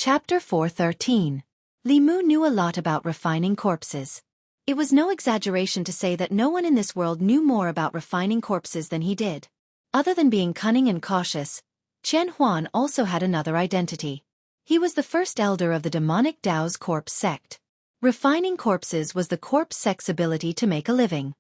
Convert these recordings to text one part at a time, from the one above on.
Chapter 413. Li Mu knew a lot about refining corpses. It was no exaggeration to say that no one in this world knew more about refining corpses than he did. Other than being cunning and cautious, Qian Huan also had another identity. He was the first elder of the demonic Dao's corpse sect. Refining corpses was the corpse sect's ability to make a living.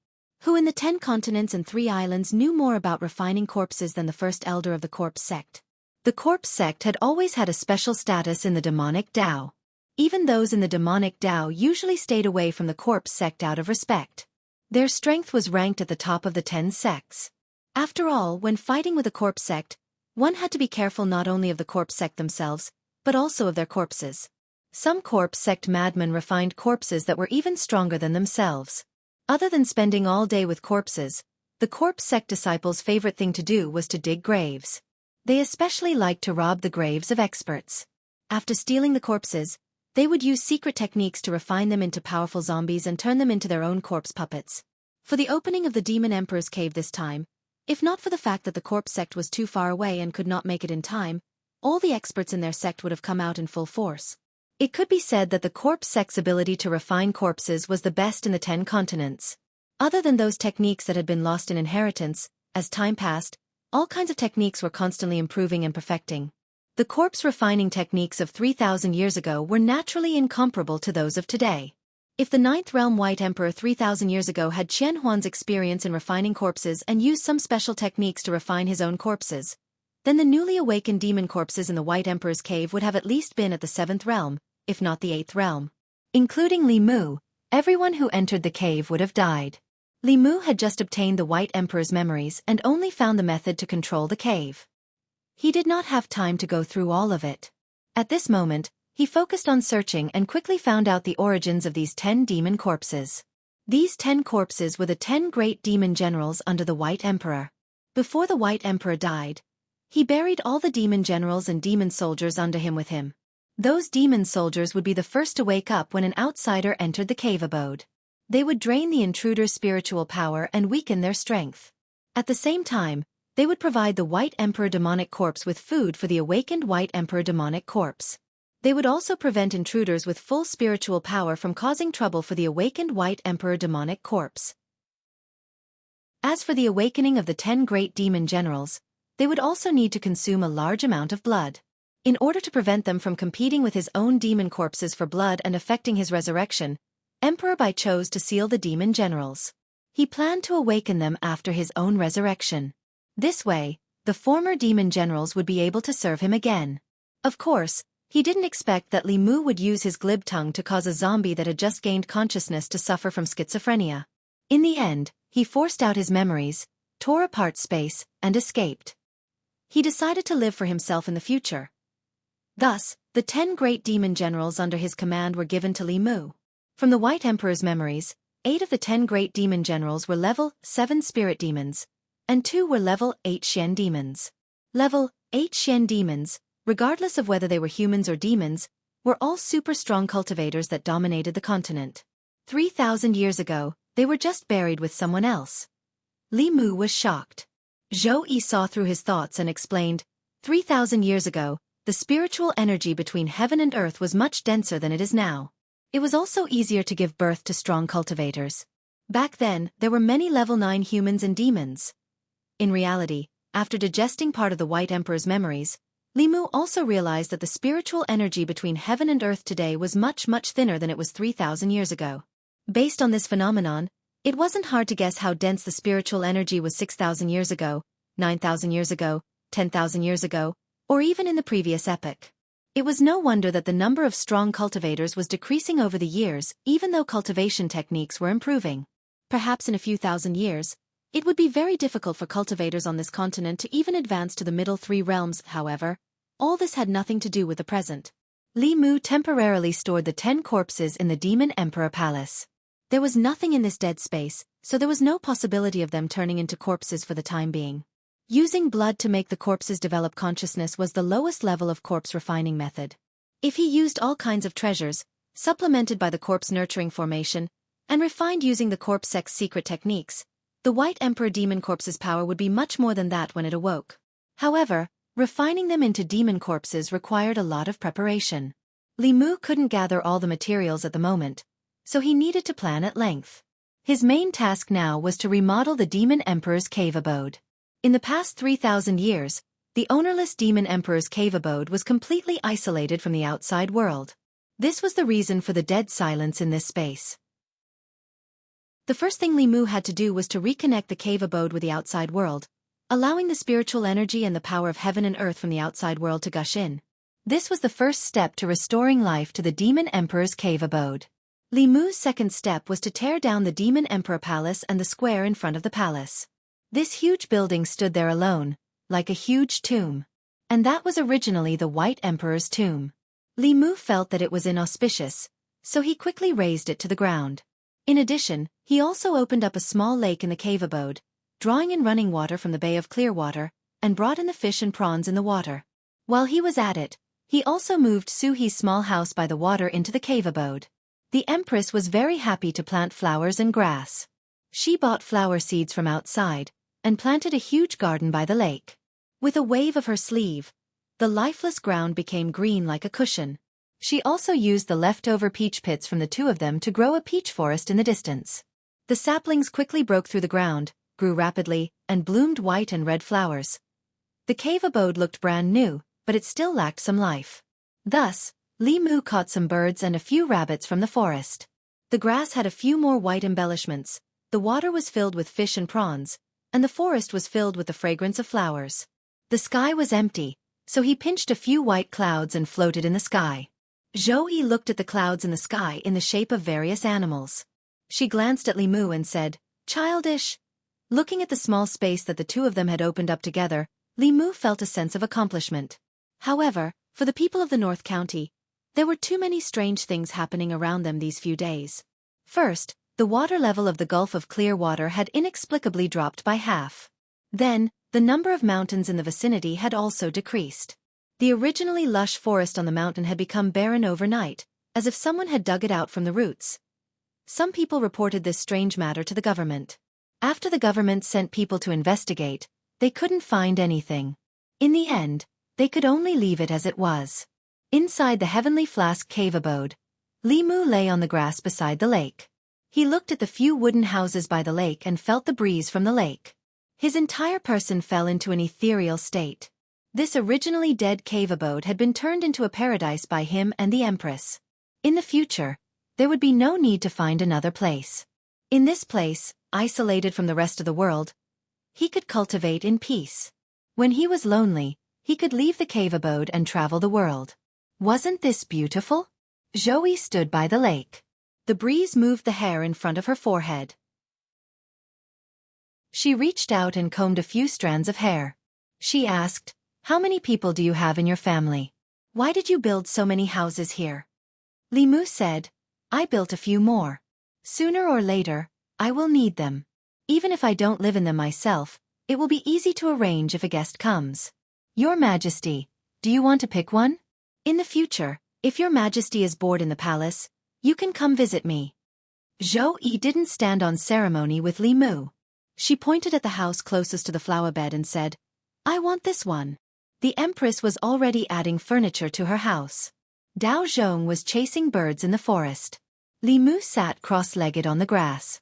Who in the 10 continents and 3 islands knew more about refining corpses than the first elder of the corpse sect? The corpse sect had always had a special status in the demonic Dao. Even those in the demonic Dao usually stayed away from the corpse sect out of respect. Their strength was ranked at the top of the 10 sects. After all, when fighting with a corpse sect, one had to be careful not only of the corpse sect themselves, but also of their corpses. Some corpse sect madmen refined corpses that were even stronger than themselves. Other than spending all day with corpses, the corpse sect disciples' favorite thing to do was to dig graves. They especially liked to rob the graves of experts. After stealing the corpses, they would use secret techniques to refine them into powerful zombies and turn them into their own corpse puppets. For the opening of the Demon Emperor's cave this time, if not for the fact that the corpse sect was too far away and could not make it in time, all the experts in their sect would have come out in full force. It could be said that the corpse sect's ability to refine corpses was the best in the 10 continents. Other than those techniques that had been lost in inheritance, as time passed, all kinds of techniques were constantly improving and perfecting. The corpse refining techniques of 3,000 years ago were naturally incomparable to those of today. If the 9th Realm White Emperor 3,000 years ago had Qian Huan's experience in refining corpses and used some special techniques to refine his own corpses, then the newly awakened demon corpses in the White Emperor's cave would have at least been at the 7th Realm, if not the 8th Realm. Including Li Mu, everyone who entered the cave would have died. Li Mu had just obtained the White Emperor's memories and only found the method to control the cave. He did not have time to go through all of it. At this moment, he focused on searching and quickly found out the origins of these 10 demon corpses. These 10 corpses were the 10 great demon generals under the White Emperor. Before the White Emperor died, he buried all the demon generals and demon soldiers under him with him. Those demon soldiers would be the first to wake up when an outsider entered the cave abode. They would drain the intruder's spiritual power and weaken their strength. At the same time, they would provide the White Emperor demonic corpse with food for the awakened White Emperor demonic corpse. They would also prevent intruders with full spiritual power from causing trouble for the awakened White Emperor demonic corpse. As for the awakening of the 10 great demon generals, they would also need to consume a large amount of blood. In order to prevent them from competing with his own demon corpses for blood and affecting his resurrection, Emperor Bai chose to seal the demon generals. He planned to awaken them after his own resurrection. This way, the former demon generals would be able to serve him again. Of course, he didn't expect that Li Mu would use his glib tongue to cause a zombie that had just gained consciousness to suffer from schizophrenia. In the end, he forced out his memories, tore apart space, and escaped. He decided to live for himself in the future. Thus, the 10 great demon generals under his command were given to Li Mu. From the White Emperor's memories, 8 of the 10 great demon generals were level 7 spirit demons, and 2 were level 8 Xian demons. Level 8 Xian demons, regardless of whether they were humans or demons, were all super strong cultivators that dominated the continent. 3,000 years ago, they were just buried with someone else. Li Mu was shocked. Zhou Yi saw through his thoughts and explained, 3,000 years ago, the spiritual energy between heaven and earth was much denser than it is now. It was also easier to give birth to strong cultivators. Back then, there were many level 9 humans and demons. In reality, after digesting part of the White Emperor's memories, Li Mu also realized that the spiritual energy between heaven and earth today was much thinner than it was 3,000 years ago. Based on this phenomenon, it wasn't hard to guess how dense the spiritual energy was 6,000 years ago, 9,000 years ago, 10,000 years ago, or even in the previous epoch. It was no wonder that the number of strong cultivators was decreasing over the years, even though cultivation techniques were improving. Perhaps in a few thousand years, it would be very difficult for cultivators on this continent to even advance to the middle 3 realms. However, all this had nothing to do with the present. Li Mu temporarily stored the 10 corpses in the Demon Emperor Palace. There was nothing in this dead space, so there was no possibility of them turning into corpses for the time being. Using blood to make the corpses develop consciousness was the lowest level of corpse refining method. If he used all kinds of treasures, supplemented by the corpse nurturing formation, and refined using the corpse sect's secret techniques, the White Emperor demon corpse's power would be much more than that when it awoke. However, Refining them into demon corpses required a lot of preparation. Li Mu couldn't gather all the materials at the moment, so he needed to plan at length. His main task now was to remodel the Demon Emperor's cave abode. In the past 3,000 years, the ownerless Demon Emperor's cave abode was completely isolated from the outside world. This was the reason for the dead silence in this space. The first thing Li Mu had to do was to reconnect the cave abode with the outside world, allowing the spiritual energy and the power of heaven and earth from the outside world to gush in. This was the first step to restoring life to the Demon Emperor's cave abode. Li Mu's second step was to tear down the Demon Emperor Palace and the square in front of the palace. This huge building stood there alone, like a huge tomb. And that was originally the White Emperor's tomb. Li Mu felt that it was inauspicious, so he quickly razed it to the ground. In addition, he also opened up a small lake in the cave abode, drawing in running water from the Bay of Clearwater, and brought in the fish and prawns in the water. While he was at it, he also moved Suhi's small house by the water into the cave abode. The Empress was very happy to plant flowers and grass. She bought flower seeds from outside, and planted a huge garden by the lake. With a wave of her sleeve, the lifeless ground became green like a cushion. She also used the leftover peach pits from the two of them to grow a peach forest in the distance. The saplings quickly broke through the ground, grew rapidly, and bloomed white and red flowers. The cave abode looked brand new, but it still lacked some life. Thus, Li Mu caught some birds and a few rabbits from the forest. The grass had a few more white embellishments, the water was filled with fish and prawns, and the forest was filled with the fragrance of flowers. The sky was empty, so he pinched a few white clouds and floated in the sky. Zhou looked at the clouds in the sky in the shape of various animals. She glanced at Li Mu and said, "Childish." Looking at the small space that the two of them had opened up together, Li Mu felt a sense of accomplishment. However, for the people of the North County, there were too many strange things happening around them these few days. First, the water level of the Gulf of Clearwater had inexplicably dropped by half. Then, the number of mountains in the vicinity had also decreased. The originally lush forest on the mountain had become barren overnight, as if someone had dug it out from the roots. Some people reported this strange matter to the government. After the government sent people to investigate, they couldn't find anything. In the end, they could only leave it as it was. Inside the Heavenly Flask cave abode, Li Mu lay on the grass beside the lake. He looked at the few wooden houses by the lake and felt the breeze from the lake. His entire person fell into an ethereal state. This originally dead cave abode had been turned into a paradise by him and the Empress. In the future, there would be no need to find another place. In this place, isolated from the rest of the world, he could cultivate in peace. When he was lonely, he could leave the cave abode and travel the world. Wasn't this beautiful? Zhou stood by the lake. The breeze moved the hair in front of her forehead. She reached out and combed a few strands of hair. She asked, "How many people do you have in your family? Why did you build so many houses here?" Li Mu said, "I built a few more. Sooner or later, I will need them. Even if I don't live in them myself, it will be easy to arrange if a guest comes. Your Majesty, do you want to pick one? In the future, if your Majesty is bored in the palace, you can come visit me." Zhou didn't stand on ceremony with Li Mu. She pointed at the house closest to the flower bed and said, "I want this one." The Empress was already adding furniture to her house. Dao Zhong was chasing birds in the forest. Li Mu sat cross-legged on the grass.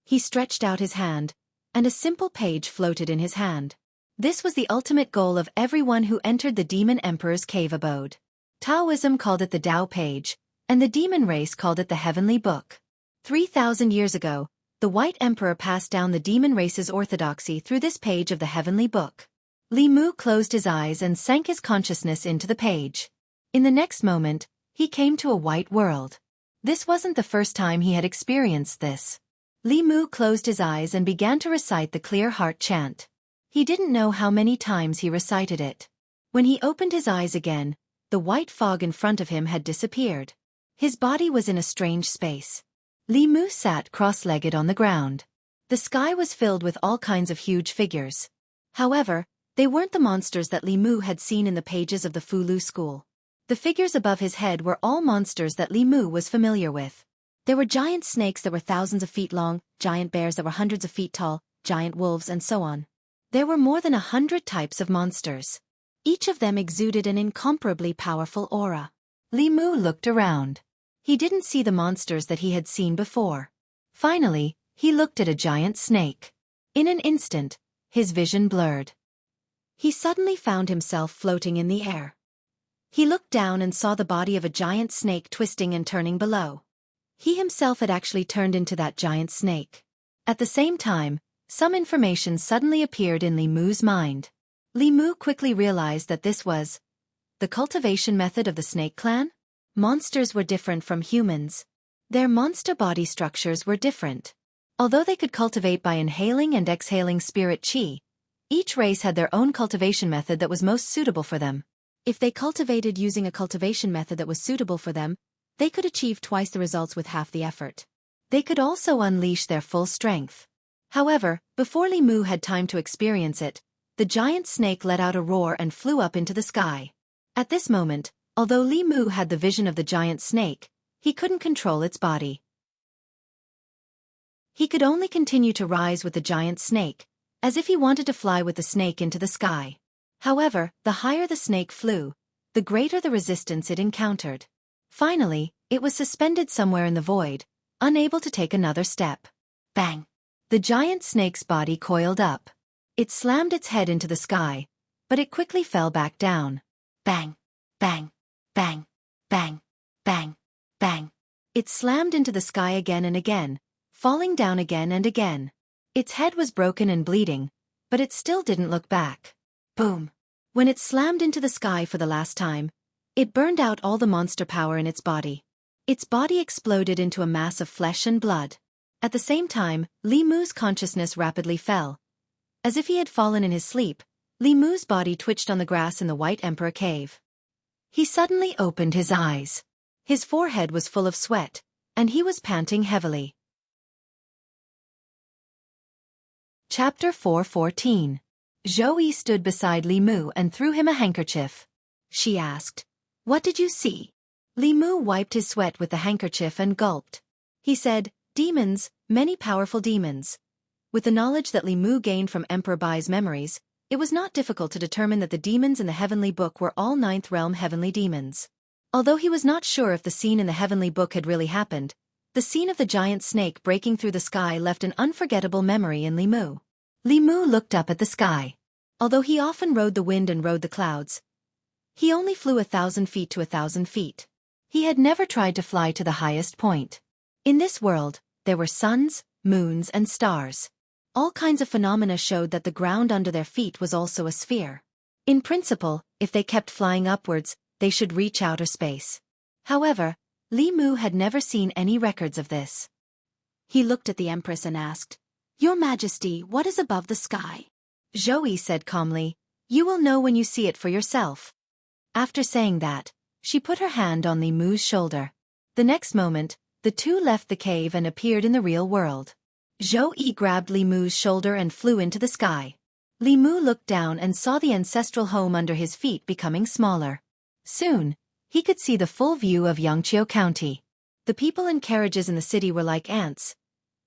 He stretched out his hand, and a simple page floated in his hand. This was the ultimate goal of everyone who entered the Demon Emperor's cave abode. Taoism called it the Tao page, and the demon race called it the Heavenly Book. 3,000 years ago, the White Emperor passed down the demon race's orthodoxy through this page of the Heavenly Book. Li Mu closed his eyes and sank his consciousness into the page. In the next moment, he came to a white world. This wasn't the first time he had experienced this. Li Mu closed his eyes and began to recite the Clear Heart chant. He didn't know how many times he recited it. When he opened his eyes again, the white fog in front of him had disappeared. His body was in a strange space. Li Mu sat cross-legged on the ground. The sky was filled with all kinds of huge figures. However, they weren't the monsters that Li Mu had seen in the pages of the Fulu school. The figures above his head were all monsters that Li Mu was familiar with. There were giant snakes that were thousands of feet long, giant bears that were hundreds of feet tall, giant wolves, and so on. There were more than 100 types of monsters. Each of them exuded an incomparably powerful aura. Li Mu looked around. He didn't see the monsters that he had seen before. Finally, he looked at a giant snake. In an instant, his vision blurred. He suddenly found himself floating in the air. He looked down and saw the body of a giant snake twisting and turning below. He himself had actually turned into that giant snake. At the same time, some information suddenly appeared in Li Mu's mind. Li Mu quickly realized that this was the cultivation method of the snake clan. Monsters were different from humans. Their monster body structures were different. Although they could cultivate by inhaling and exhaling spirit qi, each race had their own cultivation method that was most suitable for them. If they cultivated using a cultivation method that was suitable for them, they could achieve twice the results with half the effort. They could also unleash their full strength. However, before Li Mu had time to experience it, the giant snake let out a roar and flew up into the sky. At this moment, although Li Mu had the vision of the giant snake, he couldn't control its body. He could only continue to rise with the giant snake, as if he wanted to fly with the snake into the sky. However, the higher the snake flew, the greater the resistance it encountered. Finally, it was suspended somewhere in the void, unable to take another step. Bang! The giant snake's body coiled up. It slammed its head into the sky, but it quickly fell back down. Bang! Bang! Bang! Bang! Bang! Bang! It slammed into the sky again and again, falling down again and again. Its head was broken and bleeding, but it still didn't look back. Boom! When it slammed into the sky for the last time, it burned out all the monster power in its body. Its body exploded into a mass of flesh and blood. At the same time, Li Mu's consciousness rapidly fell. As if he had fallen in his sleep, Li Mu's body twitched on the grass in the White Emperor cave. He suddenly opened his eyes. His forehead was full of sweat, and he was panting heavily. Chapter 4:14. Zhou stood beside Li Mu and threw him a handkerchief. She asked, "What did you see?" Li Mu wiped his sweat with the handkerchief and gulped. He said, "Demons, many powerful demons." With the knowledge that Li Mu gained from Emperor Bai's memories, it was not difficult to determine that the demons in the Heavenly Book were all Ninth Realm heavenly demons. Although he was not sure if the scene in the Heavenly Book had really happened, the scene of the giant snake breaking through the sky left an unforgettable memory in Li Mu. Li Mu looked up at the sky. Although he often rode the wind and rode the clouds, he only flew 1,000 feet to 1,000 feet. He had never tried to fly to the highest point. In this world, there were suns, moons, and stars. All kinds of phenomena showed that the ground under their feet was also a sphere. In principle, if they kept flying upwards, they should reach outer space. However, Li Mu had never seen any records of this. He looked at the Empress and asked, "Your Majesty, what is above the sky?" Zhou said calmly, "You will know when you see it for yourself." After saying that, she put her hand on Li Mu's shoulder. The next moment, the two left the cave and appeared in the real world. Zhou grabbed Li Mu's shoulder and flew into the sky. Li Mu looked down and saw the ancestral home under his feet becoming smaller. Soon, he could see the full view of Xianxia County. The people and carriages in the city were like ants.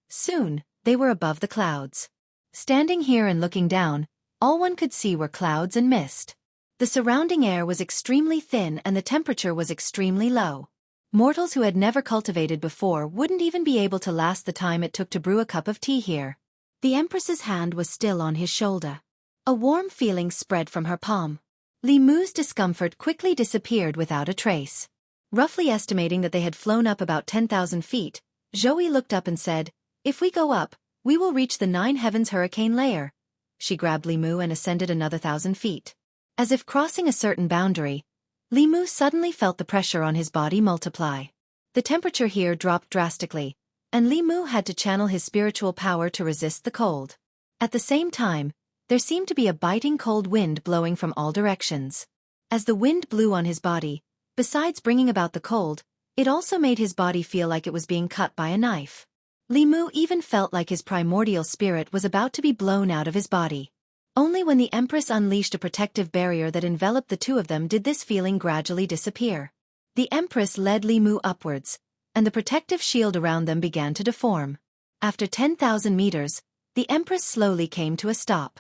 Soon, they were above the clouds. Standing here and looking down, all one could see were clouds and mist. The surrounding air was extremely thin and the temperature was extremely low. Mortals who had never cultivated before wouldn't even be able to last the time it took to brew a cup of tea here. The Empress's hand was still on his shoulder. A warm feeling spread from her palm. Li Mu's discomfort quickly disappeared without a trace. Roughly estimating that they had flown up about 10,000 feet, Zhou looked up and said, "If we go up, we will reach the 9 heavens hurricane layer." She grabbed Li Mu and ascended another 1,000 feet. As if crossing a certain boundary, Li Mu suddenly felt the pressure on his body multiply. The temperature here dropped drastically, and Li Mu had to channel his spiritual power to resist the cold. At the same time, there seemed to be a biting cold wind blowing from all directions. As the wind blew on his body, besides bringing about the cold, it also made his body feel like it was being cut by a knife. Li Mu even felt like his primordial spirit was about to be blown out of his body. Only when the Empress unleashed a protective barrier that enveloped the two of them did this feeling gradually disappear. The Empress led Li Mu upwards, and the protective shield around them began to deform. After 10,000 meters, the Empress slowly came to a stop.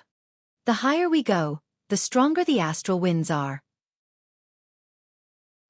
"The higher we go, the stronger the astral winds are.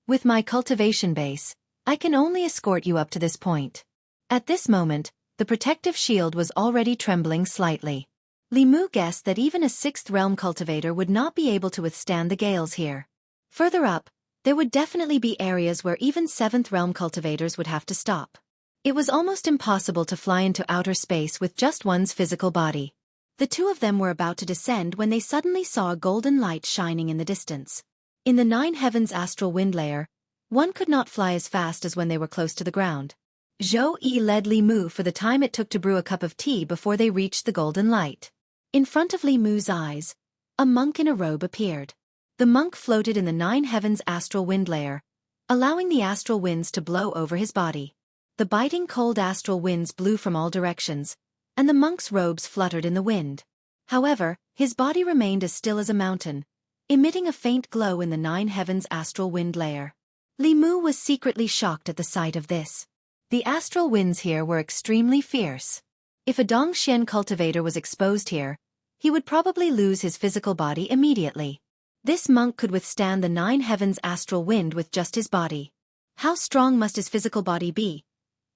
With my cultivation base, I can only escort you up to this point. At this moment, the protective shield was already trembling slightly. Li Mu guessed that even a 6th realm cultivator would not be able to withstand the gales here. Further up, there would definitely be areas where even 7th realm cultivators would have to stop. It was almost impossible to fly into outer space with just one's physical body. The two of them were about to descend when they suddenly saw a golden light shining in the distance. In the 9 heavens astral wind layer, one could not fly as fast as when they were close to the ground. Zhou Yi led Li Mu for the time it took to brew a cup of tea before they reached the golden light. In front of Li Mu's eyes, a monk in a robe appeared. The monk floated in the 9 heavens astral wind layer, allowing the astral winds to blow over his body. The biting cold astral winds blew from all directions, and the monk's robes fluttered in the wind. However, his body remained as still as a mountain, emitting a faint glow in the 9 heavens astral wind layer. Li Mu was secretly shocked at the sight of this. The astral winds here were extremely fierce. If a Dongxian cultivator was exposed here, he would probably lose his physical body immediately. This monk could withstand the 9 heavens astral wind with just his body. How strong must his physical body be?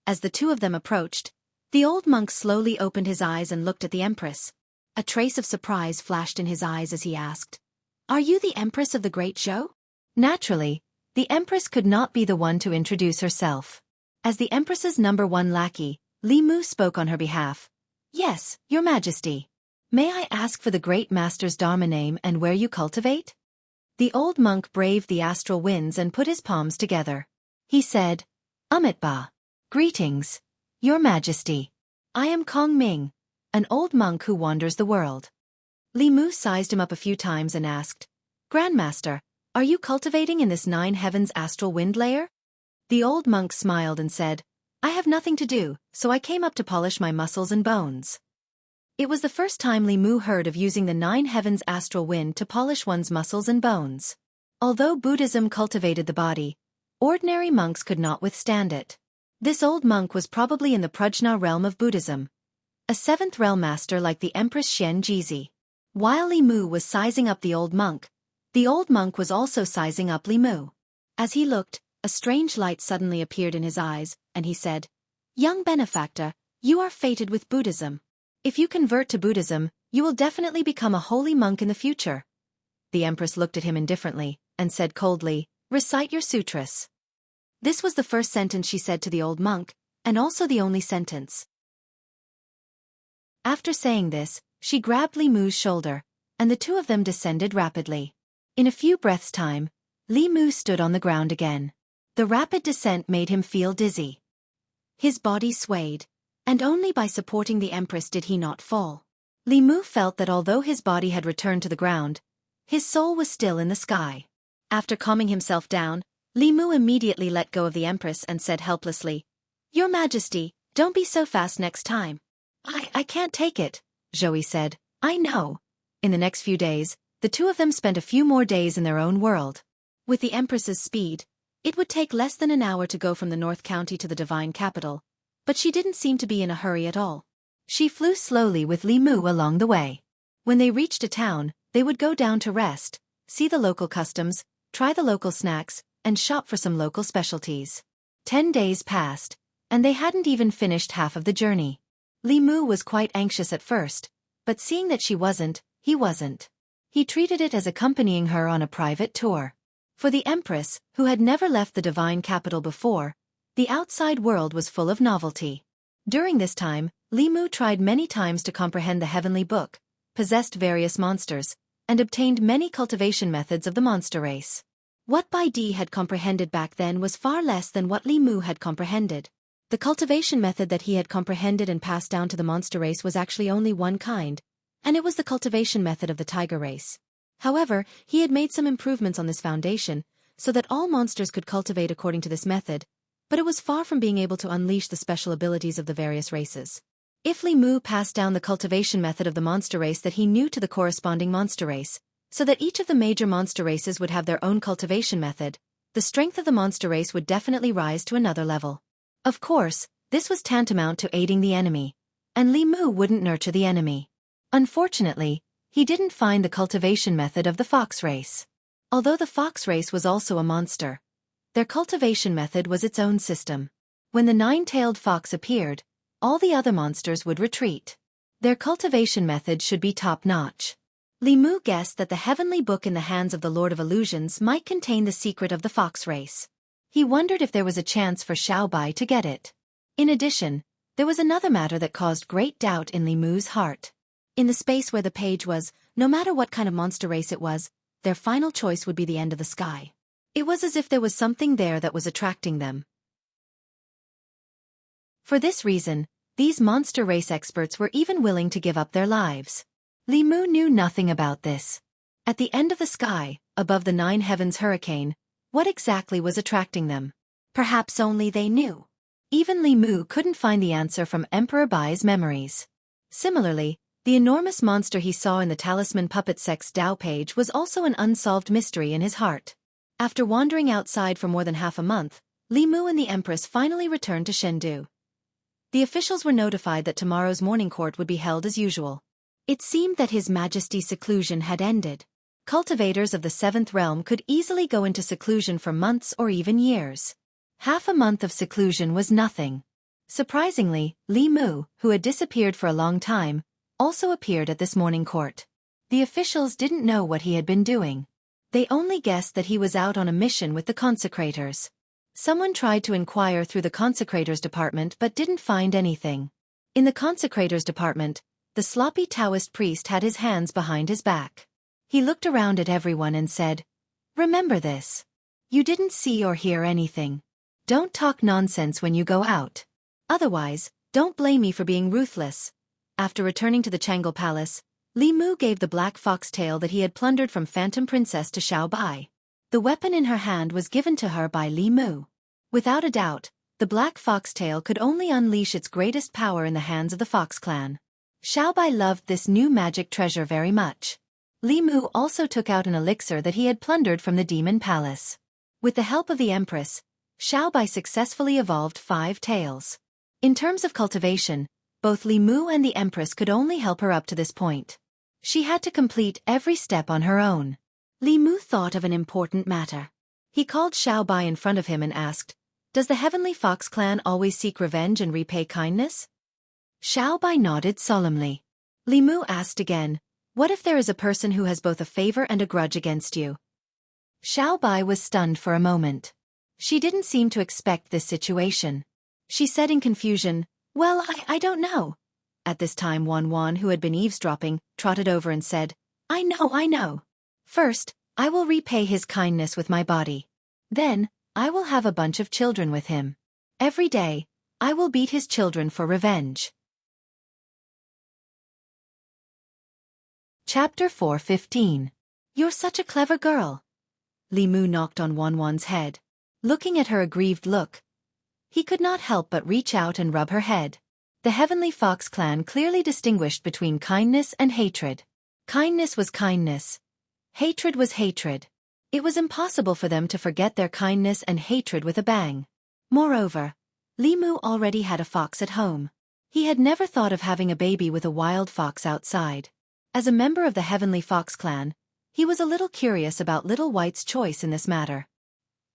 As the two of them approached, the old monk slowly opened his eyes and looked at the Empress. A trace of surprise flashed in his eyes as he asked, "Are you the Empress of the Great Zhou?" Naturally, the Empress could not be the one to introduce herself. As the Empress's #1 lackey, Li Mu spoke on her behalf. "Yes, Your Majesty. May I ask for the Great Master's Dharma name and where you cultivate?" The old monk braved the astral winds and put his palms together. He said, "Amitabha. Greetings, Your Majesty. I am Kong Ming, an old monk who wanders the world." Li Mu sized him up a few times and asked, "Grandmaster, are you cultivating in this 9 heavens astral wind layer?" The old monk smiled and said, "I have nothing to do, so I came up to polish my muscles and bones." It was the first time Li Mu heard of using the 9 heavens astral wind to polish one's muscles and bones. Although Buddhism cultivated the body, ordinary monks could not withstand it. This old monk was probably in the Prajna realm of Buddhism, a 7th realm master like the Empress Xianxia. While Li Mu was sizing up the old monk was also sizing up Li Mu. As he looked, a strange light suddenly appeared in his eyes, and he said, "Young benefactor, you are fated with Buddhism. If you convert to Buddhism, you will definitely become a holy monk in the future." The Empress looked at him indifferently, and said coldly, "Recite your sutras." This was the first sentence she said to the old monk, and also the only sentence. After saying this, she grabbed Li Mu's shoulder, and the two of them descended rapidly. In a few breaths' time, Li Mu stood on the ground again. The rapid descent made him feel dizzy. His body swayed, and only by supporting the Empress did he not fall. Li Mu felt that although his body had returned to the ground, his soul was still in the sky. After calming himself down, Li Mu immediately let go of the Empress and said helplessly, "Your Majesty, don't be so fast next time." I can't take it," Zhou said. "I know." In the next few days, the two of them spent a few more days in their own world. With the Empress's speed, it would take less than an hour to go from the North County to the Divine Capital, but she didn't seem to be in a hurry at all. She flew slowly with Li Mu along the way. When they reached a town, they would go down to rest, see the local customs, try the local snacks, and shop for some local specialties. 10 days passed, and they hadn't even finished half of the journey. Li Mu was quite anxious at first, but seeing that she wasn't, he wasn't. He treated it as accompanying her on a private tour. For the Empress, who had never left the Divine Capital before, the outside world was full of novelty. During this time, Li Mu tried many times to comprehend the heavenly book, possessed various monsters, and obtained many cultivation methods of the monster race. What Bai Di had comprehended back then was far less than what Li Mu had comprehended. The cultivation method that he had comprehended and passed down to the monster race was actually only one kind, and it was the cultivation method of the tiger race. However, he had made some improvements on this foundation, so that all monsters could cultivate according to this method, but it was far from being able to unleash the special abilities of the various races. If Li Mu passed down the cultivation method of the monster race that he knew to the corresponding monster race, so that each of the major monster races would have their own cultivation method, the strength of the monster race would definitely rise to another level. Of course, this was tantamount to aiding the enemy, and Li Mu wouldn't nurture the enemy. Unfortunately, he didn't find the cultivation method of the fox race. Although the fox race was also a monster, their cultivation method was its own system. When the nine-tailed fox appeared, all the other monsters would retreat. Their cultivation method should be top-notch. Li Mu guessed that the heavenly book in the hands of the Lord of Illusions might contain the secret of the fox race. He wondered if there was a chance for Xiao Bai to get it. In addition, there was another matter that caused great doubt in Li Mu's heart. In the space where the page was, no matter what kind of monster race it was, their final choice would be the end of the sky. It was as if there was something there that was attracting them. For this reason, these monster race experts were even willing to give up their lives. Li Mu knew nothing about this. At the end of the sky, above the nine heavens hurricane, what exactly was attracting them? Perhaps only they knew. Even Li Mu couldn't find the answer from Emperor Bai's memories. Similarly, the enormous monster he saw in the Talisman Puppet Sex Dao page was also an unsolved mystery in his heart. After wandering outside for more than half a month, Li Mu and the Empress finally returned to Chengdu. The officials were notified that tomorrow's morning court would be held as usual. It seemed that His Majesty's seclusion had ended. Cultivators of the seventh realm could easily go into seclusion for months or even years. Half a month of seclusion was nothing. Surprisingly, Li Mu, who had disappeared for a long time, also appeared at this morning court. The officials didn't know what he had been doing. They only guessed that he was out on a mission with the consecrators. Someone tried to inquire through the consecrators department but didn't find anything. In the consecrators department, the sloppy Taoist priest had his hands behind his back. He looked around at everyone and said, "Remember this. You didn't see or hear anything. Don't talk nonsense when you go out. Otherwise, don't blame me for being ruthless." After returning to the Changle Palace, Li Mu gave the black foxtail that he had plundered from Phantom Princess to Xiao Bai. The weapon in her hand was given to her by Li Mu. Without a doubt, the black foxtail could only unleash its greatest power in the hands of the Fox clan. Xiao Bai loved this new magic treasure very much. Li Mu also took out an elixir that he had plundered from the Demon Palace. With the help of the Empress, Xiao Bai successfully evolved 5 tails. In terms of cultivation, both Li Mu and the Empress could only help her up to this point. She had to complete every step on her own. Li Mu thought of an important matter. He called Xiao Bai in front of him and asked, "Does the Heavenly Fox clan always seek revenge and repay kindness?" Xiao Bai nodded solemnly. Li Mu asked again, "What if there is a person who has both a favor and a grudge against you?" Xiao Bai was stunned for a moment. She didn't seem to expect this situation. She said in confusion, "Well, I don't know." At this time Wan, who had been eavesdropping, trotted over and said, I know. First, I will repay his kindness with my body. Then, I will have a bunch of children with him. Every day, I will beat his children for revenge." Chapter 4:15. You're such a clever girl. Li Mu knocked on Wan's head. Looking at her aggrieved look, he could not help but reach out and rub her head. The Heavenly Fox clan clearly distinguished between kindness and hatred. Kindness was kindness. Hatred was hatred. It was impossible for them to forget their kindness and hatred with a bang. Moreover, Li Mu already had a fox at home. He had never thought of having a baby with a wild fox outside. As a member of the Heavenly Fox clan, he was a little curious about Little White's choice in this matter.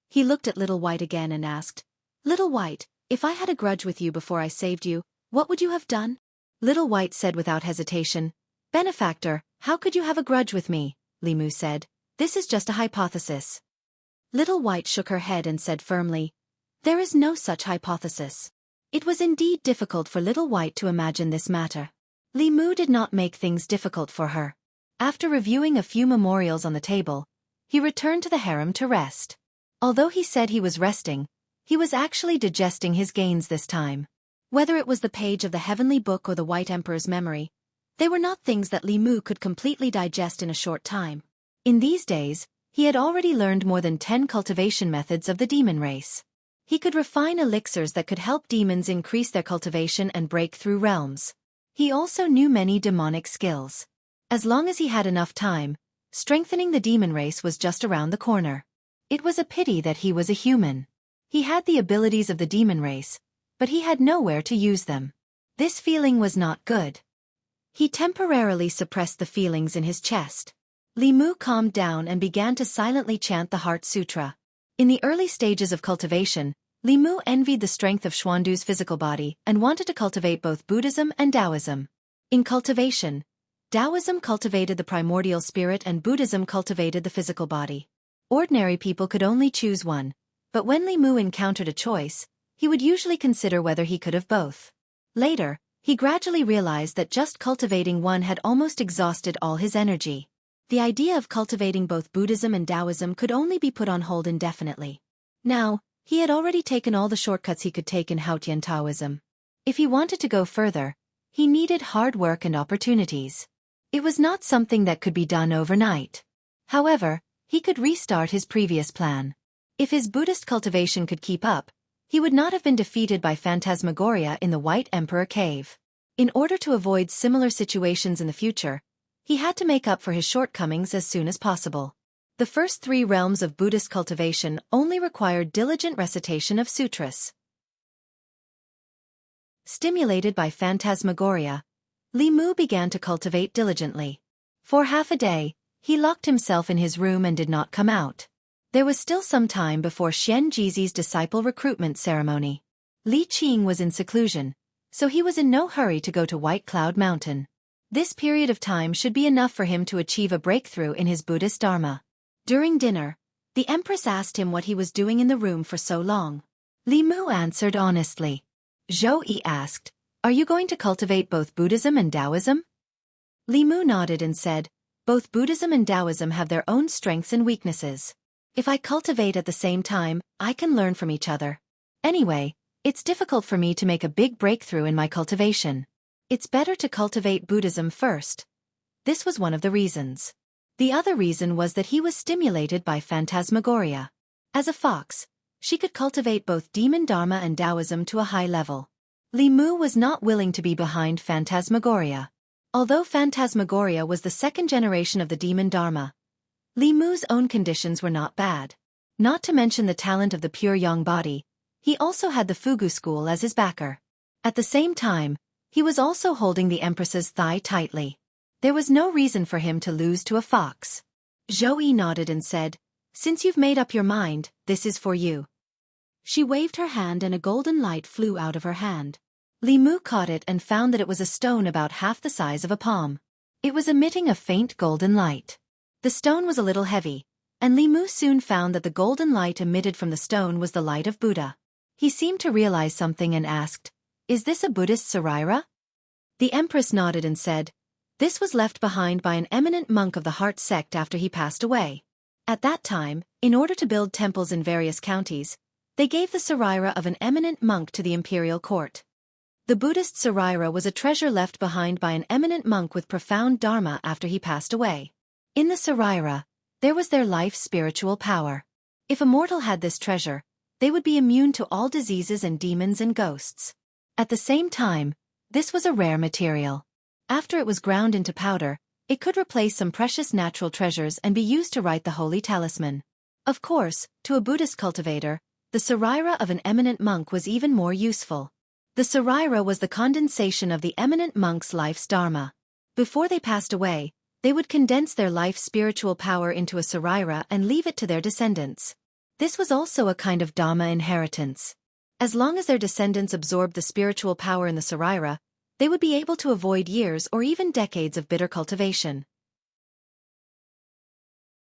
He looked at Little White again and asked, "Little White, if I had a grudge with you before I saved you, what would you have done?" Little White said without hesitation, "Benefactor, how could you have a grudge with me?" Li Mu said, "This is just a hypothesis." Little White shook her head and said firmly, "There is no such hypothesis." It was indeed difficult for Little White to imagine this matter. Li Mu did not make things difficult for her. After reviewing a few memorials on the table, he returned to the harem to rest. Although he said he was resting, he was actually digesting his gains this time. Whether it was the page of the Heavenly Book or the White Emperor's memory, they were not things that Li Mu could completely digest in a short time. In these days, he had already learned more than 10 cultivation methods of the demon race. He could refine elixirs that could help demons increase their cultivation and break through realms. He also knew many demonic skills. As long as he had enough time, strengthening the demon race was just around the corner. It was a pity that he was a human. He had the abilities of the demon race, but he had nowhere to use them. This feeling was not good. He temporarily suppressed the feelings in his chest. Li Mu calmed down and began to silently chant the Heart Sutra. In the early stages of cultivation, Li Mu envied the strength of Xuandu's physical body and wanted to cultivate both Buddhism and Taoism. In cultivation, Taoism cultivated the primordial spirit and Buddhism cultivated the physical body. Ordinary people could only choose one, but when Li Mu encountered a choice, he would usually consider whether he could have both. Later, he gradually realized that just cultivating one had almost exhausted all his energy. The idea of cultivating both Buddhism and Taoism could only be put on hold indefinitely. Now, he had already taken all the shortcuts he could take in Haotian Taoism. If he wanted to go further, he needed hard work and opportunities. It was not something that could be done overnight. However, he could restart his previous plan. If his Buddhist cultivation could keep up, he would not have been defeated by Phantasmagoria in the White Emperor Cave. In order to avoid similar situations in the future, he had to make up for his shortcomings as soon as possible. The first 3 realms of Buddhist cultivation only required diligent recitation of sutras. Stimulated by Phantasmagoria, Li Mu began to cultivate diligently. For half a day, he locked himself in his room and did not come out. There was still some time before Xianxia's disciple recruitment ceremony. Li Qing was in seclusion, so he was in no hurry to go to White Cloud Mountain. This period of time should be enough for him to achieve a breakthrough in his Buddhist Dharma. During dinner, the Empress asked him what he was doing in the room for so long. Li Mu answered honestly. Zhou Yi asked, "Are you going to cultivate both Buddhism and Taoism?" Li Mu nodded and said, "Both Buddhism and Taoism have their own strengths and weaknesses. If I cultivate at the same time, I can learn from each other. Anyway, it's difficult for me to make a big breakthrough in my cultivation. It's better to cultivate Buddhism first." This was one of the reasons. The other reason was that he was stimulated by Phantasmagoria. As a fox, she could cultivate both demon Dharma and Taoism to a high level. Li Mu was not willing to be behind Phantasmagoria. Although Phantasmagoria was the second generation of the demon Dharma, Li Mu's own conditions were not bad. Not to mention the talent of the pure yang body, he also had the Fugu school as his backer. At the same time, he was also holding the Empress's thigh tightly. There was no reason for him to lose to a fox. Zhou Yi nodded and said, "Since you've made up your mind, this is for you." She waved her hand and a golden light flew out of her hand. Li Mu caught it and found that it was a stone about half the size of a palm. It was emitting a faint golden light. The stone was a little heavy, and Li Mu soon found that the golden light emitted from the stone was the light of Buddha. He seemed to realize something and asked, "Is this a Buddhist saraira?" The Empress nodded and said, "This was left behind by an eminent monk of the Heart sect after he passed away. At that time, in order to build temples in various counties, they gave the saraira of an eminent monk to the imperial court. The Buddhist saraira was a treasure left behind by an eminent monk with profound dharma after he passed away. In the saraira, there was their life's spiritual power. If a mortal had this treasure, they would be immune to all diseases and demons and ghosts. At the same time, this was a rare material. After it was ground into powder, it could replace some precious natural treasures and be used to write the holy talisman. Of course, to a Buddhist cultivator, the saraira of an eminent monk was even more useful. The saraira was the condensation of the eminent monk's life's dharma. Before they passed away, they would condense their life's spiritual power into a saraira and leave it to their descendants. This was also a kind of dharma inheritance. As long as their descendants absorbed the spiritual power in the saraira, they would be able to avoid years or even decades of bitter cultivation.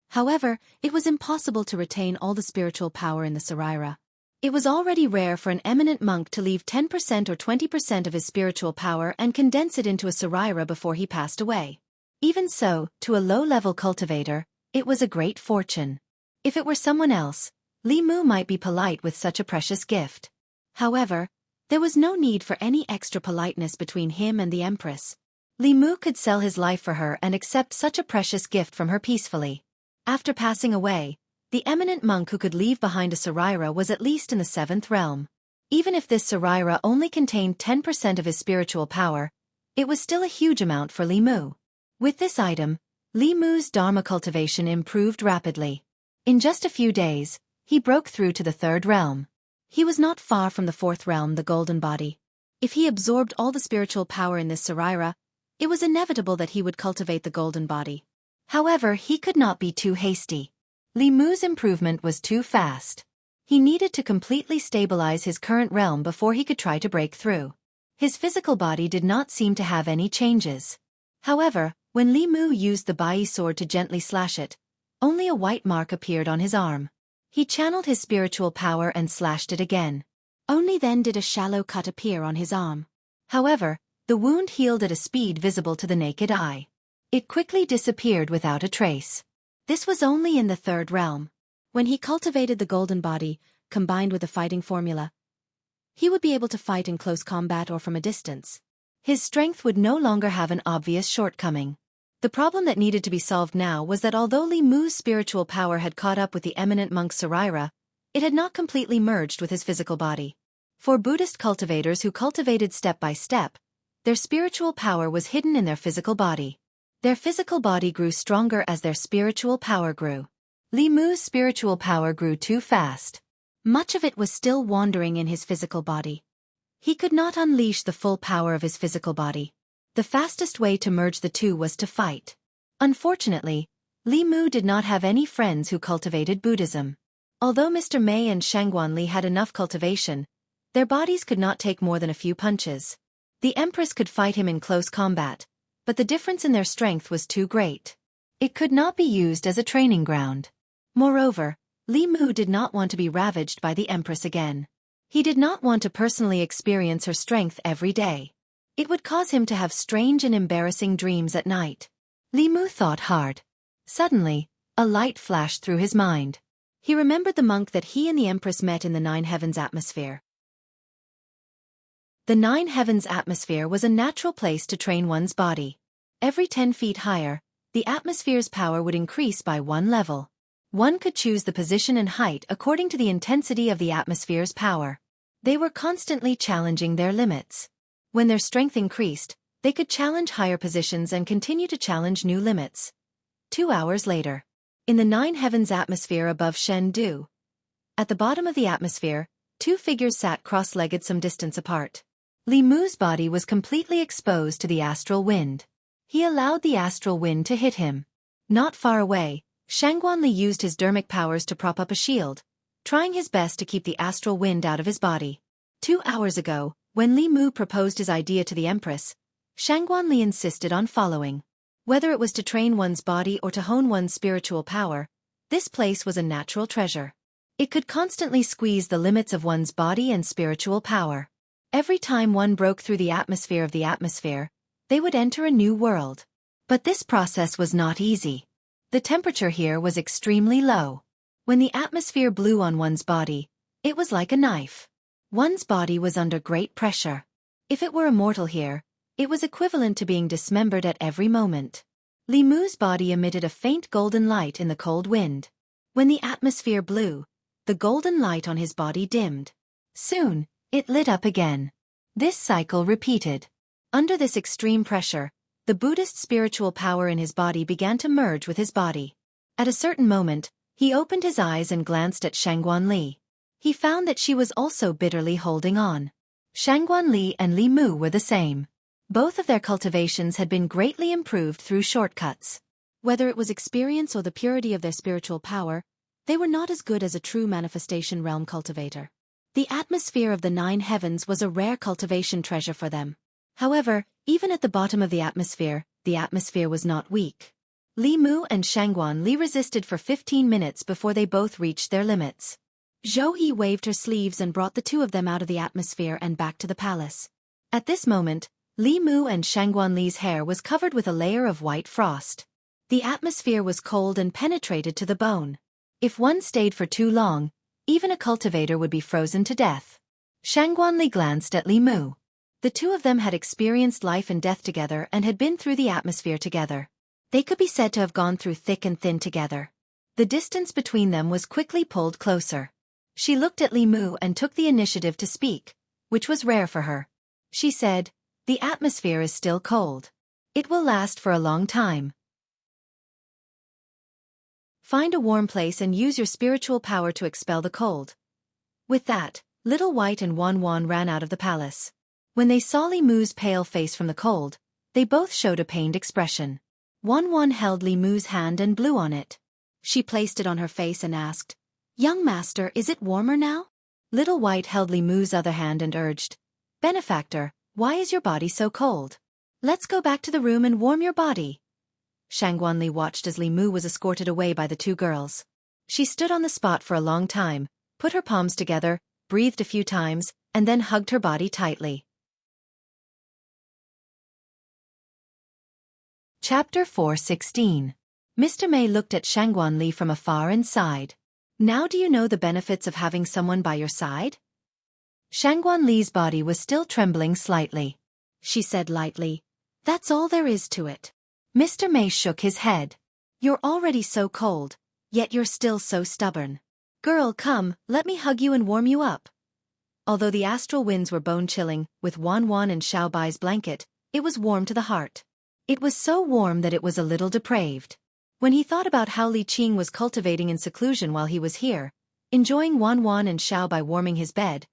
However, it was impossible to retain all the spiritual power in the saraira. It was already rare for an eminent monk to leave 10% or 20% of his spiritual power and condense it into a saraira before he passed away. Even so, to a low-level cultivator, it was a great fortune. If it were someone else, Li Mu might be polite with such a precious gift. However, there was no need for any extra politeness between him and the Empress. Li Mu could sell his life for her and accept such a precious gift from her peacefully. After passing away, the eminent monk who could leave behind a saraira was at least in the 7th realm. Even if this saraira only contained 10% of his spiritual power, it was still a huge amount for Li Mu. With this item, Li Mu's dharma cultivation improved rapidly. In just a few days, he broke through to the 3rd realm. He was not far from the 4th realm, the golden body. If he absorbed all the spiritual power in this saraira, It was inevitable that he would cultivate the golden body. However, he could not be too hasty. Li Mu's improvement was too fast. He needed to completely stabilize his current realm before he could try to break through. His physical body did not seem to have any changes. However, when Li Mu used the Bai sword to gently slash it, only a white mark appeared on his arm. He channeled his spiritual power and slashed it again. Only then did a shallow cut appear on his arm. However, the wound healed at a speed visible to the naked eye. It quickly disappeared without a trace. This was only in the third realm. When he cultivated the golden body, combined with the fighting formula, he would be able to fight in close combat or from a distance. His strength would no longer have an obvious shortcoming. The problem that needed to be solved now was that although Li Mu's spiritual power had caught up with the eminent monk Saraira, it had not completely merged with his physical body. For Buddhist cultivators who cultivated step by step, their spiritual power was hidden in their physical body. Their physical body grew stronger as their spiritual power grew. Li Mu's spiritual power grew too fast. Much of it was still wandering in his physical body. He could not unleash the full power of his physical body. The fastest way to merge the two was to fight. Unfortunately, Li Mu did not have any friends who cultivated Buddhism. Although Mr. Mei and Shangguan Li had enough cultivation, their bodies could not take more than a few punches. The Empress could fight him in close combat, but the difference in their strength was too great. It could not be used as a training ground. Moreover, Li Mu did not want to be ravaged by the Empress again. He did not want to personally experience her strength every day. It would cause him to have strange and embarrassing dreams at night. Li Mu thought hard. Suddenly, a light flashed through his mind. He remembered the monk that he and the Empress met in the Nine Heavens atmosphere. The Nine Heavens atmosphere was a natural place to train one's body. Every 10 feet higher, the atmosphere's power would increase by 1 level. One could choose the position and height according to the intensity of the atmosphere's power. They were constantly challenging their limits. When their strength increased, they could challenge higher positions and continue to challenge new limits. 2 hours later, in the Nine Heavens atmosphere above Chengdu, at the bottom of the atmosphere, 2 figures sat cross-legged some distance apart. Li Mu's body was completely exposed to the astral wind. He allowed the astral wind to hit him. Not far away, Shangguan Li used his dermic powers to prop up a shield, trying his best to keep the astral wind out of his body. 2 hours ago, when Li Mu proposed his idea to the Empress, Shangguan Li insisted on following. Whether it was to train one's body or to hone one's spiritual power, this place was a natural treasure. It could constantly squeeze the limits of one's body and spiritual power. Every time one broke through the atmosphere of the atmosphere, they would enter a new world. But this process was not easy. The temperature here was extremely low. When the atmosphere blew on one's body, it was like a knife. One's body was under great pressure. If it were immortal here, it was equivalent to being dismembered at every moment. Li Mu's body emitted a faint golden light in the cold wind. When the atmosphere blew, the golden light on his body dimmed. Soon, it lit up again. This cycle repeated. Under this extreme pressure, the Buddhist spiritual power in his body began to merge with his body. At a certain moment, he opened his eyes and glanced at Shangguan Li. He found that she was also bitterly holding on. Shangguan Li and Li Mu were the same. Both of their cultivations had been greatly improved through shortcuts. Whether it was experience or the purity of their spiritual power, they were not as good as a true manifestation realm cultivator. The atmosphere of the Nine Heavens was a rare cultivation treasure for them. However, even at the bottom of the atmosphere was not weak. Li Mu and Shangguan Li resisted for 15 minutes before they both reached their limits. Zhou Yi waved her sleeves and brought the 2 of them out of the atmosphere and back to the palace. At this moment, Li Mu and Shangguan Li's hair was covered with a layer of white frost. The atmosphere was cold and penetrated to the bone. If one stayed for too long, even a cultivator would be frozen to death. Shangguan Li glanced at Li Mu. The 2 of them had experienced life and death together and had been through the atmosphere together. They could be said to have gone through thick and thin together. The distance between them was quickly pulled closer. She looked at Li Mu and took the initiative to speak, which was rare for her. She said, "The atmosphere is still cold. It will last for a long time. Find a warm place and use your spiritual power to expel the cold." With that, Little White and Wan Wan ran out of the palace. When they saw Li Mu's pale face from the cold, They both showed a pained expression. Wan held Li Mu's hand and blew on it. She placed it on her face and asked, "Young master, is it warmer now?" Little White held Li Mu's other hand and urged, "Benefactor, why is your body so cold? Let's go back to the room and warm your body." Shangguanli watched as Li Mu was escorted away by the two girls. She stood on the spot for a long time, put her palms together, breathed a few times, and then hugged her body tightly. Chapter 4:16. Mr. Mei looked at Shangguanli from afar and sighed. "Now do you know the benefits of having someone by your side?" Shangguanli's body was still trembling slightly. She said lightly, "That's all there is to it." Mr. Mei shook his head. "You're already so cold, yet you're still so stubborn. Girl, come, let me hug you and warm you up." Although the astral winds were bone-chilling, with Wan and Xiao Bai's blanket, it was warm to the heart. It was so warm that it was a little depraved. When he thought about how Li Qing was cultivating in seclusion while he was here, enjoying Wan and Xiao Bai warming his bed,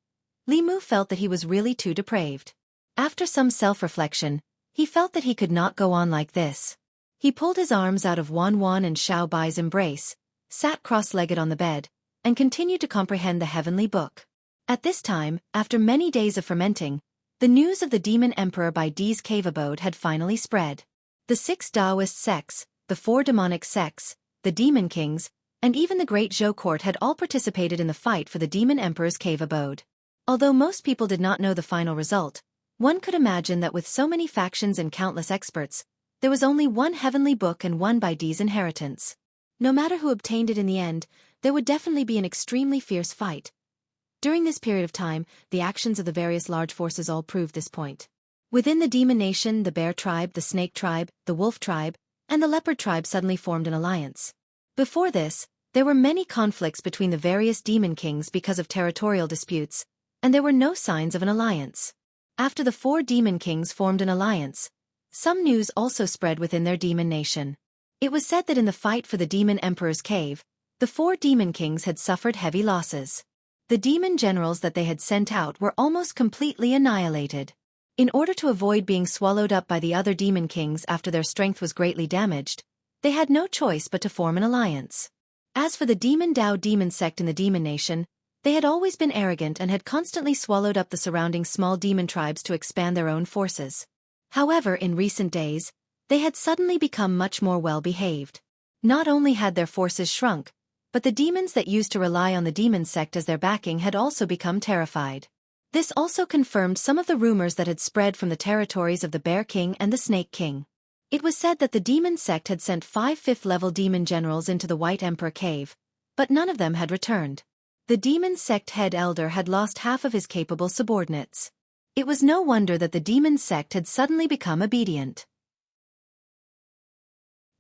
Li Mu felt that he was really too depraved. After some self-reflection, he felt that he could not go on like this. He pulled his arms out of Wan and Xiao Bai's embrace, sat cross-legged on the bed, and continued to comprehend the heavenly book. At this time, after many days of fermenting, the news of the demon emperor Bai Di's cave abode had finally spread. The 6 Taoist sects, the 4 demonic sects, the demon kings, and even the great Zhou court had all participated in the fight for the demon emperor's cave abode. Although most people did not know the final result, one could imagine that with so many factions and countless experts, there was only one heavenly book and one Bai Di's inheritance. No matter who obtained it in the end, there would definitely be an extremely fierce fight. During this period of time, the actions of the various large forces all proved this point. Within the demon nation, the bear tribe, the snake tribe, the wolf tribe, and the leopard tribe suddenly formed an alliance. Before this, there were many conflicts between the various demon kings because of territorial disputes, and there were no signs of an alliance. After the 4 demon kings formed an alliance, some news also spread within their demon nation. It was said that in the fight for the demon emperor's cave, the 4 demon kings had suffered heavy losses. The demon generals that they had sent out were almost completely annihilated. In order to avoid being swallowed up by the other demon kings after their strength was greatly damaged, they had no choice but to form an alliance. As for the demon Dao demon sect in the demon nation, they had always been arrogant and had constantly swallowed up the surrounding small demon tribes to expand their own forces. However, in recent days, they had suddenly become much more well-behaved. Not only had their forces shrunk, but the demons that used to rely on the demon sect as their backing had also become terrified. This also confirmed some of the rumors that had spread from the territories of the Bear King and the Snake King. It was said that the demon sect had sent 5 fifth-level demon generals into the White Emperor cave, but none of them had returned. The demon sect head elder had lost half of his capable subordinates. It was no wonder that the demon sect had suddenly become obedient.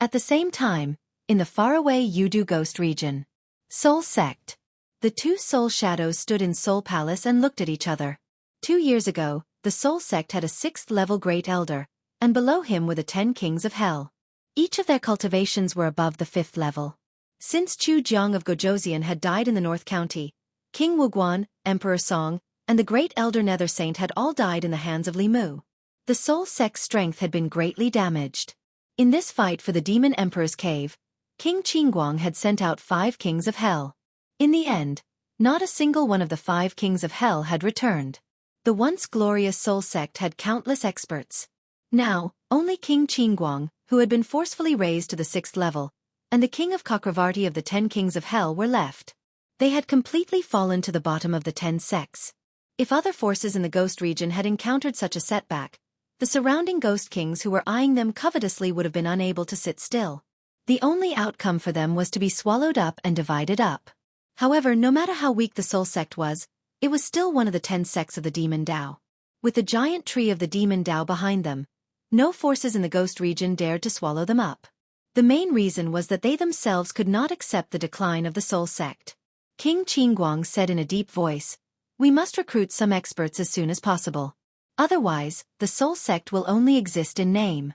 At the same time, in the faraway Yudu Ghost region, Soul Sect. The 2 soul shadows stood in Soul Palace and looked at each other. 2 years ago, the Soul Sect had a 6th-level Great Elder, and below him were the 10 Kings of Hell. Each of their cultivations were above the 5th level. Since Chu Jiang of Gojoseon had died in the North County, King Wuguan, Emperor Song, and the Great Elder Nether Saint had all died in the hands of Li Mu. The Soul Sect's strength had been greatly damaged. In this fight for the Demon Emperor's cave, King Qingguang had sent out 5 Kings of Hell. In the end, not a single one of the 5 Kings of Hell had returned. The once glorious Soul Sect had countless experts. Now, only King Qingguang, who had been forcefully raised to the 6th level, and the King of Chakravarti of the 10 Kings of Hell were left. They had completely fallen to the bottom of the 10 sects. If other forces in the Ghost region had encountered such a setback, the surrounding Ghost Kings who were eyeing them covetously would have been unable to sit still. The only outcome for them was to be swallowed up and divided up. However, no matter how weak the Soul Sect was, it was still one of the 10 sects of the Demon Dao. With the giant tree of the Demon Dao behind them, no forces in the Ghost region dared to swallow them up. The main reason was that they themselves could not accept the decline of the Soul Sect. King Qingguang said in a deep voice, "We must recruit some experts as soon as possible. Otherwise, the Soul Sect will only exist in name."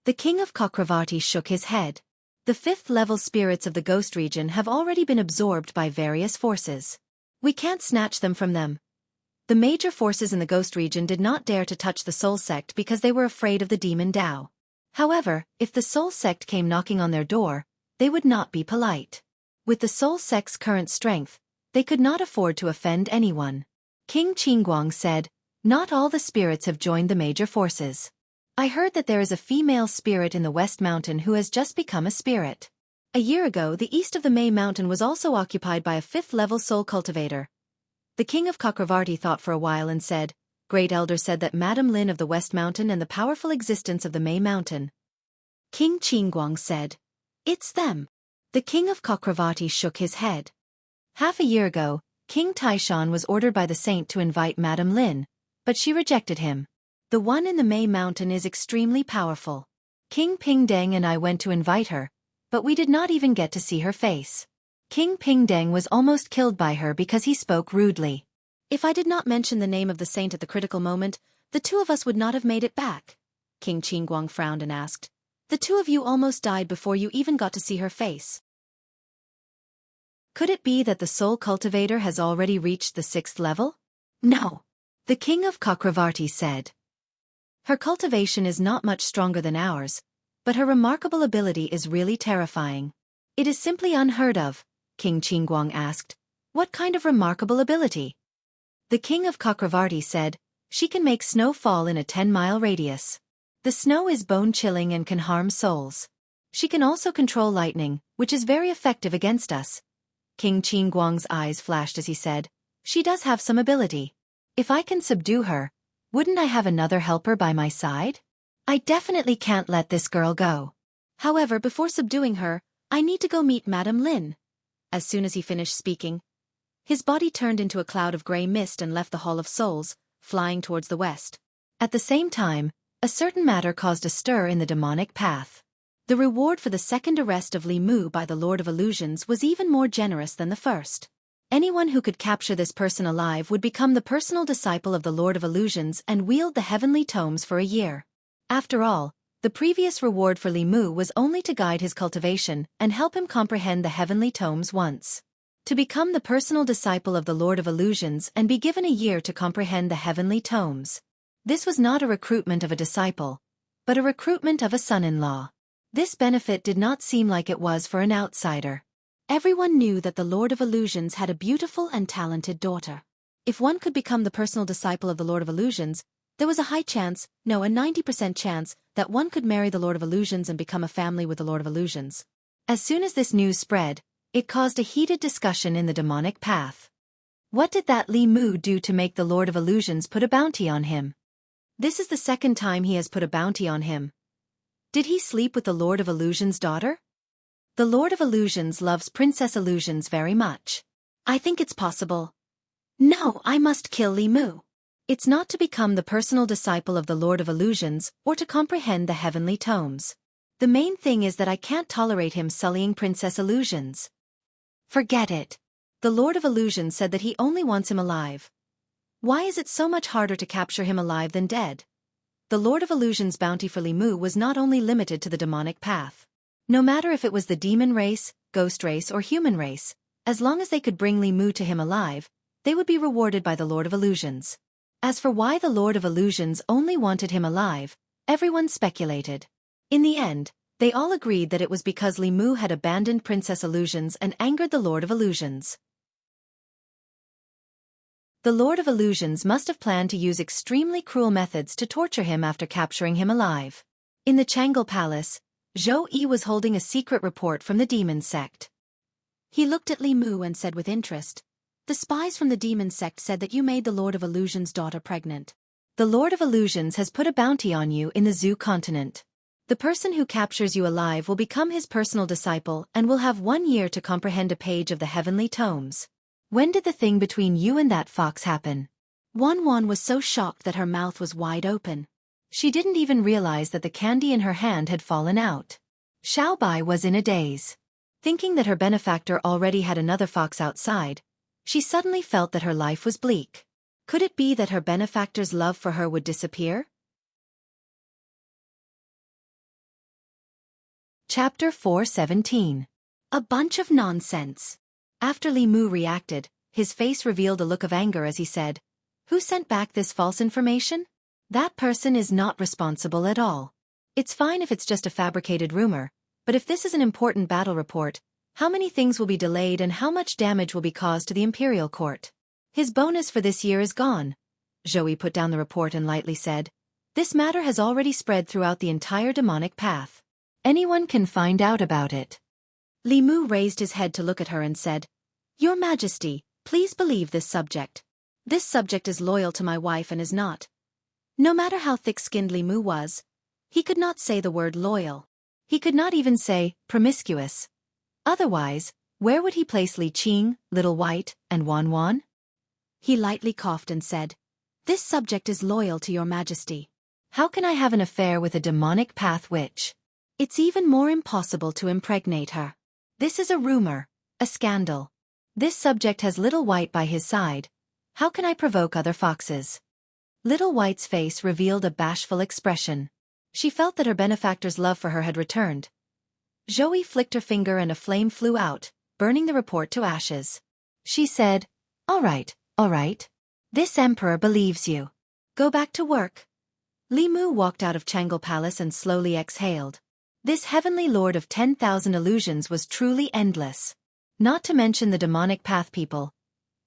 The King of Chakravarti shook his head. The 5th-level spirits of the Ghost region have already been absorbed by various forces. We can't snatch them from them. The major forces in the Ghost region did not dare to touch the Soul Sect because they were afraid of the demon Dao. However, if the Soul Sect came knocking on their door, they would not be polite. With the Soul Sect's current strength, they could not afford to offend anyone. King Qingguang said, "Not all the spirits have joined the major forces. I heard that there is a female spirit in the West Mountain who has just become a spirit." A year ago, the east of the May Mountain was also occupied by a 5th-level soul cultivator. The king of Chakravarti thought for a while and said, "Great Elder said that Madame Lin of the West Mountain and the powerful existence of the May Mountain." King Qingguang said, "It's them." The king of Chakravarti shook his head. Half a year ago, King Taishan was ordered by the saint to invite Madame Lin, but she rejected him. The one in the May Mountain is extremely powerful. King Pingdeng and I went to invite her, but we did not even get to see her face. King Pingdeng was almost killed by her because he spoke rudely. If I did not mention the name of the saint at the critical moment, the two of us would not have made it back. King Qingguang frowned and asked, "The two of you almost died before you even got to see her face. Could it be that the soul cultivator has already reached the 6th level?" "No," the king of Chakravarti said. "Her cultivation is not much stronger than ours, but her remarkable ability is really terrifying." "It is simply unheard of," King Qingguang asked. "What kind of remarkable ability?" The king of Chakravarti said, "She can make snow fall in a 10-mile radius. The snow is bone-chilling and can harm souls. She can also control lightning, which is very effective against us." King Qingguang's eyes flashed as he said, "She does have some ability. If I can subdue her, wouldn't I have another helper by my side? I definitely can't let this girl go. However, before subduing her, I need to go meet Madame Lin." As soon as he finished speaking, his body turned into a cloud of grey mist and left the Hall of Souls, flying towards the west. At the same time, a certain matter caused a stir in the demonic path. The reward for the second arrest of Li Mu by the Lord of Illusions was even more generous than the first. Anyone who could capture this person alive would become the personal disciple of the Lord of Illusions and wield the heavenly tomes for a year. After all, the previous reward for Li Mu was only to guide his cultivation and help him comprehend the heavenly tomes once. To become the personal disciple of the Lord of Illusions and be given a year to comprehend the heavenly tomes. This was not a recruitment of a disciple, but a recruitment of a son-in-law. This benefit did not seem like it was for an outsider. Everyone knew that the Lord of Illusions had a beautiful and talented daughter. If one could become the personal disciple of the Lord of Illusions, there was a high chance, no, a 90% chance, that one could marry the Lord of Illusions and become a family with the Lord of Illusions. As soon as this news spread, it caused a heated discussion in the demonic path. What did that Li Mu do to make the Lord of Illusions put a bounty on him? This is the second time he has put a bounty on him. Did he sleep with the Lord of Illusions' daughter? The Lord of Illusions loves Princess Illusions very much. I think it's possible. No, I must kill Li Mu. It's not to become the personal disciple of the Lord of Illusions or to comprehend the heavenly tomes. The main thing is that I can't tolerate him sullying Princess Illusions. Forget it. The Lord of Illusions said that he only wants him alive. Why is it so much harder to capture him alive than dead? The Lord of Illusions' bounty for Li Mu was not only limited to the demonic path. No matter if it was the demon race, ghost race or human race, as long as they could bring Li Mu to him alive, they would be rewarded by the Lord of Illusions. As for why the Lord of Illusions only wanted him alive, everyone speculated. In the end, they all agreed that it was because Li Mu had abandoned Princess Illusions and angered the Lord of Illusions. The Lord of Illusions must have planned to use extremely cruel methods to torture him after capturing him alive. In the Chang'e Palace, Zhou Yi was holding a secret report from the demon sect. He looked at Li Mu and said with interest, "The spies from the demon sect said that you made the Lord of Illusions' daughter pregnant. The Lord of Illusions has put a bounty on you in the Zhu continent. The person who captures you alive will become his personal disciple and will have 1 year to comprehend a page of the heavenly tomes." When did the thing between you and that fox happen? Wan was so shocked that her mouth was wide open. She didn't even realize that the candy in her hand had fallen out. Xiao Bai was in a daze. Thinking that her benefactor already had another fox outside, she suddenly felt that her life was bleak. Could it be that her benefactor's love for her would disappear? Chapter 417. A bunch of nonsense. After Li Mu reacted, his face revealed a look of anger as he said, Who sent back this false information? That person is not responsible at all. It's fine if it's just a fabricated rumor, but if this is an important battle report, how many things will be delayed and how much damage will be caused to the imperial court? His bonus for this year is gone. Zhou put down the report and lightly said, "This matter has already spread throughout the entire demonic path. Anyone can find out about it." Li Mu raised his head to look at her and said, "Your Majesty, please believe this subject. This subject is loyal to my wife and is not." No matter how thick-skinned Li Mu was, he could not say the word loyal. He could not even say promiscuous. Otherwise, where would he place Li Qing, Little White, and Wan Wan? He lightly coughed and said, "This subject is loyal to your Majesty. How can I have an affair with a demonic path witch? It's even more impossible to impregnate her. This is a rumor, a scandal. This subject has Little White by his side. How can I provoke other foxes?" Little White's face revealed a bashful expression. She felt that her benefactor's love for her had returned. Zhou flicked her finger and a flame flew out, burning the report to ashes. She said, all right. This emperor believes you. Go back to work." Li Mu walked out of Changle Palace and slowly exhaled. This heavenly lord of 10,000 illusions was truly endless. Not to mention the demonic path people.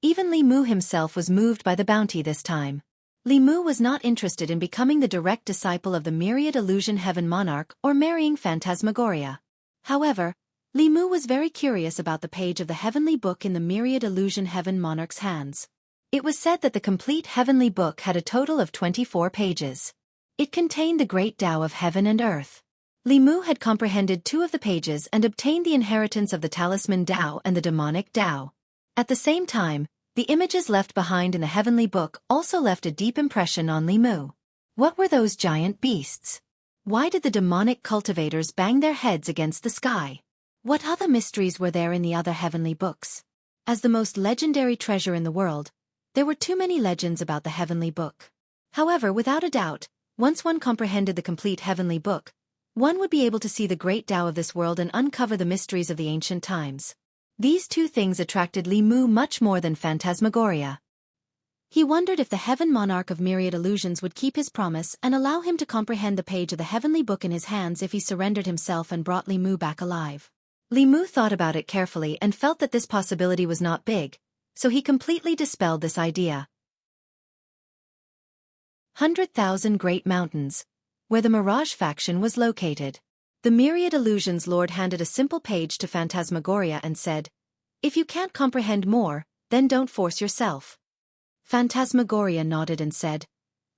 Even Li Mu himself was moved by the bounty this time. Li Mu was not interested in becoming the direct disciple of the myriad illusion heaven monarch or marrying Phantasmagoria. However, Li Mu was very curious about the page of the heavenly book in the myriad illusion heaven monarch's hands. It was said that the complete heavenly book had a total of 24 pages. It contained the great Tao of heaven and earth. Li Mu had comprehended 2 of the pages and obtained the inheritance of the talisman Tao and the demonic Tao. At the same time, the images left behind in the heavenly book also left a deep impression on Li Mu. What were those giant beasts? Why did the demonic cultivators bang their heads against the sky? What other mysteries were there in the other heavenly books? As the most legendary treasure in the world, there were too many legends about the heavenly book. However, without a doubt, once one comprehended the complete heavenly book, one would be able to see the great Tao of this world and uncover the mysteries of the ancient times. These 2 things attracted Li Mu much more than Phantasmagoria. He wondered if the heaven monarch of myriad illusions would keep his promise and allow him to comprehend the page of the heavenly book in his hands if he surrendered himself and brought Li Mu back alive. Li Mu thought about it carefully and felt that this possibility was not big, so he completely dispelled this idea. 100,000 Great Mountains, where the Mirage faction was located. The myriad illusions lord handed a simple page to Phantasmagoria and said, "If you can't comprehend more, then don't force yourself." Phantasmagoria nodded and said,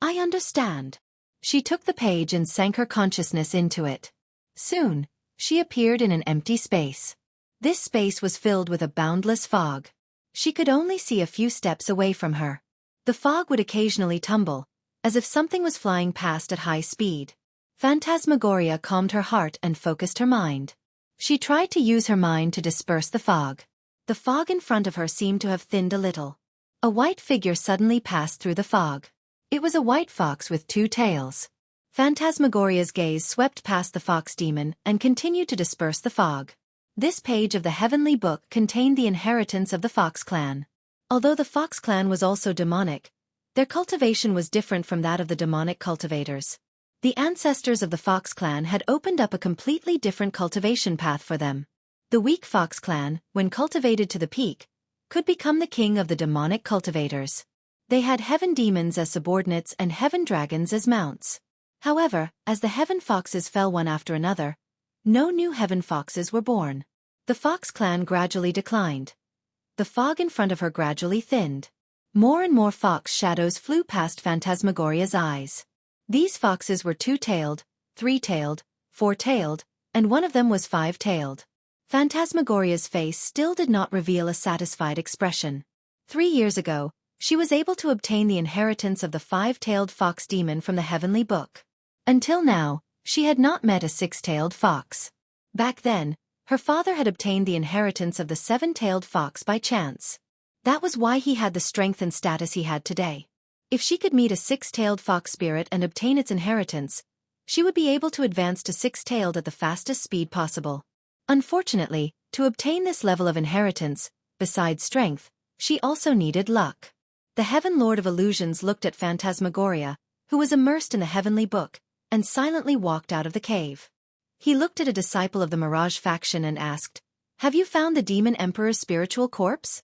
"I understand." She took the page and sank her consciousness into it. Soon, she appeared in an empty space. This space was filled with a boundless fog. She could only see a few steps away from her. The fog would occasionally tumble, as if something was flying past at high speed. Phantasmagoria calmed her heart and focused her mind. She tried to use her mind to disperse the fog. The fog in front of her seemed to have thinned a little. A white figure suddenly passed through the fog. It was a white fox with 2 tails. Phantasmagoria's gaze swept past the fox demon and continued to disperse the fog. This page of the heavenly book contained the inheritance of the Fox clan. Although the Fox clan was also demonic, their cultivation was different from that of the demonic cultivators. The ancestors of the Fox clan had opened up a completely different cultivation path for them. The weak Fox clan, when cultivated to the peak, could become the king of the demonic cultivators. They had heaven demons as subordinates and heaven dragons as mounts. However, as the heaven foxes fell one after another, no new heaven foxes were born. The Fox clan gradually declined. The fog in front of her gradually thinned. More and more fox shadows flew past Phantasmagoria's eyes. These foxes were 2-tailed, 3-tailed, 4-tailed, and one of them was 5-tailed. Phantasmagoria's face still did not reveal a satisfied expression. 3 years ago, she was able to obtain the inheritance of the 5-tailed fox demon from the heavenly book. Until now, she had not met a 6-tailed fox. Back then, her father had obtained the inheritance of the 7-tailed fox by chance. That was why he had the strength and status he had today. If she could meet a 6-tailed fox spirit and obtain its inheritance, she would be able to advance to 6-tailed at the fastest speed possible. Unfortunately, to obtain this level of inheritance, besides strength, she also needed luck. The Heaven Lord of Illusions looked at Phantasmagoria, who was immersed in the heavenly book, and silently walked out of the cave. He looked at a disciple of the Mirage faction and asked, "Have you found the Demon Emperor's spiritual corpse?"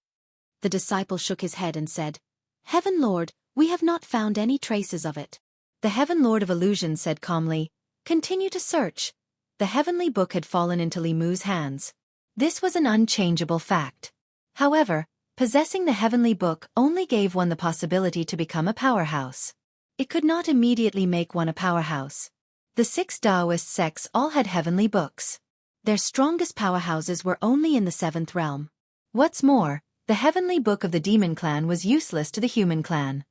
The disciple shook his head and said, "Heaven Lord, we have not found any traces of it." The Heaven Lord of Illusions said calmly, "Continue to search." The heavenly book had fallen into Li Mu's hands. This was an unchangeable fact. However, possessing the heavenly book only gave one the possibility to become a powerhouse. It could not immediately make one a powerhouse. The 6 Taoist sects all had heavenly books. Their strongest powerhouses were only in the 7th realm. What's more, the heavenly book of the demon clan was useless to the human clan.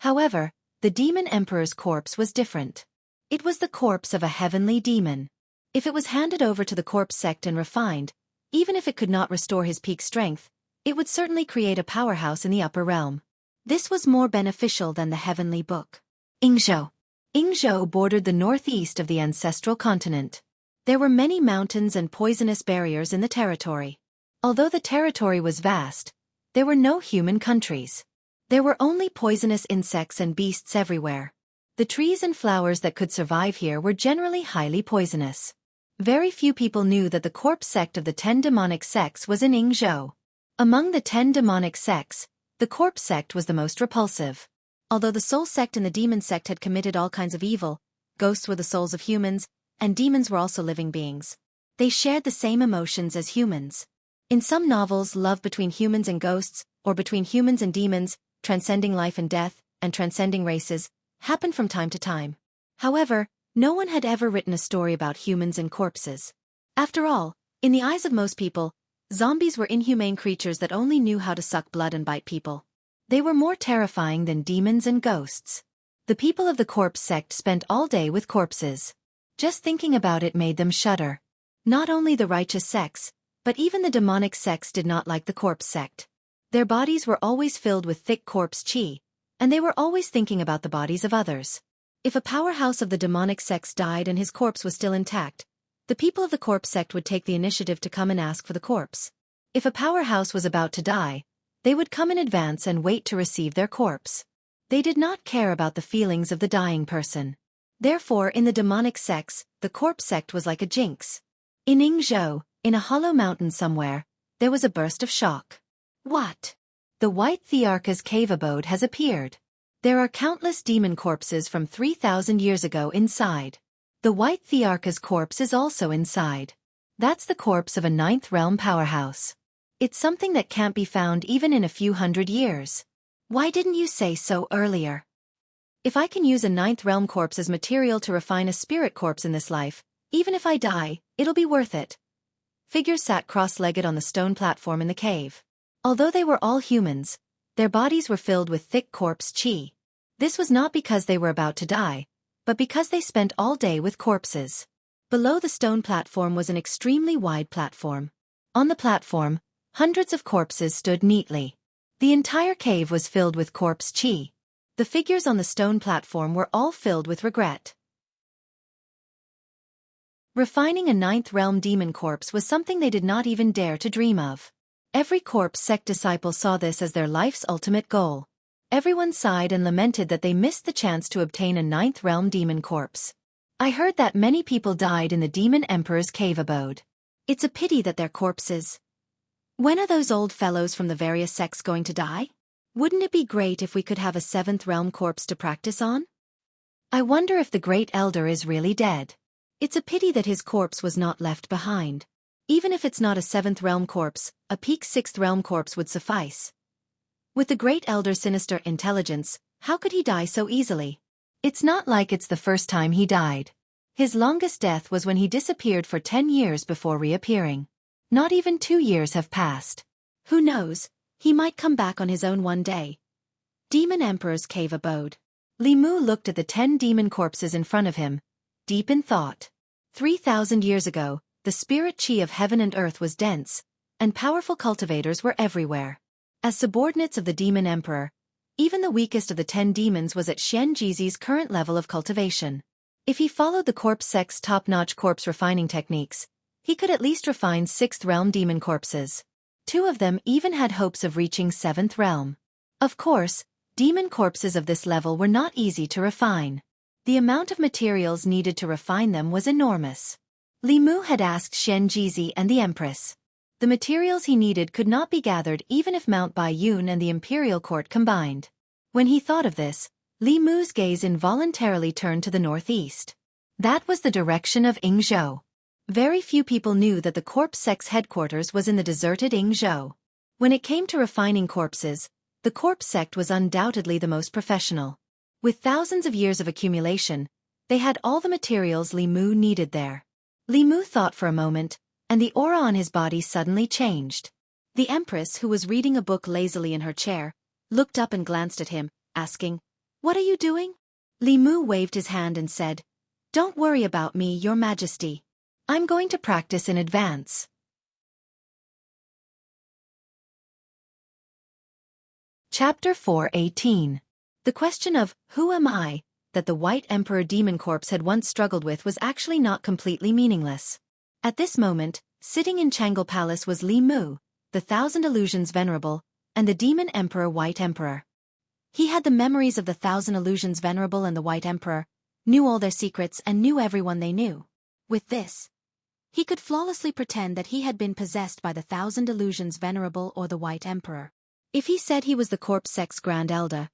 However, the demon emperor's corpse was different. It was the corpse of a heavenly demon. If it was handed over to the corpse sect and refined, even if it could not restore his peak strength, it would certainly create a powerhouse in the upper realm. This was more beneficial than the heavenly book. Yingzhou bordered the northeast of the ancestral continent. There were many mountains and poisonous barriers in the territory. Although the territory was vast, there were no human countries. There were only poisonous insects and beasts everywhere. The trees and flowers that could survive here were generally highly poisonous. Very few people knew that the corpse sect of the 10 demonic sects was in Yingzhou. Among the 10 demonic sects, the corpse sect was the most repulsive. Although the soul sect and the demon sect had committed all kinds of evil, ghosts were the souls of humans, and demons were also living beings. They shared the same emotions as humans. In some novels, love between humans and ghosts, or between humans and demons, transcending life and death, and transcending races, happened from time to time. However, no one had ever written a story about humans and corpses. After all, in the eyes of most people, zombies were inhumane creatures that only knew how to suck blood and bite people. They were more terrifying than demons and ghosts. The people of the corpse sect spent all day with corpses. Just thinking about it made them shudder. Not only the righteous sects, but even the demonic sects did not like the corpse sect. Their bodies were always filled with thick corpse chi, and they were always thinking about the bodies of others. If a powerhouse of the demonic sects died and his corpse was still intact, the people of the corpse sect would take the initiative to come and ask for the corpse. If a powerhouse was about to die, they would come in advance and wait to receive their corpse. They did not care about the feelings of the dying person. Therefore, in the demonic sects, the corpse sect was like a jinx. In Yingzhou, in a hollow mountain somewhere, there was a burst of shock. What? The White Thearcha's cave abode has appeared. There are countless demon corpses from 3,000 years ago inside. The White Thearcha's corpse is also inside. That's the corpse of a 9th realm powerhouse. It's something that can't be found even in a few hundred years. Why didn't you say so earlier? If I can use a 9th realm corpse as material to refine a spirit corpse in this life, even if I die, it'll be worth it. Figures sat cross-legged on the stone platform in the cave. Although they were all humans, their bodies were filled with thick corpse chi. This was not because they were about to die, but because they spent all day with corpses. Below the stone platform was an extremely wide platform. On the platform, hundreds of corpses stood neatly. The entire cave was filled with corpse chi. The figures on the stone platform were all filled with regret. Refining a 9th realm demon corpse was something they did not even dare to dream of. Every corpse sect disciple saw this as their life's ultimate goal. Everyone sighed and lamented that they missed the chance to obtain a 9th realm demon corpse. I heard that many people died in the demon emperor's cave abode. It's a pity that their corpses. When are those old fellows from the various sects going to die? Wouldn't it be great if we could have a 7th realm corpse to practice on? I wonder if the great elder is really dead. It's a pity that his corpse was not left behind. Even if it's not a 7th realm corpse, a peak 6th realm corpse would suffice. With the great elder's sinister intelligence, how could he die so easily? It's not like it's the first time he died. His longest death was when he disappeared for 10 years before reappearing. Not even 2 years have passed. Who knows, he might come back on his own one day. Demon Emperor's cave abode. Li Mu looked at the 10 demon corpses in front of him, deep in thought. 3,000 years ago, the spirit chi of heaven and earth was dense, and powerful cultivators were everywhere. As subordinates of the demon emperor, even the weakest of the 10 demons was at Xianxia's current level of cultivation. If he followed the corpse sect's top-notch corpse refining techniques, he could at least refine 6th realm demon corpses. Two of them even had hopes of reaching 7th realm. Of course, demon corpses of this level were not easy to refine. The amount of materials needed to refine them was enormous. Li Mu had asked Xianxia and the Empress. The materials he needed could not be gathered even if Mount Baiyun and the Imperial Court combined. When he thought of this, Li Mu's gaze involuntarily turned to the northeast. That was the direction of Yingzhou. Very few people knew that the corpse sect's headquarters was in the deserted Yingzhou. When it came to refining corpses, the corpse sect was undoubtedly the most professional. With thousands of years of accumulation, they had all the materials Li Mu needed there. Li Mu thought for a moment, and the aura on his body suddenly changed. The Empress, who was reading a book lazily in her chair, looked up and glanced at him, asking, "What are you doing?" Li Mu waved his hand and said, "Don't worry about me, Your Majesty. I'm going to practice in advance." Chapter 4:18. The question of, "Who am I?" that the White Emperor Demon Corpse had once struggled with was actually not completely meaningless. At this moment, sitting in Chang'e Palace was Li Mu, the Thousand Illusions Venerable, and the Demon Emperor White Emperor. He had the memories of the Thousand Illusions Venerable and the White Emperor, knew all their secrets and knew everyone they knew. With this, he could flawlessly pretend that he had been possessed by the Thousand Illusions Venerable or the White Emperor. If he said he was the Corpse Sect's Grand Elder,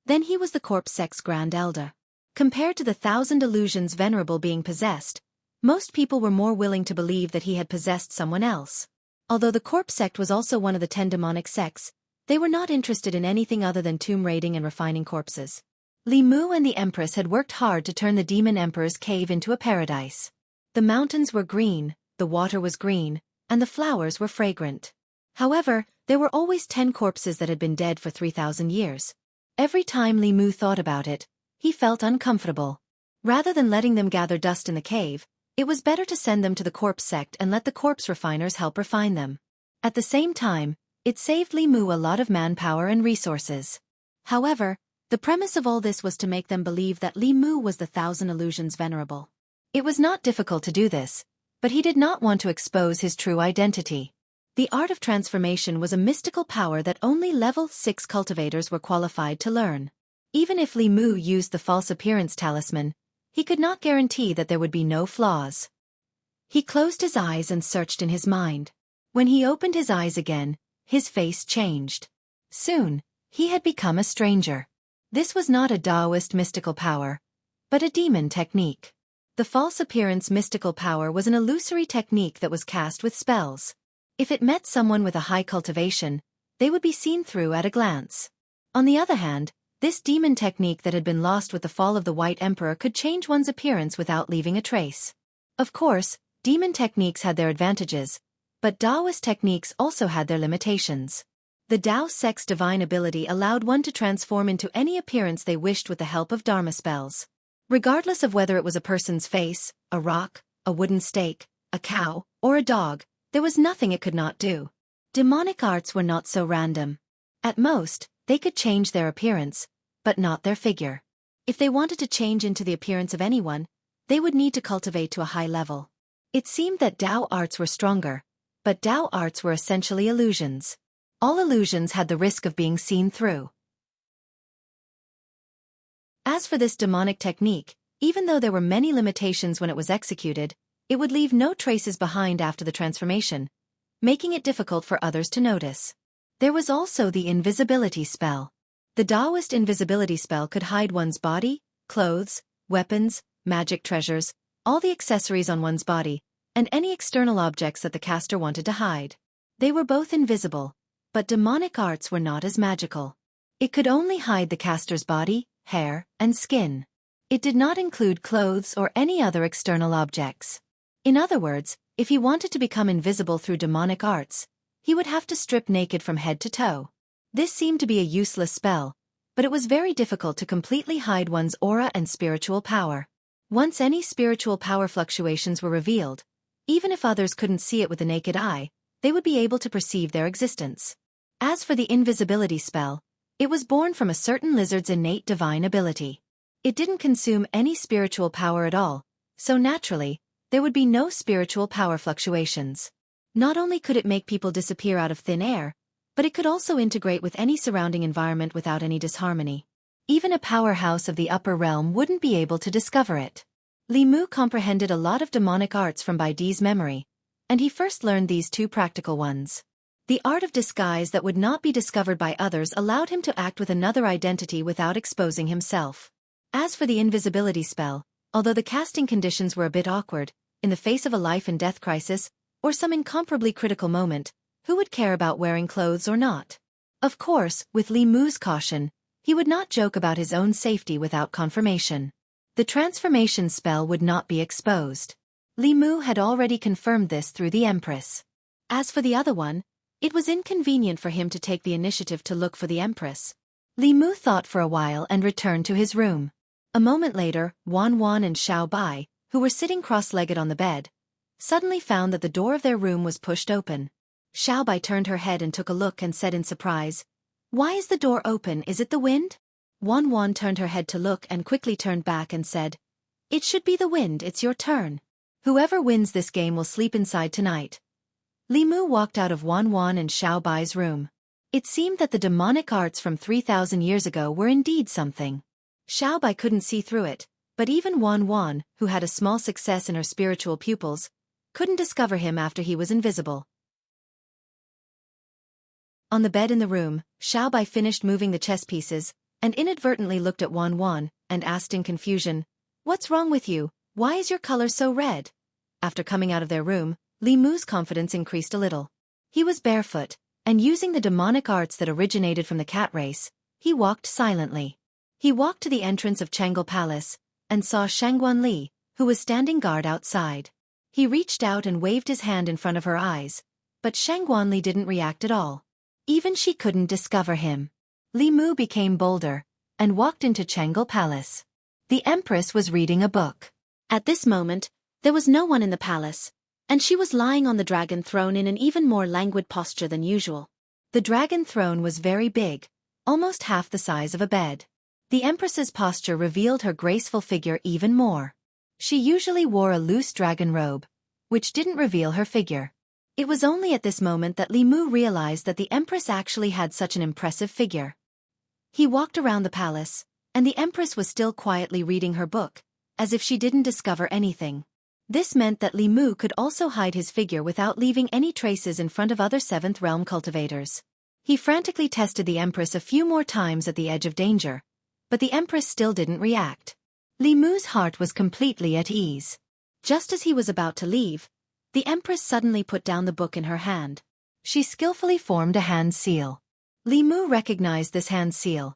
then he was the Corpse Sect's Grand Elder. Compared to the Thousand Illusions Venerable being possessed, most people were more willing to believe that he had possessed someone else. Although the Corpse Sect was also one of the 10 demonic sects, they were not interested in anything other than tomb raiding and refining corpses. Li Mu and the Empress had worked hard to turn the Demon Emperor's cave into a paradise. The mountains were green, the water was green, and the flowers were fragrant. However, there were always 10 corpses that had been dead for 3,000 years. Every time Li Mu thought about it, he felt uncomfortable. Rather than letting them gather dust in the cave, it was better to send them to the Corpse Sect and let the corpse refiners help refine them. At the same time, it saved Li Mu a lot of manpower and resources. However, the premise of all this was to make them believe that Li Mu was the Thousand Illusions Venerable. It was not difficult to do this, but he did not want to expose his true identity. The art of transformation was a mystical power that only level 6 cultivators were qualified to learn. Even if Li Mu used the false appearance talisman, he could not guarantee that there would be no flaws. He closed his eyes and searched in his mind. When he opened his eyes again, his face changed. Soon, he had become a stranger. This was not a Taoist mystical power, but a demon technique. The false appearance mystical power was an illusory technique that was cast with spells. If it met someone with a high cultivation, they would be seen through at a glance. On the other hand, this demon technique that had been lost with the fall of the White Emperor could change one's appearance without leaving a trace. Of course, demon techniques had their advantages, but Taoist techniques also had their limitations. The Tao sect's divine ability allowed one to transform into any appearance they wished with the help of Dharma spells. Regardless of whether it was a person's face, a rock, a wooden stake, a cow, or a dog, there was nothing it could not do. Demonic arts were not so random. At most, they could change their appearance, but not their figure. If they wanted to change into the appearance of anyone, they would need to cultivate to a high level. It seemed that Tao arts were stronger, but Tao arts were essentially illusions. All illusions had the risk of being seen through. As for this demonic technique, even though there were many limitations when it was executed, it would leave no traces behind after the transformation, making it difficult for others to notice. There was also the invisibility spell. The Taoist invisibility spell could hide one's body, clothes, weapons, magic treasures, all the accessories on one's body, and any external objects that the caster wanted to hide. They were both invisible, but demonic arts were not as magical. It could only hide the caster's body, hair, and skin. It did not include clothes or any other external objects. In other words, if he wanted to become invisible through demonic arts, he would have to strip naked from head to toe. This seemed to be a useless spell, but it was very difficult to completely hide one's aura and spiritual power. Once any spiritual power fluctuations were revealed, even if others couldn't see it with the naked eye, they would be able to perceive their existence. As for the invisibility spell, it was born from a certain lizard's innate divine ability. It didn't consume any spiritual power at all, so naturally, there would be no spiritual power fluctuations. Not only could it make people disappear out of thin air, but it could also integrate with any surrounding environment without any disharmony. Even a powerhouse of the upper realm wouldn't be able to discover it. Li Mu comprehended a lot of demonic arts from Bai Di's memory, and he first learned these two practical ones. The art of disguise that would not be discovered by others allowed him to act with another identity without exposing himself. As for the invisibility spell, although the casting conditions were a bit awkward, in the face of a life-and-death crisis, or some incomparably critical moment, who would care about wearing clothes or not? Of course, with Li Mu's caution, he would not joke about his own safety without confirmation. The transformation spell would not be exposed. Li Mu had already confirmed this through the Empress. As for the other one, it was inconvenient for him to take the initiative to look for the Empress. Li Mu thought for a while and returned to his room. A moment later, Wan Wan and Xiao Bai, who were sitting cross-legged on the bed, suddenly found that the door of their room was pushed open. Xiao Bai turned her head and took a look and said in surprise, "Why is the door open? Is it the wind?" Wan Wan turned her head to look and quickly turned back and said, "It should be the wind, it's your turn. Whoever wins this game will sleep inside tonight." Li Mu walked out of Wan Wan and Xiao Bai's room. It seemed that the demonic arts from 3,000 years ago were indeed something. Xiao Bai couldn't see through it, but even Wan Wan, who had a small success in her spiritual pupils, couldn't discover him after he was invisible. On the bed in the room, Xiao Bai finished moving the chess pieces, and inadvertently looked at Wan Wan, and asked in confusion, "What's wrong with you? Why is your color so red?" After coming out of their room, Li Mu's confidence increased a little. He was barefoot, and using the demonic arts that originated from the cat race, he walked silently. He walked to the entrance of Chang'e Palace, and saw Shangguan Li, who was standing guard outside. He reached out and waved his hand in front of her eyes, but Shangguan Li didn't react at all. Even she couldn't discover him. Li Mu became bolder, and walked into Chang'e Palace. The Empress was reading a book. At this moment, there was no one in the palace, and she was lying on the dragon throne in an even more languid posture than usual. The dragon throne was very big, almost half the size of a bed. The Empress's posture revealed her graceful figure even more. She usually wore a loose dragon robe, which didn't reveal her figure. It was only at this moment that Li Mu realized that the Empress actually had such an impressive figure. He walked around the palace, and the Empress was still quietly reading her book, as if she didn't discover anything. This meant that Li Mu could also hide his figure without leaving any traces in front of other 7th realm cultivators. He frantically tested the Empress a few more times at the edge of danger, but the Empress still didn't react. Li Mu's heart was completely at ease. Just as he was about to leave, the Empress suddenly put down the book in her hand. She skillfully formed a hand seal. Li Mu recognized this hand seal.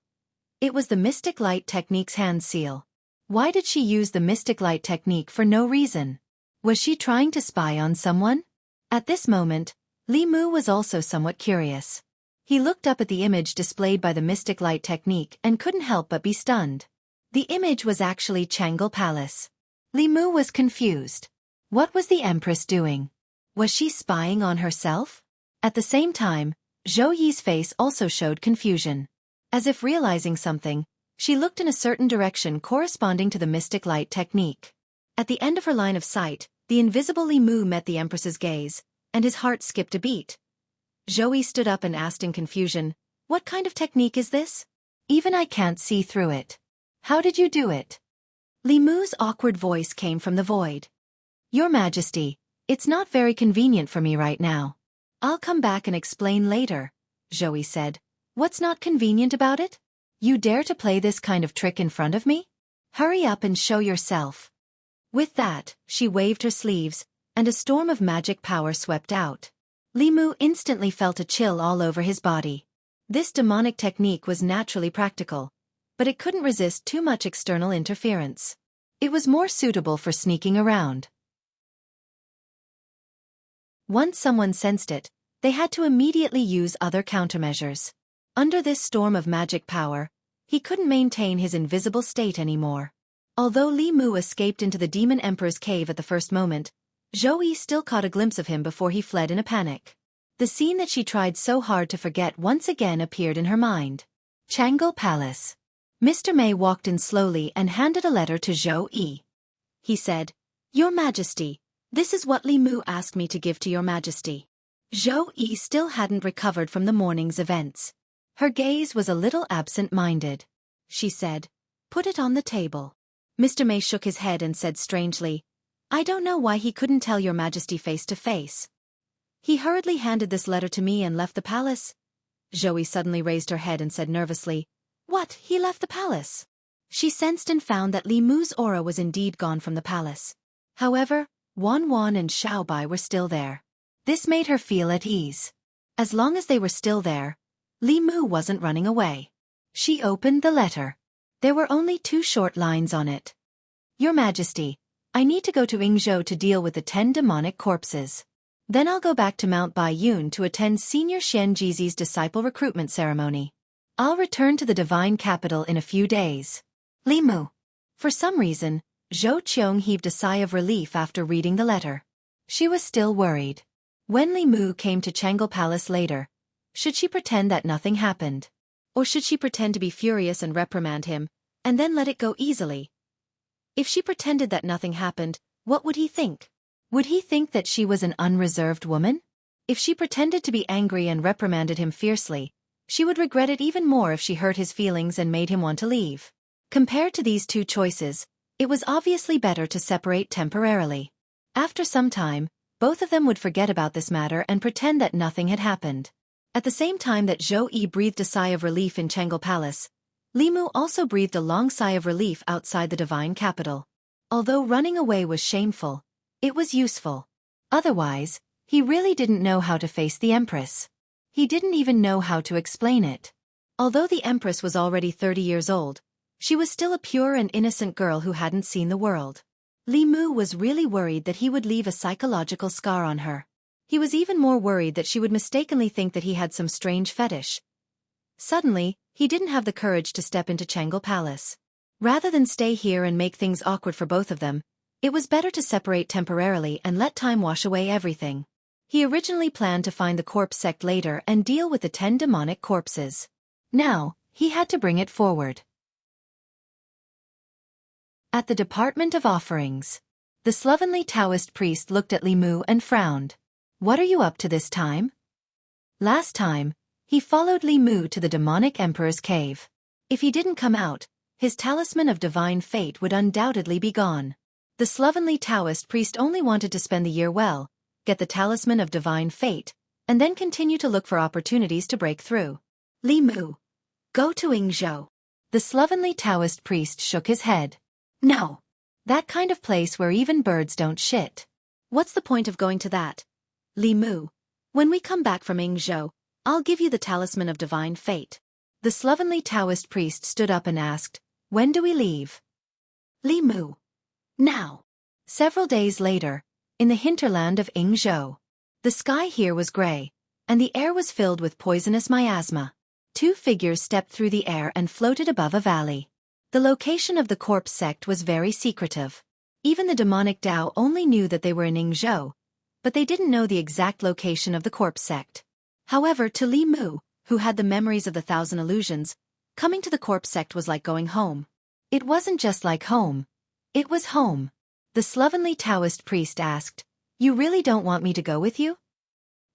It was the Mystic Light Technique's hand seal. Why did she use the Mystic Light Technique for no reason? Was she trying to spy on someone? At this moment, Li Mu was also somewhat curious. He looked up at the image displayed by the Mystic Light Technique and couldn't help but be stunned. The image was actually Chang'e Palace. Li Mu was confused. What was the Empress doing? Was she spying on herself? At the same time, Zhou Yi's face also showed confusion. As if realizing something, she looked in a certain direction corresponding to the Mystic Light Technique. At the end of her line of sight, the invisible Li Mu met the Empress's gaze, and his heart skipped a beat. Zhou Yi stood up and asked in confusion, "What kind of technique is this? Even I can't see through it. How did you do it?" Li Mu's awkward voice came from the void. "Your Majesty, it's not very convenient for me right now. I'll come back and explain later," Zhou Yi said. "What's not convenient about it? You dare to play this kind of trick in front of me? Hurry up and show yourself." With that, she waved her sleeves, and a storm of magic power swept out. Li Mu instantly felt a chill all over his body. This demonic technique was naturally practical, but it couldn't resist too much external interference. It was more suitable for sneaking around. Once someone sensed it, they had to immediately use other countermeasures. Under this storm of magic power, he couldn't maintain his invisible state anymore. Although Li Mu escaped into the Demon Emperor's cave at the first moment, Zhou Yi still caught a glimpse of him before he fled in a panic. The scene that she tried so hard to forget once again appeared in her mind. Chang'e Palace. Mr. Mei walked in slowly and handed a letter to Zhou Yi. He said, "Your Majesty, This is what Li Mu asked me to give to your majesty. Zhou Yi still hadn't recovered from the morning's events. Her gaze was a little absent-minded. She said, "Put it on the table." Mr. Mei shook his head and said strangely, "I don't know why he couldn't tell your majesty face to face. He hurriedly handed this letter to me and left the palace." Zhou Yi suddenly raised her head and said nervously, "What, he left the palace?" She sensed and found that Li Mu's aura was indeed gone from the palace. However, Wan Wan and Xiaobai were still there. This made her feel at ease. As long as they were still there, Li Mu wasn't running away. She opened the letter. There were only 2 short lines on it. "Your Majesty, I need to go to Yingzhou to deal with the 10 demonic corpses. Then I'll go back to Mount Baiyun to attend Senior Xianxia's disciple recruitment ceremony. I'll return to the divine capital in a few days. Li Mu." For some reason, Zhou Qiong heaved a sigh of relief after reading the letter. She was still worried. When Li Mu came to Chang'e Palace later, should she pretend that nothing happened? Or should she pretend to be furious and reprimand him, and then let it go easily? If she pretended that nothing happened, what would he think? Would he think that she was an unreserved woman? If she pretended to be angry and reprimanded him fiercely, she would regret it even more if she hurt his feelings and made him want to leave. Compared to these 2 choices, it was obviously better to separate temporarily. After some time, both of them would forget about this matter and pretend that nothing had happened. At the same time that Zhou Yi breathed a sigh of relief in Chang'e Palace, Li Mu also breathed a long sigh of relief outside the divine capital. Although running away was shameful, it was useful. Otherwise, he really didn't know how to face the Empress. He didn't even know how to explain it. Although the Empress was already 30 years old, she was still a pure and innocent girl who hadn't seen the world. Li Mu was really worried that he would leave a psychological scar on her. He was even more worried that she would mistakenly think that he had some strange fetish. Suddenly, he didn't have the courage to step into Chang'e Palace. Rather than stay here and make things awkward for both of them, it was better to separate temporarily and let time wash away everything. He originally planned to find the corpse sect later and deal with the 10 demonic corpses. Now, he had to bring it forward. At the Department of Offerings, the slovenly Taoist priest looked at Li Mu and frowned. "What are you up to this time?" Last time, he followed Li Mu to the demonic emperor's cave. If he didn't come out, his talisman of divine fate would undoubtedly be gone. The slovenly Taoist priest only wanted to spend the year well, get the talisman of divine fate, and then continue to look for opportunities to break through. "Li Mu, go to Yingzhou." The slovenly Taoist priest shook his head. "No. That kind of place where even birds don't shit. What's the point of going to that? Li Mu, when we come back from Yingzhou, I'll give you the talisman of divine fate." The slovenly Taoist priest stood up and asked, "When do we leave?" Li Mu, "Now." Several days later, in the hinterland of Yingzhou, the sky here was gray, and the air was filled with poisonous miasma. 2 figures stepped through the air and floated above a valley. The location of the corpse sect was very secretive. Even the demonic Dao only knew that they were in Yingzhou, but they didn't know the exact location of the corpse sect. However, to Li Mu, who had the memories of the 1,000 illusions, coming to the corpse sect was like going home. It wasn't just like home. It was home. The slovenly Taoist priest asked, "You really don't want me to go with you?"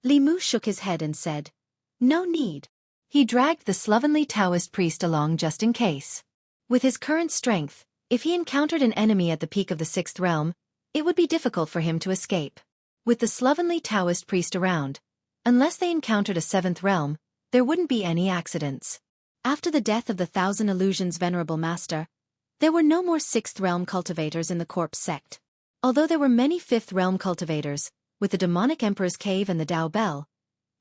Li Mu shook his head and said, "No need." He dragged the slovenly Taoist priest along just in case. With his current strength, if he encountered an enemy at the peak of the 6th realm, it would be difficult for him to escape. With the slovenly Taoist priest around, unless they encountered a 7th realm, there wouldn't be any accidents. After the death of the 1,000 illusions venerable master, there were no more 6th realm cultivators in the corpse sect. Although there were many 5th realm cultivators, with the demonic emperor's cave and the Dao Bell,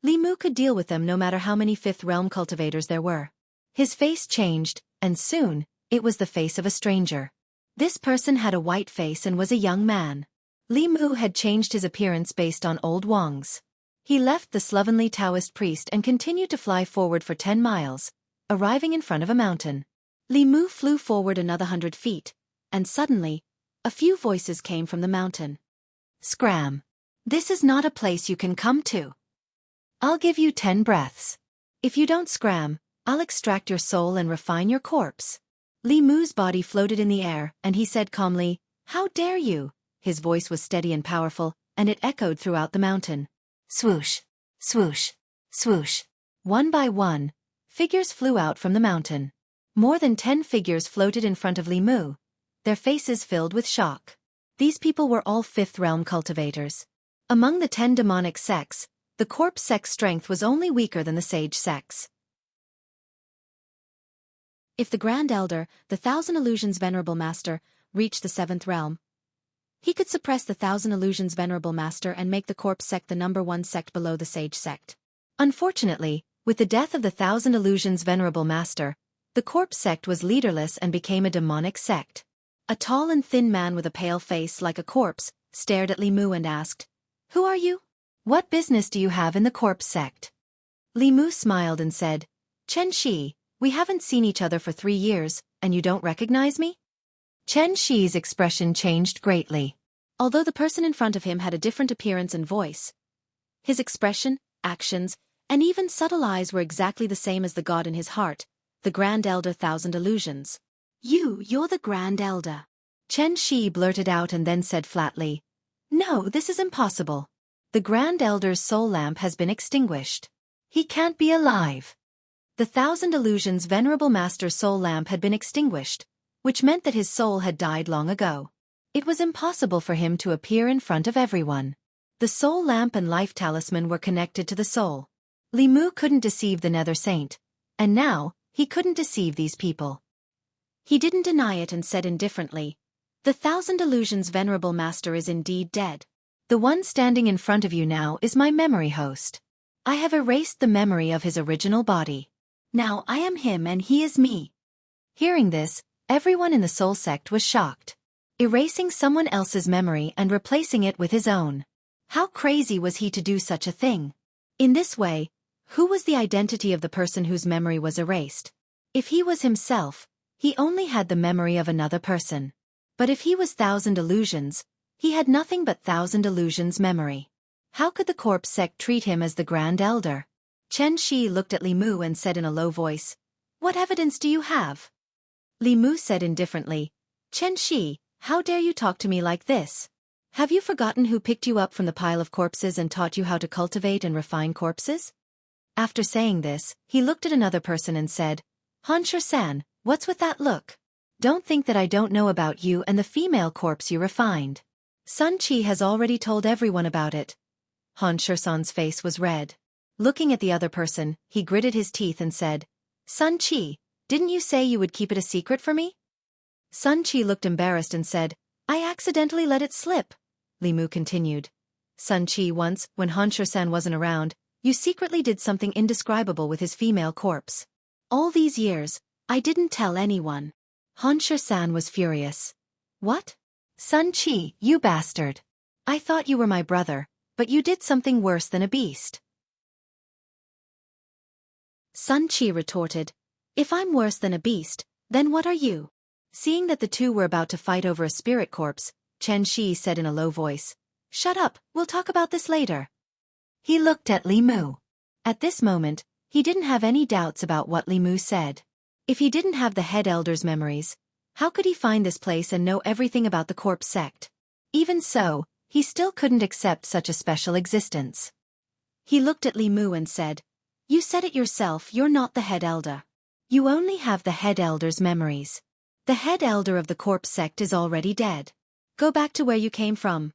Li Mu could deal with them no matter how many 5th realm cultivators there were. His face changed, and soon, it was the face of a stranger. This person had a white face and was a young man. Li Mu had changed his appearance based on old Wang's. He left the slovenly Taoist priest and continued to fly forward for 10 miles, arriving in front of a mountain. Li Mu flew forward another 100 feet, and suddenly, a few voices came from the mountain. "Scram! This is not a place you can come to. I'll give you 10 breaths. If you don't scram, I'll extract your soul and refine your corpse." Li Mu's body floated in the air, and he said calmly, "How dare you? his voice was steady and powerful, and it echoed throughout the mountain. Swoosh, swoosh, swoosh. One by one, figures flew out from the mountain. More than 10 figures floated in front of Li Mu, their faces filled with shock. These people were all 5th realm cultivators. Among the 10 demonic sects, the corpse sect's strength was only weaker than the sage sect's. If the Grand Elder, the Thousand Illusions Venerable Master, reached the 7th realm, he could suppress the Thousand Illusions Venerable Master and make the corpse sect the #1 sect below the sage sect. Unfortunately, with the death of the Thousand Illusions Venerable Master, the corpse sect was leaderless and became a demonic sect. A tall and thin man with a pale face like a corpse stared at Li Mu and asked, "Who are you? What business do you have in the corpse sect?" Li Mu smiled and said, "Chen Shi, we haven't seen each other for 3 years, and you don't recognize me?" Chen Shi's expression changed greatly. Although the person in front of him had a different appearance and voice, his expression, actions, and even subtle eyes were exactly the same as the god in his heart, the Grand Elder Thousand Illusions. You're the Grand Elder." Chen Shi blurted out and then said flatly, "No, this is impossible. The Grand Elder's soul lamp has been extinguished. He can't be alive." The Thousand Illusions Venerable Master's soul lamp had been extinguished, which meant that his soul had died long ago. It was impossible for him to appear in front of everyone. The soul lamp and life talisman were connected to the soul. Li Mu couldn't deceive the Nether Saint, and now, he couldn't deceive these people. He didn't deny it and said indifferently, "The Thousand Illusions Venerable Master is indeed dead. The one standing in front of you now is my memory host. I have erased the memory of his original body. Now I am him and he is me." Hearing this, everyone in the soul sect was shocked. Erasing someone else's memory and replacing it with his own. How crazy was he to do such a thing? In this way, who was the identity of the person whose memory was erased? If he was himself, he only had the memory of another person. But if he was Thousand Illusions, he had nothing but Thousand Illusions memory. How could the corpse sect treat him as the Grand Elder? Chen Shi looked at Li Mu and said in a low voice, "What evidence do you have?" Li Mu said indifferently, "Chen Shi, how dare you talk to me like this? Have you forgotten who picked you up from the pile of corpses and taught you how to cultivate and refine corpses?" After saying this, he looked at another person and said, "Han-Shur-san, what's with that look? Don't think that I don't know about you and the female corpse you refined. Sun Qi has already told everyone about it." Han-Shur-san's face was red. Looking at the other person, he gritted his teeth and said, "Sun Qi, didn't you say you would keep it a secret for me?" Sun Qi looked embarrassed and said, "I accidentally let it slip." Li Mu continued, "Sun Qi, once, when Han-Shur-san wasn't around, you secretly did something indescribable with his female corpse. All these years, I didn't tell anyone." Han-Shur-san was furious. "What? Sun Qi, you bastard. I thought you were my brother, but you did something worse than a beast." Sun Qi retorted, "If I'm worse than a beast, then what are you?" Seeing that the two were about to fight over a spirit corpse, Chen Shi said in a low voice, "Shut up, we'll talk about this later." He looked at Li Mu. At this moment, he didn't have any doubts about what Li Mu said. If he didn't have the head elder's memories, how could he find this place and know everything about the corpse sect? Even so, he still couldn't accept such a special existence. He looked at Li Mu and said, "You said it yourself, you're not the head elder. You only have the head elder's memories. The head elder of the corpse sect is already dead. Go back to where you came from."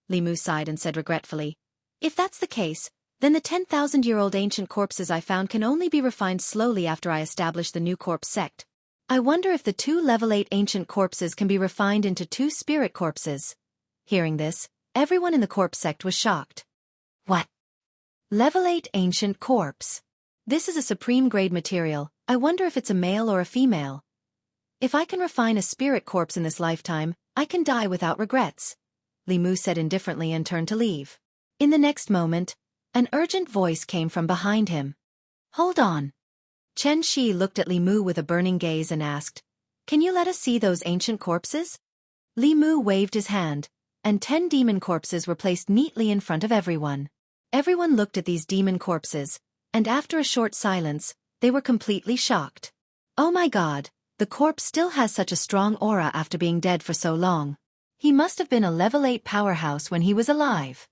Li Mu sighed and said regretfully, "If that's the case, then the 10,000-year-old ancient corpses I found can only be refined slowly after I establish the new corpse sect. I wonder if the 2 level 8 ancient corpses can be refined into 2 spirit corpses." Hearing this, everyone in the corpse sect was shocked. "What? Level 8 ancient corpse? This is a supreme grade material. I wonder if it's a male or a female. If I can refine a spirit corpse in this lifetime, I can die without regrets." Li Mu said indifferently and turned to leave. In the next moment, an urgent voice came from behind him. "Hold on." Chen Shi looked at Li Mu with a burning gaze and asked, "Can you let us see those ancient corpses?" Li Mu waved his hand, and 10 demon corpses were placed neatly in front of everyone. Everyone looked at these demon corpses, and after a short silence, they were completely shocked. "Oh my god, the corpse still has such a strong aura after being dead for so long." He must have been a level 8 powerhouse when he was alive.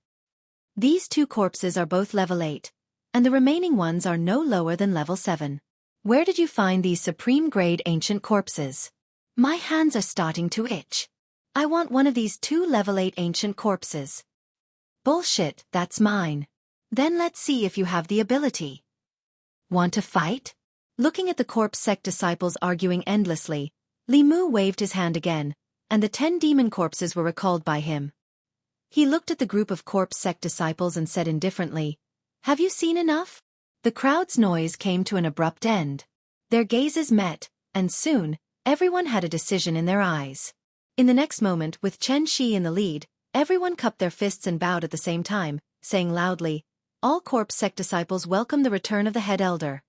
These 2 corpses are both level 8, and the remaining ones are no lower than level 7. Where did you find these supreme-grade ancient corpses? My hands are starting to itch. I want one of these 2 level 8 ancient corpses. Bullshit, that's mine. Then let's see if you have the ability. Want to fight? Looking at the corpse sect disciples arguing endlessly, Li Mu waved his hand again, and the 10 demon corpses were recalled by him. He looked at the group of corpse sect disciples and said indifferently, "Have you seen enough?" The crowd's noise came to an abrupt end. Their gazes met, and soon, everyone had a decision in their eyes. In the next moment, with Xianxia in the lead, everyone cupped their fists and bowed at the same time, saying loudly, "All corpse sect disciples welcome the return of the head elder."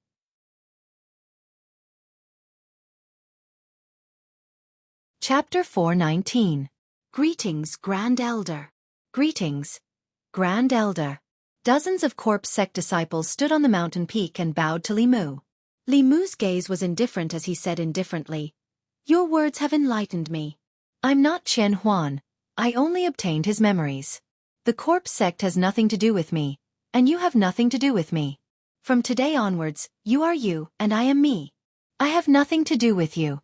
Chapter 419. Greetings, Grand Elder. Greetings, Grand Elder. Dozens of corpse sect disciples stood on the mountain peak and bowed to Li Mu. Li Mu's gaze was indifferent as he said indifferently, "Your words have enlightened me. I'm not Chen Huan. I only obtained his memories. The corpse sect has nothing to do with me, and you have nothing to do with me. From today onwards, you are you and I am me. I have nothing to do with you."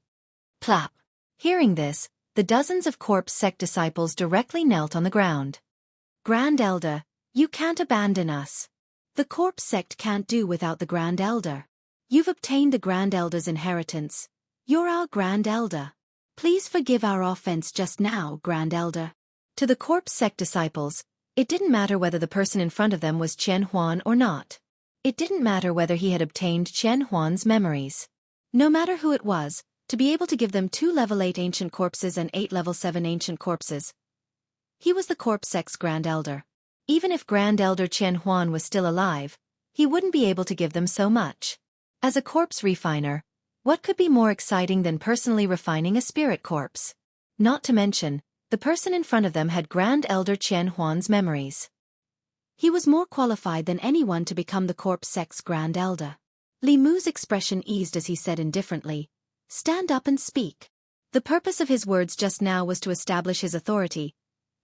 Plop. Hearing this, the dozens of corpse sect disciples directly knelt on the ground. "Grand Elder, you can't abandon us. The corpse sect can't do without the Grand Elder. You've obtained the Grand Elder's inheritance. You're our Grand Elder. Please forgive our offense just now, Grand Elder." To the corpse sect disciples, it didn't matter whether the person in front of them was Chen Huan or not. It didn't matter whether he had obtained Chen Huan's memories. No matter who it was, to be able to give them 2 level 8 ancient corpses and 8 level 7 ancient corpses. He was the corpse sect's Grand Elder. Even if Grand Elder Chen Huan was still alive, he wouldn't be able to give them so much. As a corpse refiner, what could be more exciting than personally refining a spirit corpse? Not to mention, the person in front of them had Grand Elder Chen Huan's memories. He was more qualified than anyone to become the corpse sect's Grand Elder. Li Mu's expression eased as he said indifferently, "Stand up and speak." The purpose of his words just now was to establish his authority,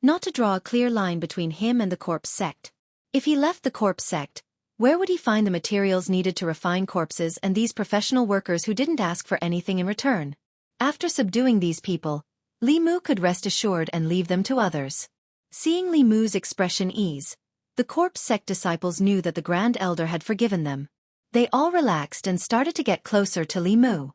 not to draw a clear line between him and the corpse sect. If he left the corpse sect, where would he find the materials needed to refine corpses and these professional workers who didn't ask for anything in return? After subduing these people, Li Mu could rest assured and leave them to others. Seeing Li Mu's expression ease, the corpse sect disciples knew that the Grand Elder had forgiven them. They all relaxed and started to get closer to Li Mu.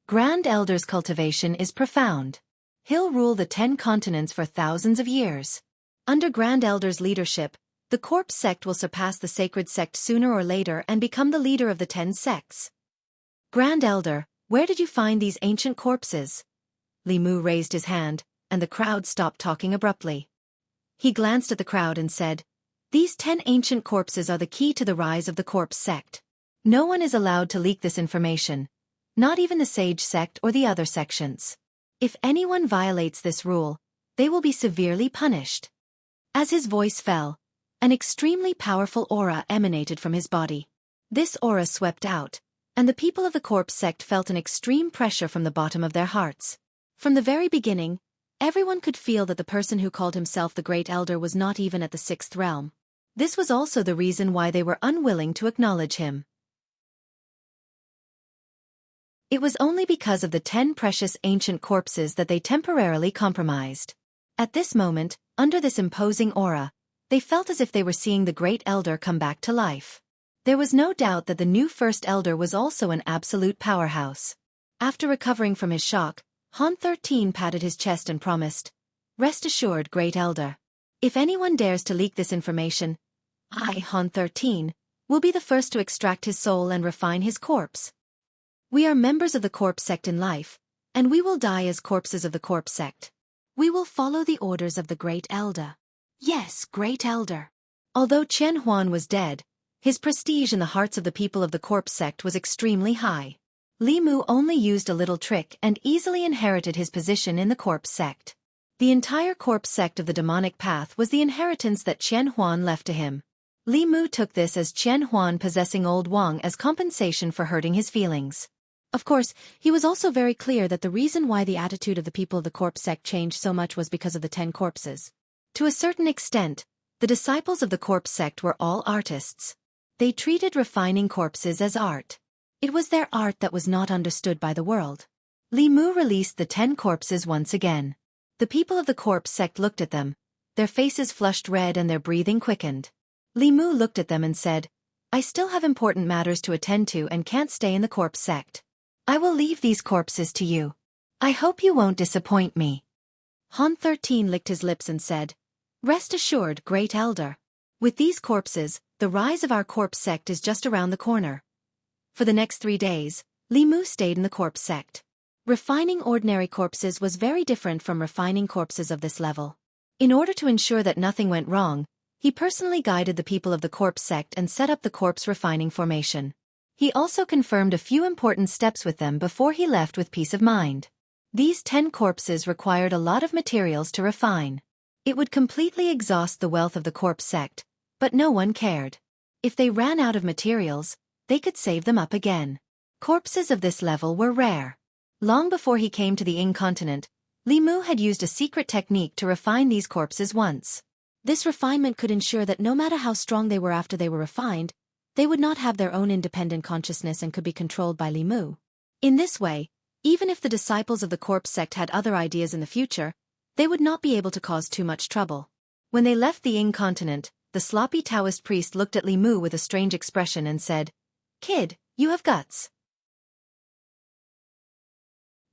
Grand Elder's cultivation is profound. He'll rule the 10 continents for thousands of years. Under Grand Elder's leadership, the corpse sect will surpass the sacred sect sooner or later and become the leader of the 10 sects. Grand Elder, where did you find these ancient corpses? Li Mu raised his hand, and the crowd stopped talking abruptly. He glanced at the crowd and said, "These 10 ancient corpses are the key to the rise of the corpse sect. No one is allowed to leak this information. Not even the Sage sect or the other sections. If anyone violates this rule, they will be severely punished." As his voice fell, an extremely powerful aura emanated from his body. This aura swept out, and the people of the corpse sect felt an extreme pressure from the bottom of their hearts. From the very beginning, everyone could feel that the person who called himself the Great Elder was not even at the 6th realm. This was also the reason why they were unwilling to acknowledge him. It was only because of the 10 precious ancient corpses that they temporarily compromised. At this moment, under this imposing aura, they felt as if they were seeing the Great Elder come back to life. There was no doubt that the new First Elder was also an absolute powerhouse. After recovering from his shock, Han 13 patted his chest and promised, "Rest assured, Great Elder. If anyone dares to leak this information, I, Han 13, will be the first to extract his soul and refine his corpse. We are members of the corpse sect in life, and we will die as corpses of the corpse sect. We will follow the orders of the Great Elder." Yes, Great Elder. Although Chen Huan was dead, his prestige in the hearts of the people of the corpse sect was extremely high. Li Mu only used a little trick and easily inherited his position in the corpse sect. The entire corpse sect of the demonic path was the inheritance that Chen Huan left to him. Li Mu took this as Chen Huan possessing Old Wang as compensation for hurting his feelings. Of course, he was also very clear that the reason why the attitude of the people of the corpse sect changed so much was because of the 10 corpses. To a certain extent, the disciples of the corpse sect were all artists. They treated refining corpses as art. It was their art that was not understood by the world. Li Mu released the 10 corpses once again. The people of the corpse sect looked at them. Their faces flushed red and their breathing quickened. Li Mu looked at them and said, "I still have important matters to attend to and can't stay in the corpse sect. I will leave these corpses to you. I hope you won't disappoint me." Han 13 licked his lips and said, "Rest assured, Great Elder. With these corpses, the rise of our corpse sect is just around the corner." For the next 3 days, Li Mu stayed in the corpse sect. Refining ordinary corpses was very different from refining corpses of this level. In order to ensure that nothing went wrong, he personally guided the people of the corpse sect and set up the corpse refining formation. He also confirmed a few important steps with them before he left with peace of mind. These 10 corpses required a lot of materials to refine. It would completely exhaust the wealth of the corpse sect, but no one cared. If they ran out of materials, they could save them up again. Corpses of this level were rare. Long before he came to the Ying continent, Li Mu had used a secret technique to refine these corpses once. This refinement could ensure that no matter how strong they were after they were refined, they would not have their own independent consciousness and could be controlled by Li Mu. In this way, even if the disciples of the corpse sect had other ideas in the future, they would not be able to cause too much trouble. When they left the Ying continent, the sloppy Taoist priest looked at Li Mu with a strange expression and said, "Kid, you have guts."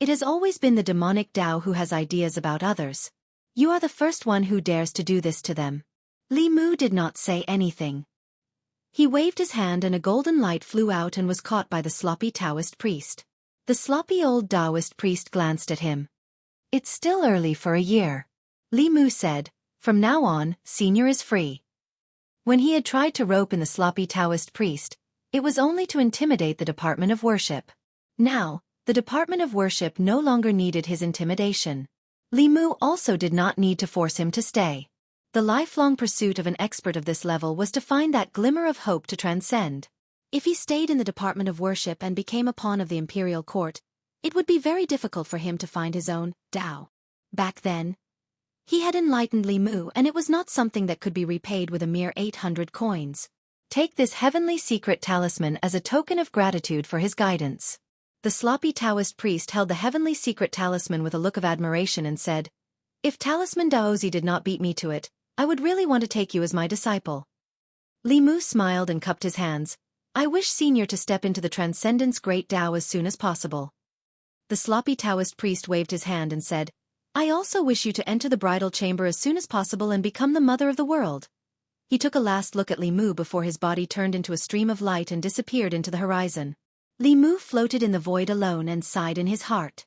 It has always been the demonic Tao who has ideas about others. You are the first one who dares to do this to them. Li Mu did not say anything. He waved his hand and a golden light flew out and was caught by the sloppy Taoist priest. The sloppy old Taoist priest glanced at him. "It's still early for a year." Li Mu said, "From now on, Senior is free." When he had tried to rope in the sloppy Taoist priest, it was only to intimidate the Department of Worship. Now, the Department of Worship no longer needed his intimidation. Li Mu also did not need to force him to stay. The lifelong pursuit of an expert of this level was to find that glimmer of hope to transcend. If he stayed in the Department of Worship and became a pawn of the imperial court, it would be very difficult for him to find his own Tao. Back then, he had enlightened Li Mu and it was not something that could be repaid with a mere 800 coins. Take this heavenly secret talisman as a token of gratitude for his guidance. The sloppy Taoist priest held the heavenly secret talisman with a look of admiration and said, "If Talisman Daozi did not beat me to it, I would really want to take you as my disciple." Li Mu smiled and cupped his hands. "I wish Senior to step into the Transcendence Great Tao as soon as possible." The sloppy Taoist priest waved his hand and said, "I also wish you to enter the bridal chamber as soon as possible and become the mother of the world." He took a last look at Li Mu before his body turned into a stream of light and disappeared into the horizon. Li Mu floated in the void alone and sighed in his heart.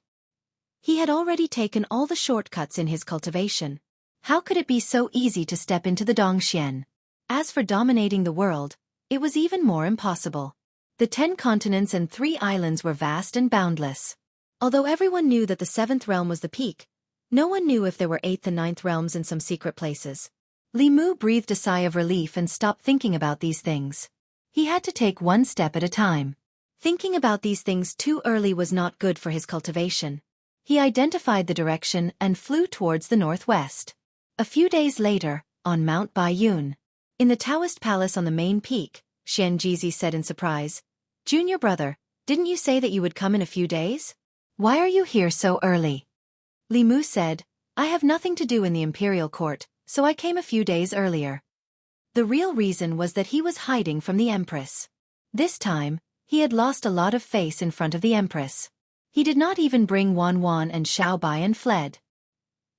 He had already taken all the shortcuts in his cultivation. How could it be so easy to step into the Dongxian? As for dominating the world, it was even more impossible. The 10 continents and 3 islands were vast and boundless. Although everyone knew that the 7th realm was the peak, no one knew if there were 8th and 9th realms in some secret places. Li Mu breathed a sigh of relief and stopped thinking about these things. He had to take one step at a time. Thinking about these things too early was not good for his cultivation. He identified the direction and flew towards the northwest. A few days later, on Mount Baiyun, in the Taoist palace on the main peak, Xianxia said in surprise, "Junior brother, didn't you say that you would come in a few days? Why are you here so early?" Li Mu said, "I have nothing to do in the imperial court, so I came a few days earlier." The real reason was that he was hiding from the Empress. This time, he had lost a lot of face in front of the Empress. He did not even bring Wan Wan and Xiao Bai and fled.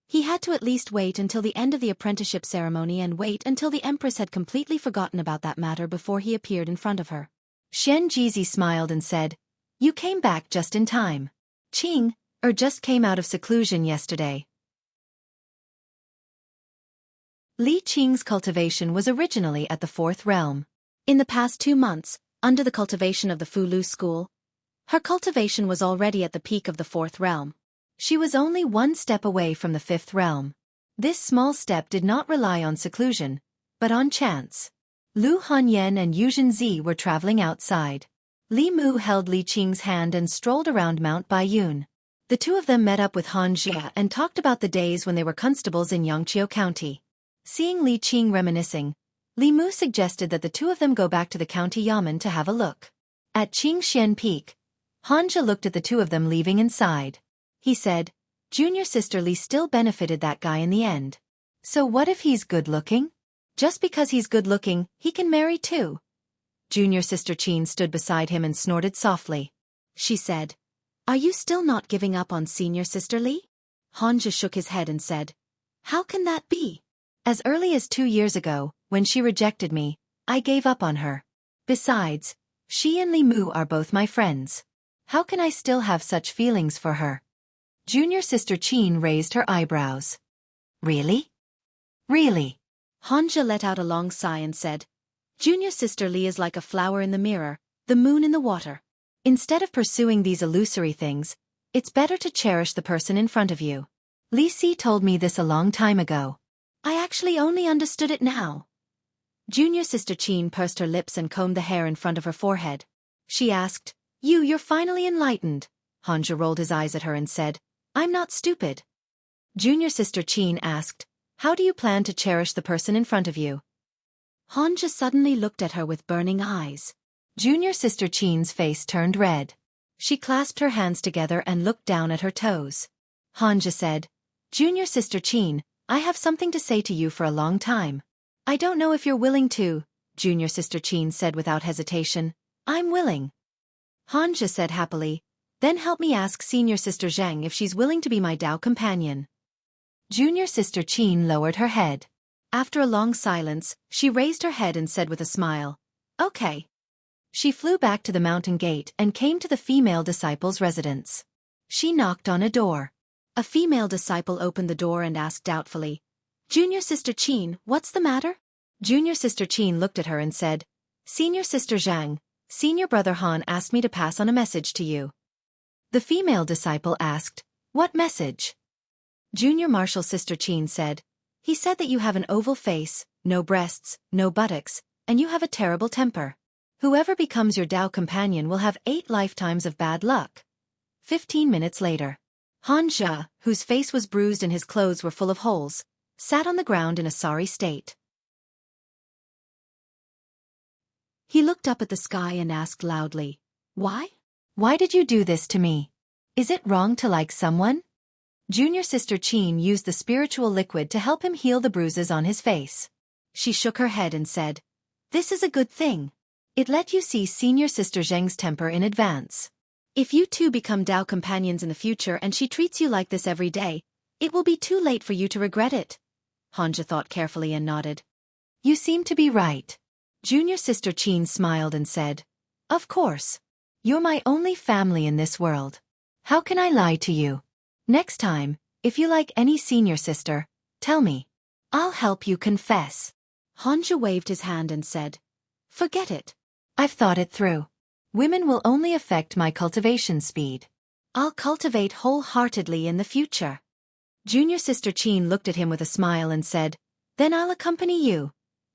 He had to at least wait until the end of the apprenticeship ceremony and wait until the Empress had completely forgotten about that matter before he appeared in front of her. Xianxia smiled and said, "You came back just in time. Qing, just came out of seclusion yesterday." Li Qing's cultivation was originally at the 4th realm. In the past 2 months, under the cultivation of the Fulu school, her cultivation was already at the peak of the 4th realm. She was only 1 step away from the 5th realm. This small step did not rely on seclusion, but on chance. Lu Hanyan and Yuzhen Zi were traveling outside. Li Mu held Li Qing's hand and strolled around Mount Baiyun. The two of them met up with Xianxia and talked about the days when they were constables in Yangqiu County. Seeing Li Qing reminiscing, Li Mu suggested that the two of them go back to the county yamen to have a look. At Qingxian Peak, Xianxia looked at the two of them leaving and sighed. He said, "Junior sister Li still benefited that guy in the end. So what if he's good-looking? Just because he's good-looking, he can marry too." Junior sister Qin stood beside him and snorted softly. She said, "Are you still not giving up on senior sister Li?" Xianxia shook his head and said, "How can that be? As early as 2 years ago, when she rejected me, I gave up on her. Besides, she and Li Mu are both my friends. How can I still have such feelings for her?" Junior sister Qin raised her eyebrows. "Really? Really?" Xianxia let out a long sigh and said, "Junior sister Li is like a flower in the mirror, the moon in the water. Instead of pursuing these illusory things, it's better to cherish the person in front of you. Li Si told me this a long time ago. I actually only understood it now." Junior sister Qin pursed her lips and combed the hair in front of her forehead. She asked, You're finally enlightened." Xianxia rolled his eyes at her and said, "I'm not stupid." Junior sister Qin asked, "How do you plan to cherish the person in front of you?" Xianxia suddenly looked at her with burning eyes. Junior sister Qin's face turned red. She clasped her hands together and looked down at her toes. Xianxia said, "Junior sister Qin, I have something to say to you for a long time." "I don't know if you're willing to," Junior sister Qin said without hesitation. "I'm willing." Xianxia said happily, "Then help me ask senior sister Zhang if she's willing to be my Dao companion." Junior sister Qin lowered her head. After a long silence, she raised her head and said with a smile, "Okay." She flew back to the mountain gate and came to the female disciple's residence. She knocked on a door. A female disciple opened the door and asked doubtfully, "Junior sister Qin, what's the matter?" Junior sister Qin looked at her and said, "Senior sister Zhang, senior brother Han asked me to pass on a message to you." The female disciple asked, "What message?" Junior martial sister Qin said, "He said that you have an oval face, no breasts, no buttocks, and you have a terrible temper. Whoever becomes your Dao companion will have 8 lifetimes of bad luck." 15 minutes later, Xianxia, whose face was bruised and his clothes were full of holes, sat on the ground in a sorry state. He looked up at the sky and asked loudly, "Why? Why did you do this to me? Is it wrong to like someone?" Junior sister Qin used the spiritual liquid to help him heal the bruises on his face. She shook her head and said, "This is a good thing. It let you see senior sister Zheng's temper in advance. If you two become Dao companions in the future and she treats you like this every day, it will be too late for you to regret it." Xianxia thought carefully and nodded. "You seem to be right." Junior sister Qin smiled and said, "Of course. You're my only family in this world. How can I lie to you? Next time, if you like any senior sister, tell me. I'll help you confess." Xianxia waved his hand and said, "Forget it. I've thought it through. Women will only affect my cultivation speed. I'll cultivate wholeheartedly in the future." Junior sister Qin looked at him with a smile and said, "Then I'll accompany you."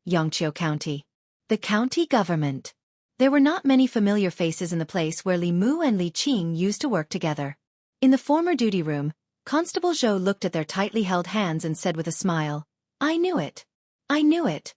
Yangqiu County. The county government. There were not many familiar faces in the place where Li Mu and Li Qing used to work together. In the former duty room, Constable Zhou looked at their tightly held hands and said with a smile, "I knew it. I knew it."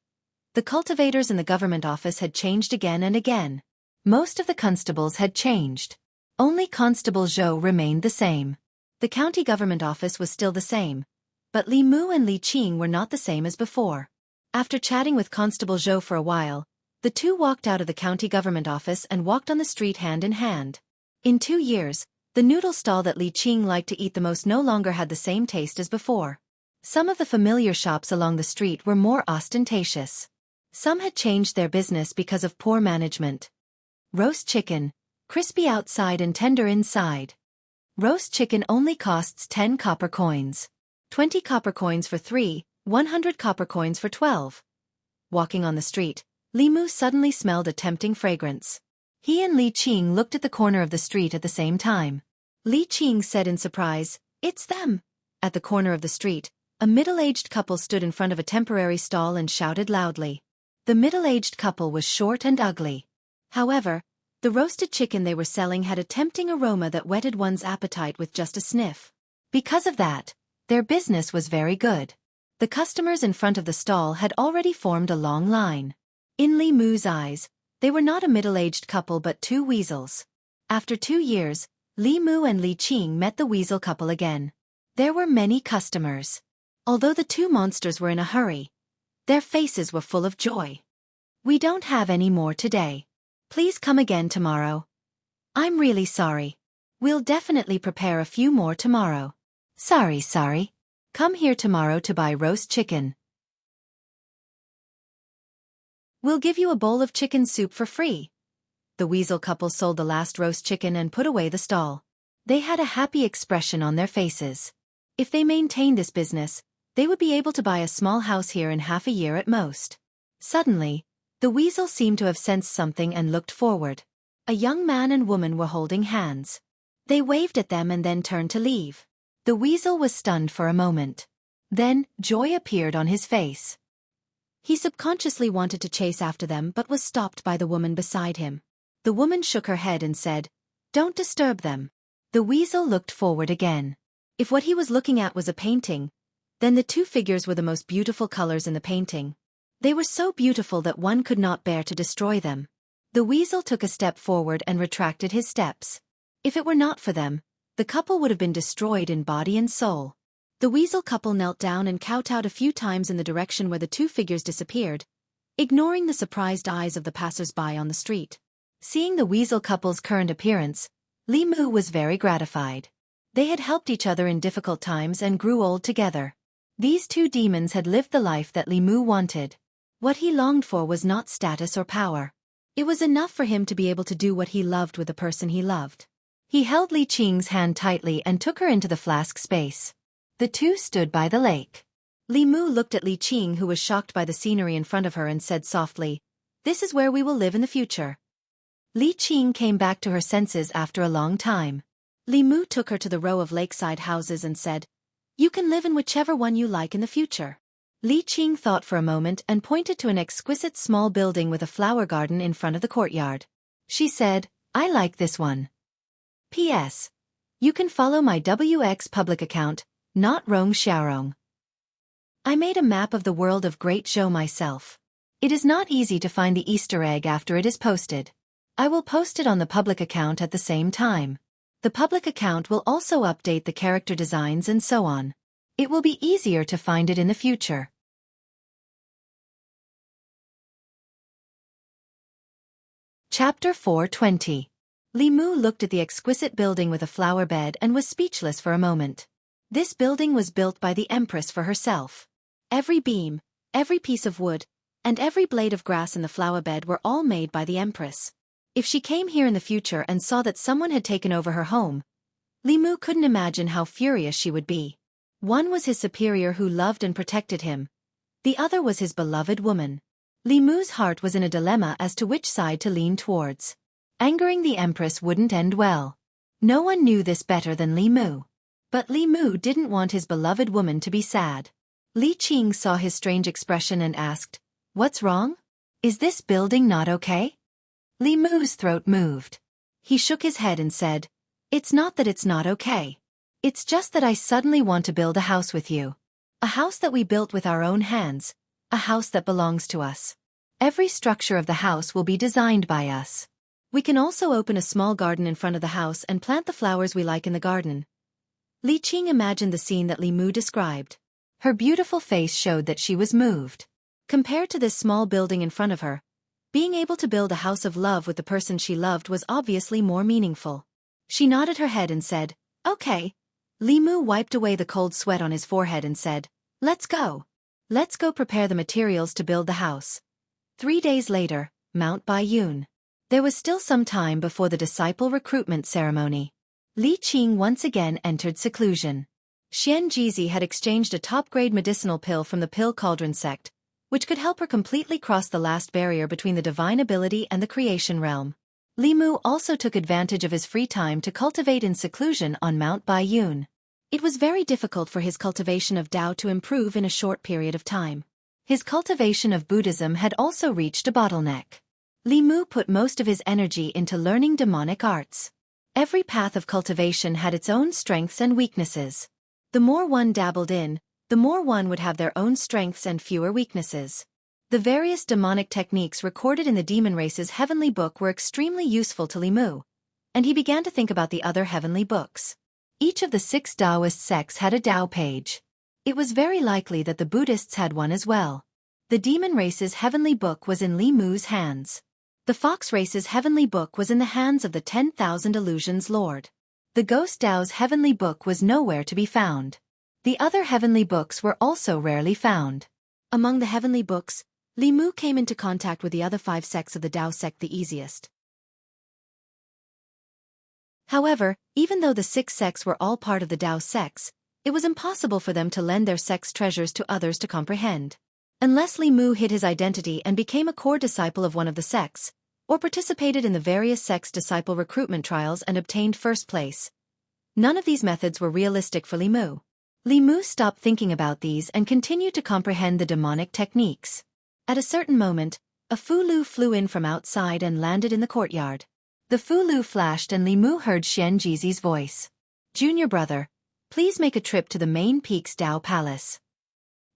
The cultivators in the government office had changed again and again. Most of the constables had changed. Only Constable Zhou remained the same. The county government office was still the same, but Li Mu and Li Qing were not the same as before. After chatting with Constable Zhou for a while, the two walked out of the county government office and walked on the street hand in hand. In 2 years, the noodle stall that Li Qing liked to eat the most no longer had the same taste as before. Some of the familiar shops along the street were more ostentatious. Some had changed their business because of poor management. Roast chicken, crispy outside and tender inside. Roast chicken only costs 10 copper coins. 20 copper coins for 3, 100 copper coins for 12. Walking on the street, Li Mu suddenly smelled a tempting fragrance. He and Li Qing looked at the corner of the street at the same time. Li Qing said in surprise, "It's them." At the corner of the street, a middle-aged couple stood in front of a temporary stall and shouted loudly. The middle-aged couple was short and ugly. However, The roasted chicken they were selling had a tempting aroma that whetted one's appetite with just a sniff. Because of that, their business was very good. The customers in front of the stall had already formed a long line. In Li Mu's eyes, they were not a middle-aged couple but two weasels. After 2 years, Li Mu and Li Qing met the weasel couple again. There were many customers. Although the two monsters were in a hurry, their faces were full of joy. "We don't have any more today. Please come again tomorrow." "I'm really sorry. We'll definitely prepare a few more tomorrow." Sorry. Come here tomorrow to buy roast chicken. We'll give you a bowl of chicken soup for free." The weasel couple sold the last roast chicken and put away the stall. They had a happy expression on their faces. If they maintained this business, they would be able to buy a small house here in half a year at most. Suddenly, the weasel seemed to have sensed something and looked forward. A young man and woman were holding hands. They waved at them and then turned to leave. The weasel was stunned for a moment. Then, joy appeared on his face. He subconsciously wanted to chase after them but was stopped by the woman beside him. The woman shook her head and said, "Don't disturb them." The weasel looked forward again. If what he was looking at was a painting, then the two figures were the most beautiful colors in the painting. They were so beautiful that one could not bear to destroy them. The weasel took a step forward and retracted his steps. If it were not for them, the couple would have been destroyed in body and soul. The weasel couple knelt down and kowtowed a few times in the direction where the two figures disappeared, ignoring the surprised eyes of the passers-by on the street. Seeing the weasel couple's current appearance, Li Mu was very gratified. They had helped each other in difficult times and grew old together. These two demons had lived the life that Li Mu wanted. What he longed for was not status or power. It was enough for him to be able to do what he loved with the person he loved. He held Li Qing's hand tightly and took her into the flask space. The two stood by the lake. Li Mu looked at Li Qing, who was shocked by the scenery in front of her, and said softly, "This is where we will live in the future." Li Qing came back to her senses after a long time. Li Mu took her to the row of lakeside houses and said, "You can live in whichever one you like in the future." Li Qing thought for a moment and pointed to an exquisite small building with a flower garden in front of the courtyard. She said, "I like this one. P.S. You can follow my WX public account, not Rong Xiaorong. I made a map of the world of Great Zhou myself. It is not easy to find the Easter egg after it is posted. I will post it on the public account at the same time. The public account will also update the character designs and so on. It will be easier to find it in the future." Chapter 420. Li Mu looked at the exquisite building with a flower bed and was speechless for a moment. This building was built by the Empress for herself. Every beam, every piece of wood, and every blade of grass in the flower bed were all made by the Empress. If she came here in the future and saw that someone had taken over her home, Li Mu couldn't imagine how furious she would be. One was his superior who loved and protected him. The other was his beloved woman. Li Mu's heart was in a dilemma as to which side to lean towards. Angering the Empress wouldn't end well. No one knew this better than Li Mu. But Li Mu didn't want his beloved woman to be sad. Li Qing saw his strange expression and asked, "What's wrong? Is this building not okay?" Li Mu's throat moved. He shook his head and said, "It's not that it's not okay. It's just that I suddenly want to build a house with you. A house that we built with our own hands, a house that belongs to us. Every structure of the house will be designed by us. We can also open a small garden in front of the house and plant the flowers we like in the garden." Li Qing imagined the scene that Li Mu described. Her beautiful face showed that she was moved. Compared to this small building in front of her, being able to build a house of love with the person she loved was obviously more meaningful. She nodded her head and said, "Okay." Li Mu wiped away the cold sweat on his forehead and said, "Let's go. Let's go prepare the materials to build the house." 3 days later, Mount Baiyun. There was still some time before the disciple recruitment ceremony. Li Qing once again entered seclusion. Xianxia had exchanged a top-grade medicinal pill from the Pill Cauldron sect, which could help her completely cross the last barrier between the divine ability and the creation realm. Li Mu also took advantage of his free time to cultivate in seclusion on Mount Baiyun. It was very difficult for his cultivation of Tao to improve in a short period of time. His cultivation of Buddhism had also reached a bottleneck. Li Mu put most of his energy into learning demonic arts. Every path of cultivation had its own strengths and weaknesses. The more one dabbled in, the more one would have their own strengths and fewer weaknesses. The various demonic techniques recorded in the demon race's heavenly book were extremely useful to Li Mu, and he began to think about the other heavenly books. Each of the 6 Taoist sects had a Tao page. It was very likely that the Buddhists had one as well. The demon race's heavenly book was in Li Mu's hands. The fox race's heavenly book was in the hands of the 10,000 Illusions Lord. The ghost Tao's heavenly book was nowhere to be found. The other heavenly books were also rarely found. Among the heavenly books, Li Mu came into contact with the other 5 sects of the Tao sect the easiest. However, even though the 6 sects were all part of the Tao sects, it was impossible for them to lend their sect's treasures to others to comprehend. Unless Li Mu hid his identity and became a core disciple of one of the sects, or participated in the various sects' disciple recruitment trials and obtained first place. None of these methods were realistic for Li Mu. Li Mu stopped thinking about these and continued to comprehend the demonic techniques. At a certain moment, a Fulu flew in from outside and landed in the courtyard. The Fulu flashed and Li Mu heard Xianxia's voice. "Junior brother, please make a trip to the main peak's Tao Palace."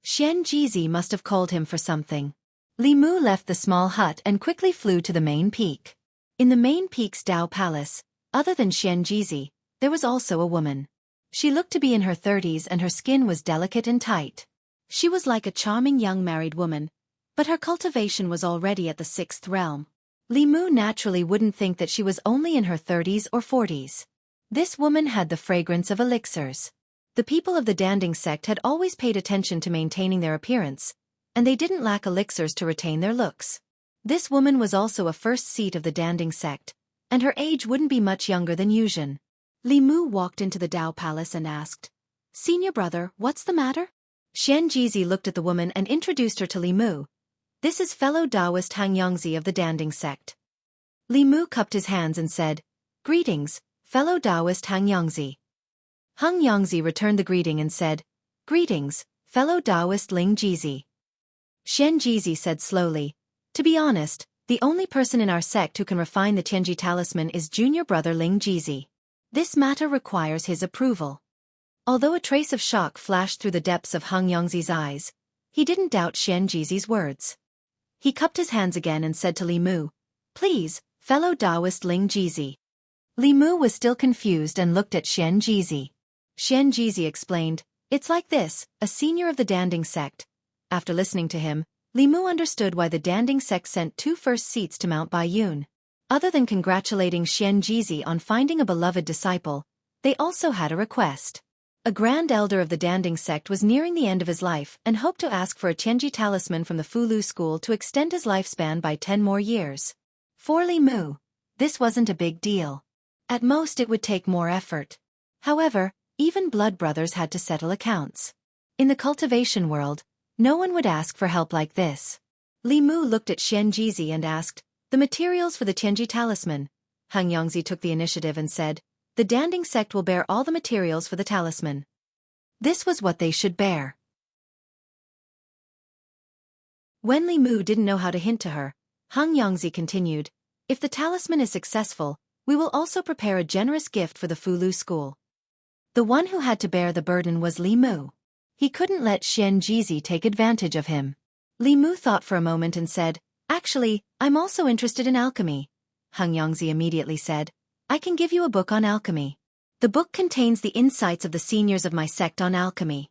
Xianxia must have called him for something. Li Mu left the small hut and quickly flew to the main peak. In the main peak's Tao Palace, other than Xianxia, there was also a woman. She looked to be in her 30s and her skin was delicate and tight. She was like a charming young married woman, but her cultivation was already at the 6th realm. Li Mu naturally wouldn't think that she was only in her 30s or 40s. This woman had the fragrance of elixirs. The people of the Danding sect had always paid attention to maintaining their appearance, and they didn't lack elixirs to retain their looks. This woman was also a first seat of the Danding sect, and her age wouldn't be much younger than Yuzhen. Li Mu walked into the Tao Palace and asked, "Senior brother, what's the matter?" Xianxia looked at the woman and introduced her to Li Mu. "This is fellow Taoist Xianxia of the Danding sect." Li Mu cupped his hands and said, "Greetings, fellow Taoist Xianxia." Xianxia returned the greeting and said, "Greetings, fellow Taoist Jizhi." Xianxia said slowly, "To be honest, the only person in our sect who can refine the Tianji talisman is junior brother Jizhi. This matter requires his approval." Although a trace of shock flashed through the depths of Xianxia's eyes, he didn't doubt Xianxia's words. He cupped his hands again and said to Li Mu, "Please, fellow Taoist Jizhi." Li Mu was still confused and looked at Xianxia. Xianxia explained, "It's like this, a senior of the Danding sect." After listening to him, Li Mu understood why the Danding sect sent 2 first seats to Mount Baiyun. Other than congratulating Xianxia on finding a beloved disciple, they also had a request. A grand elder of the Danding sect was nearing the end of his life and hoped to ask for a Tianji talisman from the Fulu school to extend his lifespan by 10 more years. For Li Mu, this wasn't a big deal. At most it would take more effort. However, even blood brothers had to settle accounts. In the cultivation world, no one would ask for help like this. Li Mu looked at Xianxia and asked, "The materials for the Tianji talisman?" Xianxia took the initiative and said, "The Danding sect will bear all the materials for the talisman." This was what they should bear. When Li Mu didn't know how to hint to her, Xianxia continued, "If the talisman is successful, we will also prepare a generous gift for the Fulu school." The one who had to bear the burden was Li Mu. He couldn't let Xianxia take advantage of him. Li Mu thought for a moment and said, "Actually, I'm also interested in alchemy." Xianxia immediately said, "I can give you a book on alchemy. The book contains the insights of the seniors of my sect on alchemy."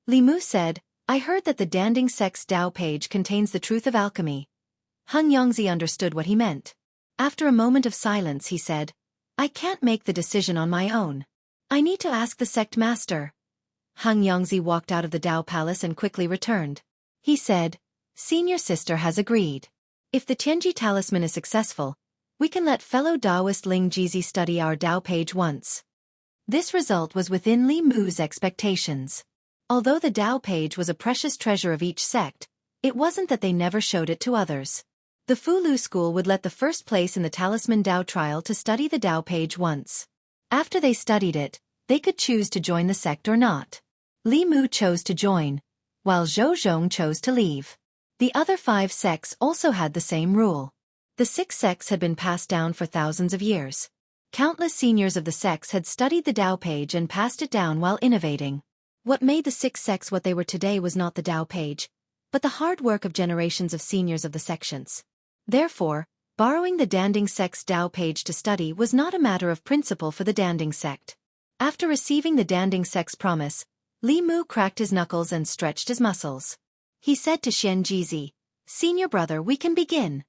Li Mu said, "I heard that the Danding sect's Tao page contains the truth of alchemy." Xianxia understood what he meant. After a moment of silence he said, "I can't make the decision on my own. I need to ask the sect master." Xianxia walked out of the Tao Palace and quickly returned. He said, "Senior sister has agreed. If the Tianji talisman is successful, we can let fellow Taoist Jizhi study our Tao page once." This result was within Li Mu's expectations. Although the Tao page was a precious treasure of each sect, it wasn't that they never showed it to others. The Fulu school would let the first place in the Talisman Tao trial to study the Tao page once. After they studied it, they could choose to join the sect or not. Li Mu chose to join, while Zhou Zhong chose to leave. The other 5 sects also had the same rule. The six sects had been passed down for thousands of years. Countless seniors of the sects had studied the Tao page and passed it down while innovating. What made the six sects what they were today was not the Tao page, but the hard work of generations of seniors of the sections. Therefore, borrowing the Danding sect's Tao page to study was not a matter of principle for the Danding sect. After receiving the Danding sect's promise, Li Mu cracked his knuckles and stretched his muscles. He said to Xianxia, "Senior brother, we can begin."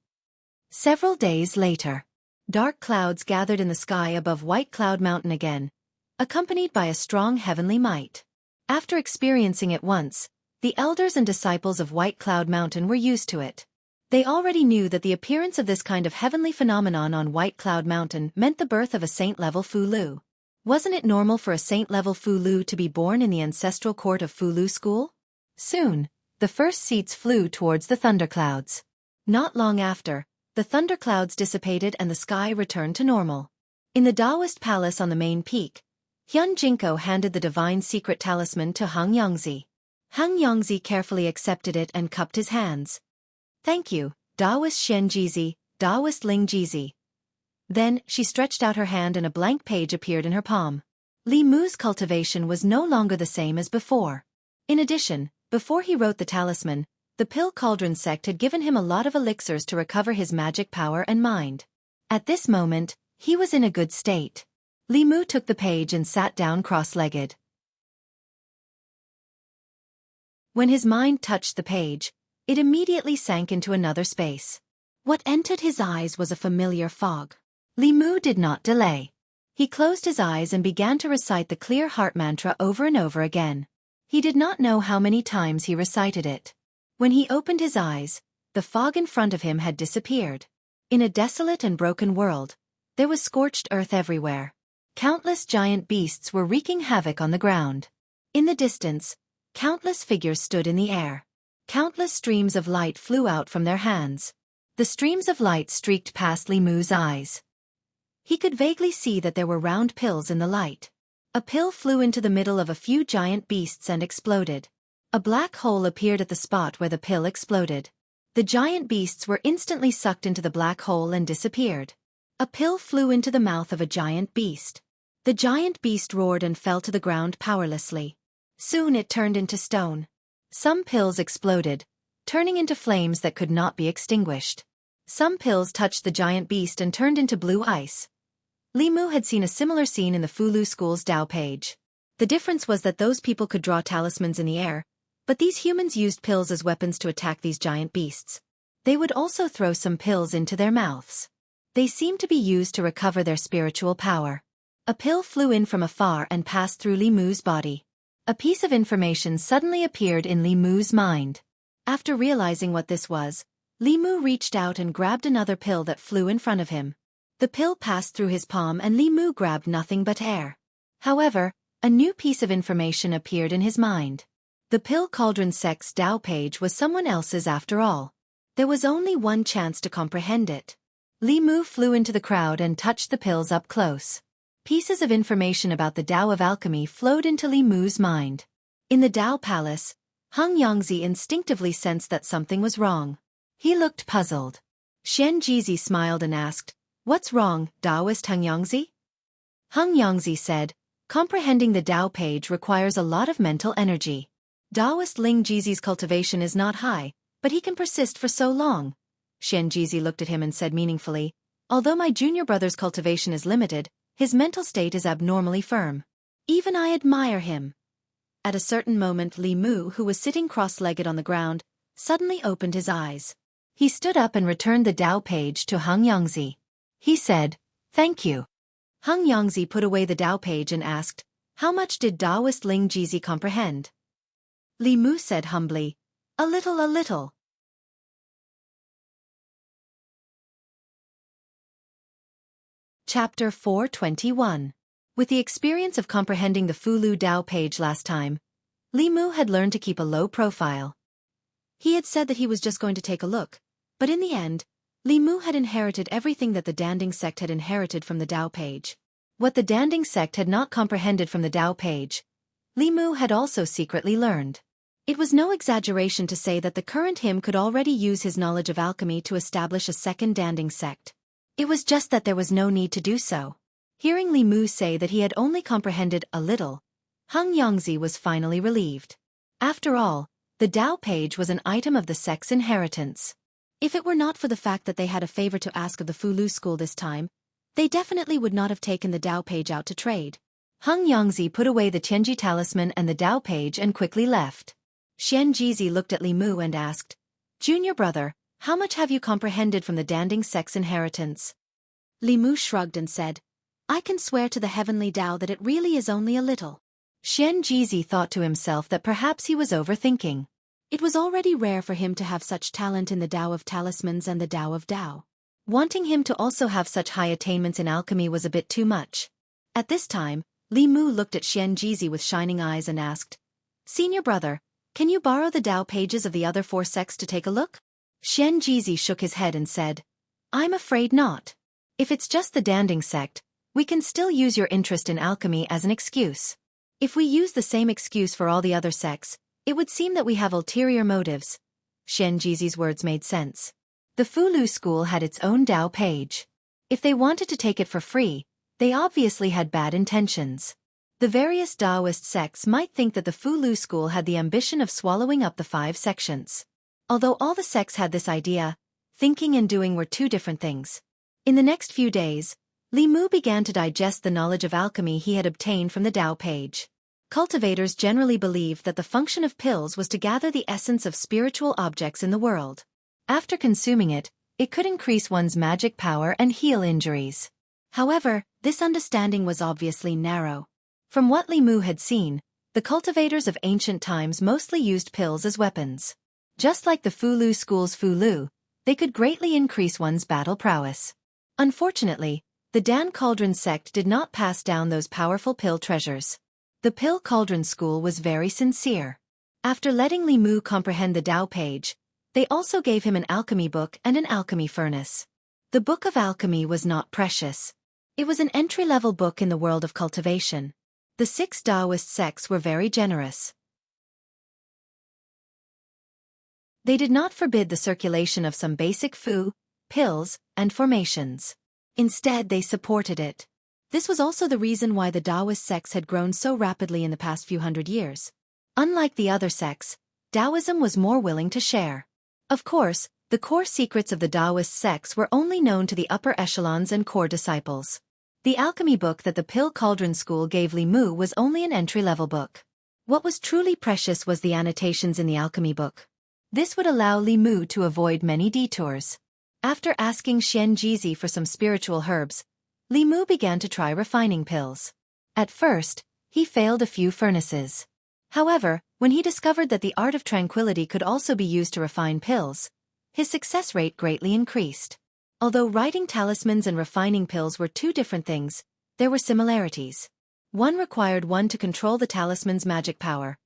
Several days later, dark clouds gathered in the sky above White Cloud Mountain again, accompanied by a strong heavenly might. After experiencing it once, the elders and disciples of White Cloud Mountain were used to it. They already knew that the appearance of this kind of heavenly phenomenon on White Cloud Mountain meant the birth of a saint-level Fu Lu. Wasn't it normal for a saint-level Fu Lu to be born in the ancestral court of Fu Lu school? Soon, the first seeds flew towards the thunderclouds. Not long after, the thunderclouds dissipated and the sky returned to normal. In the Taoist palace on the main peak, Jianghu handed the divine secret talisman to Xianxia. Xianxia carefully accepted it and cupped his hands. "Thank you, Taoist Xianxia, Taoist Lingxia." Then, she stretched out her hand and a blank page appeared in her palm. Li Mu's cultivation was no longer the same as before. In addition, before he wrote the talisman, the Pill Cauldron sect had given him a lot of elixirs to recover his magic power and mind. At this moment, he was in a good state. Li Mu took the page and sat down cross-legged. When his mind touched the page, it immediately sank into another space. What entered his eyes was a familiar fog. Li Mu did not delay. He closed his eyes and began to recite the clear heart mantra over and over again. He did not know how many times he recited it. When he opened his eyes, the fog in front of him had disappeared. In a desolate and broken world, there was scorched earth everywhere. Countless giant beasts were wreaking havoc on the ground. In the distance, countless figures stood in the air. Countless streams of light flew out from their hands. The streams of light streaked past Li Mu's eyes. He could vaguely see that there were round pills in the light. A pill flew into the middle of a few giant beasts and exploded. A black hole appeared at the spot where the pill exploded. The giant beasts were instantly sucked into the black hole and disappeared. A pill flew into the mouth of a giant beast. The giant beast roared and fell to the ground powerlessly. Soon it turned into stone. Some pills exploded, turning into flames that could not be extinguished. Some pills touched the giant beast and turned into blue ice. Li Mu had seen a similar scene in the Fu Lu school's Tao page. The difference was that those people could draw talismans in the air, but these humans used pills as weapons to attack these giant beasts. They would also throw some pills into their mouths. They seemed to be used to recover their spiritual power. A pill flew in from afar and passed through Li Mu's body. A piece of information suddenly appeared in Li Mu's mind. After realizing what this was, Li Mu reached out and grabbed another pill that flew in front of him. The pill passed through his palm and Li Mu grabbed nothing but air. However, a new piece of information appeared in his mind. The Pill Cauldron sect's Tao page was someone else's after all. There was only one chance to comprehend it. Li Mu flew into the crowd and touched the pills up close. Pieces of information about the Tao of alchemy flowed into Li Mu's mind. In the Tao palace, Xianxia instinctively sensed that something was wrong. He looked puzzled. Xianxia smiled and asked, "What's wrong, Taoist Xianxia?" Xianxia said, "Comprehending the Tao page requires a lot of mental energy. Taoist Lingxi's cultivation is not high, but he can persist for so long." Xianxia looked at him and said meaningfully, "Although my junior brother's cultivation is limited, his mental state is abnormally firm. Even I admire him." At a certain moment Li Mu, who was sitting cross-legged on the ground, suddenly opened his eyes. He stood up and returned the Tao page to Xianxia. He said, "Thank you." Xianxia put away the Tao page and asked, "How much did Taoist Lingxi comprehend?" Li Mu said humbly, "A little, a little." Chapter 421. With the experience of comprehending the Fu Lu Tao page last time, Li Mu had learned to keep a low profile. He had said that he was just going to take a look, but in the end, Li Mu had inherited everything that the Danding sect had inherited from the Tao page. What the Danding sect had not comprehended from the Tao page, Li Mu had also secretly learned. It was no exaggeration to say that the current him could already use his knowledge of alchemy to establish a second Danding sect. It was just that there was no need to do so. Hearing Li Mu say that he had only comprehended a little, Xianxia was finally relieved. After all, the Tao page was an item of the sect's inheritance. If it were not for the fact that they had a favor to ask of the Fulu school this time, they definitely would not have taken the Tao page out to trade. Xianxia put away the Tianji talisman and the Tao page and quickly left. Xianxia looked at Li Mu and asked, "Junior brother, how much have you comprehended from the Danding sect's inheritance?" Li Mu shrugged and said, "I can swear to the heavenly Tao that it really is only a little." Xianxia thought to himself that perhaps he was overthinking. It was already rare for him to have such talent in the Tao of talismans and the Tao of Tao. Wanting him to also have such high attainments in alchemy was a bit too much. At this time, Li Mu looked at Xianxia with shining eyes and asked, "Senior brother, can you borrow the Tao pages of the other 4 sects to take a look?" Xianxia shook his head and said, "I'm afraid not. If it's just the Danding sect, we can still use your interest in alchemy as an excuse. If we use the same excuse for all the other sects, it would seem that we have ulterior motives." Xianxia's words made sense. The Fulu school had its own Tao page. If they wanted to take it for free, they obviously had bad intentions. The various Taoist sects might think that the Fulu school had the ambition of swallowing up the 5 sections. Although all the sects had this idea, thinking and doing were 2 different things. In the next few days, Li Mu began to digest the knowledge of alchemy he had obtained from the Tao page. Cultivators generally believed that the function of pills was to gather the essence of spiritual objects in the world. After consuming it, it could increase one's magic power and heal injuries. However, this understanding was obviously narrow. From what Li Mu had seen, the cultivators of ancient times mostly used pills as weapons. Just like the Fulu school's Fulu, they could greatly increase one's battle prowess. Unfortunately, the Dan Cauldron sect did not pass down those powerful pill treasures. The Pill Cauldron school was very sincere. After letting Li Mu comprehend the Tao page, they also gave him an alchemy book and an alchemy furnace. The Book of Alchemy was not precious. It was an entry-level book in the world of cultivation. The 6 Taoist sects were very generous. They did not forbid the circulation of some basic fu, pills, and formations. Instead, they supported it. This was also the reason why the Taoist sects had grown so rapidly in the past few hundred years. Unlike the other sects, Taoism was more willing to share. Of course, the core secrets of the Taoist sects were only known to the upper echelons and core disciples. The alchemy book that the Pill Cauldron school gave Li Mu was only an entry-level book. What was truly precious was the annotations in the alchemy book. This would allow Li Mu to avoid many detours. After asking Xianxia for some spiritual herbs, Li Mu began to try refining pills. At first, he failed a few furnaces. However, when he discovered that the art of tranquility could also be used to refine pills, his success rate greatly increased. Although writing talismans and refining pills were 2 different things, there were similarities. One required one to control the talisman's magic power,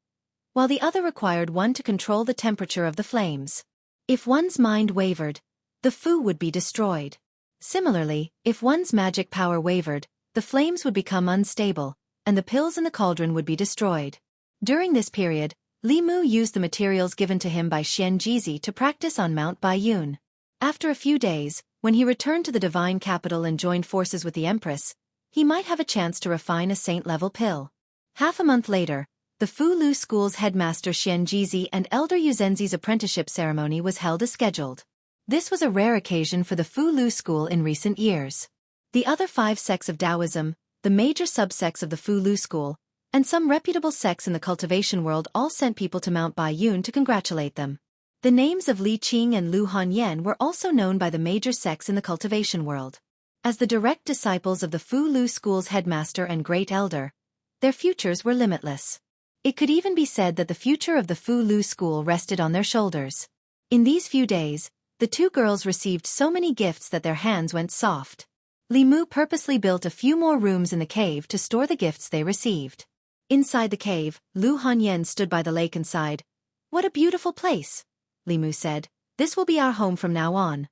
while the other required one to control the temperature of the flames. If one's mind wavered, the fu would be destroyed. Similarly, if one's magic power wavered, the flames would become unstable, and the pills in the cauldron would be destroyed. During this period, Li Mu used the materials given to him by Xianxia to practice on Mount Baiyun. After a few days, when he returned to the divine capital and joined forces with the Empress, he might have a chance to refine a saint-level pill. Half a month later, the Fulu school's headmaster Xianxia and Elder Yuzenzi's apprenticeship ceremony was held as scheduled. This was a rare occasion for the Fulu school in recent years. The other 5 sects of Taoism, the major subsects of the Fulu school, and some reputable sects in the cultivation world all sent people to Mount Baiyun to congratulate them. The names of Li Qing and Lu Hanyan were also known by the major sects in the cultivation world. As the direct disciples of the Fulu school's headmaster and great elder, their futures were limitless. It could even be said that the future of the Fulu school rested on their shoulders. In these few days, the 2 girls received so many gifts that their hands went soft. Li Mu purposely built a few more rooms in the cave to store the gifts they received. Inside the cave, Lu Hanyan stood by the lake and sighed. "What a beautiful place," Li Mu said. "This will be our home from now on."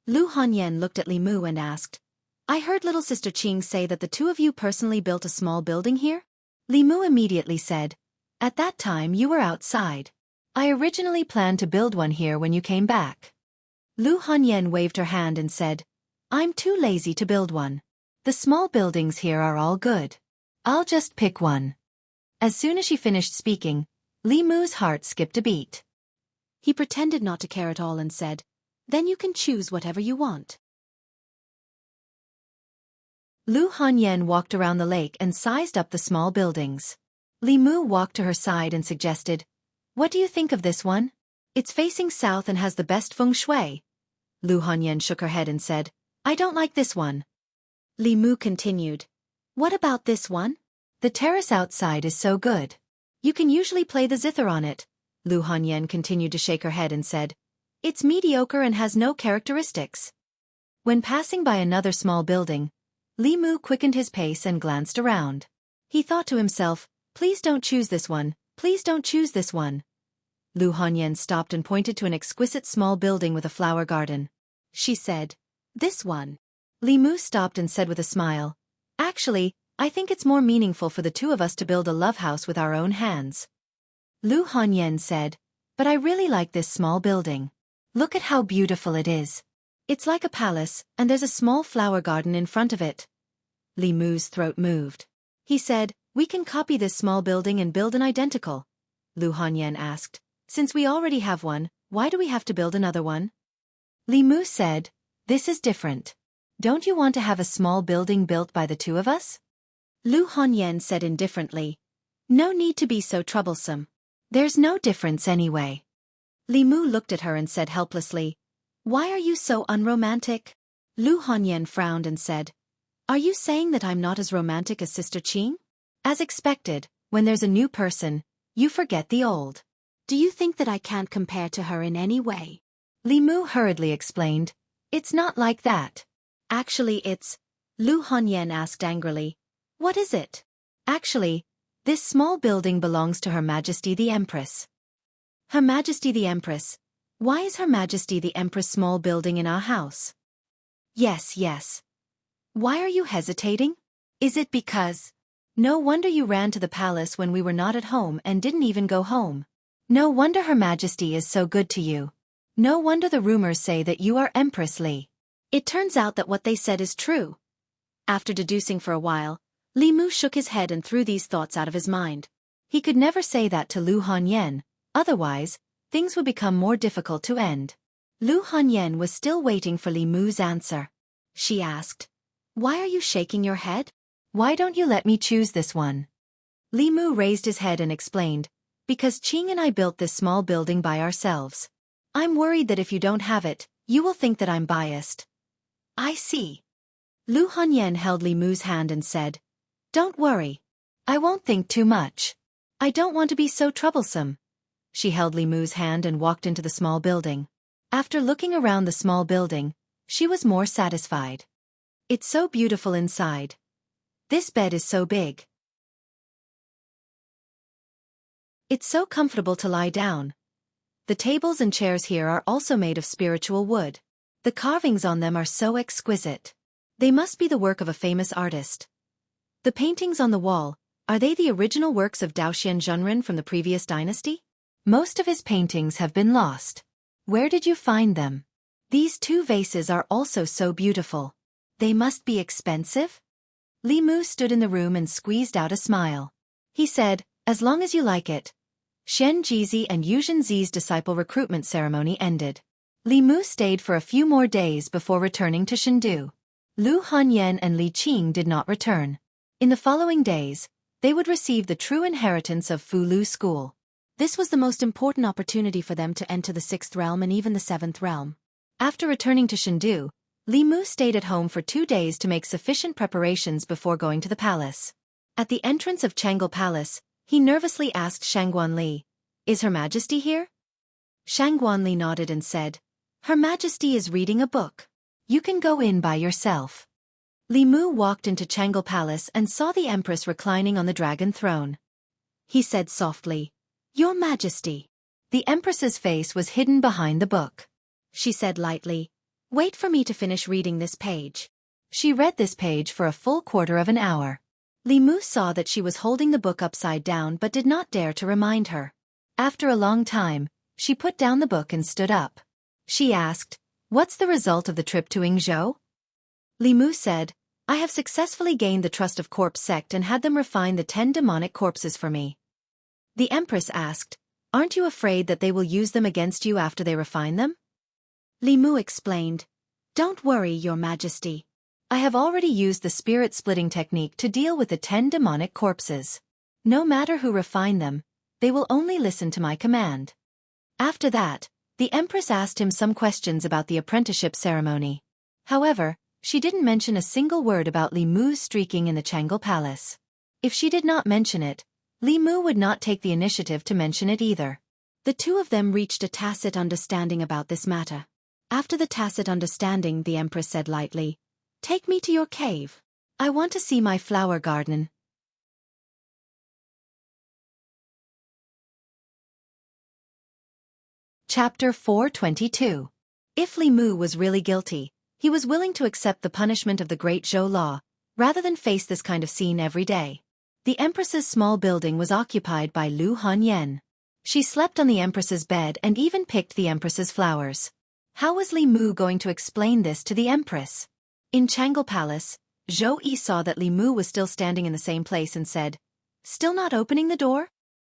Lu Hanyan looked at Li Mu and asked, "I heard little sister Qing say that the 2 of you personally built a small building here?" Li Mu immediately said, At that time you were outside. I originally planned to build one here when you came back. Lu Hanyan waved her hand and said, I'm too lazy to build one. The small buildings here are all good. I'll just pick one. As soon as she finished speaking, Li Mu's heart skipped a beat. He pretended not to care at all and said, Then you can choose whatever you want. Lu Hanyan walked around the lake and sized up the small buildings. Li Mu walked to her side and suggested, What do you think of this one? It's facing south and has the best feng shui. Lu Hanyan shook her head and said, I don't like this one. Li Mu continued, What about this one? The terrace outside is so good. You can usually play the zither on it. Lu Hanyan continued to shake her head and said, It's mediocre and has no characteristics. When passing by another small building, Li Mu quickened his pace and glanced around. He thought to himself, Please don't choose this one, please don't choose this one. Lu Hanyan stopped and pointed to an exquisite small building with a flower garden. She said, This one. Li Mu stopped and said with a smile, Actually, I think it's more meaningful for the two of us to build a love house with our own hands. Lu Hanyan said, But I really like this small building. Look at how beautiful it is. It's like a palace, and there's a small flower garden in front of it. Li Mu's throat moved. He said, We can copy this small building and build an identical. Lu Hanyan asked, Since we already have one, why do we have to build another one? Li Mu said, This is different. Don't you want to have a small building built by the two of us? Lu Hanyan said indifferently, No need to be so troublesome. There's no difference anyway. Li Mu looked at her and said helplessly, Why are you so unromantic? Lu Hanyan frowned and said, Are you saying that I'm not as romantic as Sister Qing? As expected, when there's a new person, you forget the old. Do you think that I can't compare to her in any way? Li Mu hurriedly explained, It's not like that. Actually it's... Lu Hanyan asked angrily, What is it? Actually, this small building belongs to Her Majesty the Empress. Her Majesty the Empress. Why is Her Majesty the Empress small building in our house? Yes, yes. Why are you hesitating? Is it because... No wonder you ran to the palace when we were not at home and didn't even go home. No wonder Her Majesty is so good to you. No wonder the rumors say that you are Empress Li. It turns out that what they said is true. After deducing for a while, Li Mu shook his head and threw these thoughts out of his mind. He could never say that to Lu Hanyan, otherwise, things would become more difficult to end. Lu Hanyan was still waiting for Li Mu's answer. She asked, Why are you shaking your head? Why don't you let me choose this one? Li Mu raised his head and explained, Because Qing and I built this small building by ourselves. I'm worried that if you don't have it, you will think that I'm biased. I see. Lu Hanyan held Li Mu's hand and said, Don't worry. I won't think too much. I don't want to be so troublesome. She held Li Mu's hand and walked into the small building. After looking around the small building, she was more satisfied. It's so beautiful inside. This bed is so big. It's so comfortable to lie down. The tables and chairs here are also made of spiritual wood. The carvings on them are so exquisite. They must be the work of a famous artist. The paintings on the wall, are they the original works of Daoxian Zhenren from the previous dynasty? Most of his paintings have been lost. Where did you find them? These two vases are also so beautiful. They must be expensive? Li Mu stood in the room and squeezed out a smile. He said, As long as you like it. Shen Jizi and Yuzhen Zi's disciple recruitment ceremony ended. Li Mu stayed for a few more days before returning to Chengdu. Lu Hanyan and Li Qing did not return. In the following days, they would receive the true inheritance of Fulu School. This was the most important opportunity for them to enter the 6th realm and even the 7th realm. After returning to Chengdu, Li Mu stayed at home for 2 days to make sufficient preparations before going to the palace. At the entrance of Changle Palace, he nervously asked Shangguan Li, Is Her Majesty here? Shangguan Li nodded and said, Her Majesty is reading a book. You can go in by yourself. Li Mu walked into Changle Palace and saw the Empress reclining on the dragon throne. He said softly, Your Majesty. The Empress's face was hidden behind the book. She said lightly, Wait for me to finish reading this page. She read this page for a full quarter of an hour. Li Mu saw that she was holding the book upside down but did not dare to remind her. After a long time, she put down the book and stood up. She asked, "What's the result of the trip to Yingzhou?" Li Mu said, "I have successfully gained the trust of Corpse Sect and had them refine the 10 demonic corpses for me." The Empress asked, "Aren't you afraid that they will use them against you after they refine them?" Li Mu explained, "Don't worry, Your Majesty. I have already used the spirit-splitting technique to deal with the 10 demonic corpses. No matter who refine them, they will only listen to my command." After that, the Empress asked him some questions about the apprenticeship ceremony. However, she didn't mention a single word about Li Mu's streaking in the Jianghu Palace. If she did not mention it, Li Mu would not take the initiative to mention it either. The two of them reached a tacit understanding about this matter. After the tacit understanding, the Empress said lightly, "Take me to your cave. I want to see my flower garden." Chapter 422. If Li Mu was really guilty, he was willing to accept the punishment of the Great Zhou Law, rather than face this kind of scene every day. The Empress's small building was occupied by Lu Hanyan. She slept on the Empress's bed and even picked the Empress's flowers. How was Li Mu going to explain this to the Empress? In Jianghu Palace, Zhou Yi saw that Li Mu was still standing in the same place and said, "Still not opening the door?"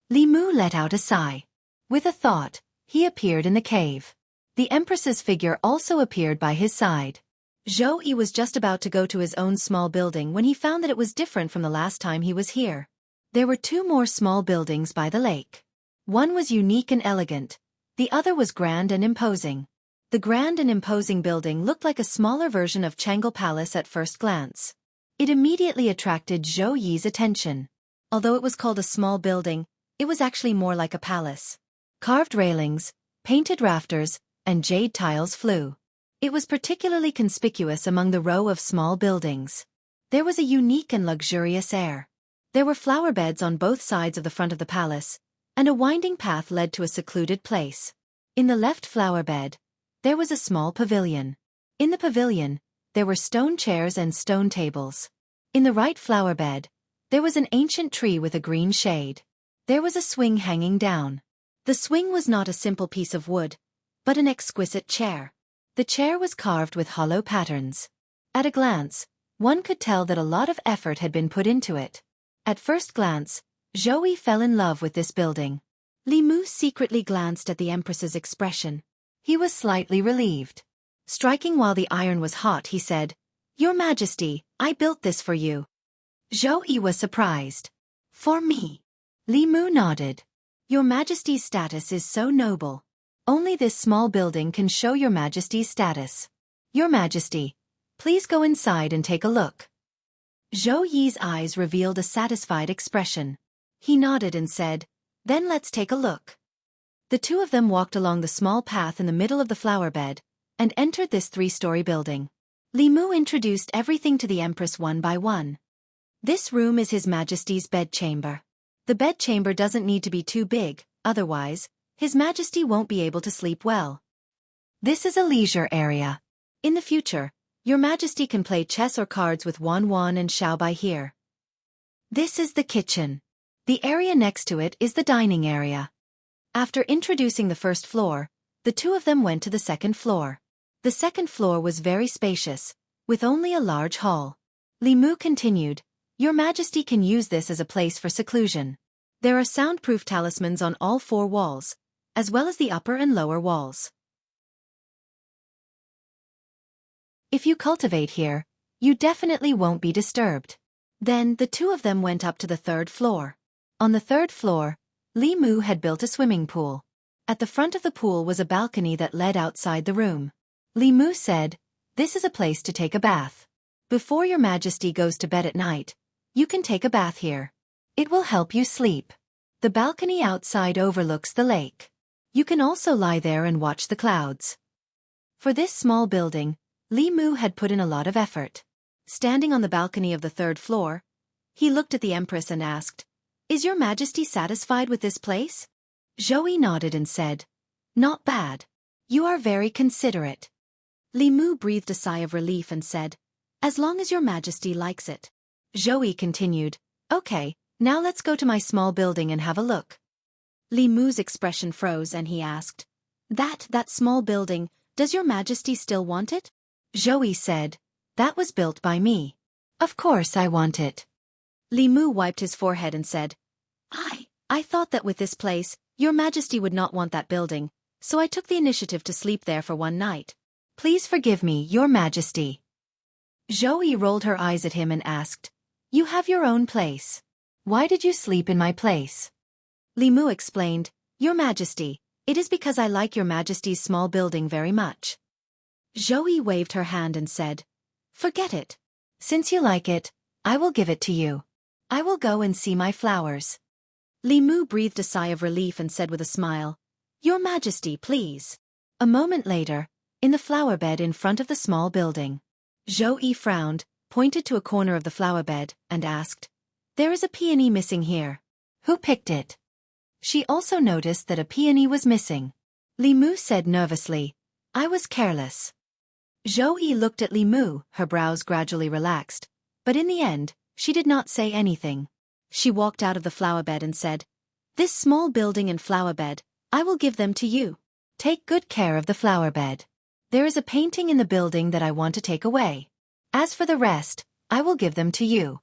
Li Mu let out a sigh. With a thought, he appeared in the cave. The Empress's figure also appeared by his side. Zhou Yi was just about to go to his own small building when he found that it was different from the last time he was here. There were two more small buildings by the lake. One was unique and elegant. The other was grand and imposing. The grand and imposing building looked like a smaller version of Jianghu Palace at first glance. It immediately attracted Zhou Yi's attention. Although it was called a small building, it was actually more like a palace. Carved railings, painted rafters, and jade tiles flew. It was particularly conspicuous among the row of small buildings. There was a unique and luxurious air. There were flower beds on both sides of the front of the palace, and a winding path led to a secluded place. In the left flower bed, there was a small pavilion. In the pavilion, there were stone chairs and stone tables. In the right flower bed, there was an ancient tree with a green shade. There was a swing hanging down. The swing was not a simple piece of wood, but an exquisite chair. The chair was carved with hollow patterns. At a glance, one could tell that a lot of effort had been put into it. At first glance, Zhou Yi fell in love with this building. Li Mu secretly glanced at the Empress's expression. He was slightly relieved. Striking while the iron was hot, he said, "Your Majesty, I built this for you." Zhou Yi was surprised. "For me?" Li Mu nodded. "Your Majesty's status is so noble. Only this small building can show Your Majesty's status. Your Majesty, please go inside and take a look." Zhou Yi's eyes revealed a satisfied expression. He nodded and said, "Then let's take a look." The two of them walked along the small path in the middle of the flower bed, and entered this 3-story building. Li Mu introduced everything to the Empress one by one. "This room is His Majesty's bedchamber. The bedchamber doesn't need to be too big, otherwise, His Majesty won't be able to sleep well. This is a leisure area. In the future, Your Majesty can play chess or cards with Wan Wan and Xiaobai here. This is the kitchen. The area next to it is the dining area." After introducing the first floor, the two of them went to the second floor. The second floor was very spacious, with only a large hall. Li Mu continued, "Your Majesty can use this as a place for seclusion. There are soundproof talismans on all 4 walls, as well as the upper and lower walls. If you cultivate here, you definitely won't be disturbed." Then the two of them went up to the 3rd floor. On the 3rd floor, Li Mu had built a swimming pool. At the front of the pool was a balcony that led outside the room. Li Mu said, "This is a place to take a bath. Before Your Majesty goes to bed at night, you can take a bath here. It will help you sleep. The balcony outside overlooks the lake. You can also lie there and watch the clouds." For this small building, Li Mu had put in a lot of effort. Standing on the balcony of the 3rd floor, he looked at the Empress and asked, "Is Your Majesty satisfied with this place?" Zhou Yi nodded and said, "Not bad. You are very considerate." Li Mu breathed a sigh of relief and said, "As long as Your Majesty likes it." Zhou continued, "Okay, now let's go to my small building and have a look." Li Mu's expression froze and he asked, That small building, does your majesty still want it?" Zhou said, "That was built by me. Of course I want it." Li Mu wiped his forehead and said, I thought that with this place, your majesty would not want that building, so I took the initiative to sleep there for one night. Please forgive me, your majesty." Zhou rolled her eyes at him and asked, "You have your own place. Why did you sleep in my place?" Li Mu explained, "Your majesty, it is because I like your majesty's small building very much." Zhou waved her hand and said, "Forget it. Since you like it, I will give it to you. I will go and see my flowers." Li Mu breathed a sigh of relief and said with a smile, "Your majesty, please." A moment later, in the flower bed in front of the small building, Zhou frowned, pointed to a corner of the flower bed, and asked, "There is a peony missing here. Who picked it?" She also noticed that a peony was missing. Li Mu said nervously, "I was careless." Zhou looked at Li Mu, her brows gradually relaxed, but in the end, she did not say anything. She walked out of the flower bed and said, "This small building and flower bed, I will give them to you. Take good care of the flower bed. There is a painting in the building that I want to take away. As for the rest, I will give them to you."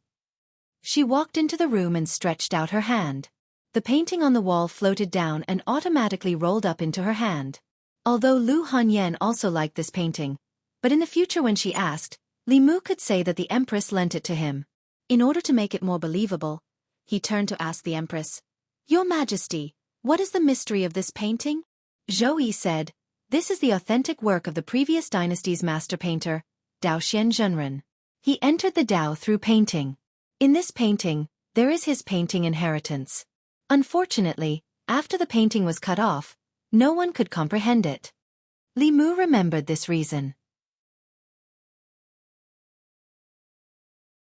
She walked into the room and stretched out her hand. The painting on the wall floated down and automatically rolled up into her hand. Although Lu Hanyan also liked this painting, but in the future when she asked, Li Mu could say that the Empress lent it to him. In order to make it more believable, he turned to ask the Empress, "Your Majesty, what is the mystery of this painting?" Zhou said, "This is the authentic work of the previous dynasty's master painter, Dao Xianxia. He entered the Dao through painting. In this painting, there is his painting inheritance. Unfortunately, after the painting was cut off, no one could comprehend it." Li Mu remembered this reason.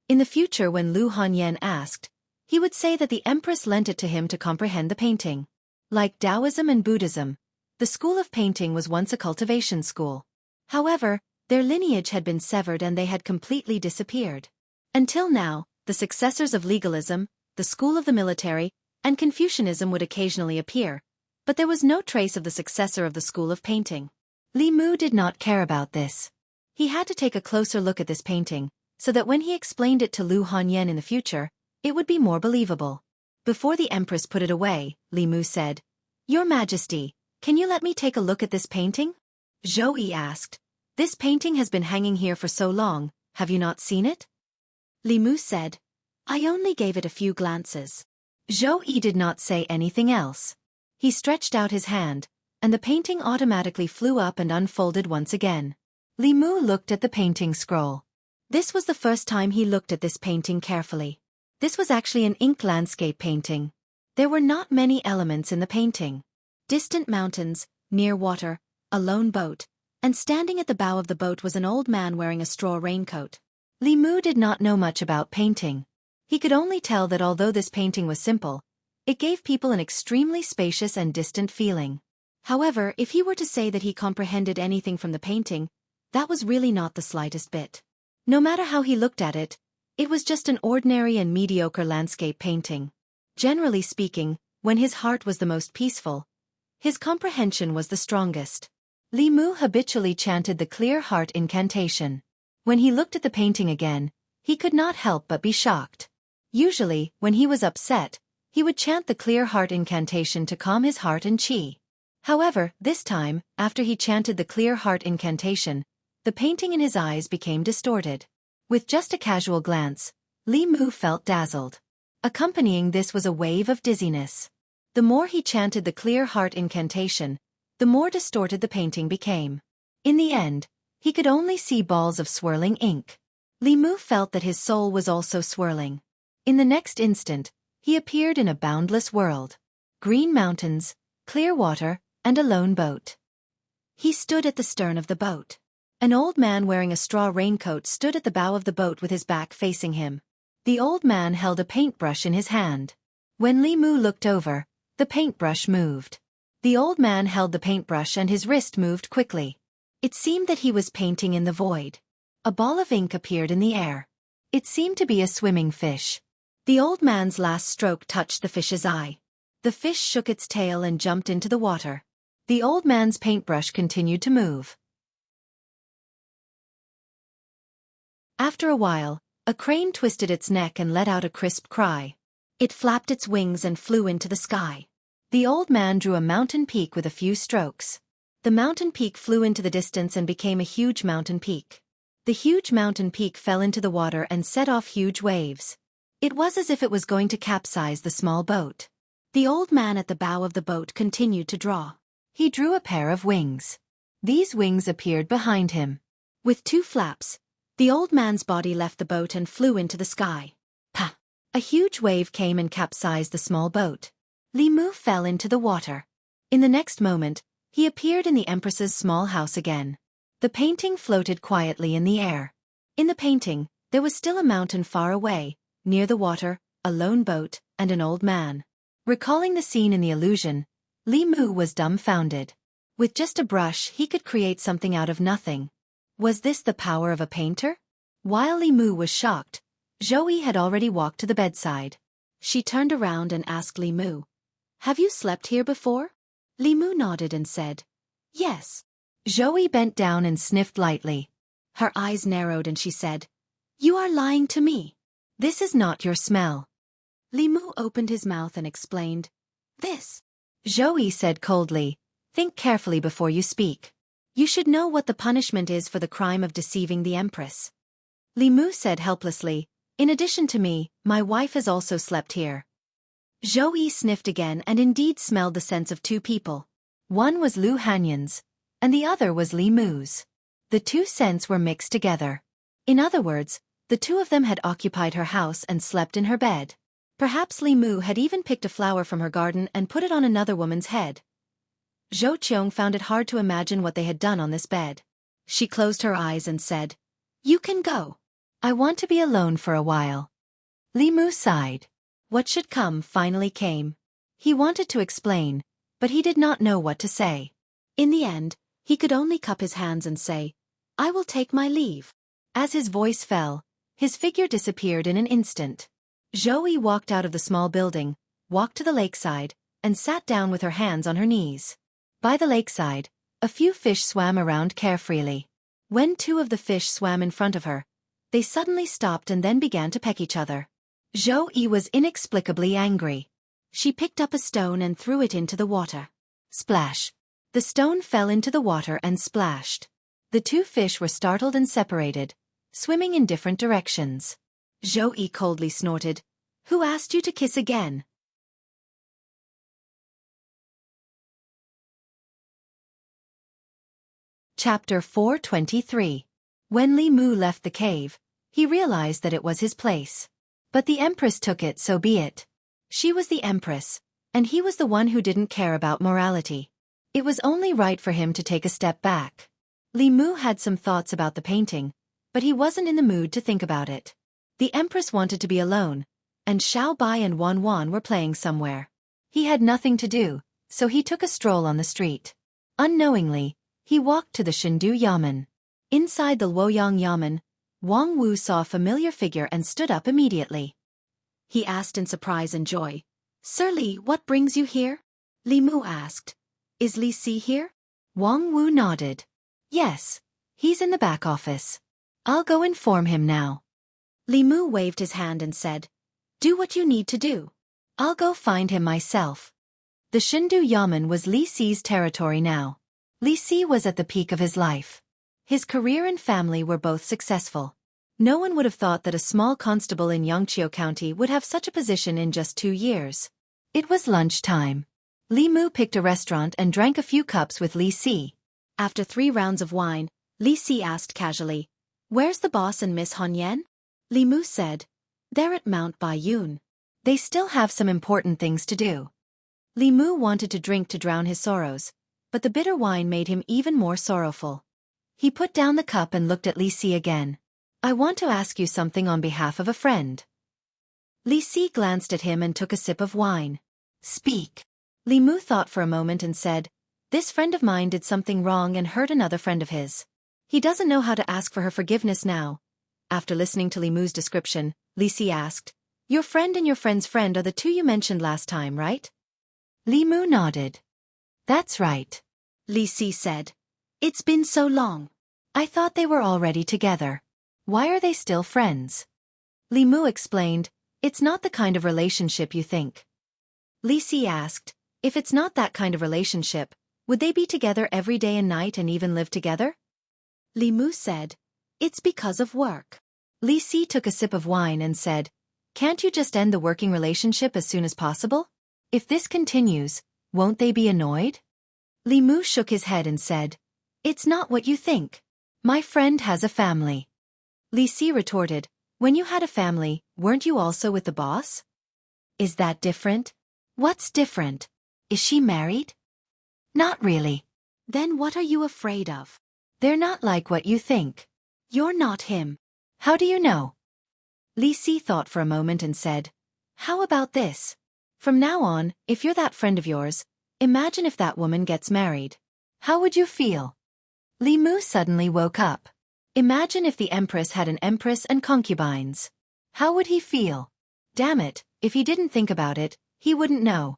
In the future when Lu Hanyan asked, he would say that the Empress lent it to him to comprehend the painting. Like Taoism and Buddhism, the school of painting was once a cultivation school. However, their lineage had been severed and they had completely disappeared. Until now, the successors of legalism, the school of the military, and Confucianism would occasionally appear, but there was no trace of the successor of the school of painting. Li Mu did not care about this. He had to take a closer look at this painting, so that when he explained it to Lu Hanyan in the future, it would be more believable. Before the Empress put it away, Li Mu said, "Your Majesty, can you let me take a look at this painting?" Zhou asked, "This painting has been hanging here for so long, have you not seen it?" Li Mu said, "I only gave it a few glances." Zhou did not say anything else. He stretched out his hand, and the painting automatically flew up and unfolded once again. Li Mu looked at the painting scroll. This was the first time he looked at this painting carefully. This was actually an ink landscape painting. There were not many elements in the painting. Distant mountains, near water, a lone boat, and standing at the bow of the boat was an old man wearing a straw raincoat. Li Mu did not know much about painting. He could only tell that although this painting was simple, it gave people an extremely spacious and distant feeling. However, if he were to say that he comprehended anything from the painting, that was really not the slightest bit. No matter how he looked at it, it was just an ordinary and mediocre landscape painting. Generally speaking, when his heart was the most peaceful, his comprehension was the strongest. Li Mu habitually chanted the clear heart incantation. When he looked at the painting again, he could not help but be shocked. Usually, when he was upset, he would chant the clear heart incantation to calm his heart and qi. However, this time, after he chanted the clear heart incantation, the painting in his eyes became distorted. With just a casual glance, Li Mu felt dazzled. Accompanying this was a wave of dizziness. The more he chanted the clear heart incantation, the more distorted the painting became. In the end, he could only see balls of swirling ink. Li Mu felt that his soul was also swirling. In the next instant, he appeared in a boundless world. Green mountains, clear water, and a lone boat. He stood at the stern of the boat. An old man wearing a straw raincoat stood at the bow of the boat with his back facing him. The old man held a paintbrush in his hand. When Li Mu looked over, the paintbrush moved. The old man held the paintbrush and his wrist moved quickly. It seemed that he was painting in the void. A ball of ink appeared in the air. It seemed to be a swimming fish. The old man's last stroke touched the fish's eye. The fish shook its tail and jumped into the water. The old man's paintbrush continued to move. After a while, a crane twisted its neck and let out a crisp cry. It flapped its wings and flew into the sky. The old man drew a mountain peak with a few strokes. The mountain peak flew into the distance and became a huge mountain peak. The huge mountain peak fell into the water and set off huge waves. It was as if it was going to capsize the small boat. The old man at the bow of the boat continued to draw. He drew a pair of wings. These wings appeared behind him. With two flaps, the old man's body left the boat and flew into the sky. Pa! A huge wave came and capsized the small boat. Li Mu fell into the water. In the next moment, he appeared in the Empress's small house again. The painting floated quietly in the air. In the painting, there was still a mountain far away, near the water, a lone boat, and an old man. Recalling the scene in the illusion, Li Mu was dumbfounded. With just a brush he could create something out of nothing. Was this the power of a painter? While Li Mu was shocked, Zhou had already walked to the bedside. She turned around and asked Li Mu, "Have you slept here before?" Li Mu nodded and said, "Yes." Zhou bent down and sniffed lightly. Her eyes narrowed and she said, "You are lying to me. This is not your smell." Li Mu opened his mouth and explained, "This." Zhou said coldly, "Think carefully before you speak. You should know what the punishment is for the crime of deceiving the Empress." Li Mu said helplessly, "In addition to me, my wife has also slept here." Zhou sniffed again and indeed smelled the scents of two people. One was Lu Hanyan's, and the other was Li Mu's. The two scents were mixed together. In other words, the two of them had occupied her house and slept in her bed. Perhaps Li Mu had even picked a flower from her garden and put it on another woman's head. Zhou Qiong found it hard to imagine what they had done on this bed. She closed her eyes and said, "You can go. I want to be alone for a while." Li Mu sighed. What should come finally came. He wanted to explain, but he did not know what to say. In the end, he could only cup his hands and say, "I will take my leave." As his voice fell, his figure disappeared in an instant. Zhou walked out of the small building, walked to the lakeside, and sat down with her hands on her knees. By the lakeside, a few fish swam around carefreely. When two of the fish swam in front of her, they suddenly stopped and then began to peck each other. Zhou was inexplicably angry. She picked up a stone and threw it into the water. Splash! The stone fell into the water and splashed. The two fish were startled and separated, swimming in different directions. Zhou coldly snorted, "Who asked you to kiss again?" Chapter 423. When Li Mu left the cave, he realized that it was his place. But the Empress took it, so be it. She was the Empress, and he was the one who didn't care about morality. It was only right for him to take a step back. Li Mu had some thoughts about the painting, but he wasn't in the mood to think about it. The Empress wanted to be alone, and Xiao Bai and Wan Wan were playing somewhere. He had nothing to do, so he took a stroll on the street. Unknowingly, he walked to the Shendu Yamen. Inside the Luoyang Yamen, Wang Wu saw a familiar figure and stood up immediately. He asked in surprise and joy, "Sir Li, what brings you here?" Li Mu asked, "Is Li Si here?" Wang Wu nodded. "Yes, he's in the back office. I'll go inform him now." Li Mu waved his hand and said, "Do what you need to do. I'll go find him myself." The Shendu Yamen was Li Si's territory now. Li Si was at the peak of his life. His career and family were both successful. No one would have thought that a small constable in Yangqiu County would have such a position in just 2 years. It was lunchtime. Li Mu picked a restaurant and drank a few cups with Li Si. After 3 rounds of wine, Li Si asked casually, "Where's the boss and Miss Han Yan?" Li Mu said, "They're at Mount Baiyun. They still have some important things to do." Li Mu wanted to drink to drown his sorrows, but the bitter wine made him even more sorrowful. He put down the cup and looked at Li Si again. "I want to ask you something on behalf of a friend." Li Si glanced at him and took a sip of wine. "Speak." Li Mu thought for a moment and said, "This friend of mine did something wrong and hurt another friend of his. He doesn't know how to ask for her forgiveness now. After listening to Li Mu's description, Li Si asked, "Your friend and your friend's friend are the two you mentioned last time, right?" Li Mu nodded. "That's right," Li Si said. "It's been so long. I thought they were already together. Why are they still friends?" Li Mu explained, "It's not the kind of relationship you think." Li Si asked, "If it's not that kind of relationship, would they be together every day and night and even live together?" Li Mu said, "It's because of work." Li Si took a sip of wine and said, "Can't you just end the working relationship as soon as possible? If this continues, won't they be annoyed?" Li Mu shook his head and said, "It's not what you think. My friend has a family." Li Si retorted, "When you had a family, weren't you also with the boss? Is that different?" "What's different? Is she married?" "Not really." "Then what are you afraid of?" "They're not like what you think." "You're not him." "How do you know?" Li Si thought for a moment and said, "How about this? From now on, if you're that friend of yours, imagine if that woman gets married. How would you feel?" Li Mu suddenly woke up. Imagine if the empress had an empress and concubines. How would he feel? Damn it, if he didn't think about it, he wouldn't know.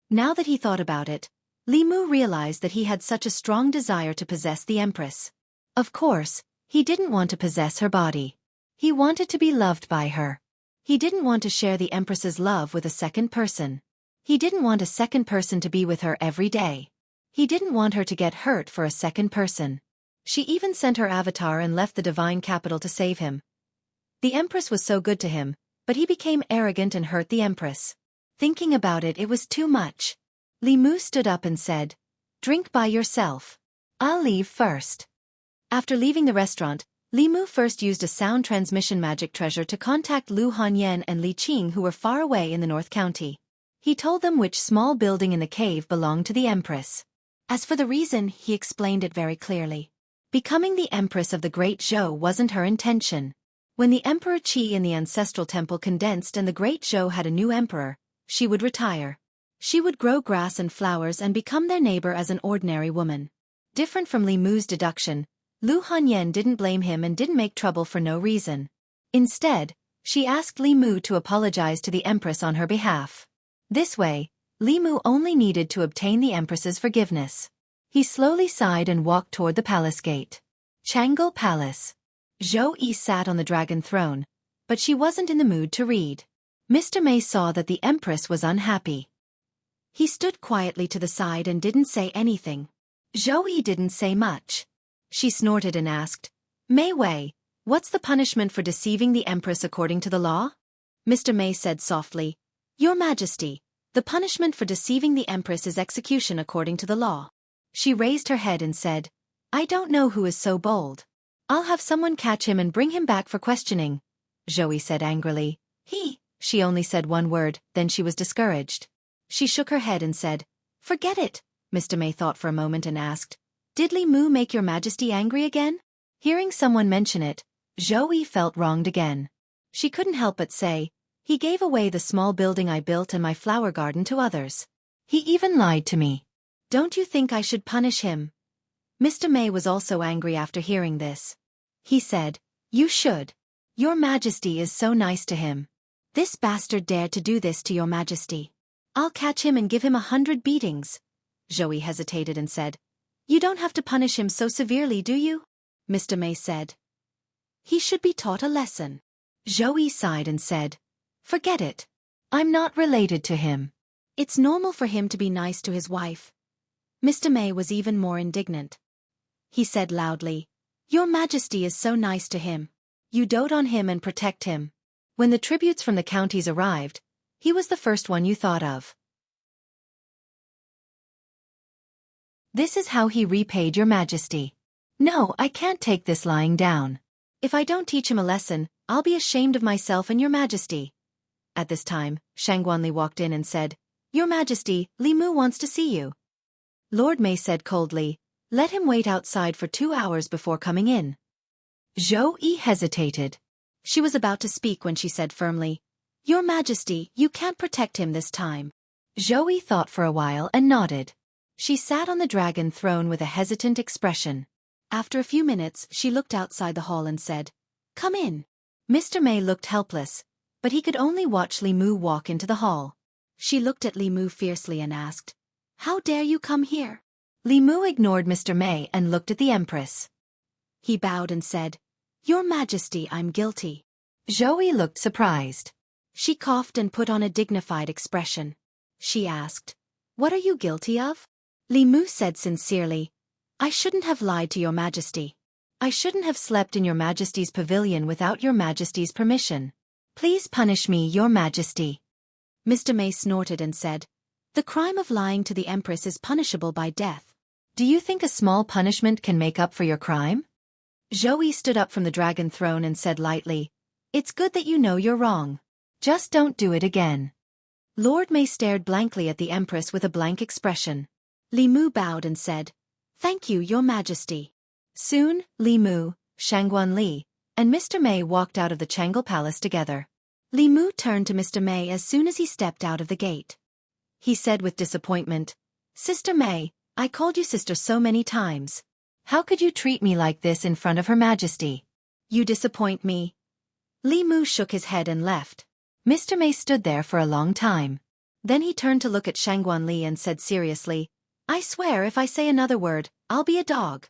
Now that he thought about it, Li Mu realized that he had such a strong desire to possess the empress. Of course, he didn't want to possess her body. He wanted to be loved by her. He didn't want to share the empress's love with a second person. He didn't want a second person to be with her every day. He didn't want her to get hurt for a second person. She even sent her avatar and left the divine capital to save him. The empress was so good to him, but he became arrogant and hurt the empress. Thinking about it, it was too much. Li Mu stood up and said, "Drink by yourself. I'll leave first." After leaving the restaurant, Li Mu first used a sound transmission magic treasure to contact Lu Hanyan and Li Qing, who were far away in the North County. He told them which small building in the cave belonged to the empress. As for the reason, he explained it very clearly. Becoming the empress of the Great Zhou wasn't her intention. When the Emperor Qi in the ancestral temple condensed and the Great Zhou had a new emperor, she would retire. She would grow grass and flowers and become their neighbor as an ordinary woman. Different from Li Mu's deduction, Lu Hanyan didn't blame him and didn't make trouble for no reason. Instead, she asked Li Mu to apologize to the empress on her behalf. This way, Li Mu only needed to obtain the empress's forgiveness. He slowly sighed and walked toward the palace gate. Chang'e Palace. Zhou Yi sat on the dragon throne, but she wasn't in the mood to read. Mr. Mei saw that the empress was unhappy. He stood quietly to the side and didn't say anything. Zhou Yi didn't say much. She snorted and asked, "Mei Wei, what's the punishment for deceiving the empress according to the law?" Mr. Mei said softly, "Your Majesty, the punishment for deceiving the empress is execution according to the law." She raised her head and said, "I don't know who is so bold. I'll have someone catch him and bring him back for questioning," Zhou Yi said angrily. She only said one word, then she was discouraged. She shook her head and said, "Forget it." Mr. Mei thought for a moment and asked, "Did Li Mu make your Majesty angry again?" Hearing someone mention it, Zhou Yi felt wronged again. She couldn't help but say, "He gave away the small building I built and my flower garden to others. He even lied to me. Don't you think I should punish him?" Mr. Mei was also angry after hearing this. He said, "You should. Your Majesty is so nice to him. This bastard dared to do this to your Majesty. I'll catch him and give him 100 beatings." Zhou Yi hesitated and said, "You don't have to punish him so severely, do you?" Mr. Mei said, "He should be taught a lesson." Zhou Yi sighed and said, "Forget it. I'm not related to him. It's normal for him to be nice to his wife." Mr. Mei was even more indignant. He said loudly, "Your Majesty is so nice to him. You dote on him and protect him. When the tributes from the counties arrived, he was the first one you thought of. This is how he repaid your Majesty. No, I can't take this lying down. If I don't teach him a lesson, I'll be ashamed of myself and your Majesty." At this time, Shangguanli walked in and said, "Your Majesty, Li Mu wants to see you." Lord Mei said coldly, "Let him wait outside for 2 hours before coming in." Zhou Yi hesitated. She was about to speak when she said firmly, "Your Majesty, you can't protect him this time." Zhou Yi thought for a while and nodded. She sat on the dragon throne with a hesitant expression. After a few minutes, she looked outside the hall and said, "Come in." Mr. May looked helpless, but he could only watch Li Mu walk into the hall. She looked at Li Mu fiercely and asked, "How dare you come here?" Li Mu ignored Mr. May and looked at the Empress. He bowed and said, "Your Majesty, I'm guilty." Zhou looked surprised. She coughed and put on a dignified expression. She asked, "What are you guilty of?" Li Mu said sincerely, "I shouldn't have lied to your Majesty. I shouldn't have slept in your Majesty's pavilion without your Majesty's permission. Please punish me, your Majesty." Mr. May snorted and said, "The crime of lying to the Empress is punishable by death. Do you think a small punishment can make up for your crime?" Zhou stood up from the dragon throne and said lightly, "It's good that you know you're wrong. Just don't do it again." Lord May stared blankly at the Empress with a blank expression. Li Mu bowed and said, "Thank you, your Majesty." Soon, Li Mu, Shangguan Li, and Mr. May walked out of the Changle Palace together. Li Mu turned to Mr. May as soon as he stepped out of the gate. He said with disappointment, "Sister May, I called you sister so many times. How could you treat me like this in front of Her Majesty? You disappoint me." Li Mu shook his head and left. Mr. May stood there for a long time. Then he turned to look at Shangguan Li and said seriously, "I swear if I say another word, I'll be a dog."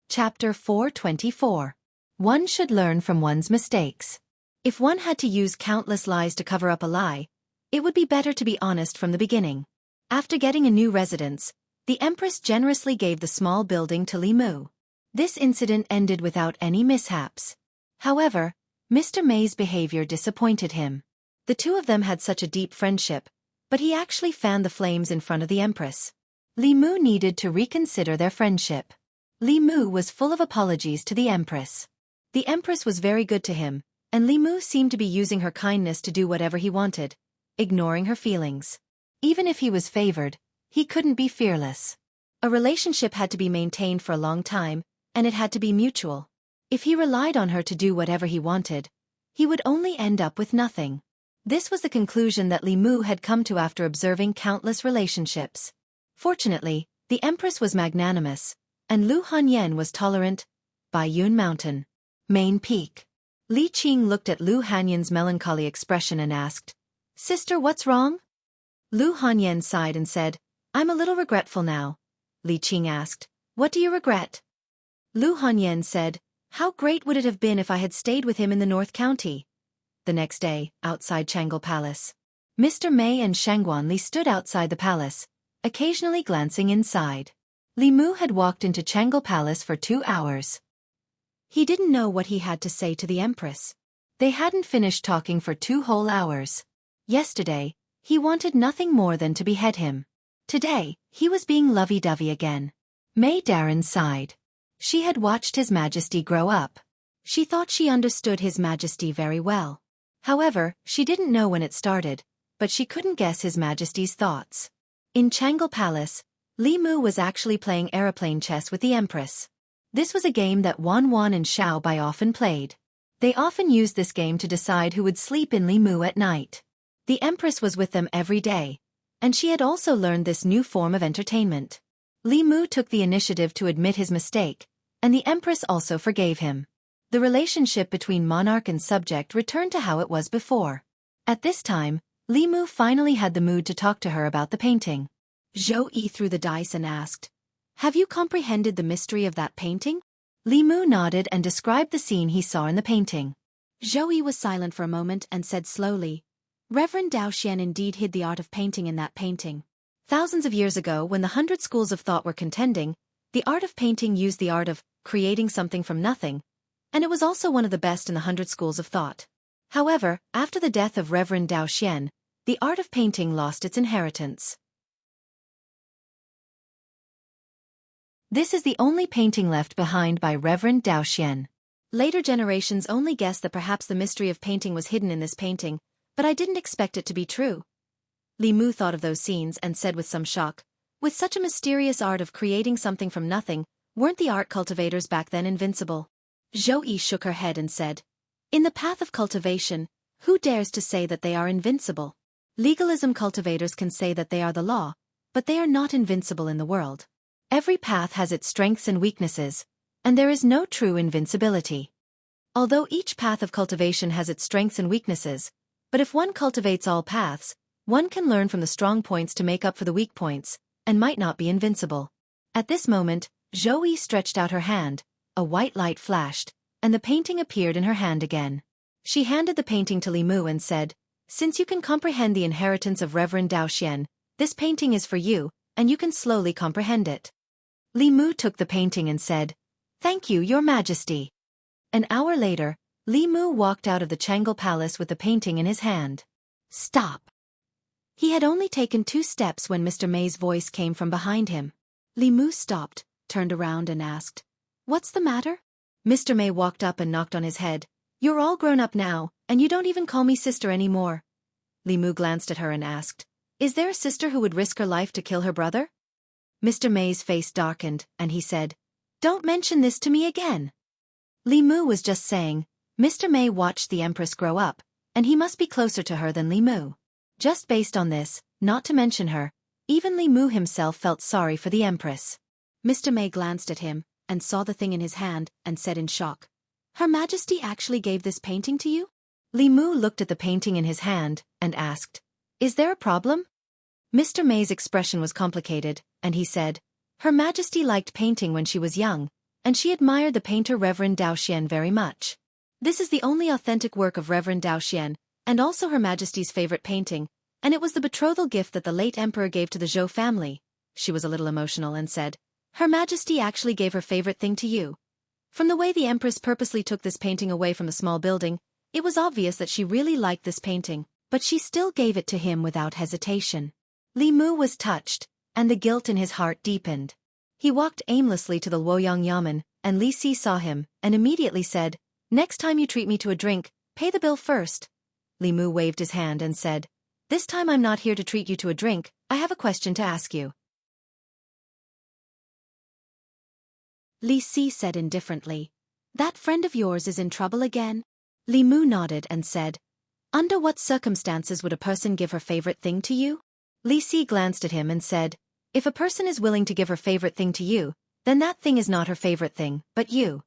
Chapter 424. One should learn from one's mistakes. If one had to use countless lies to cover up a lie, it would be better to be honest from the beginning. After getting a new residence, the Empress generously gave the small building to Li Mu. This incident ended without any mishaps. However, Mr. May's behavior disappointed him. The two of them had such a deep friendship, but he actually fanned the flames in front of the Empress. Li Mu needed to reconsider their friendship. Li Mu was full of apologies to the Empress. The Empress was very good to him, and Li Mu seemed to be using her kindness to do whatever he wanted, ignoring her feelings. Even if he was favored, he couldn't be fearless. A relationship had to be maintained for a long time, and it had to be mutual. If he relied on her to do whatever he wanted, he would only end up with nothing. This was the conclusion that Li Mu had come to after observing countless relationships. Fortunately, the Empress was magnanimous, and Lu Hanyan was tolerant. Baiyun Mountain. Main Peak. Li Qing looked at Lu Hanyan's melancholy expression and asked, "Sister, what's wrong?" Lu Hanyan sighed and said, "I'm a little regretful now." Li Qing asked, "What do you regret?" Lu Hanyan said, "How great would it have been if I had stayed with him in the North County?" The next day, outside Changle Palace, Mr. May and Shangguan Li stood outside the palace, occasionally glancing inside. Li Mu had walked into Changle Palace for 2 hours. He didn't know what he had to say to the Empress. They hadn't finished talking for 2 whole hours. Yesterday, he wanted nothing more than to behead him. Today, he was being lovey-dovey again. May Darren sighed. She had watched His Majesty grow up. She thought she understood His Majesty very well. However, she didn't know when it started, but she couldn't guess His Majesty's thoughts. In Changle Palace, Li Mu was actually playing aeroplane chess with the Empress. This was a game that Wan Wan and Xiao Bai often played. They often used this game to decide who would sleep in Li Mu at night. The Empress was with them every day, and she had also learned this new form of entertainment. Li Mu took the initiative to admit his mistake, and the Empress also forgave him. The relationship between monarch and subject returned to how it was before. At this time, Li Mu finally had the mood to talk to her about the painting. Zhou threw the dice and asked, "Have you comprehended the mystery of that painting?" Li Mu nodded and described the scene he saw in the painting. Zhou was silent for a moment and said slowly, "Reverend Dao Xian indeed hid the art of painting in that painting. Thousands of years ago, when the 100 schools of thought were contending, the art of painting used the art of creating something from nothing, and it was also one of the best in the 100 schools of thought. However, after the death of Reverend Dao Xian, the art of painting lost its inheritance. This is the only painting left behind by Reverend Dao Xian. Later generations only guessed that perhaps the mystery of painting was hidden in this painting, but I didn't expect it to be true." Li Mu thought of those scenes and said with some shock, "With such a mysterious art of creating something from nothing, weren't the art cultivators back then invincible?" Zhou shook her head and said, "In the path of cultivation, who dares to say that they are invincible?" Legalism cultivators can say that they are the law, but they are not invincible in the world. Every path has its strengths and weaknesses, and there is no true invincibility. Although each path of cultivation has its strengths and weaknesses, but if one cultivates all paths, one can learn from the strong points to make up for the weak points, and might not be invincible. At this moment, Zhou stretched out her hand, a white light flashed, and the painting appeared in her hand again. She handed the painting to Li Mu and said, "Since you can comprehend the inheritance of Reverend Dao Xian, this painting is for you, and you can slowly comprehend it." Li Mu took the painting and said, "Thank you, Your Majesty." An hour later, Li Mu walked out of the Changle Palace with the painting in his hand. "Stop." He had only taken 2 steps when Mr. May's voice came from behind him. Li Mu stopped, turned around and asked, "What's the matter?" Mr. May walked up and knocked on his head. "You're all grown up now, and you don't even call me sister anymore." Li Mu glanced at her and asked, "Is there a sister who would risk her life to kill her brother?" Mr. May's face darkened, and he said, "Don't mention this to me again." Li Mu was just saying, Mr. May watched the Empress grow up, and he must be closer to her than Li Mu. Just based on this, not to mention her, even Li Mu himself felt sorry for the Empress. Mr. May glanced at him, and saw the thing in his hand, and said in shock, "Her Majesty actually gave this painting to you?" Li Mu looked at the painting in his hand, and asked, "Is there a problem?" Mr. May's expression was complicated, and he said, "Her Majesty liked painting when she was young, and she admired the painter Reverend Dao Xian very much. This is the only authentic work of Reverend Dao Xian, and also Her Majesty's favorite painting, and it was the betrothal gift that the late Emperor gave to the Zhou family." She was a little emotional and said, "Her Majesty actually gave her favorite thing to you." From the way the Empress purposely took this painting away from the small building, it was obvious that she really liked this painting, but she still gave it to him without hesitation. Li Mu was touched, and the guilt in his heart deepened. He walked aimlessly to the Luoyang Yamen, and Li Si saw him, and immediately said, "Next time you treat me to a drink, pay the bill first." Li Mu waved his hand and said, "This time I'm not here to treat you to a drink, I have a question to ask you." Li Si said indifferently, "That friend of yours is in trouble again?" Li Mu nodded and said, "Under what circumstances would a person give her favorite thing to you?" Li Si glanced at him and said, "If a person is willing to give her favorite thing to you, then that thing is not her favorite thing, but you."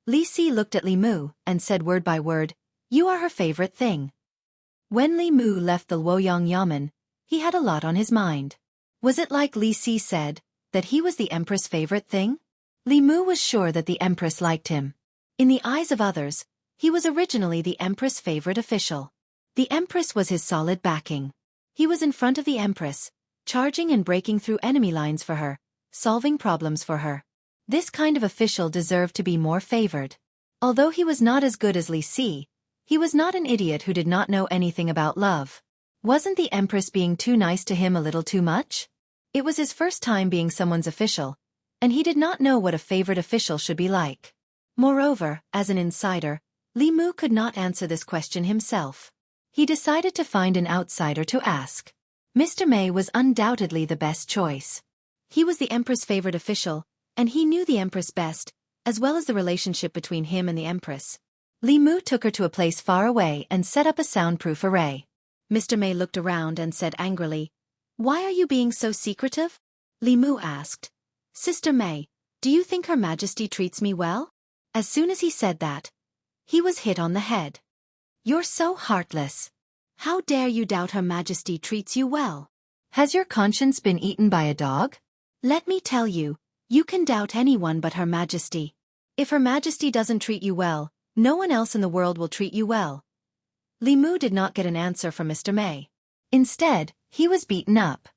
Li Si looked at Li Mu, and said word by word, "You are her favorite thing." When Li Mu left the Luoyang Yamen, he had a lot on his mind. Was it like Li Si said, that he was the Empress' favorite thing? Li Mu was sure that the Empress liked him. In the eyes of others, he was originally the Empress' favorite official. The Empress was his solid backing. He was in front of the Empress, charging and breaking through enemy lines for her, solving problems for her. This kind of official deserved to be more favored. Although he was not as good as Li Si, he was not an idiot who did not know anything about love. Wasn't the Empress being too nice to him a little too much? It was his first time being someone's official, and he did not know what a favorite official should be like. Moreover, as an insider, Li Mu could not answer this question himself. He decided to find an outsider to ask. Mr. May was undoubtedly the best choice. He was the Empress' favorite official, and he knew the Empress best, as well as the relationship between him and the Empress. Li Mu took her to a place far away and set up a soundproof array. Mr. May looked around and said angrily, "Why are you being so secretive?" Li Mu asked, "Sister May, do you think Her Majesty treats me well?" As soon as he said that, he was hit on the head. "You're so heartless. How dare you doubt Her Majesty treats you well? Has your conscience been eaten by a dog? Let me tell you, you can doubt anyone but Her Majesty. If Her Majesty doesn't treat you well, no one else in the world will treat you well." Li Mu did not get an answer from Mr. May. Instead, he was beaten up.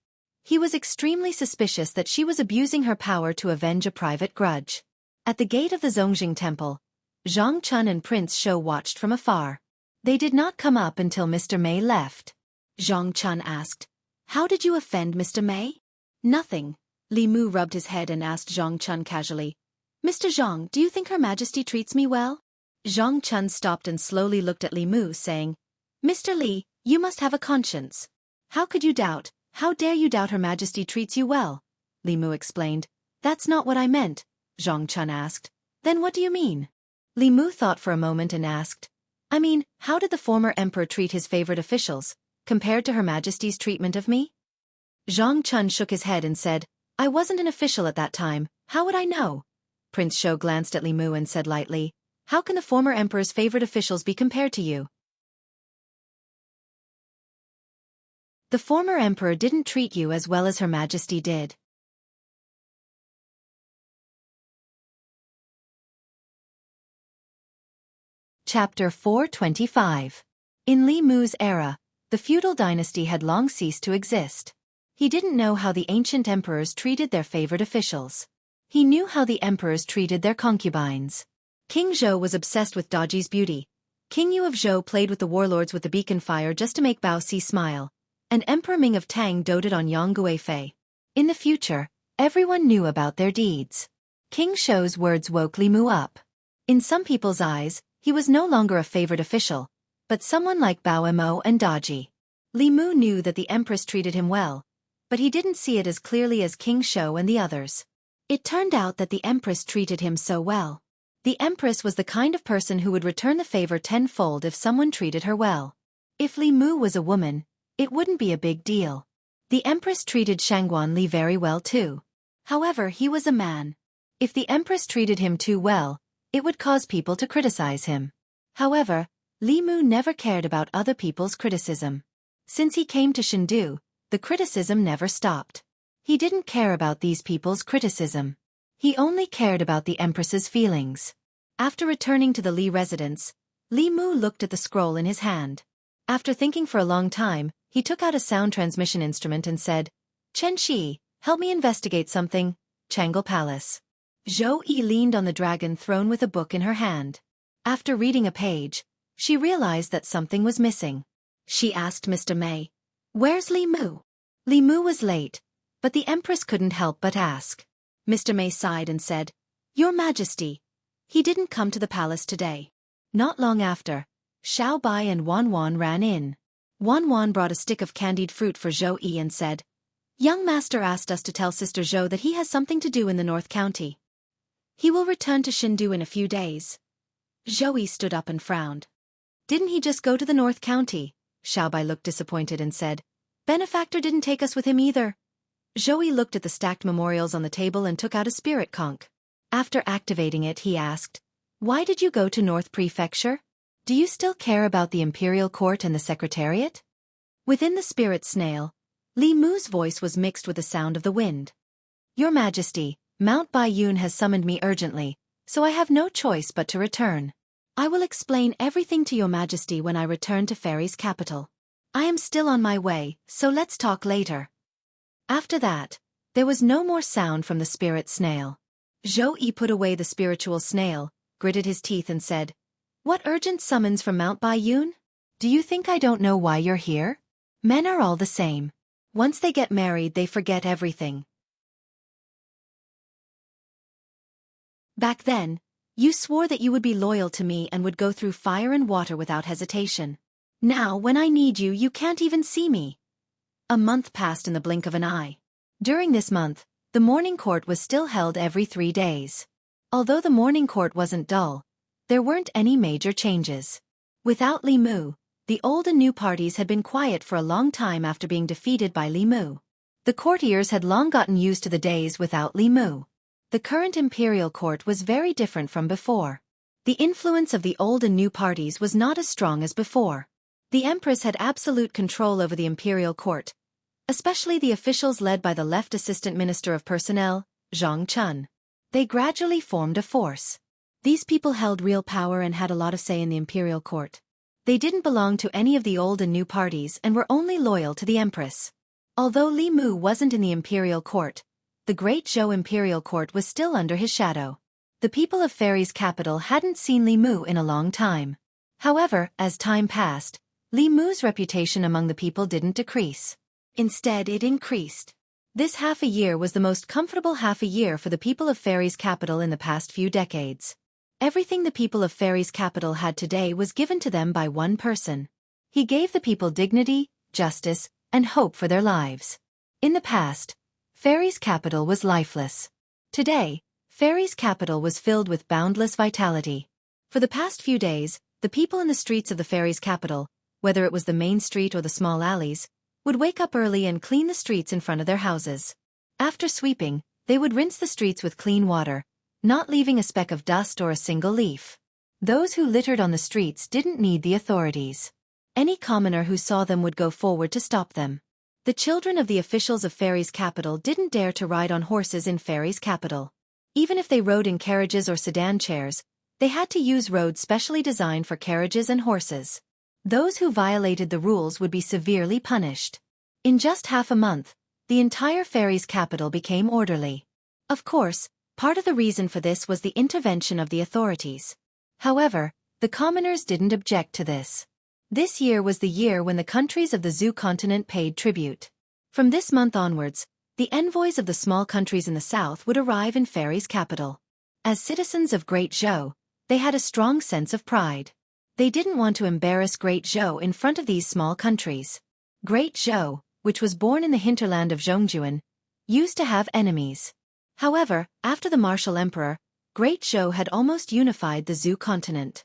He was extremely suspicious that she was abusing her power to avenge a private grudge. At the gate of the Zongjing Temple, Zhang Chun and Prince Shou watched from afar. They did not come up until Mr. May left. Zhang Chun asked, "How did you offend Mr. May?" "Nothing." Li Mu rubbed his head and asked Zhang Chun casually, "Mr. Zhang, do you think Her Majesty treats me well?" Zhang Chun stopped and slowly looked at Li Mu, saying, "Mr. Li, you must have a conscience. How could you doubt? How dare you doubt Her Majesty treats you well?" Li Mu explained. "That's not what I meant." Zhang Chun asked, "Then what do you mean?" Li Mu thought for a moment and asked, "I mean, how did the former emperor treat his favorite officials? compared to Her Majesty's treatment of me? Zhang Chun shook his head and said, I wasn't an official at that time, how would I know? Prince Shou glanced at Li Mu and said lightly, how can the former emperor's favorite officials be compared to you? The former emperor didn't treat you as well as Her Majesty did. Chapter 425. In Li Mu's era, the feudal dynasty had long ceased to exist. He didn't know how the ancient emperors treated their favored officials. He knew how the emperors treated their concubines. King Zhou was obsessed with Daji's beauty. King Yu of Zhou played with the warlords with the beacon fire just to make Bao Si smile. And Emperor Ming of Tang doted on Yang Guifei. In the future, everyone knew about their deeds. King Shou's words woke Li Mu up. In some people's eyes, he was no longer a favored official, but someone like Bao Mo and Daji. Li Mu knew that the empress treated him well, but he didn't see it as clearly as King Shou and the others. It turned out that the empress treated him so well. The empress was the kind of person who would return the favor tenfold if someone treated her well. If Li Mu was a woman, it wouldn't be a big deal. The empress treated Shangguan Li very well too. However, he was a man. If the empress treated him too well, it would cause people to criticize him. However, Li Mu never cared about other people's criticism. Since he came to Chengdu, the criticism never stopped. He didn't care about these people's criticism. He only cared about the empress's feelings. After returning to the Li residence, Li Mu looked at the scroll in his hand. After thinking for a long time, he took out a sound transmission instrument and said, Chen Shi, help me investigate something, Changle Palace. Zhou Yi leaned on the dragon throne with a book in her hand. After reading a page, she realized that something was missing. She asked Mr. Mei, where's Li Mu? Li Mu was late, but the empress couldn't help but ask. Mr. Mei sighed and said, Your Majesty, he didn't come to the palace today. Not long after, Xiao Bai and Wan Wan ran in. Wan Wan brought a stick of candied fruit for Zhou Yi and said, Young master asked us to tell Sister Zhou that he has something to do in the North County. He will return to Chengdu in a few days. Zhou Yi stood up and frowned. Didn't he just go to the North County? Xiao Bai looked disappointed and said, Benefactor didn't take us with him either. Zhou Yi looked at the stacked memorials on the table and took out a spirit conch. After activating it, he asked, Why did you go to North Prefecture? Do you still care about the Imperial Court and the Secretariat? Within the spirit snail, Li Mu's voice was mixed with the sound of the wind. Your Majesty, Mount Baiyun has summoned me urgently, so I have no choice but to return. I will explain everything to Your Majesty when I return to Fairy's capital. I am still on my way, so let's talk later. After that, there was no more sound from the spirit snail. Zhou Yi put away the spiritual snail, gritted his teeth and said, What urgent summons from Mount Baiyun? Do you think I don't know why you're here? Men are all the same. Once they get married, they forget everything. Back then, you swore that you would be loyal to me and would go through fire and water without hesitation. Now, when I need you, you can't even see me. A month passed in the blink of an eye. During this month, the morning court was still held every 3 days. Although the morning court wasn't dull, there weren't any major changes. Without Li Mu, the old and new parties had been quiet for a long time after being defeated by Li Mu. The courtiers had long gotten used to the days without Li Mu. The current imperial court was very different from before. The influence of the old and new parties was not as strong as before. The empress had absolute control over the imperial court, especially the officials led by the left assistant minister of personnel, Zhang Chun. They gradually formed a force. These people held real power and had a lot of say in the imperial court. They didn't belong to any of the old and new parties and were only loyal to the empress. Although Li Mu wasn't in the imperial court, the great Zhou imperial court was still under his shadow. The people of Fairy's capital hadn't seen Li Mu in a long time. However, as time passed, Li Mu's reputation among the people didn't decrease. Instead, it increased. This half a year was the most comfortable half a year for the people of Fairy's capital in the past few decades. Everything the people of Fairy's capital had today was given to them by one person. He gave the people dignity, justice, and hope for their lives. In the past, Fairy's capital was lifeless. Today, Fairy's capital was filled with boundless vitality. For the past few days, the people in the streets of the Fairy's capital, whether it was the main street or the small alleys, would wake up early and clean the streets in front of their houses. After sweeping, they would rinse the streets with clean water, not leaving a speck of dust or a single leaf. Those who littered on the streets didn't need the authorities. Any commoner who saw them would go forward to stop them. The children of the officials of Fairy's capital didn't dare to ride on horses in Fairy's capital. Even if they rode in carriages or sedan chairs, they had to use roads specially designed for carriages and horses. Those who violated the rules would be severely punished. In just half a month, the entire Fairy's capital became orderly. Of course, part of the reason for this was the intervention of the authorities. However, the commoners didn't object to this. This year was the year when the countries of the Zhou continent paid tribute. From this month onwards, the envoys of the small countries in the south would arrive in Fairy's capital. As citizens of Great Zhou, they had a strong sense of pride. They didn't want to embarrass Great Zhou in front of these small countries. Great Zhou, which was born in the hinterland of Zhongjuan, used to have enemies. However, after the martial emperor, Great Zhou had almost unified the Zhou continent.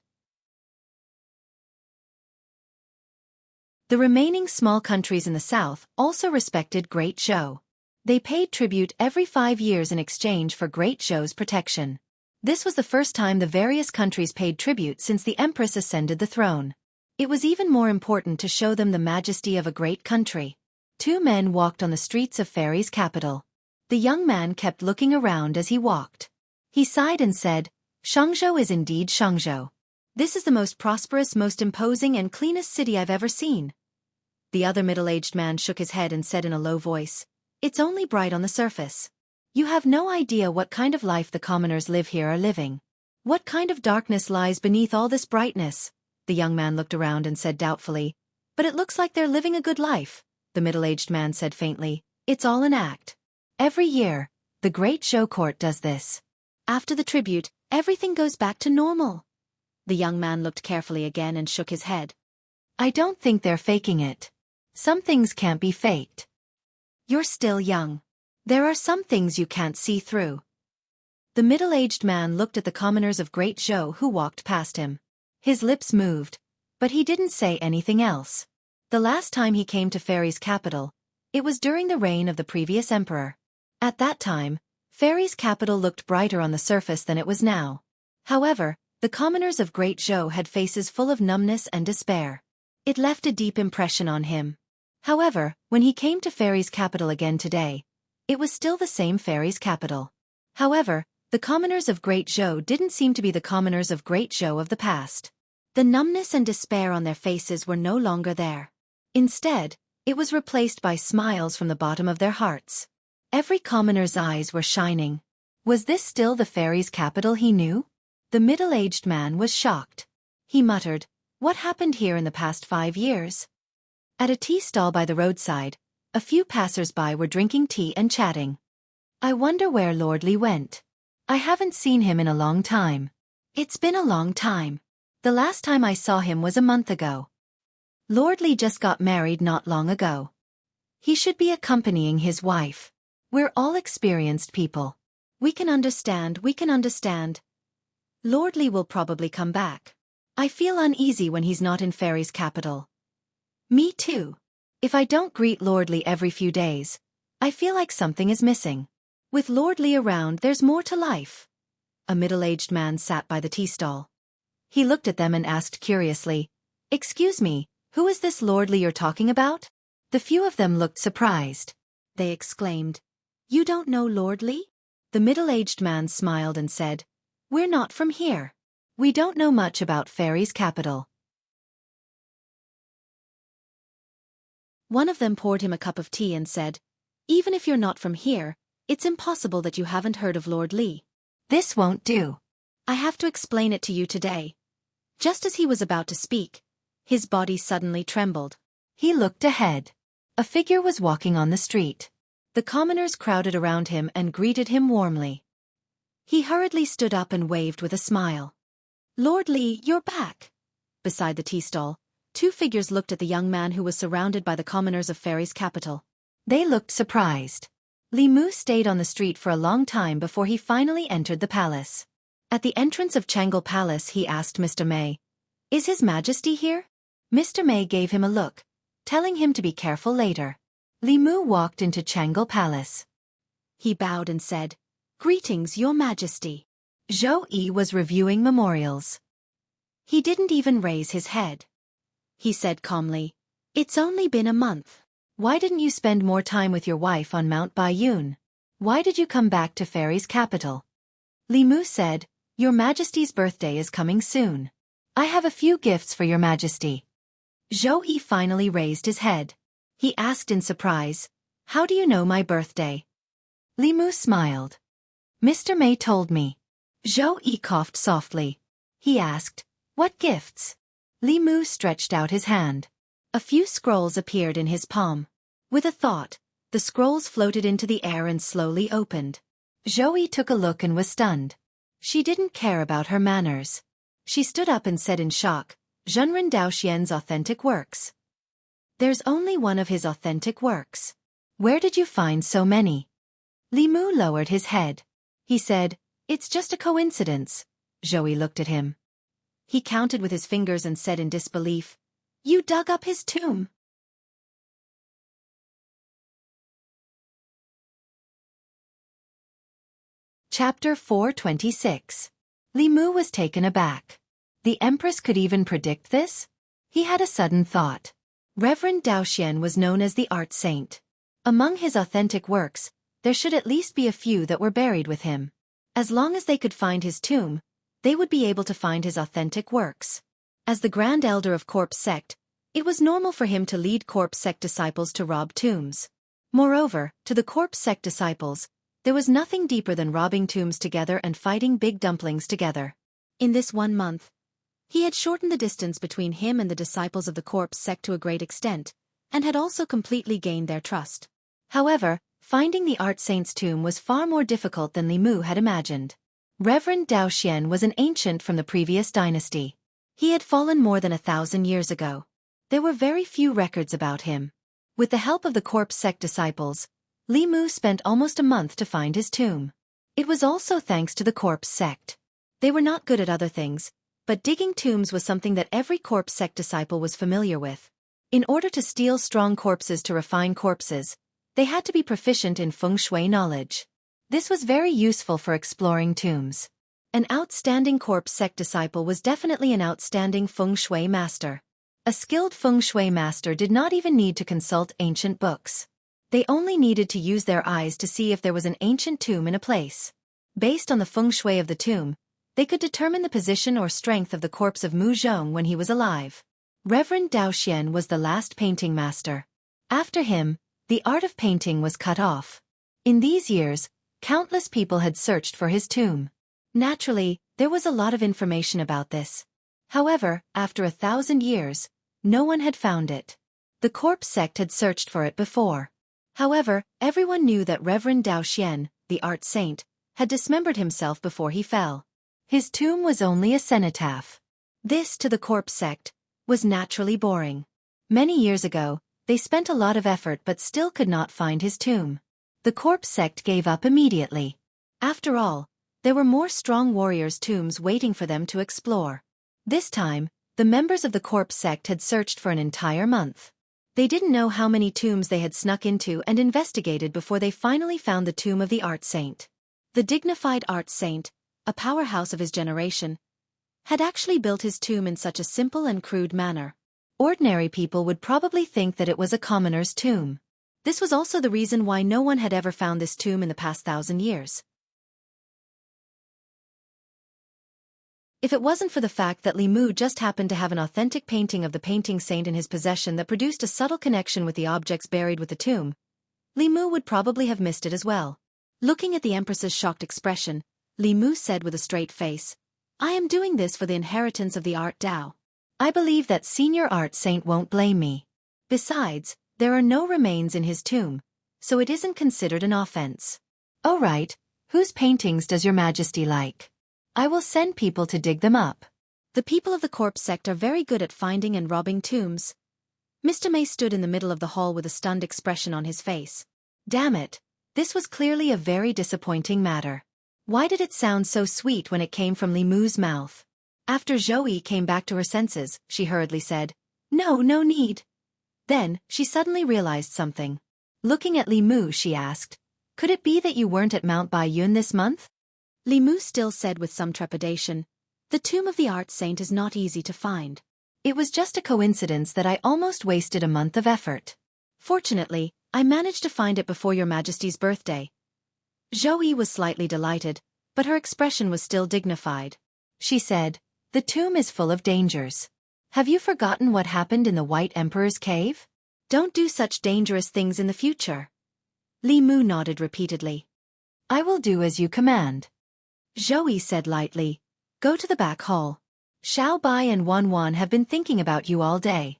The remaining small countries in the south also respected Great Zhou. They paid tribute every 5 years in exchange for Great Zhou's protection. This was the first time the various countries paid tribute since the empress ascended the throne. It was even more important to show them the majesty of a great country. 2 men walked on the streets of Fairy's capital. The young man kept looking around as he walked. He sighed and said, "Xianxia is indeed Xianxia. This is the most prosperous, most imposing and cleanest city I've ever seen." The other middle-aged man shook his head and said in a low voice, "It's only bright on the surface. You have no idea what kind of life the commoners live here are living. What kind of darkness lies beneath all this brightness?" The young man looked around and said doubtfully, "But it looks like they're living a good life." The middle-aged man said faintly, "It's all an act. Every year, the Great Zhou court does this. After the tribute, everything goes back to normal." The young man looked carefully again and shook his head. "I don't think they're faking it. Some things can't be faked. You're still young. There are some things you can't see through." The middle-aged man looked at the commoners of Great Zhou who walked past him. His lips moved, but he didn't say anything else. The last time he came to Fairy's capital, it was during the reign of the previous emperor. At that time, Fairy's capital looked brighter on the surface than it was now. However, the commoners of Great Zhou had faces full of numbness and despair. It left a deep impression on him. However, when he came to Fairy's capital again today, it was still the same Fairy's capital. However, the commoners of Great Zhou didn't seem to be the commoners of Great Zhou of the past. The numbness and despair on their faces were no longer there. Instead, it was replaced by smiles from the bottom of their hearts. Every commoner's eyes were shining. Was this still the Fairy's capital he knew? The middle-aged man was shocked. He muttered, "What happened here in the past 5 years?" At a tea stall by the roadside, a few passers-by were drinking tea and chatting. "I wonder where Lord Li went. I haven't seen him in a long time. It's been a long time. The last time I saw him was a month ago. Lord Li just got married not long ago. He should be accompanying his wife. We're all experienced people. We can understand. Lord Li will probably come back. I feel uneasy when he's not in Fairy's capital." "Me too. If I don't greet Lord Li every few days, I feel like something is missing. With Lord Li around, there's more to life." A middle-aged man sat by the tea stall. He looked at them and asked curiously, "Excuse me, who is this Lord Li you're talking about?" The few of them looked surprised. They exclaimed, "You don't know Lord Li?" The middle-aged man smiled and said, "We're not from here. We don't know much about Fairy's capital." One of them poured him a cup of tea and said, "Even if you're not from here, it's impossible that you haven't heard of Lord Li. This won't do. I have to explain it to you today." Just as he was about to speak, his body suddenly trembled. He looked ahead. A figure was walking on the street. The commoners crowded around him and greeted him warmly. He hurriedly stood up and waved with a smile. "Lord Li, you're back." Beside the tea stall, 2 figures looked at the young man who was surrounded by the commoners of Fairy's capital. They looked surprised. Li Mu stayed on the street for a long time before he finally entered the palace. At the entrance of Changle Palace he asked Mr. Mei, "Is His Majesty here?" Mr. May gave him a look, telling him to be careful later. Li Mu walked into Changle Palace. He bowed and said, "Greetings, Your Majesty." Zhou Yi was reviewing memorials. He didn't even raise his head. He said calmly, "It's only been a month. Why didn't you spend more time with your wife on Mount Baiyun? Why did you come back to Fairy's capital?" Li Mu said, "Your Majesty's birthday is coming soon. I have a few gifts for Your Majesty." Zhou Yi finally raised his head. He asked in surprise, "How do you know my birthday?" Li Mu smiled. "Mr. May told me." Zhou Yi coughed softly. He asked, "What gifts?" Li Mu stretched out his hand. A few scrolls appeared in his palm. With a thought, the scrolls floated into the air and slowly opened. Zhou Yi took a look and was stunned. She didn't care about her manners. She stood up and said in shock, "Zhenren Daoxian's authentic works. There's only one of his authentic works. Where did you find so many?" Li Mu lowered his head. He said, "It's just a coincidence." Zhou Yi looked at him. He counted with his fingers and said in disbelief, "You dug up his tomb." Chapter 426. Li Mu was taken aback. The Empress could even predict this? He had a sudden thought. Reverend Daoxian was known as the art saint. Among his authentic works, there should at least be a few that were buried with him. As long as they could find his tomb, they would be able to find his authentic works. As the Grand Elder of Corpse Sect, it was normal for him to lead Corpse Sect disciples to rob tombs. Moreover, to the Corpse Sect disciples, there was nothing deeper than robbing tombs together and fighting big dumplings together. In this 1 month, he had shortened the distance between him and the disciples of the Corpse Sect to a great extent, and had also completely gained their trust. However, finding the art saint's tomb was far more difficult than Li Mu had imagined. Reverend Daoxian was an ancient from the previous dynasty. He had fallen more than 1,000 years ago. There were very few records about him. With the help of the Corpse Sect disciples, Li Mu spent almost a month to find his tomb. It was also thanks to the Corpse Sect. They were not good at other things, but digging tombs was something that every Corpse Sect disciple was familiar with. In order to steal strong corpses to refine corpses, they had to be proficient in feng shui knowledge. This was very useful for exploring tombs. An outstanding Corpse Sect disciple was definitely an outstanding feng shui master. A skilled feng shui master did not even need to consult ancient books. They only needed to use their eyes to see if there was an ancient tomb in a place. Based on the feng shui of the tomb, they could determine the position or strength of the corpse of Mu Zhong when he was alive. Reverend Daoxian was the last painting master. After him, the art of painting was cut off. In these years, countless people had searched for his tomb. Naturally, there was a lot of information about this. However, after 1,000 years, no one had found it. The Corpse Sect had searched for it before. However, everyone knew that Reverend Daoxian, the art saint, had dismembered himself before he fell. His tomb was only a cenotaph. This, to the Corpse Sect, was naturally boring. Many years ago, they spent a lot of effort but still could not find his tomb. The Corpse Sect gave up immediately. After all, there were more strong warriors' tombs waiting for them to explore. This time, the members of the Corpse Sect had searched for an entire month. They didn't know how many tombs they had snuck into and investigated before they finally found the tomb of the art saint. The dignified art saint, a powerhouse of his generation, had actually built his tomb in such a simple and crude manner. Ordinary people would probably think that it was a commoner's tomb. This was also the reason why no one had ever found this tomb in the past 1,000 years. If it wasn't for the fact that Li Mu just happened to have an authentic painting of the painting saint in his possession that produced a subtle connection with the objects buried with the tomb, Li Mu would probably have missed it as well. Looking at the Empress's shocked expression, Li Mu said with a straight face, "I am doing this for the inheritance of the art Dao. I believe that Senior Art Saint won't blame me. Besides, there are no remains in his tomb, so it isn't considered an offense." "Oh right, whose paintings does Your Majesty like? I will send people to dig them up." The people of the Corpse Sect are very good at finding and robbing tombs. Mr. May stood in the middle of the hall with a stunned expression on his face. Damn it, this was clearly a very disappointing matter. Why did it sound so sweet when it came from Li Mu's mouth? After Zhou Yi came back to her senses, she hurriedly said, No, no need. Then, she suddenly realized something. Looking at Li Mu, she asked, could it be that you weren't at Mount Baiyun this month? Li Mu still said with some trepidation, the tomb of the art saint is not easy to find. It was just a coincidence that I almost wasted a month of effort. Fortunately, I managed to find it before your Majesty's birthday. Zhou Yi was slightly delighted, but her expression was still dignified. She said, the tomb is full of dangers. Have you forgotten what happened in the White Emperor's cave? Don't do such dangerous things in the future. Li Mu nodded repeatedly. I will do as you command. Zhou Yi said lightly, go to the back hall. Xiao Bai and Wan Wan have been thinking about you all day.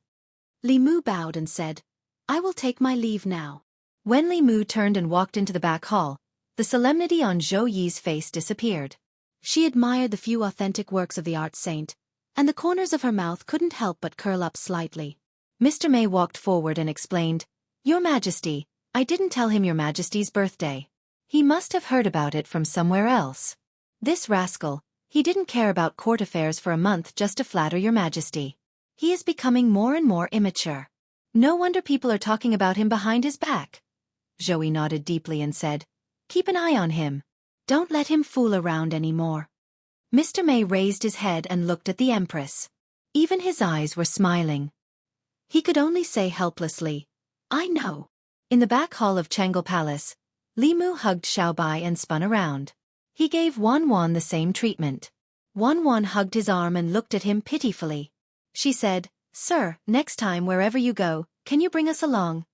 Li Mu bowed and said, I will take my leave now. When Li Mu turned and walked into the back hall, the solemnity on Zhou Yi's face disappeared. She admired the few authentic works of the art saint, and the corners of her mouth couldn't help but curl up slightly. Mr. May walked forward and explained, Your Majesty, I didn't tell him Your Majesty's birthday. He must have heard about it from somewhere else. This rascal, he didn't care about court affairs for a month just to flatter Your Majesty. He is becoming more and more immature. No wonder people are talking about him behind his back. Zhou Yi nodded deeply and said, keep an eye on him. Don't let him fool around anymore. Mr. May raised his head and looked at the Empress. Even his eyes were smiling. He could only say helplessly, I know. In the back hall of Chengel Palace, Li Mu hugged Xiao Bai and spun around. He gave Wan Wan the same treatment. Wan Wan hugged his arm and looked at him pitifully. She said, Sir, next time wherever you go, can you bring us along?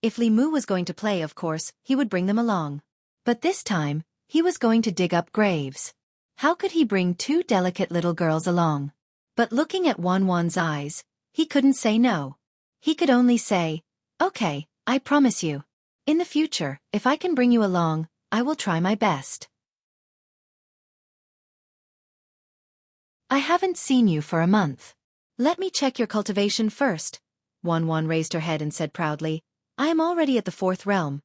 If Li Mu was going to play, of course, he would bring them along. But this time, he was going to dig up graves. How could he bring two delicate little girls along? But looking at Wan Wan's eyes, he couldn't say no. He could only say, okay, I promise you. In the future, if I can bring you along, I will try my best. I haven't seen you for a month. Let me check your cultivation first. Wan Wan raised her head and said proudly, I am already at the 4th realm.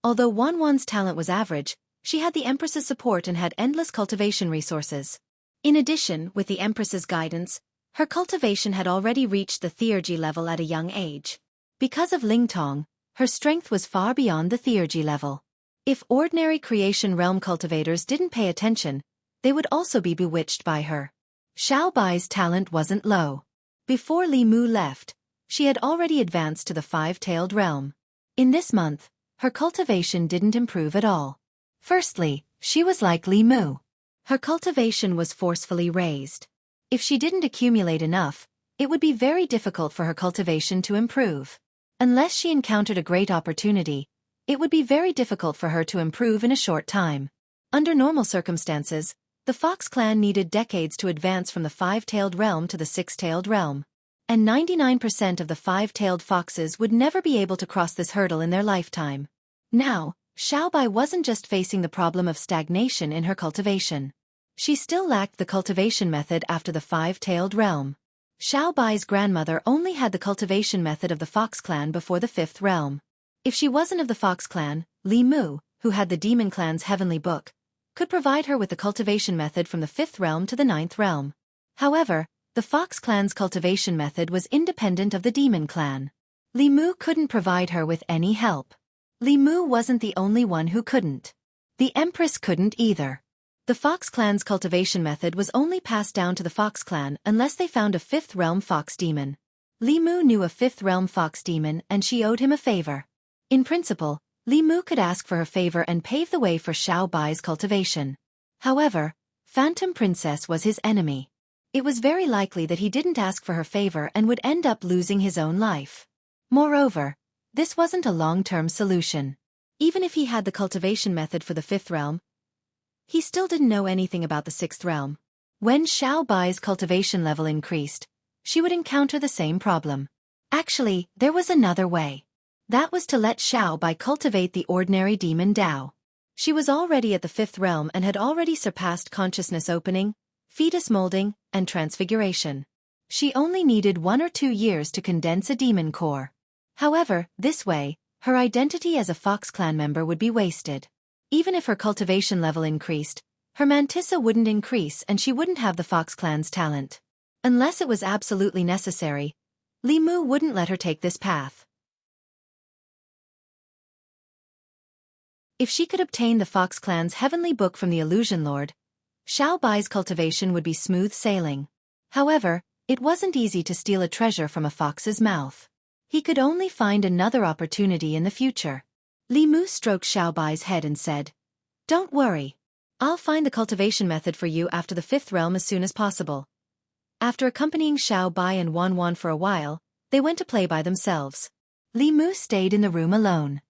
Although Wan Wan's talent was average, she had the Empress's support and had endless cultivation resources. In addition, with the Empress's guidance, her cultivation had already reached the theurgy level at a young age. Because of Lingtong, her strength was far beyond the theurgy level. If ordinary creation realm cultivators didn't pay attention, they would also be bewitched by her. Xiao Bai's talent wasn't low. Before Li Mu left, she had already advanced to the 5-tailed realm. In this month, her cultivation didn't improve at all. Firstly, she was like Li Mu. Her cultivation was forcefully raised. If she didn't accumulate enough, it would be very difficult for her cultivation to improve. Unless she encountered a great opportunity, it would be very difficult for her to improve in a short time. Under normal circumstances, the Fox clan needed decades to advance from the 5-tailed realm to the 6-tailed realm. And 99% of the 5-tailed foxes would never be able to cross this hurdle in their lifetime. Now, Xiao Bai wasn't just facing the problem of stagnation in her cultivation. She still lacked the cultivation method after the 5-tailed realm. Xiao Bai's grandmother only had the cultivation method of the Fox clan before the 5th realm. If she wasn't of the Fox clan, Li Mu, who had the Demon clan's heavenly book, could provide her with the cultivation method from the 5th realm to the 9th realm. However, the Fox clan's cultivation method was independent of the Demon clan. Li Mu couldn't provide her with any help. Li Mu wasn't the only one who couldn't. The Empress couldn't either. The Fox clan's cultivation method was only passed down to the Fox clan unless they found a 5th realm fox demon. Li Mu knew a 5th realm fox demon and she owed him a favor. In principle, Li Mu could ask for her favor and pave the way for Xiao Bai's cultivation. However, Phantom Princess was his enemy. It was very likely that he didn't ask for her favor and would end up losing his own life. Moreover, this wasn't a long-term solution. Even if he had the cultivation method for the 5th realm, he still didn't know anything about the 6th realm. When Xiao Bai's cultivation level increased, she would encounter the same problem. Actually, there was another way. That was to let Xiao Bai cultivate the ordinary demon Dao. She was already at the 5th realm and had already surpassed consciousness opening, fetus molding, and transfiguration. She only needed 1 or 2 years to condense a demon core. However, this way, her identity as a Fox clan member would be wasted. Even if her cultivation level increased, her mantissa wouldn't increase and she wouldn't have the Fox clan's talent. Unless it was absolutely necessary, Li Mu wouldn't let her take this path. If she could obtain the Fox clan's heavenly book from the Illusion Lord, Xiao Bai's cultivation would be smooth sailing. However, it wasn't easy to steal a treasure from a fox's mouth. He could only find another opportunity in the future. Li Mu stroked Xiao Bai's head and said, "Don't worry. I'll find the cultivation method for you after the fifth realm as soon as possible." After accompanying Xiao Bai and Wan Wan for a while, they went to play by themselves. Li Mu stayed in the room alone.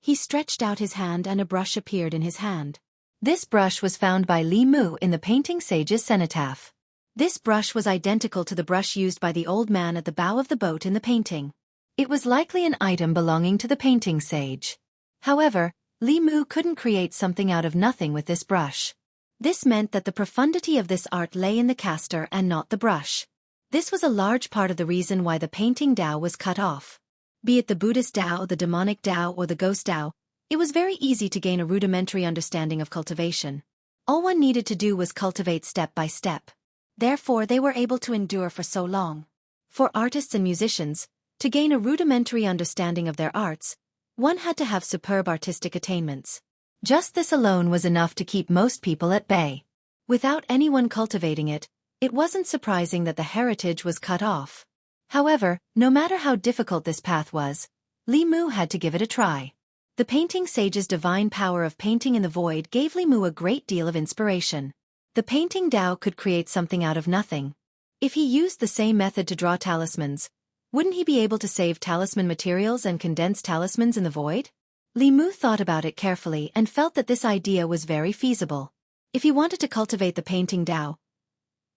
He stretched out his hand and a brush appeared in his hand. This brush was found by Li Mu in the painting sage's cenotaph. This brush was identical to the brush used by the old man at the bow of the boat in the painting. It was likely an item belonging to the painting sage. However, Li Mu couldn't create something out of nothing with this brush. This meant that the profundity of this art lay in the caster and not the brush. This was a large part of the reason why the painting Dao was cut off. Be it the Buddhist Dao, the demonic Dao, or the ghost Dao, it was very easy to gain a rudimentary understanding of cultivation. All one needed to do was cultivate step by step. Therefore they were able to endure for so long. For artists and musicians, to gain a rudimentary understanding of their arts, one had to have superb artistic attainments. Just this alone was enough to keep most people at bay. Without anyone cultivating it, it wasn't surprising that the heritage was cut off. However, no matter how difficult this path was, Li Mu had to give it a try. The painting sage's divine power of painting in the void gave Li Mu a great deal of inspiration. The painting Dao could create something out of nothing. If he used the same method to draw talismans, wouldn't he be able to save talisman materials and condense talismans in the void? Li Mu thought about it carefully and felt that this idea was very feasible. If he wanted to cultivate the painting Dao,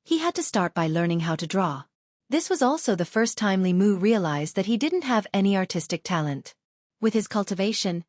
he had to start by learning how to draw. This was also the first time Li Mu realized that he didn't have any artistic talent. With his cultivation,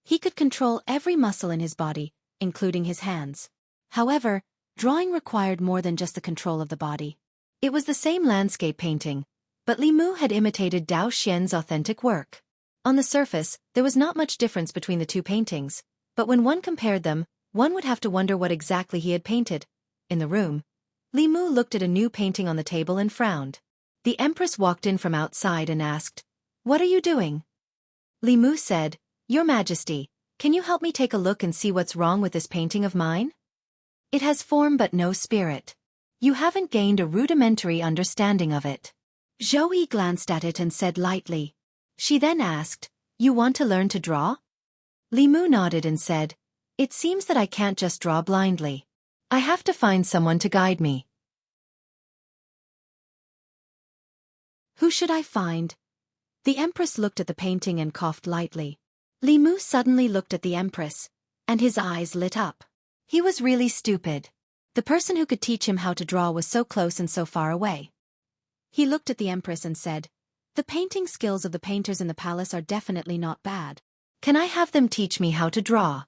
he could control every muscle in his body, including his hands. However, drawing required more than just the control of the body. It was the same landscape painting, but Li Mu had imitated Dao Xian's authentic work. On the surface, there was not much difference between the two paintings, but when one compared them, one would have to wonder what exactly he had painted. In the room, Li Mu looked at a new painting on the table and frowned. The Empress walked in from outside and asked, "What are you doing?" Li Mu said, "Your Majesty, can you help me take a look and see what's wrong with this painting of mine? It has form but no spirit. You haven't gained a rudimentary understanding of it." Zhou Yi glanced at it and said lightly. She then asked, "You want to learn to draw?" Li Mu nodded and said, "It seems that I can't just draw blindly. I have to find someone to guide me." "Who should I find?" The Empress looked at the painting and coughed lightly. Li Mu suddenly looked at the Empress, and his eyes lit up. He was really stupid. The person who could teach him how to draw was so close and so far away. He looked at the Empress and said, "The painting skills of the painters in the palace are definitely not bad. Can I have them teach me how to draw?"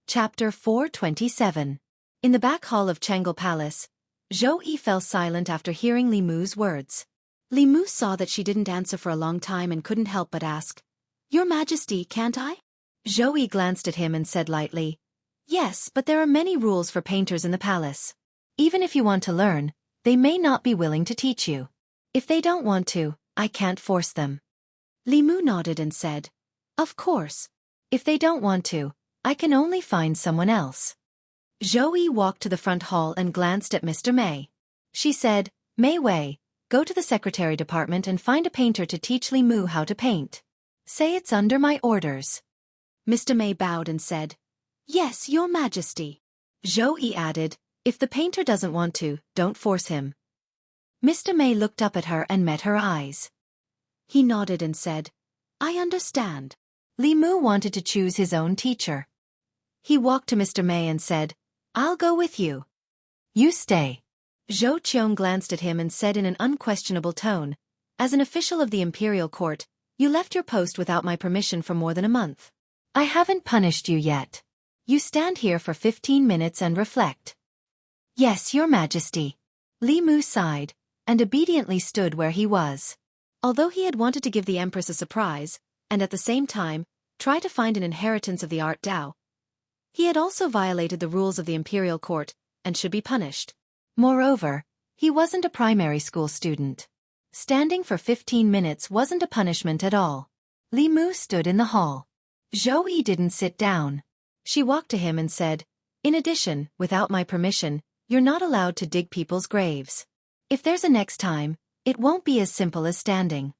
Chapter 427. In the back hall of Chang'e Palace, Zhou Yi fell silent after hearing Li Mu's words. Li Mu saw that she didn't answer for a long time and couldn't help but ask, "Your Majesty, can't I?" Zhou Yi glanced at him and said lightly, "Yes, but there are many rules for painters in the palace. Even if you want to learn, they may not be willing to teach you. If they don't want to, I can't force them." Li Mu nodded and said, "Of course. If they don't want to, I can only find someone else." Zhou Yi walked to the front hall and glanced at Mr. Mei. She said, "Mei Wei, go to the secretary department and find a painter to teach Li Mu how to paint. Say it's under my orders." Mr. Mei bowed and said, "Yes, Your Majesty." Zhou Yi added, "If the painter doesn't want to, don't force him." Mr. Mei looked up at her and met her eyes. He nodded and said, "I understand." Li Mu wanted to choose his own teacher. He walked to Mr. Mei and said, "I'll go with you." "You stay." Zhou Qiong glanced at him and said in an unquestionable tone, "As an official of the imperial court, you left your post without my permission for more than a month. I haven't punished you yet. You stand here for 15 minutes and reflect." "Yes, Your Majesty." Li Mu sighed, and obediently stood where he was. Although he had wanted to give the Empress a surprise, and at the same time, try to find an inheritance of the art Dao, He had also violated the rules of the imperial court, and should be punished. Moreover, he wasn't a primary school student. Standing for 15 minutes wasn't a punishment at all. Li Mu stood in the hall. Zhou Yi didn't sit down. She walked to him and said, "In addition, without my permission, you're not allowed to dig people's graves. If there's a next time, it won't be as simple as standing."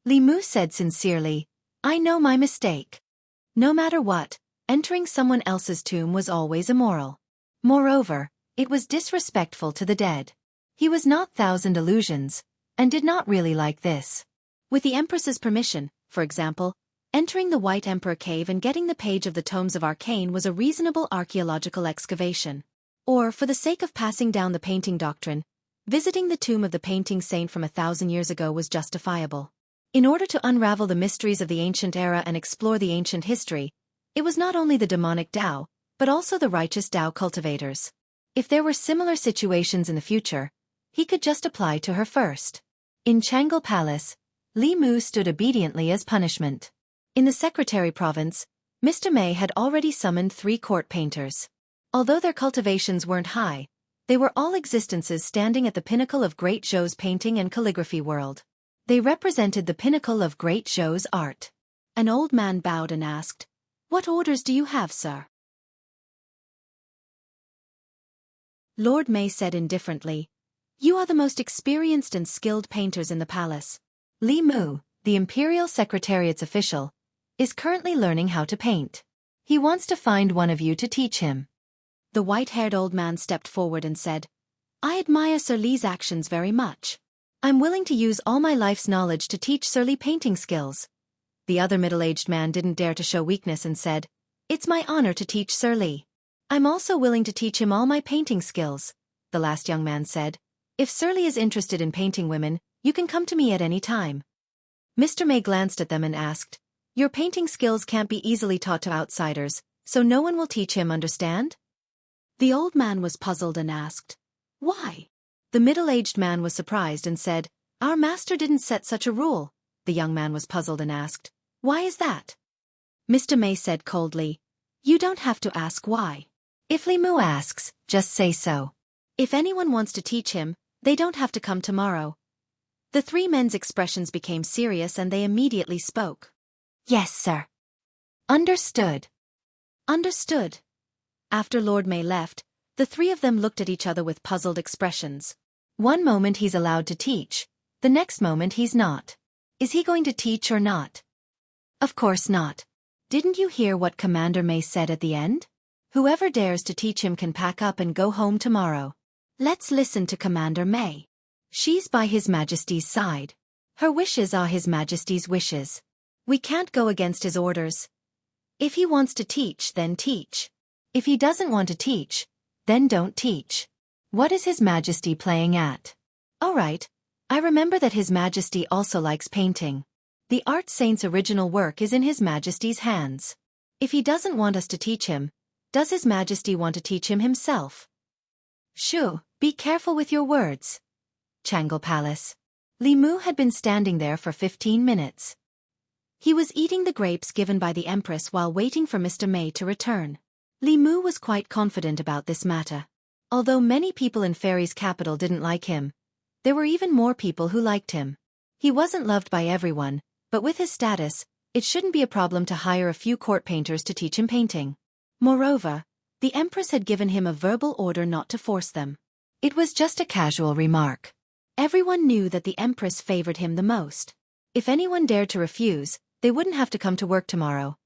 Li Mu said sincerely, "I know my mistake." No matter what, entering someone else's tomb was always immoral. Moreover, it was disrespectful to the dead. He was not Thousand Illusions, and did not really like this. With the Empress's permission, for example, entering the White Emperor cave and getting the page of the Tomes of Arcane was a reasonable archaeological excavation. Or, for the sake of passing down the painting doctrine, visiting the tomb of the painting saint from 1,000 years ago was justifiable. In order to unravel the mysteries of the ancient era and explore the ancient history, it was not only the demonic Tao, but also the righteous Tao cultivators. If there were similar situations in the future, he could just apply to her first. In Jianghu Palace, Li Mu stood obediently as punishment. In the Secretary province, Mr. Mei had already summoned 3 court painters. Although their cultivations weren't high, they were all existences standing at the pinnacle of Great Zhou's painting and calligraphy world. They represented the pinnacle of Great Zhou's art. An old man bowed and asked, "What orders do you have, sir?" Lord Mei said indifferently, "You are the most experienced and skilled painters in the palace. Li Mu, the Imperial Secretariat's official, is currently learning how to paint. He wants to find one of you to teach him." The white-haired old man stepped forward and said, "I admire Sir Li's actions very much. I'm willing to use all my life's knowledge to teach Sir Li painting skills." The other middle-aged man didn't dare to show weakness and said, "It's my honor to teach Sir Li. I'm also willing to teach him all my painting skills." The last young man said, "If Sir Li is interested in painting women, you can come to me at any time." Mr. Mei glanced at them and asked, "Your painting skills can't be easily taught to outsiders, so no one will teach him, understand?" The old man was puzzled and asked, "Why?" The middle-aged man was surprised and said, "Our master didn't set such a rule." The young man was puzzled and asked, "Why is that?" Mr. Mei said coldly, "You don't have to ask why. If Li Mu asks, just say so. If anyone wants to teach him, they don't have to come tomorrow." The 3 men's expressions became serious and they immediately spoke. "Yes, sir." "Understood." "Understood." After Lord Mei left, the 3 of them looked at each other with puzzled expressions. One moment he's allowed to teach, the next moment he's not. Is he going to teach or not? Of course not. Didn't you hear what Commander Mei said at the end? Whoever dares to teach him can pack up and go home tomorrow. Let's listen to Commander Mei. She's by His Majesty's side. Her wishes are His Majesty's wishes. We can't go against his orders. If he wants to teach, then teach. If he doesn't want to teach, then don't teach. What is His Majesty playing at? All right, I remember that His Majesty also likes painting. The art saint's original work is in His Majesty's hands. If he doesn't want us to teach him, does His Majesty want to teach him himself? Shoo, be careful with your words. Jianghu Palace. Li Mu had been standing there for 15 minutes. He was eating the grapes given by the Empress while waiting for Mr. Mei to return. Li Mu was quite confident about this matter. Although many people in Fairy's capital didn't like him, there were even more people who liked him. He wasn't loved by everyone, but with his status, it shouldn't be a problem to hire a few court painters to teach him painting. Moreover, the Empress had given him a verbal order not to force them. It was just a casual remark. Everyone knew that the Empress favored him the most. If anyone dared to refuse, they wouldn't have to come to work tomorrow.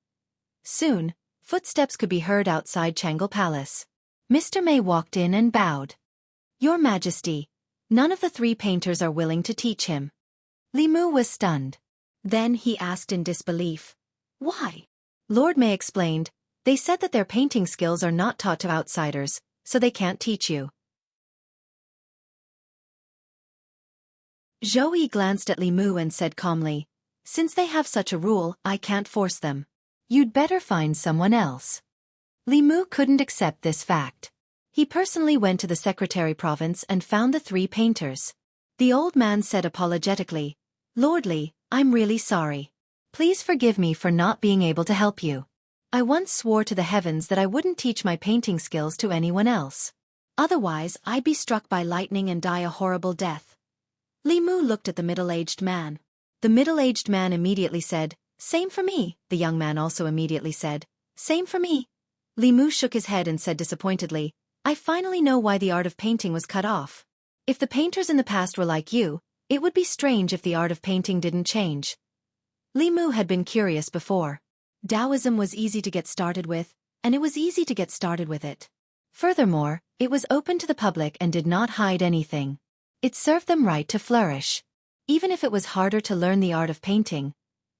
Soon, footsteps could be heard outside Jianghu Palace. Mr. Mei walked in and bowed. "Your Majesty, none of the 3 painters are willing to teach him." Li Mu was stunned. Then he asked in disbelief, "Why?" Lord Mei explained, "They said that their painting skills are not taught to outsiders, so they can't teach you." Zhou Yi glanced at Li Mu and said calmly, "Since they have such a rule, I can't force them. You'd better find someone else." Li Mu couldn't accept this fact. He personally went to the Secretary province and found the 3 painters. The old man said apologetically, "Lord Li, I'm really sorry. Please forgive me for not being able to help you." I once swore to the heavens that I wouldn't teach my painting skills to anyone else. Otherwise, I'd be struck by lightning and die a horrible death. Li Mu looked at the middle-aged man. The middle-aged man immediately said, "Same for me." The young man also immediately said, "Same for me." Li Mu shook his head and said disappointedly, "I finally know why the art of painting was cut off. If the painters in the past were like you, it would be strange if the art of painting didn't change." Li Mu had been curious before. Taoism was easy to get started with, and it was easy to get started with it. Furthermore, it was open to the public and did not hide anything. It served them right to flourish. Even if it was harder to learn the art of painting,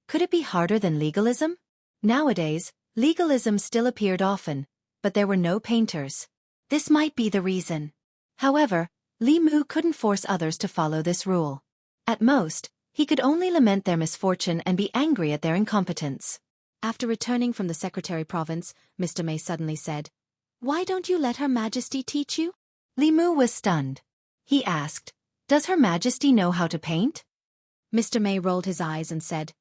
could it be harder than legalism? Nowadays, legalism still appeared often, but there were no painters. This might be the reason. However, Li Mu couldn't force others to follow this rule. At most, he could only lament their misfortune and be angry at their incompetence. After returning from the Secretary Province, Mr. May suddenly said, "Why don't you let Her Majesty teach you?" Li Mu was stunned. He asked, "Does Her Majesty know how to paint?" Mr. May rolled his eyes and said,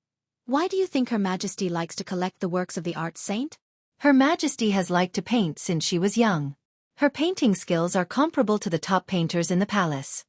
"Why do you think Her Majesty likes to collect the works of the art saint?" Her Majesty has liked to paint since she was young. Her painting skills are comparable to the top painters in the palace.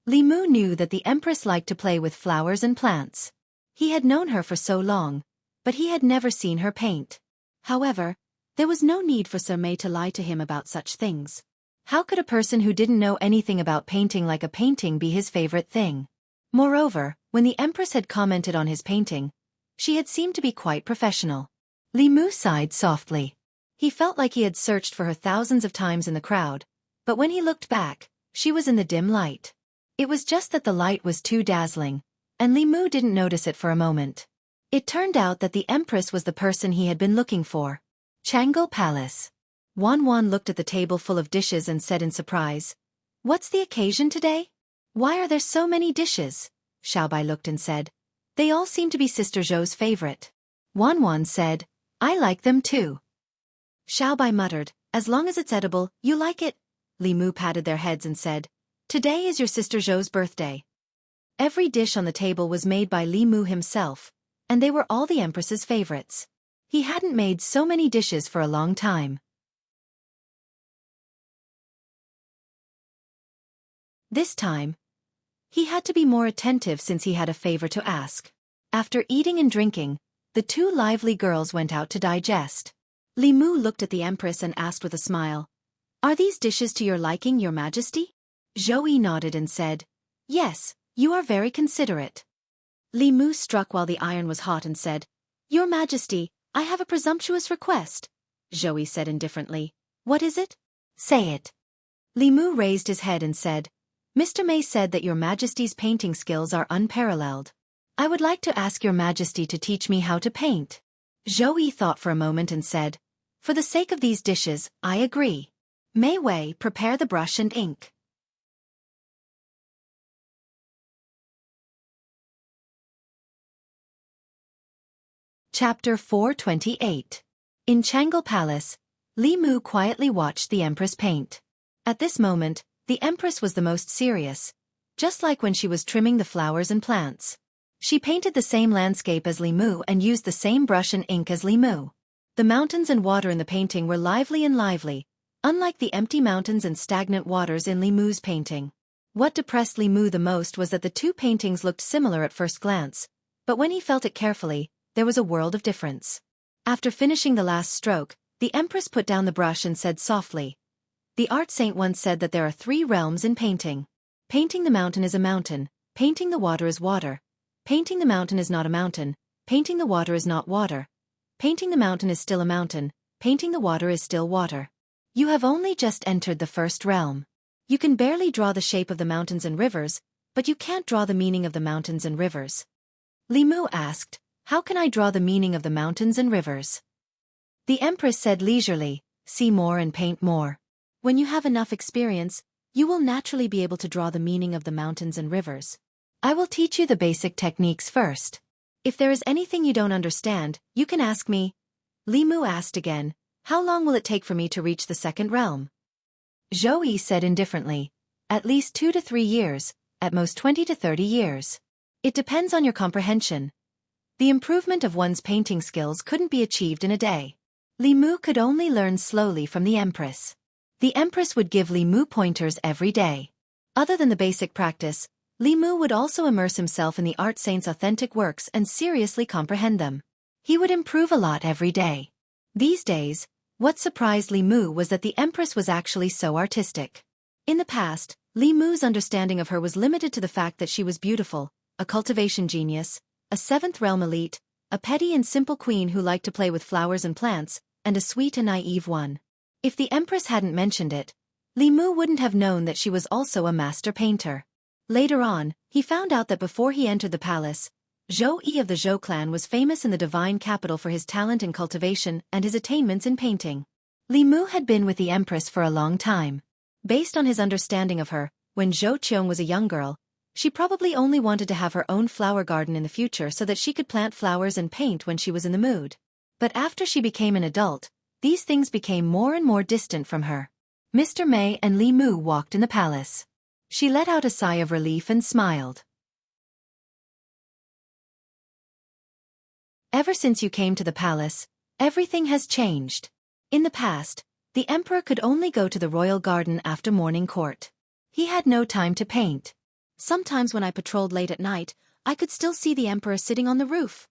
Li Mu knew that the Empress liked to play with flowers and plants. He had known her for so long, but he had never seen her paint. However, there was no need for Sir May to lie to him about such things. How could a person who didn't know anything about painting like a painting be his favorite thing? Moreover, when the Empress had commented on his painting, she had seemed to be quite professional. Li Mu sighed softly. He felt like he had searched for her thousands of times in the crowd, but when he looked back, she was in the dim light. It was just that the light was too dazzling, and Li Mu didn't notice it for a moment. It turned out that the Empress was the person he had been looking for. Jianghu Palace. Wan Wan looked at the table full of dishes and said in surprise, "What's the occasion today? Why are there so many dishes?" Xiaobai looked and said, "They all seem to be Sister Zhou's favorite." Wan Wan said, "I like them too." Xiaobai muttered, "As long as it's edible, you like it." Li Mu patted their heads and said, "Today is your Sister Zhou's birthday." Every dish on the table was made by Li Mu himself, and they were all the Empress's favorites. He hadn't made so many dishes for a long time. This time, he had to be more attentive since he had a favor to ask. After eating and drinking, the two lively girls went out to digest. Li Mu looked at the Empress and asked with a smile, "Are these dishes to your liking, Your Majesty?" Zhou nodded and said, "Yes, you are very considerate." Li Mu struck while the iron was hot and said, "Your Majesty, I have a presumptuous request." Zhou said indifferently, "What is it?" "Say it." Li Mu raised his head and said, "Mr. May said that Your Majesty's painting skills are unparalleled. I would like to ask Your Majesty to teach me how to paint." Zhou thought for a moment and said, "For the sake of these dishes, I agree. Mei Wei, prepare the brush and ink." Chapter 428. In Jianghu Palace, Li Mu quietly watched the Empress paint. At this moment, the Empress was the most serious, just like when she was trimming the flowers and plants. She painted the same landscape as Li Mu and used the same brush and ink as Li Mu. The mountains and water in the painting were lively and lively, unlike the empty mountains and stagnant waters in Li Mu's painting. What depressed Li Mu the most was that the two paintings looked similar at first glance, but when he felt it carefully, there was a world of difference. After finishing the last stroke, the Empress put down the brush and said softly, "The art saint once said that there are 3 realms in painting. Painting the mountain is a mountain, painting the water is water. Painting the mountain is not a mountain, painting the water is not water. Painting the mountain is still a mountain, painting the water is still water. You have only just entered the first realm. You can barely draw the shape of the mountains and rivers, but you can't draw the meaning of the mountains and rivers." Li Mu asked, "How can I draw the meaning of the mountains and rivers?" The Empress said leisurely, "See more and paint more. When you have enough experience, you will naturally be able to draw the meaning of the mountains and rivers. I will teach you the basic techniques first. If there is anything you don't understand, you can ask me." Li Mu asked again, "How long will it take for me to reach the second realm?" Zhou said indifferently, "At least 2 to 3 years, at most 20 to 30 years. It depends on your comprehension. The improvement of one's painting skills couldn't be achieved in a day." Li Mu could only learn slowly from the Empress. The Empress would give Li Mu pointers every day. Other than the basic practice, Li Mu would also immerse himself in the art saint's authentic works and seriously comprehend them. He would improve a lot every day. These days, what surprised Li Mu was that the Empress was actually so artistic. In the past, Li Mu's understanding of her was limited to the fact that she was beautiful, a cultivation genius, a seventh realm elite, a petty and simple queen who liked to play with flowers and plants, and a sweet and naive one. If the Empress hadn't mentioned it, Li Mu wouldn't have known that she was also a master painter. Later on, he found out that before he entered the palace, Zhou Yi of the Zhou clan was famous in the divine capital for his talent in cultivation and his attainments in painting. Li Mu had been with the Empress for a long time. Based on his understanding of her, when Zhou Qiong was a young girl, she probably only wanted to have her own flower garden in the future so that she could plant flowers and paint when she was in the mood. But after she became an adult, these things became more and more distant from her. Mr. Mei and Li Mu walked in the palace. She let out a sigh of relief and smiled. Ever since you came to the palace, everything has changed. In the past, the emperor could only go to the royal garden after morning court. He had no time to paint. Sometimes when I patrolled late at night, I could still see the emperor sitting on the roof.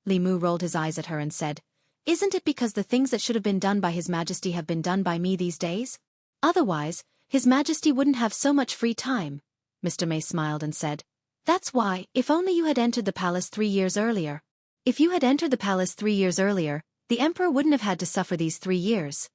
Li Mu rolled his eyes at her and said, "Isn't it because the things that should have been done by His Majesty have been done by me these days? Otherwise, His Majesty wouldn't have so much free time." Mr. Mei smiled and said, "That's why, if only you had entered the palace 3 years earlier. If you had entered the palace 3 years earlier, the emperor wouldn't have had to suffer these 3 years."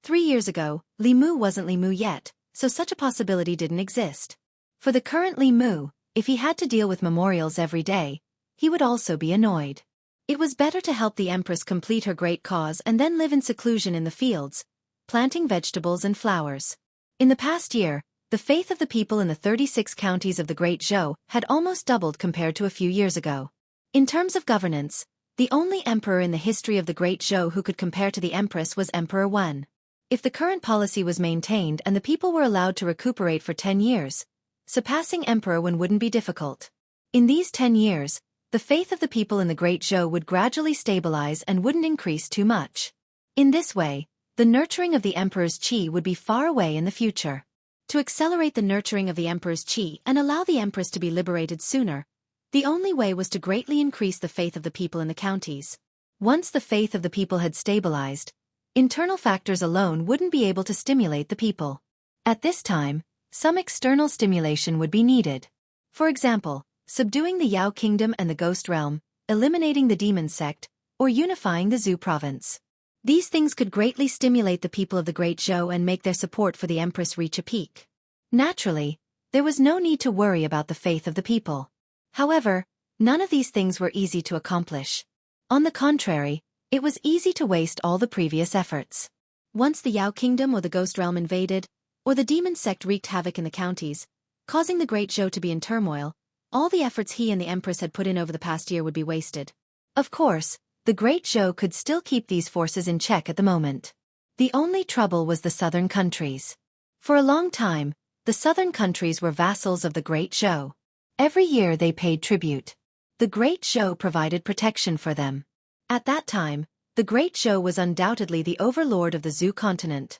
3 years ago, Li Mu wasn't Li Mu yet, so such a possibility didn't exist. For the current Li Mu, if he had to deal with memorials every day, he would also be annoyed. It was better to help the Empress complete her great cause and then live in seclusion in the fields, planting vegetables and flowers. In the past year, the faith of the people in the 36 counties of the Great Zhou had almost doubled compared to a few years ago. In terms of governance, the only emperor in the history of the Great Zhou who could compare to the Empress was Emperor Wen. If the current policy was maintained and the people were allowed to recuperate for 10 years, surpassing Emperor Wen wouldn't be difficult. In these 10 years, the faith of the people in the Great Zhou would gradually stabilize and wouldn't increase too much. In this way, the nurturing of the emperor's qi would be far away in the future. To accelerate the nurturing of the emperor's qi and allow the empress to be liberated sooner, the only way was to greatly increase the faith of the people in the counties. Once the faith of the people had stabilized, internal factors alone wouldn't be able to stimulate the people. At this time, some external stimulation would be needed. For example, subduing the Yao Kingdom and the Ghost Realm, eliminating the Demon Sect, or unifying the Zhu Province. These things could greatly stimulate the people of the Great Zhou and make their support for the Empress reach a peak. Naturally, there was no need to worry about the faith of the people. However, none of these things were easy to accomplish. On the contrary, it was easy to waste all the previous efforts. Once the Yao Kingdom or the Ghost Realm invaded, or the Demon Sect wreaked havoc in the counties, causing the Great Zhou to be in turmoil, all the efforts he and the Empress had put in over the past year would be wasted. Of course, the Great Zhou could still keep these forces in check at the moment. The only trouble was the southern countries. For a long time, the southern countries were vassals of the Great Zhou. Every year they paid tribute. The Great Zhou provided protection for them. At that time, the Great Zhou was undoubtedly the overlord of the Zhou continent.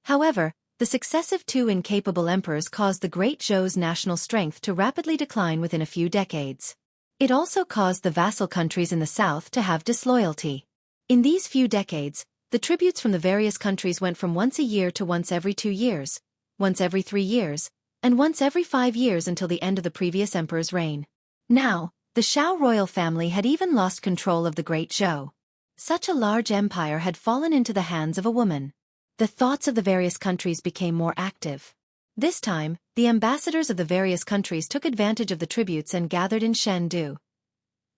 However, the successive 2 incapable emperors caused the Great Zhou's national strength to rapidly decline within a few decades. It also caused the vassal countries in the south to have disloyalty. In these few decades, the tributes from the various countries went from once a year to once every 2 years, once every 3 years, and once every 5 years until the end of the previous emperor's reign. Now, the Shao royal family had even lost control of the Great Zhou. Such a large empire had fallen into the hands of a woman. The thoughts of the various countries became more active. This time, the ambassadors of the various countries took advantage of the tributes and gathered in Shendu.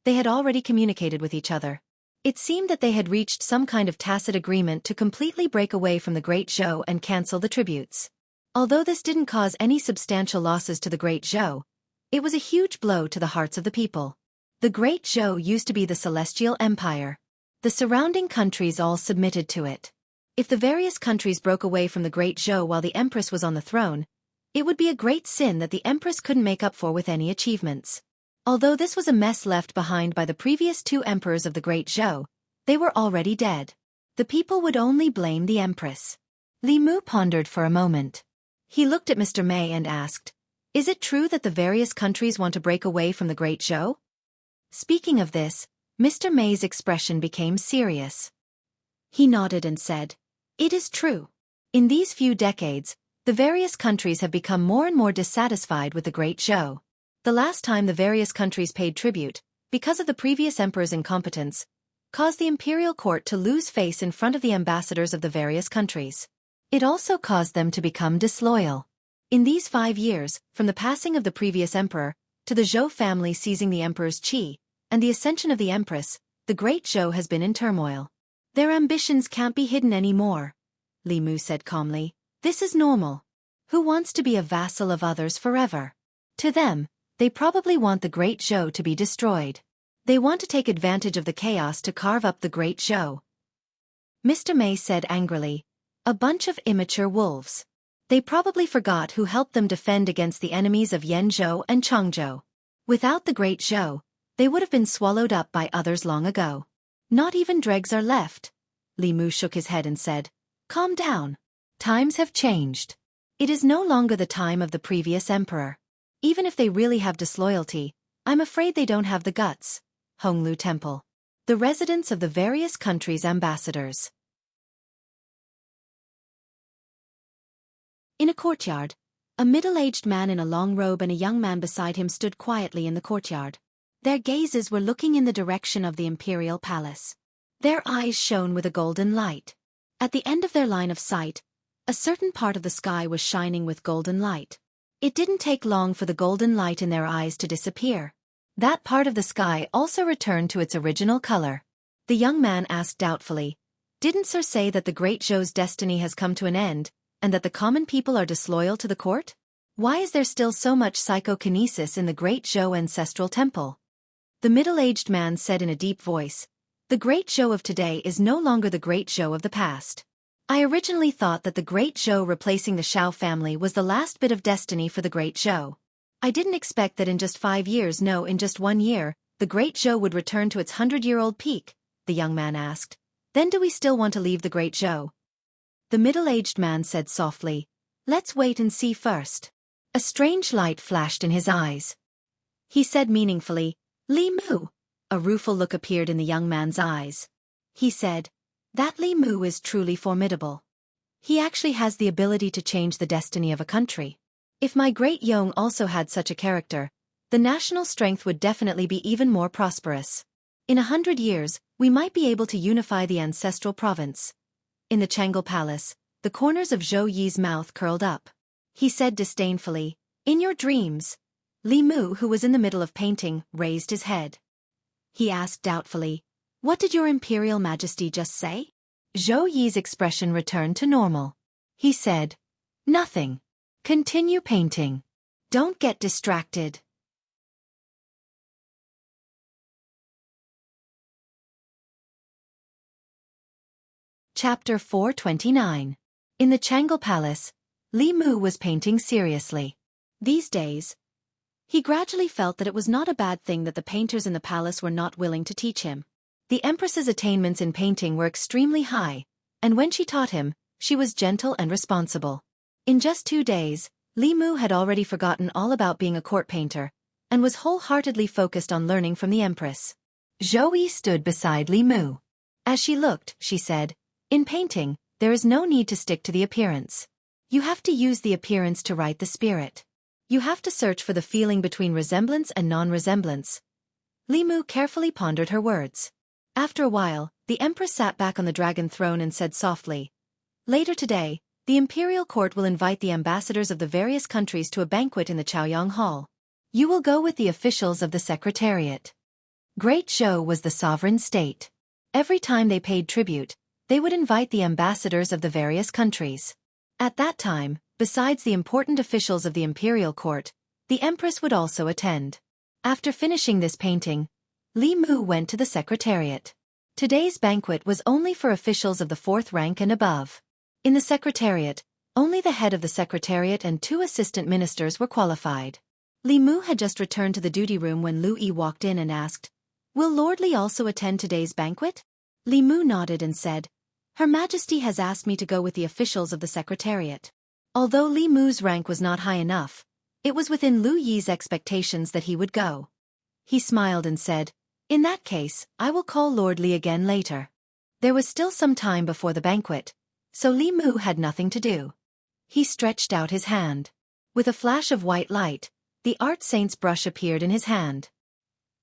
They had already communicated with each other. It seemed that they had reached some kind of tacit agreement to completely break away from the Great Zhou and cancel the tributes. Although this didn't cause any substantial losses to the Great Zhou, it was a huge blow to the hearts of the people. The Great Zhou used to be the Celestial Empire. The surrounding countries all submitted to it. If the various countries broke away from the Great Zhou while the Empress was on the throne, it would be a great sin that the Empress couldn't make up for with any achievements. Although this was a mess left behind by the previous two emperors of the Great Zhou, they were already dead. The people would only blame the empress. Li Mu pondered for a moment. He looked at Mr. Mei and asked, "Is it true that the various countries want to break away from the Great Zhou?" Speaking of this, Mr. Mei's expression became serious. He nodded and said, "It is true. In these few decades, the various countries have become more and more dissatisfied with the Great Zhou. The last time the various countries paid tribute, because of the previous emperor's incompetence, caused the imperial court to lose face in front of the ambassadors of the various countries. It also caused them to become disloyal. In these 5 years, from the passing of the previous emperor, to the Zhou family seizing the emperor's qi, and the ascension of the empress, the Great Zhou has been in turmoil. Their ambitions can't be hidden anymore," Li Mu said calmly. "This is normal. Who wants to be a vassal of others forever? To them, they probably want the Great Zhou to be destroyed. They want to take advantage of the chaos to carve up the Great Zhou." Mr. Mei said angrily, "A bunch of immature wolves. They probably forgot who helped them defend against the enemies of Yanzhou and Changzhou. Without the Great Zhou, they would have been swallowed up by others long ago. Not even dregs are left." Li Mu shook his head and said, "Calm down. Times have changed. It is no longer the time of the previous emperor. Even if they really have disloyalty, I'm afraid they don't have the guts." Honglu Temple. The residence of the various countries' ambassadors. In a courtyard, a middle-aged man in a long robe and a young man beside him stood quietly in the courtyard. Their gazes were looking in the direction of the imperial palace. Their eyes shone with a golden light. At the end of their line of sight, a certain part of the sky was shining with golden light. It didn't take long for the golden light in their eyes to disappear. That part of the sky also returned to its original color. The young man asked doubtfully, "Didn't Sir say that the Great Zhou's destiny has come to an end, and that the common people are disloyal to the court? Why is there still so much psychokinesis in the Great Zhou ancestral temple?" The middle-aged man said in a deep voice, "The Great Zhou of today is no longer the Great Zhou of the past. I originally thought that the Great Zhou replacing the Shao family was the last bit of destiny for the Great Zhou. I didn't expect that in just 5 years, no, in just 1 year, the Great Zhou would return to its 100-year-old peak," the young man asked. "Then do we still want to leave the Great Zhou?" The middle-aged man said softly, "Let's wait and see first." A strange light flashed in his eyes. He said meaningfully, "Li Mu." A rueful look appeared in the young man's eyes. He said, "That Li Mu is truly formidable. He actually has the ability to change the destiny of a country. If my great Yong also had such a character, the national strength would definitely be even more prosperous. In 100 years, we might be able to unify the ancestral province." In the Chang'e Palace, the corners of Zhou Yi's mouth curled up. He said disdainfully, "In your dreams." Li Mu, who was in the middle of painting, raised his head. He asked doubtfully, "What did your Imperial Majesty just say?" Zhou Yi's expression returned to normal. He said, "Nothing. Continue painting. Don't get distracted." Chapter 429. In the Chang'e Palace, Li Mu was painting seriously. These days, he gradually felt that it was not a bad thing that the painters in the palace were not willing to teach him. The Empress's attainments in painting were extremely high, and when she taught him, she was gentle and responsible. In just 2 days, Li Mu had already forgotten all about being a court painter, and was wholeheartedly focused on learning from the Empress. Zhou Yi stood beside Li Mu. As she looked, she said, "In painting, there is no need to stick to the appearance. You have to use the appearance to write the spirit. You have to search for the feeling between resemblance and non-resemblance." Li Mu carefully pondered her words. After a while, the Empress sat back on the dragon throne and said softly, "Later today, the imperial court will invite the ambassadors of the various countries to a banquet in the Chaoyang Hall. You will go with the officials of the Secretariat." Great Zhou was the sovereign state. Every time they paid tribute, they would invite the ambassadors of the various countries. At that time, besides the important officials of the imperial court, the Empress would also attend. After finishing this painting, Li Mu went to the Secretariat. Today's banquet was only for officials of the 4th rank and above. In the Secretariat, only the head of the Secretariat and 2 assistant ministers were qualified. Li Mu had just returned to the duty room when Lu Yi walked in and asked, "Will Lord Li also attend today's banquet?" Li Mu nodded and said, "Her Majesty has asked me to go with the officials of the Secretariat." Although Li Mu's rank was not high enough, it was within Lu Yi's expectations that he would go. He smiled and said, "In that case, I will call Lord Li again later." There was still some time before the banquet, so Li Mu had nothing to do. He stretched out his hand. With a flash of white light, the art saint's brush appeared in his hand.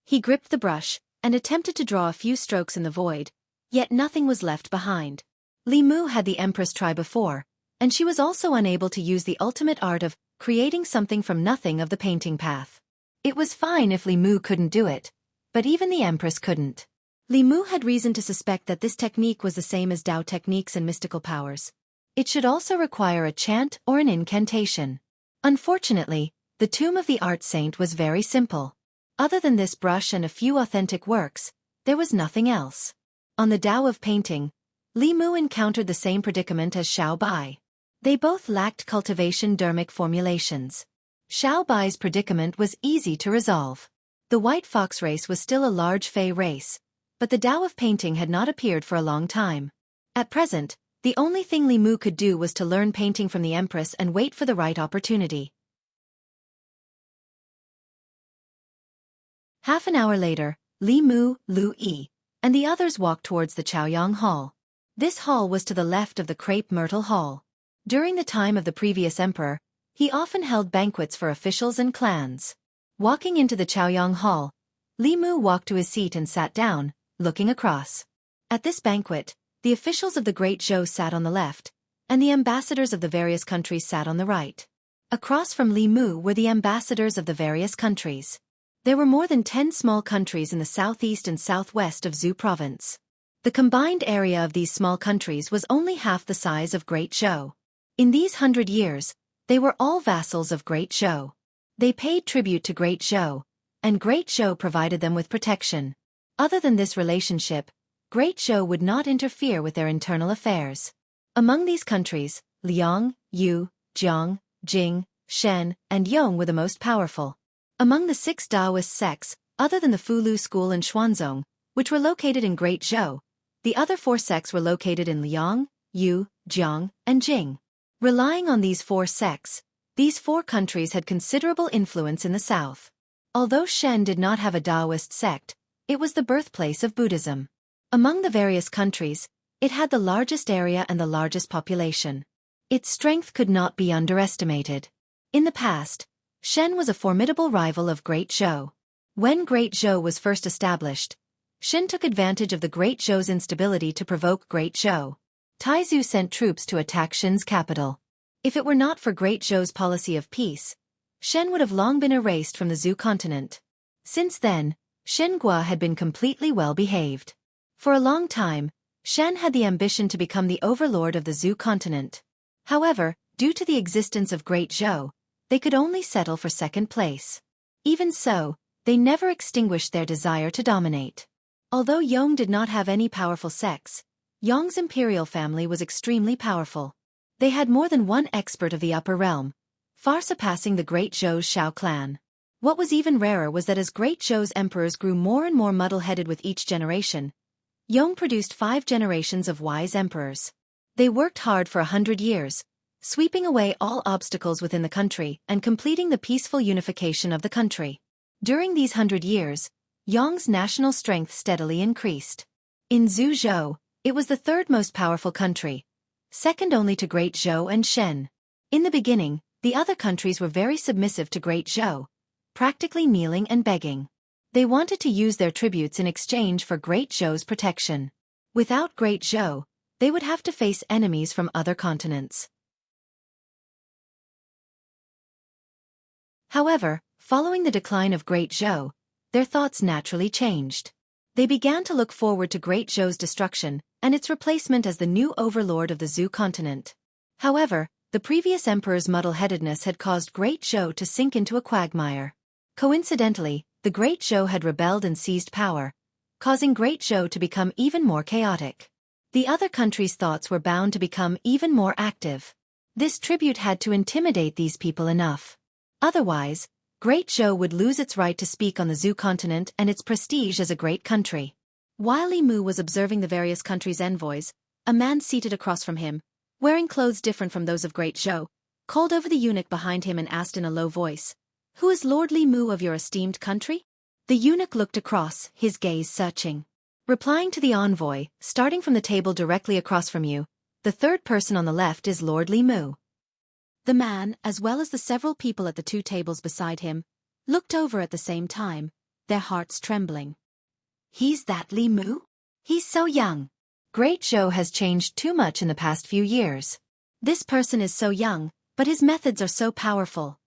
He gripped the brush and attempted to draw a few strokes in the void, yet nothing was left behind. Li Mu had the Empress try before, and she was also unable to use the ultimate art of creating something from nothing of the painting path. It was fine if Li Mu couldn't do it, but even the Empress couldn't. Li Mu had reason to suspect that this technique was the same as Dao techniques and mystical powers. It should also require a chant or an incantation. Unfortunately, the tomb of the art saint was very simple. Other than this brush and a few authentic works, there was nothing else. On the Dao of painting, Li Mu encountered the same predicament as Xiao Bai. They both lacked cultivation dermic formulations. Xiao Bai's predicament was easy to resolve. The white fox race was still a large Fey race, but the Dao of painting had not appeared for a long time. At present, the only thing Li Mu could do was to learn painting from the Empress and wait for the right opportunity. Half an hour later, Li Mu, Lu Yi, and the others walked towards the Chaoyang Hall. This hall was to the left of the Crepe Myrtle Hall. During the time of the previous emperor, he often held banquets for officials and clans. Walking into the Chaoyang Hall, Li Mu walked to his seat and sat down, looking across. At this banquet, the officials of the Great Zhou sat on the left, and the ambassadors of the various countries sat on the right. Across from Li Mu were the ambassadors of the various countries. There were more than 10 small countries in the southeast and southwest of Zhou province. The combined area of these small countries was only half the size of Great Zhou. In these 100 years, they were all vassals of Great Zhou. They paid tribute to Great Zhou, and Great Zhou provided them with protection. Other than this relationship, Great Zhou would not interfere with their internal affairs. Among these countries, Liang, Yu, Jiang, Jing, Shen, and Yong were the most powerful. Among the 6 Taoist sects, other than the Fulu school and Xuanzong, which were located in Great Zhou, the other 4 sects were located in Liang, Yu, Jiang, and Jing. Relying on these 4 sects, these 4 countries had considerable influence in the south. Although Shen did not have a Taoist sect, it was the birthplace of Buddhism. Among the various countries, it had the largest area and the largest population. Its strength could not be underestimated. In the past, Shen was a formidable rival of Great Zhou. When Great Zhou was first established, Shen took advantage of the Great Zhou's instability to provoke Great Zhou. Taizu sent troops to attack Shen's capital. If it were not for Great Zhou's policy of peace, Shen would have long been erased from the Zhou continent. Since then, Shenhua had been completely well-behaved. For a long time, Shen had the ambition to become the overlord of the Zhou continent. However, due to the existence of Great Zhou, they could only settle for second place. Even so, they never extinguished their desire to dominate. Although Yong did not have any powerful sects, Yong's imperial family was extremely powerful. They had more than one expert of the upper realm, far surpassing the Great Zhou's Shao clan. What was even rarer was that as Great Zhou's emperors grew more and more muddle-headed with each generation, Yong produced 5 generations of wise emperors. They worked hard for 100 years, sweeping away all obstacles within the country and completing the peaceful unification of the country. During these 100 years, Yong's national strength steadily increased. In Zhou, it was the 3rd most powerful country, second only to Great Zhou and Shen. In the beginning, the other countries were very submissive to Great Zhou, practically kneeling and begging. They wanted to use their tributes in exchange for Great Zhou's protection. Without Great Zhou, they would have to face enemies from other continents. However, following the decline of Great Zhou, their thoughts naturally changed. They began to look forward to Great Zhou's destruction and its replacement as the new overlord of the Zhou continent. However, the previous emperor's muddle-headedness had caused Great Zhou to sink into a quagmire. Coincidentally, the Great Zhou had rebelled and seized power, causing Great Zhou to become even more chaotic. The other countries' thoughts were bound to become even more active. This tribute had to intimidate these people enough. Otherwise, Great Zhou would lose its right to speak on the Zhou continent and its prestige as a great country. While Li Mu was observing the various countries' envoys, a man seated across from him, wearing clothes different from those of Great Zhou, called over the eunuch behind him and asked in a low voice, "Who is Lord Li Mu of your esteemed country?" The eunuch looked across, his gaze searching. Replying to the envoy, "Starting from the table directly across from you, the third person on the left is Lord Li Mu." The man, as well as the several people at the two tables beside him, looked over at the same time, their hearts trembling. "He's that Li Mu? He's so young. Great Zhou has changed too much in the past few years. This person is so young, but his methods are so powerful."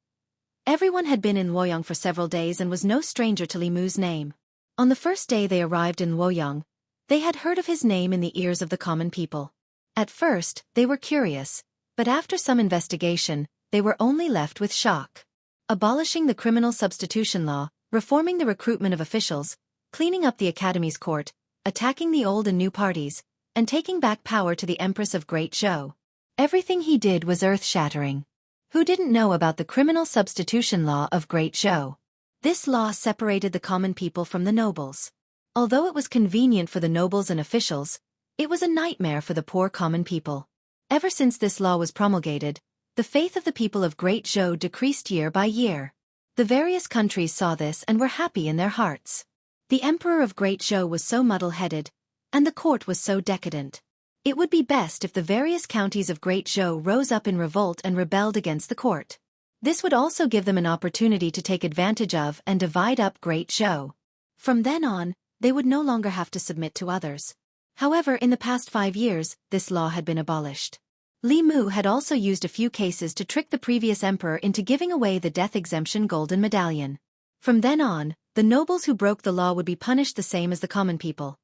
Everyone had been in Luoyang for several days and was no stranger to Li Mu's name. On the first day they arrived in Luoyang, they had heard of his name in the ears of the common people. At first, they were curious, but after some investigation, they were only left with shock. Abolishing the criminal substitution law, reforming the recruitment of officials, cleaning up the academy's court, attacking the old and new parties, and taking back power to the Empress of Great Zhou. Everything he did was earth-shattering. Who didn't know about the criminal substitution law of Great Zhou? This law separated the common people from the nobles. Although it was convenient for the nobles and officials, it was a nightmare for the poor common people. Ever since this law was promulgated, the faith of the people of Great Zhou decreased year by year. The various countries saw this and were happy in their hearts. The emperor of Great Zhou was so muddle-headed, and the court was so decadent. It would be best if the various counties of Great Zhou rose up in revolt and rebelled against the court. This would also give them an opportunity to take advantage of and divide up Great Zhou. From then on, they would no longer have to submit to others. However, in the past 5 years, this law had been abolished. Li Mu had also used a few cases to trick the previous emperor into giving away the death exemption golden medallion. From then on, the nobles who broke the law would be punished the same as the common people.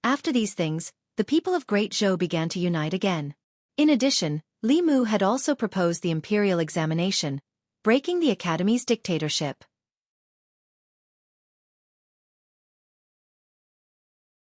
After these things, the people of Great Zhou began to unite again. In addition, Li Mu had also proposed the imperial examination, breaking the academy's dictatorship.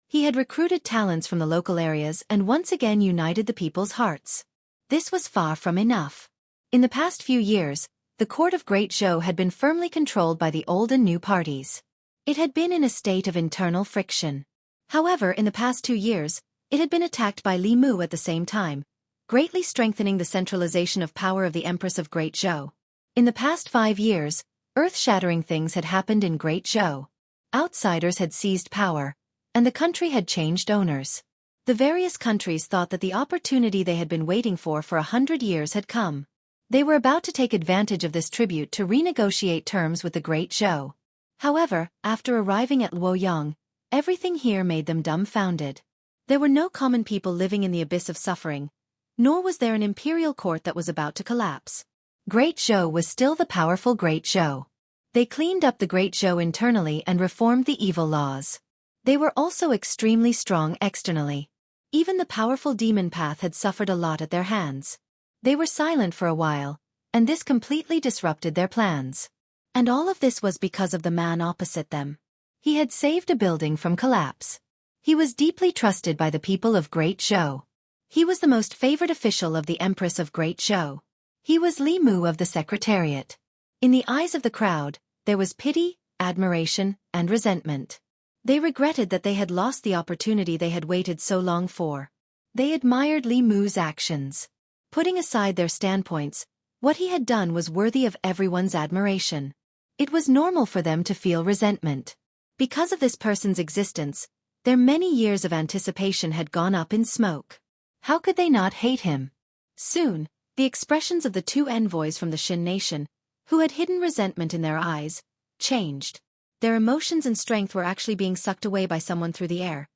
He had recruited talents from the local areas and once again united the people's hearts. This was far from enough. In the past few years, the court of Great Zhou had been firmly controlled by the old and new parties. It had been in a state of internal friction. However, in the past 2 years, it had been attacked by Li Mu at the same time, greatly strengthening the centralization of power of the Empress of Great Zhou. In the past 5 years, earth-shattering things had happened in Great Zhou. Outsiders had seized power, and the country had changed owners. The various countries thought that the opportunity they had been waiting for 100 years had come. They were about to take advantage of this tribute to renegotiate terms with the Great Zhou. However, after arriving at Luoyang, everything here made them dumbfounded. There were no common people living in the abyss of suffering, nor was there an imperial court that was about to collapse. Great Zhou was still the powerful Great Zhou. They cleaned up the Great Zhou internally and reformed the evil laws. They were also extremely strong externally. Even the powerful demon path had suffered a lot at their hands. They were silent for a while, and this completely disrupted their plans. And all of this was because of the man opposite them. He had saved a building from collapse. He was deeply trusted by the people of Great Zhou. He was the most favored official of the Empress of Great Zhou. He was Li Mu of the Secretariat. In the eyes of the crowd, there was pity, admiration, and resentment. They regretted that they had lost the opportunity they had waited so long for. They admired Li Mu's actions. Putting aside their standpoints, what he had done was worthy of everyone's admiration. It was normal for them to feel resentment. Because of this person's existence, their many years of anticipation had gone up in smoke. How could they not hate him? Soon, the expressions of the 2 envoys from the Xin nation, who had hidden resentment in their eyes, changed. Their emotions and strength were actually being sucked away by someone through the air.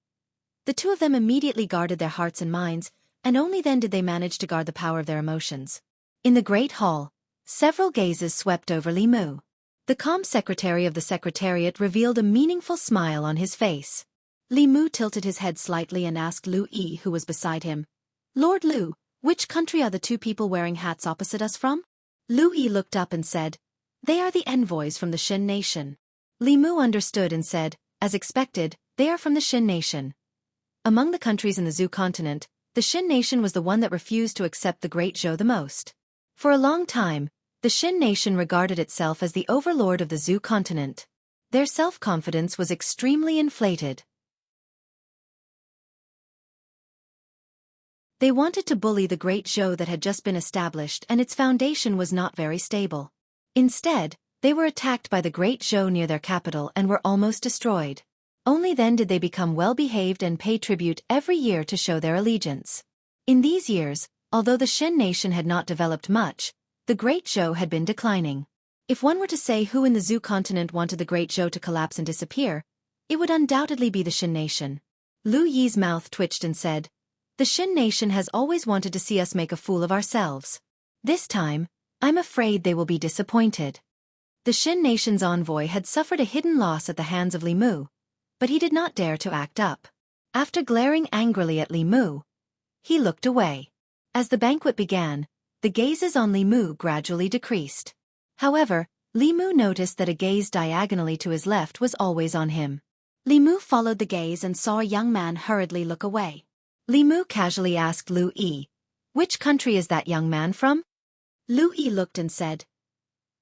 The 2 of them immediately guarded their hearts and minds, and only then did they manage to guard the power of their emotions. In the great hall, several gazes swept over Li Mu. The calm secretary of the Secretariat revealed a meaningful smile on his face. Li Mu tilted his head slightly and asked Lu Yi, who was beside him, "Lord Lu, which country are the 2 people wearing hats opposite us from?" Lu Yi looked up and said, "They are the envoys from the Xin nation." Li Mu understood and said, "As expected, they are from the Xin nation." Among the countries in the Zhou continent, the Xin nation was the one that refused to accept the Great Zhou the most. For a long time, The Xin nation regarded itself as the overlord of the Zhou continent. Their self-confidence was extremely inflated. They wanted to bully the great Zhou that had just been established, and its foundation was not very stable. Instead, they were attacked by the great Zhou near their capital and were almost destroyed. Only then did they become well-behaved and pay tribute every year to show their allegiance. In these years, although the Xin nation had not developed much, the Great Zhou had been declining. If one were to say who in the Zhou continent wanted the Great Zhou to collapse and disappear, it would undoubtedly be the Xin nation. Lu Yi's mouth twitched and said, "The Xin nation has always wanted to see us make a fool of ourselves. This time, I'm afraid they will be disappointed." The Xin nation's envoy had suffered a hidden loss at the hands of Li Mu, but he did not dare to act up. After glaring angrily at Li Mu, he looked away. As the banquet began, the gazes on Li Mu gradually decreased. However, Li Mu noticed that a gaze diagonally to his left was always on him. Li Mu followed the gaze and saw a young man hurriedly look away. Li Mu casually asked Lu Yi, "Which country is that young man from?" Lu Yi looked and said,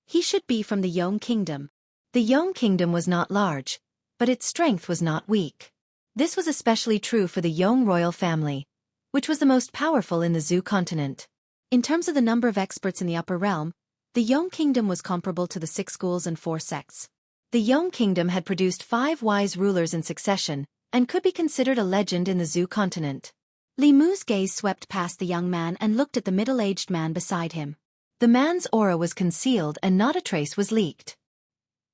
"He should be from the Yong kingdom." The Yong kingdom was not large, but its strength was not weak. This was especially true for the Yong royal family, which was the most powerful in the Zhou continent. In terms of the number of experts in the upper realm, the Yong kingdom was comparable to the 6 schools and 4 sects. The Yong kingdom had produced 5 wise rulers in succession, and could be considered a legend in the Zhou continent. Li Mu's gaze swept past the young man and looked at the middle-aged man beside him. The man's aura was concealed and not a trace was leaked.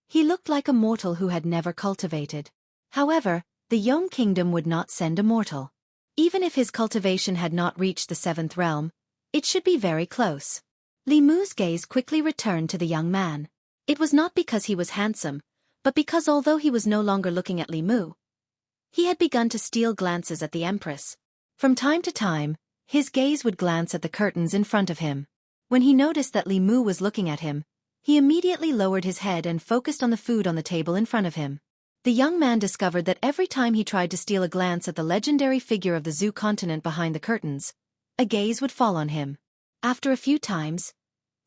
He looked like a mortal who had never cultivated. However, the Yong kingdom would not send a mortal. Even if his cultivation had not reached the 7th realm, it should be very close. Li Mu's gaze quickly returned to the young man. It was not because he was handsome, but because although he was no longer looking at Li Mu, he had begun to steal glances at the Empress. From time to time, his gaze would glance at the curtains in front of him. When he noticed that Li Mu was looking at him, he immediately lowered his head and focused on the food on the table in front of him. The young man discovered that every time he tried to steal a glance at the legendary figure of the Zhou continent behind the curtains, a gaze would fall on him. After a few times,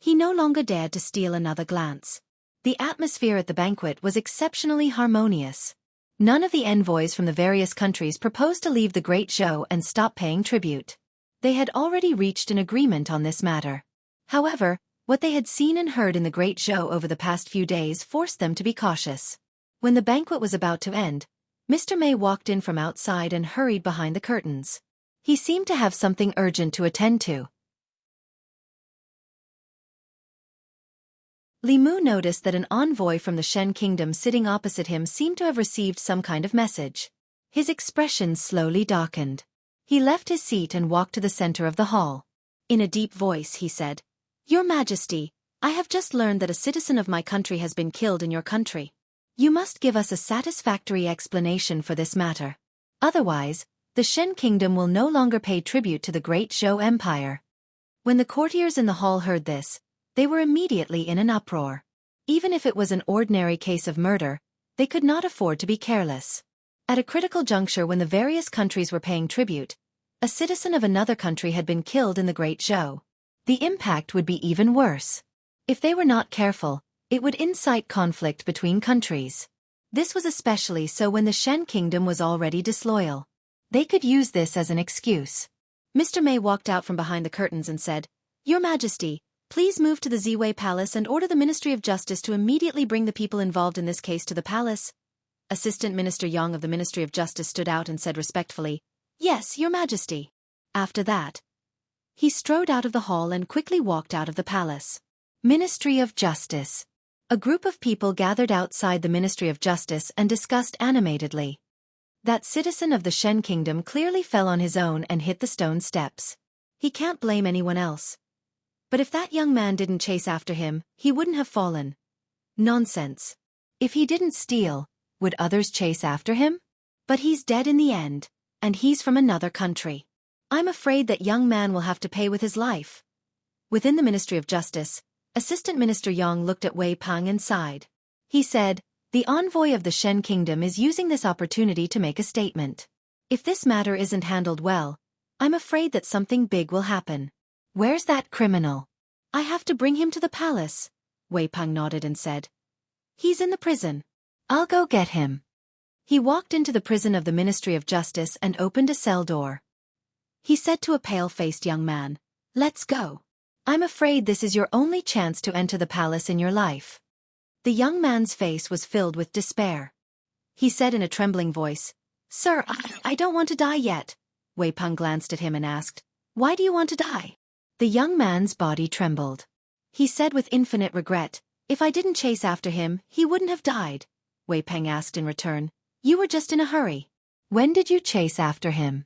he no longer dared to steal another glance. The atmosphere at the banquet was exceptionally harmonious. None of the envoys from the various countries proposed to leave the Great Zhou and stop paying tribute. They had already reached an agreement on this matter. However, what they had seen and heard in the Great Zhou over the past few days forced them to be cautious. When the banquet was about to end, Mr. May walked in from outside and hurried behind the curtains. He seemed to have something urgent to attend to. Li Mu noticed that an envoy from the Shen kingdom sitting opposite him seemed to have received some kind of message. His expression slowly darkened. He left his seat and walked to the center of the hall. In a deep voice he said, "Your Majesty, I have just learned that a citizen of my country has been killed in your country. You must give us a satisfactory explanation for this matter. Otherwise, the Shen kingdom will no longer pay tribute to the Great Zhou Empire." When the courtiers in the hall heard this, they were immediately in an uproar. Even if it was an ordinary case of murder, they could not afford to be careless. At a critical juncture when the various countries were paying tribute, a citizen of another country had been killed in the Great Zhou. The impact would be even worse. If they were not careful, it would incite conflict between countries. This was especially so when the Shen kingdom was already disloyal. They could use this as an excuse. Mr. May walked out from behind the curtains and said, "Your Majesty, please move to the Ziwei Palace and order the Ministry of Justice to immediately bring the people involved in this case to the palace." Assistant Minister Yang of the Ministry of Justice stood out and said respectfully, "Yes, Your Majesty." After that, he strode out of the hall and quickly walked out of the palace. Ministry of Justice. A group of people gathered outside the Ministry of Justice and discussed animatedly. That citizen of the Shen kingdom clearly fell on his own and hit the stone steps. He can't blame anyone else. But if that young man didn't chase after him, he wouldn't have fallen. Nonsense. If he didn't steal, would others chase after him? But he's dead in the end, and he's from another country. I'm afraid that young man will have to pay with his life. Within the Ministry of Justice, Assistant Minister Yang looked at Wei Pang and sighed. He said, "The envoy of the Shen kingdom is using this opportunity to make a statement. If this matter isn't handled well, I'm afraid that something big will happen." "Where's that criminal?" I have to bring him to the palace. Wei Peng nodded and said. He's in the prison. I'll go get him. He walked into the prison of the Ministry of Justice and opened a cell door. He said to a pale-faced young man, Let's go. I'm afraid this is your only chance to enter the palace in your life. The young man's face was filled with despair. He said in a trembling voice, Sir, I don't want to die yet. Wei Peng glanced at him and asked, Why do you want to die? The young man's body trembled. He said with infinite regret, If I didn't chase after him, he wouldn't have died. Wei Peng asked in return, You were just in a hurry. When did you chase after him?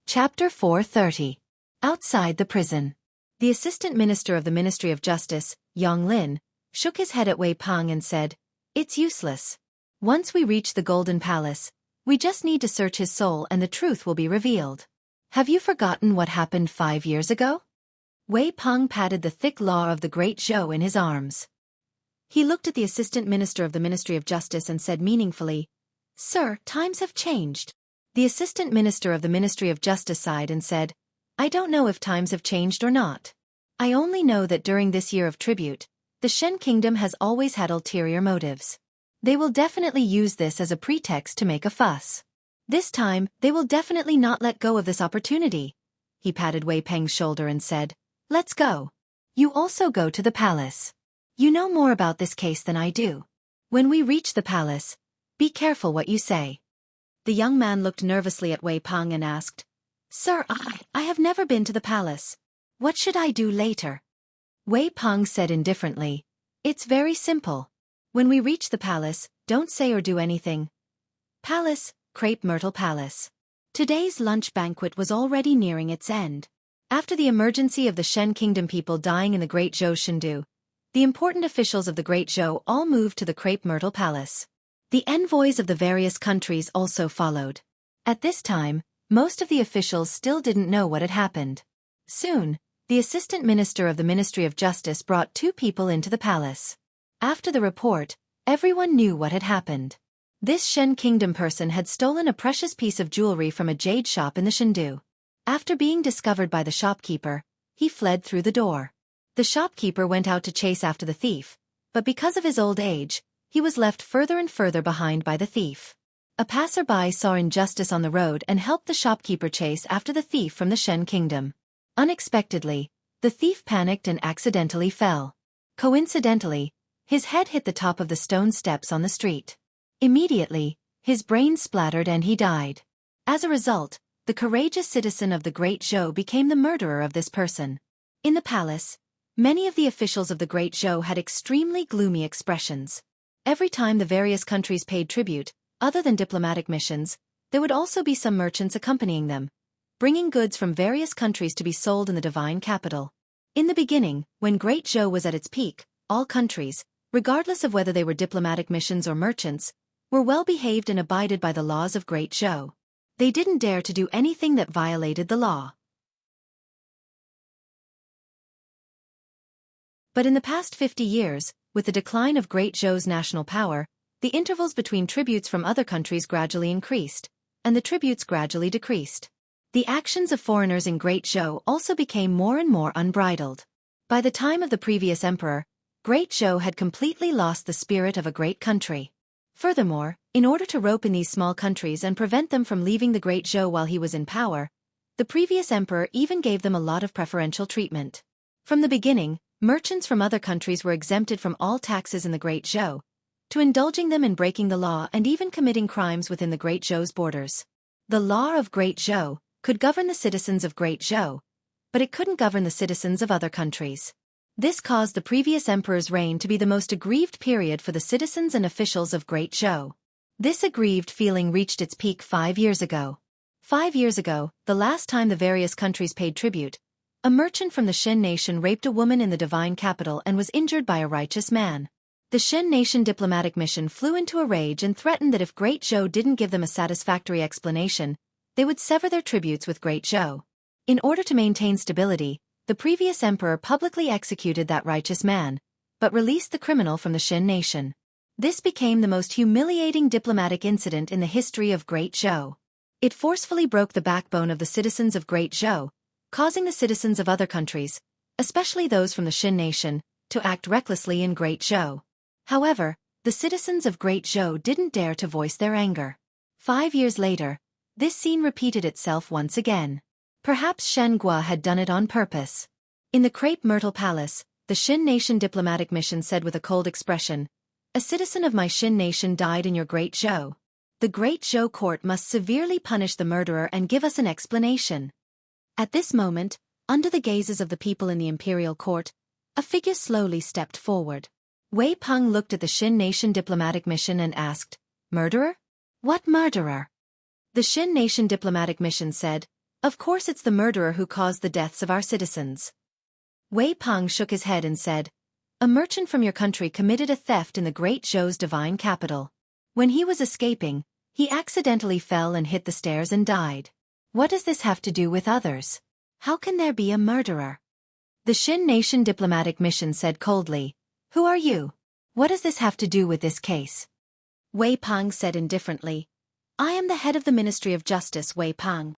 Chapter 430. Outside the prison. The Assistant Minister of the Ministry of Justice, Yang Lin, shook his head at Wei Peng and said, It's useless. Once we reach the Golden Palace, we just need to search his soul and the truth will be revealed. Have you forgotten what happened 5 years ago? Wei Peng patted the thick law of the Great Zhou in his arms. He looked at the Assistant Minister of the Ministry of Justice and said meaningfully, Sir, times have changed. The Assistant Minister of the Ministry of Justice sighed and said, I don't know if times have changed or not. I only know that during this year of tribute, the Shen Kingdom has always had ulterior motives. They will definitely use this as a pretext to make a fuss. This time, they will definitely not let go of this opportunity. He patted Wei Peng's shoulder and said, Let's go. You also go to the palace. You know more about this case than I do. When we reach the palace, be careful what you say. The young man looked nervously at Wei Peng and asked, Sir, I have never been to the palace. What should I do later? Wei Peng said indifferently, It's very simple. When we reach the palace, don't say or do anything. Palace, Crepe Myrtle Palace. Today's lunch banquet was already nearing its end. After the emergency of the Shen Kingdom people dying in the Great Zhou Shindu, the important officials of the Great Zhou all moved to the Crepe Myrtle Palace. The envoys of the various countries also followed. At this time, most of the officials still didn't know what had happened. Soon, the Assistant Minister of the Ministry of Justice brought 2 people into the palace. After the report, everyone knew what had happened. This Shen Kingdom person had stolen a precious piece of jewelry from a jade shop in the Shindu. After being discovered by the shopkeeper, he fled through the door. The shopkeeper went out to chase after the thief, but because of his old age, he was left further and further behind by the thief. A passerby saw injustice on the road and helped the shopkeeper chase after the thief from the Shen Kingdom. Unexpectedly, the thief panicked and accidentally fell. Coincidentally, his head hit the top of the stone steps on the street. Immediately, his brain splattered and he died. As a result, the courageous citizen of the Great Zhou became the murderer of this person. In the palace, many of the officials of the Great Zhou had extremely gloomy expressions. Every time the various countries paid tribute, other than diplomatic missions, there would also be some merchants accompanying them, bringing goods from various countries to be sold in the divine capital. In the beginning, when Great Zhou was at its peak, all countries, regardless of whether they were diplomatic missions or merchants, were well behaved and abided by the laws of Great Zhou. They didn't dare to do anything that violated the law. But in the past 50 years, with the decline of Great Zhou's national power, the intervals between tributes from other countries gradually increased, and the tributes gradually decreased. The actions of foreigners in Great Zhou also became more and more unbridled. By the time of the previous emperor, Great Zhou had completely lost the spirit of a great country. Furthermore, in order to rope in these small countries and prevent them from leaving the Great Zhou while he was in power, the previous emperor even gave them a lot of preferential treatment. From the beginning, merchants from other countries were exempted from all taxes in the Great Zhou, to indulging them in breaking the law and even committing crimes within the Great Zhou's borders. The law of Great Zhou could govern the citizens of Great Zhou, but it couldn't govern the citizens of other countries. This caused the previous emperor's reign to be the most aggrieved period for the citizens and officials of Great Zhou. This aggrieved feeling reached its peak 5 years ago. 5 years ago, the last time the various countries paid tribute, a merchant from the Shen nation raped a woman in the divine capital and was injured by a righteous man. The Shen nation diplomatic mission flew into a rage and threatened that if Great Zhou didn't give them a satisfactory explanation, they would sever their tributes with Great Zhou. In order to maintain stability, the previous emperor publicly executed that righteous man, but released the criminal from the Shen nation. This became the most humiliating diplomatic incident in the history of Great Zhou. It forcefully broke the backbone of the citizens of Great Zhou, causing the citizens of other countries, especially those from the Xin nation, to act recklessly in Great Zhou. However, the citizens of Great Zhou didn't dare to voice their anger. 5 years later, this scene repeated itself once again. Perhaps Xianxia had done it on purpose. In the Crepe Myrtle Palace, the Xin nation diplomatic mission said with a cold expression, "A citizen of my Xin nation died in your Great Zhou. The Great Zhou court must severely punish the murderer and give us an explanation." At this moment, under the gazes of the people in the imperial court, a figure slowly stepped forward. Wei Peng looked at the Xin nation diplomatic mission and asked, "Murderer? What murderer?" The Xin nation diplomatic mission said, "Of course it's the murderer who caused the deaths of our citizens." Wei Peng shook his head and said, "A merchant from your country committed a theft in the Great Zhou's divine capital. When he was escaping, he accidentally fell and hit the stairs and died. What does this have to do with others? How can there be a murderer?" The Xin nation diplomatic mission said coldly, "Who are you? What does this have to do with this case?" Wei Peng said indifferently, "I am the head of the Ministry of Justice, Wei Peng.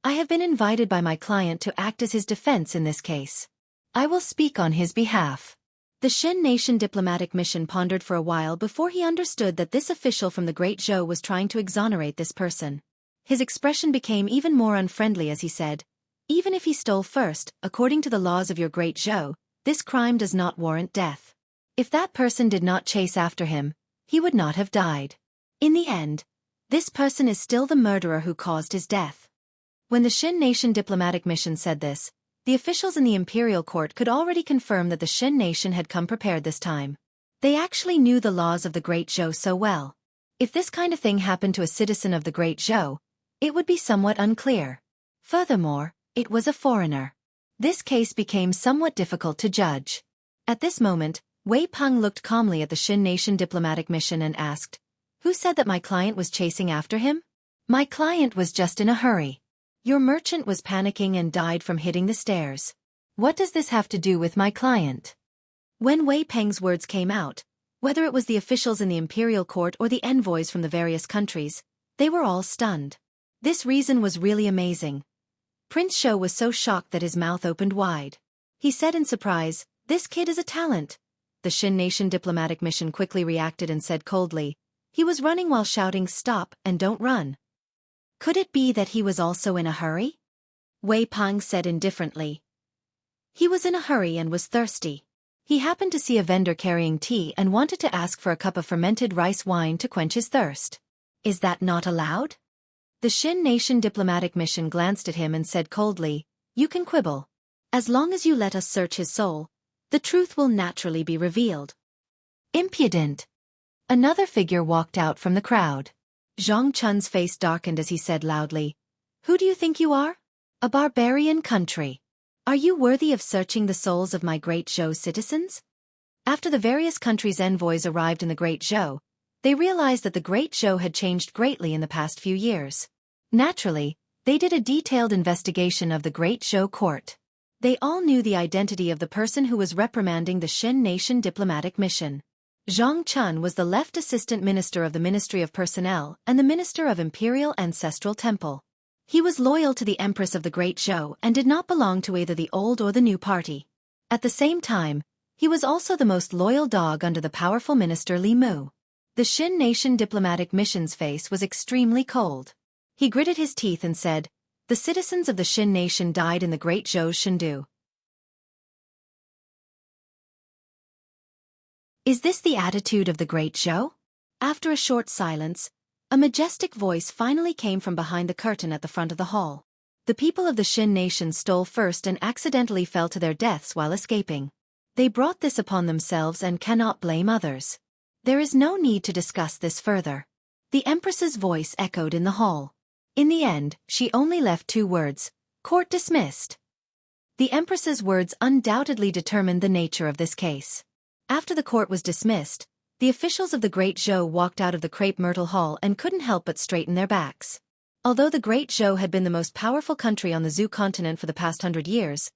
I have been invited by my client to act as his defense in this case. I will speak on his behalf." The Xin nation diplomatic mission pondered for a while before he understood that this official from the Great Zhou was trying to exonerate this person. His expression became even more unfriendly as he said, "Even if he stole first, according to the laws of your Great Zhou, this crime does not warrant death. If that person did not chase after him, he would not have died. In the end, this person is still the murderer who caused his death." When the Xin nation diplomatic mission said this, the officials in the imperial court could already confirm that the Xin nation had come prepared this time. They actually knew the laws of the Great Zhou so well. If this kind of thing happened to a citizen of the Great Zhou, it would be somewhat unclear. Furthermore, it was a foreigner. This case became somewhat difficult to judge. At this moment, Wei Peng looked calmly at the Xin nation diplomatic mission and asked, "Who said that my client was chasing after him?" "My client was just in a hurry. Your merchant was panicking and died from hitting the stairs. What does this have to do with my client?" When Wei Peng's words came out, whether it was the officials in the imperial court or the envoys from the various countries, they were all stunned. This reason was really amazing. Prince Shou was so shocked that his mouth opened wide. He said in surprise, "This kid is a talent." The Xin nation diplomatic mission quickly reacted and said coldly, "He was running while shouting 'Stop' and 'Don't run.' Could it be that he was also in a hurry?" Wei Peng said indifferently. "He was in a hurry and was thirsty. He happened to see a vendor carrying tea and wanted to ask for a cup of fermented rice wine to quench his thirst. Is that not allowed?" The Xin nation diplomatic mission glanced at him and said coldly, "You can quibble. As long as you let us search his soul, the truth will naturally be revealed." "Impudent!" Another figure walked out from the crowd. Zhang Chun's face darkened as he said loudly, "Who do you think you are? A barbarian country. Are you worthy of searching the souls of my Great Zhou citizens?" After the various countries' envoys arrived in the Great Zhou, they realized that the Great Zhou had changed greatly in the past few years. Naturally, they did a detailed investigation of the Great Zhou court. They all knew the identity of the person who was reprimanding the Xin nation diplomatic mission. Zhang Chun was the left assistant minister of the Ministry of Personnel and the minister of Imperial Ancestral Temple. He was loyal to the Empress of the Great Zhou and did not belong to either the old or the new party. At the same time, he was also the most loyal dog under the powerful minister Li Mu. The Xin nation diplomatic mission's face was extremely cold. He gritted his teeth and said, "The citizens of the Xin nation died in the Great Zhou's Shendu. Is this the attitude of the Great Zhou?" After a short silence, a majestic voice finally came from behind the curtain at the front of the hall. The people of the Xin nation stole first and accidentally fell to their deaths while escaping. They brought this upon themselves and cannot blame others. There is no need to discuss this further. The Empress's voice echoed in the hall. In the end, she only left 2 words, "Court dismissed." The Empress's words undoubtedly determined the nature of this case. After the court was dismissed, the officials of the Great Zhou walked out of the Crepe Myrtle Hall and couldn't help but straighten their backs. Although the Great Zhou had been the most powerful country on the Zhou continent for the past 100 years,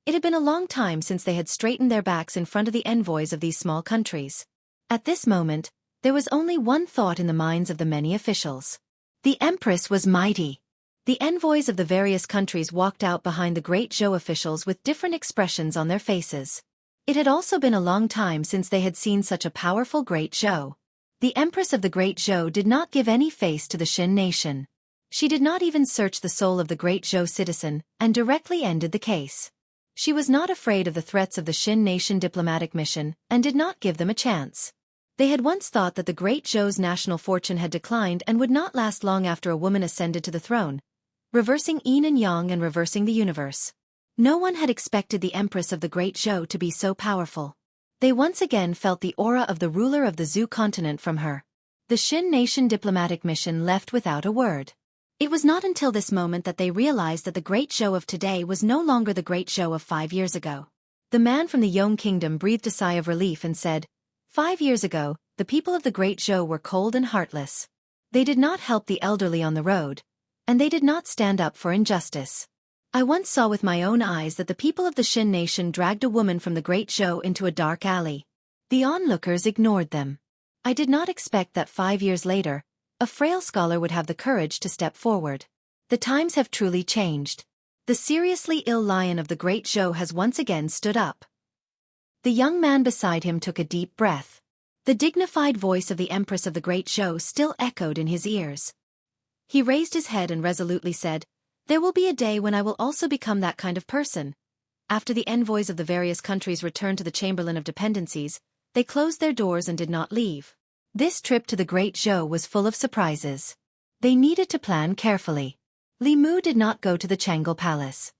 It had been a long time since they had straightened their backs in front of the envoys of these small countries. At this moment, there was only one thought in the minds of the many officials. The Empress was mighty. The envoys of the various countries walked out behind the great Zhou officials with different expressions on their faces. It had also been a long time since they had seen such a powerful great Zhou. The Empress of the great Zhou did not give any face to the Xin nation. She did not even search the soul of the great Zhou citizen, and directly ended the case. She was not afraid of the threats of the Xin nation diplomatic mission, and did not give them a chance. They had once thought that the great Zhou's national fortune had declined and would not last long after a woman ascended to the throne, reversing yin and yang and reversing the universe. No one had expected the Empress of the great Zhou to be so powerful. They once again felt the aura of the ruler of the Zhou continent from her. The Xin nation diplomatic mission left without a word. It was not until this moment that they realized that the great Zhou of today was no longer the great Zhou of 5 years ago. The man from the Yong kingdom breathed a sigh of relief and said, 5 years ago, the people of the great Zhou were cold and heartless. They did not help the elderly on the road, and they did not stand up for injustice. I once saw with my own eyes that the people of the Xin nation dragged a woman from the great Zhou into a dark alley. The onlookers ignored them. I did not expect that 5 years later, a frail scholar would have the courage to step forward. The times have truly changed. The seriously ill lion of the great Zhou has once again stood up. The young man beside him took a deep breath. The dignified voice of the Empress of the great Zhou still echoed in his ears. He raised his head and resolutely said, "There will be a day when I will also become that kind of person." After the envoys of the various countries returned to the Chamberlain of Dependencies, they closed their doors and did not leave. This trip to the great Zhou was full of surprises. They needed to plan carefully. Li Mu did not go to the Changle Palace.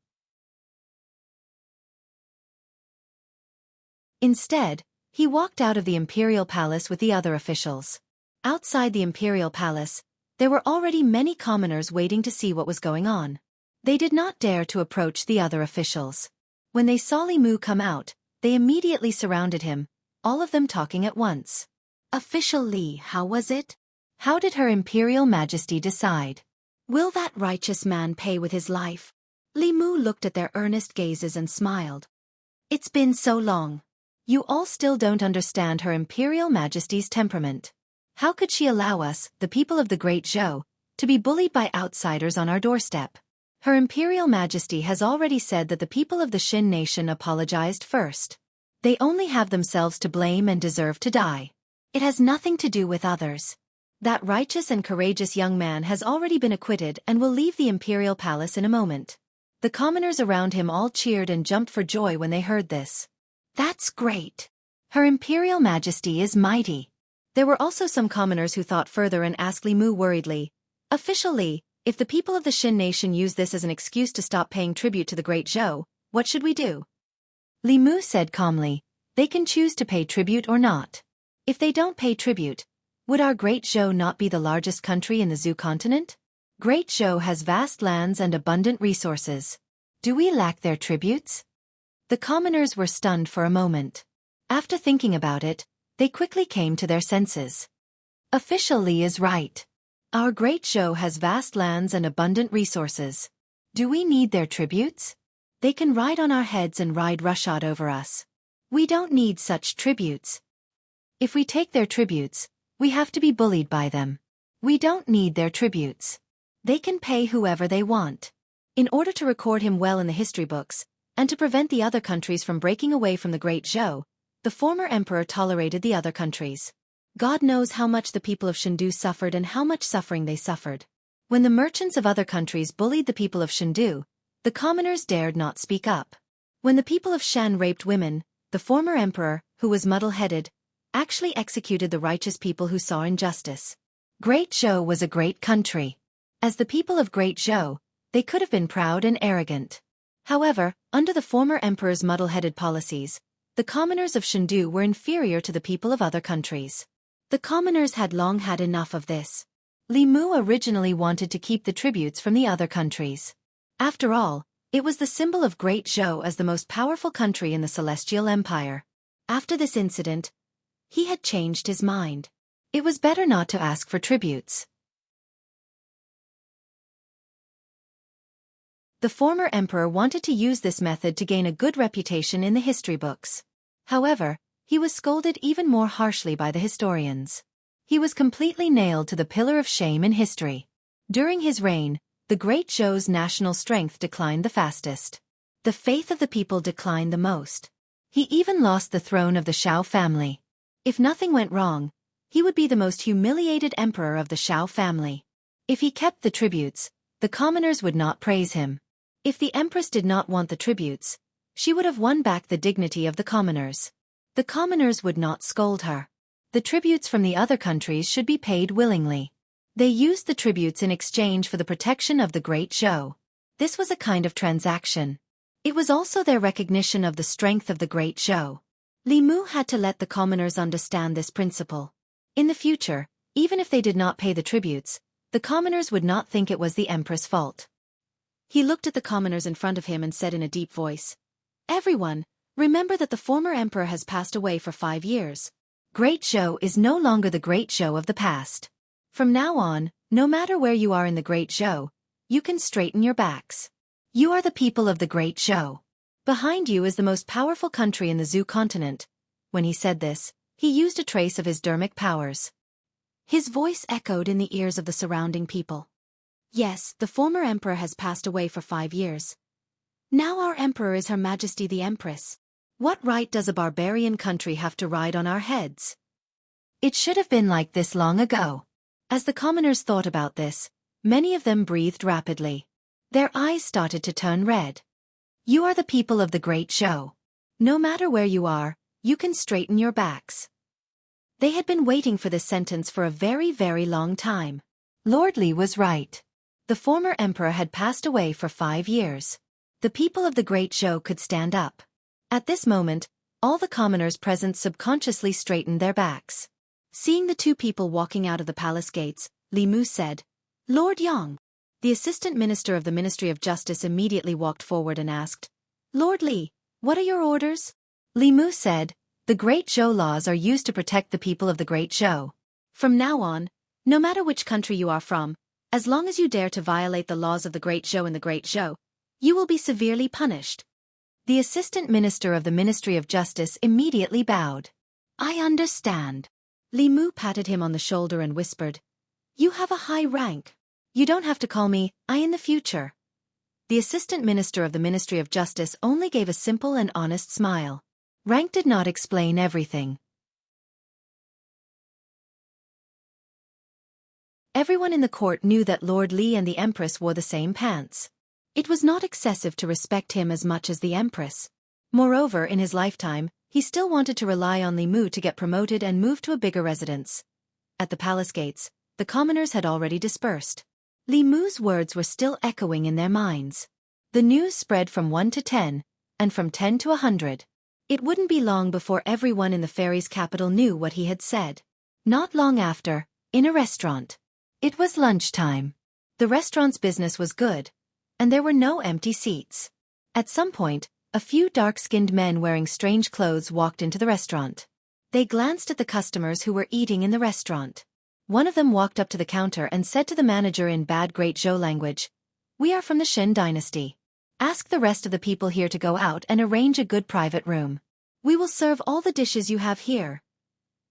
Instead, he walked out of the Imperial Palace with the other officials. Outside the Imperial Palace, there were already many commoners waiting to see what was going on. They did not dare to approach the other officials. When they saw Li Mu come out, they immediately surrounded him, all of them talking at once. "Official Li, how was it? How did Her Imperial Majesty decide? Will that righteous man pay with his life?" Li Mu looked at their earnest gazes and smiled. "It's been so long. You all still don't understand Her Imperial Majesty's temperament. How could she allow us, the people of the Great Zhou, to be bullied by outsiders on our doorstep? Her Imperial Majesty has already said that the people of the Xin nation apologized first. They only have themselves to blame and deserve to die. It has nothing to do with others. That righteous and courageous young man has already been acquitted and will leave the Imperial Palace in a moment." The commoners around him all cheered and jumped for joy when they heard this. "That's great. Her Imperial Majesty is mighty." There were also some commoners who thought further and asked Li Mu worriedly, "Official Li, if the people of the Xin nation use this as an excuse to stop paying tribute to the Great Zhou, what should we do?" Li Mu said calmly, "They can choose to pay tribute or not. If they don't pay tribute, would our Great Zhou not be the largest country in the Zhou continent? Great Zhou has vast lands and abundant resources. Do we lack their tributes?" The commoners were stunned for a moment. After thinking about it, they quickly came to their senses. "Official Li is right. Our Great Zhou has vast lands and abundant resources. Do we need their tributes? They can ride on our heads and ride roughshod over us. We don't need such tributes. If we take their tributes, we have to be bullied by them. We don't need their tributes. They can pay whoever they want." In order to record him well in the history books, and to prevent the other countries from breaking away from the Great Zhou, the former emperor tolerated the other countries. God knows how much the people of Shendu suffered and how much suffering they suffered. When the merchants of other countries bullied the people of Shendu, the commoners dared not speak up. When the people of Shan raped women, the former emperor, who was muddle-headed, actually executed the righteous people who saw injustice. Great Zhou was a great country. As the people of Great Zhou, they could have been proud and arrogant. However, under the former emperor's muddle-headed policies, the commoners of Shendu were inferior to the people of other countries. The commoners had long had enough of this. Li Mu originally wanted to keep the tributes from the other countries. After all, it was the symbol of Great Zhou as the most powerful country in the Celestial Empire. After this incident, he had changed his mind. It was better not to ask for tributes. The former emperor wanted to use this method to gain a good reputation in the history books. However, he was scolded even more harshly by the historians. He was completely nailed to the pillar of shame in history. During his reign, the Great Zhou's national strength declined the fastest. The faith of the people declined the most. He even lost the throne of the Xiao family. If nothing went wrong, he would be the most humiliated emperor of the Xiao family. If he kept the tributes, the commoners would not praise him. If the empress did not want the tributes, she would have won back the dignity of the commoners. The commoners would not scold her. The tributes from the other countries should be paid willingly. They used the tributes in exchange for the protection of the Great Zhou. This was a kind of transaction. It was also their recognition of the strength of the Great Zhou. Li Mu had to let the commoners understand this principle. In the future, even if they did not pay the tributes, the commoners would not think it was the empress' fault. He looked at the commoners in front of him and said in a deep voice, "Everyone, remember that the former emperor has passed away for 5 years. Great Zhou is no longer the Great Zhou of the past. From now on, no matter where you are in the Great Zhou, you can straighten your backs. You are the people of the Great Zhou. Behind you is the most powerful country in the Zhou continent." When he said this, he used a trace of his dermic powers. His voice echoed in the ears of the surrounding people. "Yes, the former emperor has passed away for 5 years. Now our emperor is Her Majesty the Empress. What right does a barbarian country have to ride on our heads? It should have been like this long ago." As the commoners thought about this, many of them breathed rapidly. Their eyes started to turn red. "You are the people of the Great Zhou. No matter where you are, you can straighten your backs." They had been waiting for this sentence for a very, very long time. Lord Li was right. The former emperor had passed away for 5 years. The people of the Great Zhou could stand up. At this moment, all the commoners present subconsciously straightened their backs. Seeing the two people walking out of the palace gates, Li Mu said, "Lord Yang." The assistant minister of the Ministry of Justice immediately walked forward and asked, "Lord Li, what are your orders?" Li Mu said, "The Great Zhou laws are used to protect the people of the Great Zhou. From now on, no matter which country you are from, as long as you dare to violate the laws of the Great Zhou in the Great Zhou, you will be severely punished." The assistant minister of the Ministry of Justice immediately bowed. "I understand." Li Mu patted him on the shoulder and whispered, "You have a high rank. You don't have to call me I in the future." The assistant minister of the Ministry of Justice only gave a simple and honest smile. Rank did not explain everything. Everyone in the court knew that Lord Li and the Empress wore the same pants. It was not excessive to respect him as much as the Empress. Moreover, in his lifetime, he still wanted to rely on Li Mu to get promoted and move to a bigger residence. At the palace gates, the commoners had already dispersed. Li Mu's words were still echoing in their minds. The news spread from 1 to 10, and from 10 to 100. It wouldn't be long before everyone in the fairy's capital knew what he had said. Not long after, in a restaurant. It was lunchtime. The restaurant's business was good, and there were no empty seats. At some point, a few dark-skinned men wearing strange clothes walked into the restaurant. They glanced at the customers who were eating in the restaurant. One of them walked up to the counter and said to the manager in bad Great Zhou language, "We are from the Shen dynasty. Ask the rest of the people here to go out and arrange a good private room. We will serve all the dishes you have here."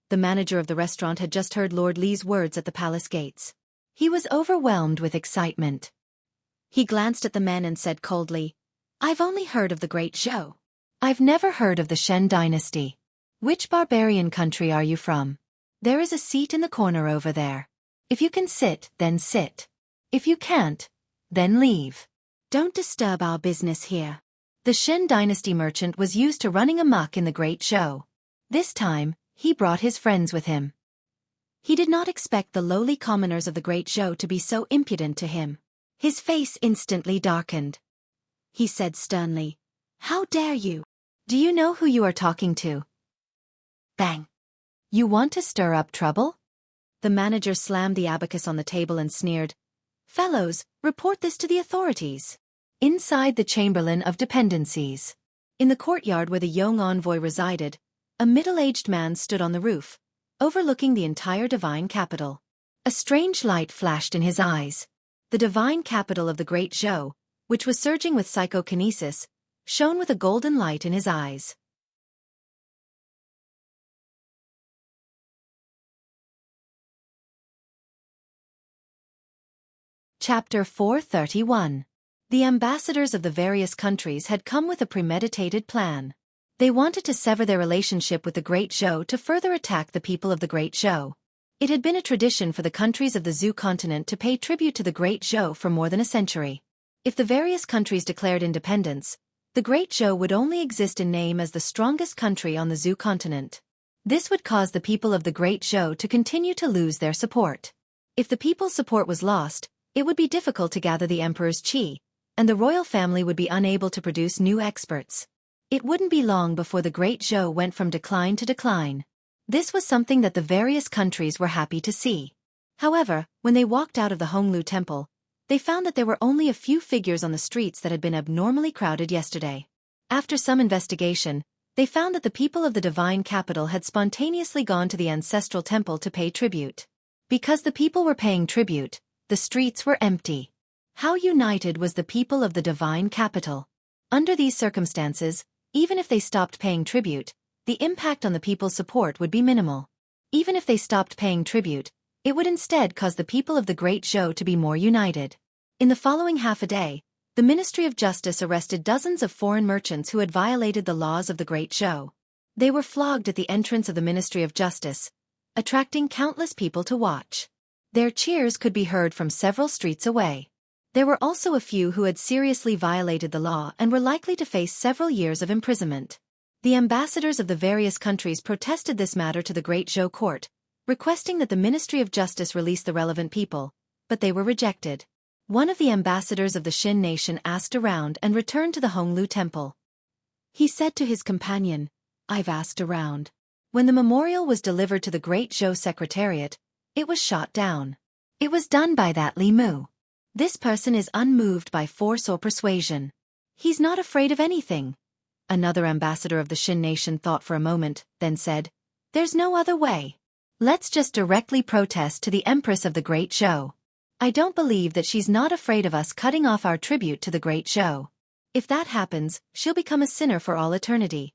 The manager of the restaurant had just heard Lord Li's words at the palace gates. He was overwhelmed with excitement. He glanced at the men and said coldly, "I've only heard of the Great Zhou. I've never heard of the Shen dynasty. Which barbarian country are you from? There is a seat in the corner over there. If you can sit, then sit. If you can't, then leave. Don't disturb our business here." The Shen dynasty merchant was used to running amok in the Great Zhou. This time, he brought his friends with him. He did not expect the lowly commoners of the Great Zhou to be so impudent to him. His face instantly darkened. He said sternly, "How dare you? Do you know who you are talking to?" Bang! "You want to stir up trouble?" The manager slammed the abacus on the table and sneered, "Fellows, report this to the authorities." Inside the Chamberlain of Dependencies. In the courtyard where the young envoy resided, a middle-aged man stood on the roof, overlooking the entire divine capital. A strange light flashed in his eyes. The divine capital of the Great Zhou, which was surging with psychokinesis, shone with a golden light in his eyes. Chapter 431. The ambassadors of the various countries had come with a premeditated plan. They wanted to sever their relationship with the Great Zhou to further attack the people of the Great Zhou. It had been a tradition for the countries of the Zhou continent to pay tribute to the Great Zhou for more than a century. If the various countries declared independence, the Great Zhou would only exist in name as the strongest country on the Zhou continent. This would cause the people of the Great Zhou to continue to lose their support. If the people's support was lost, it would be difficult to gather the emperor's qi, and the royal family would be unable to produce new experts. It wouldn't be long before the Great Zhou went from decline to decline. This was something that the various countries were happy to see. However, when they walked out of the Honglu temple, they found that there were only a few figures on the streets that had been abnormally crowded yesterday. After some investigation, they found that the people of the divine capital had spontaneously gone to the ancestral temple to pay tribute. Because the people were paying tribute, the streets were empty. How united was the people of the divine capital? Under these circumstances, even if they stopped paying tribute, the impact on the people's support would be minimal. Even if they stopped paying tribute, it would instead cause the people of the Great Zhou to be more united. In the following half a day, the Ministry of Justice arrested dozens of foreign merchants who had violated the laws of the Great Zhou. They were flogged at the entrance of the Ministry of Justice, attracting countless people to watch. Their cheers could be heard from several streets away. There were also a few who had seriously violated the law and were likely to face several years of imprisonment. The ambassadors of the various countries protested this matter to the Great Zhou court, requesting that the Ministry of Justice release the relevant people, but they were rejected. One of the ambassadors of the Xin nation asked around and returned to the Honglu temple. He said to his companion, "I've asked around." When the memorial was delivered to the Great Zhou Secretariat, it was shot down. It was done by that Li Mu. This person is unmoved by force or persuasion. He's not afraid of anything. Another ambassador of the Xin nation thought for a moment, then said, "There's no other way. Let's just directly protest to the Empress of the Great Zhou. I don't believe that she's not afraid of us cutting off our tribute to the Great Zhou. If that happens, she'll become a sinner for all eternity."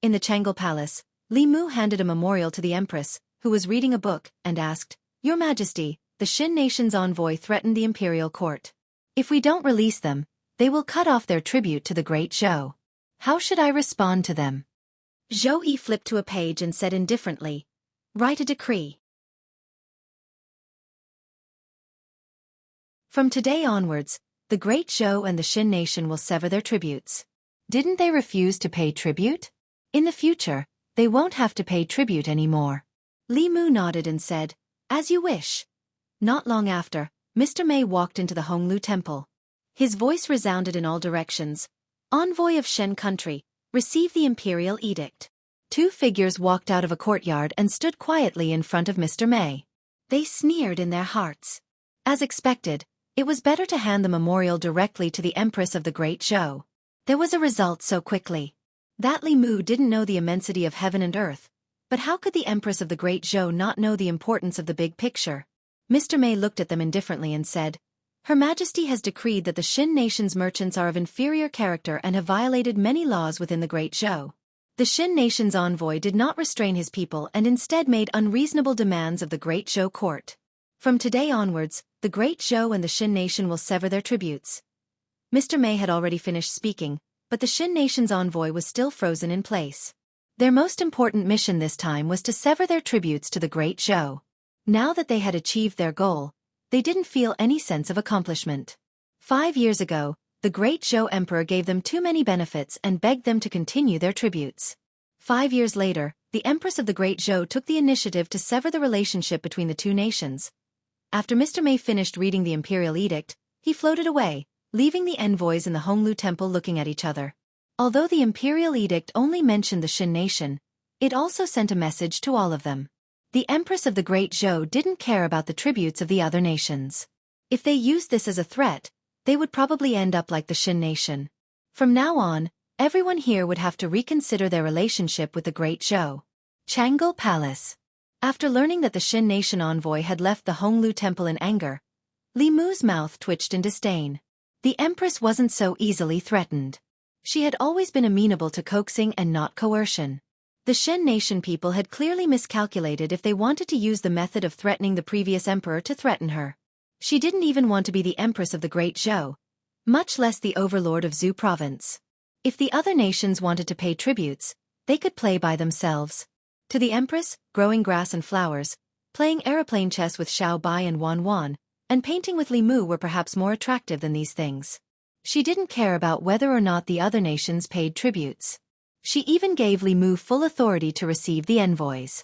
In the Jianghu palace, Li Mu handed a memorial to the Empress, who was reading a book, and asked, "Your Majesty, the Xin nation's envoy threatened the imperial court. If we don't release them, they will cut off their tribute to the Great Zhou. How should I respond to them?" Zhou Yi flipped to a page and said indifferently, "Write a decree. From today onwards, the Great Zhou and the Xin nation will sever their tributes. Didn't they refuse to pay tribute? In the future, they won't have to pay tribute anymore." Li Mu nodded and said, "As you wish." Not long after, Mr. Mei walked into the Honglu temple. His voice resounded in all directions. "Envoy of Shen country, receive the imperial edict." Two figures walked out of a courtyard and stood quietly in front of Mr. Mei. They sneered in their hearts. As expected, it was better to hand the memorial directly to the Empress of the Great Zhou. There was a result so quickly. That Li Mu didn't know the immensity of heaven and earth, but how could the Empress of the Great Zhou not know the importance of the big picture? Mr. Mei looked at them indifferently and said, "Her Majesty has decreed that the Xin nation's merchants are of inferior character and have violated many laws within the Great Zhou. The Xin nation's envoy did not restrain his people and instead made unreasonable demands of the Great Zhou court. From today onwards, the Great Zhou and the Xin nation will sever their tributes." Mr. Mei had already finished speaking, but the Xin nation's envoy was still frozen in place. Their most important mission this time was to sever their tributes to the Great Zhou. Now that they had achieved their goal, they didn't feel any sense of accomplishment. 5 years ago, the Great Zhou Emperor gave them too many benefits and begged them to continue their tributes. 5 years later, the Empress of the Great Zhou took the initiative to sever the relationship between the two nations. After Mr. Mei finished reading the imperial edict, he floated away, leaving the envoys in the Honglu temple looking at each other. Although the imperial edict only mentioned the Xin nation, it also sent a message to all of them. The Empress of the Great Zhou didn't care about the tributes of the other nations. If they used this as a threat, they would probably end up like the Xin nation. From now on, everyone here would have to reconsider their relationship with the Great Zhou. Jianghu Palace. After learning that the Xin nation envoy had left the Honglu temple in anger, Li Mu's mouth twitched in disdain. The Empress wasn't so easily threatened. She had always been amenable to coaxing and not coercion. The Shen nation people had clearly miscalculated if they wanted to use the method of threatening the previous emperor to threaten her. She didn't even want to be the Empress of the Great Zhou, much less the overlord of Zhou province. If the other nations wanted to pay tributes, they could play by themselves. To the Empress, growing grass and flowers, playing aeroplane chess with Xiao Bai and Wan Wan, and painting with Li Mu were perhaps more attractive than these things. She didn't care about whether or not the other nations paid tributes. She even gave Li Mu full authority to receive the envoys.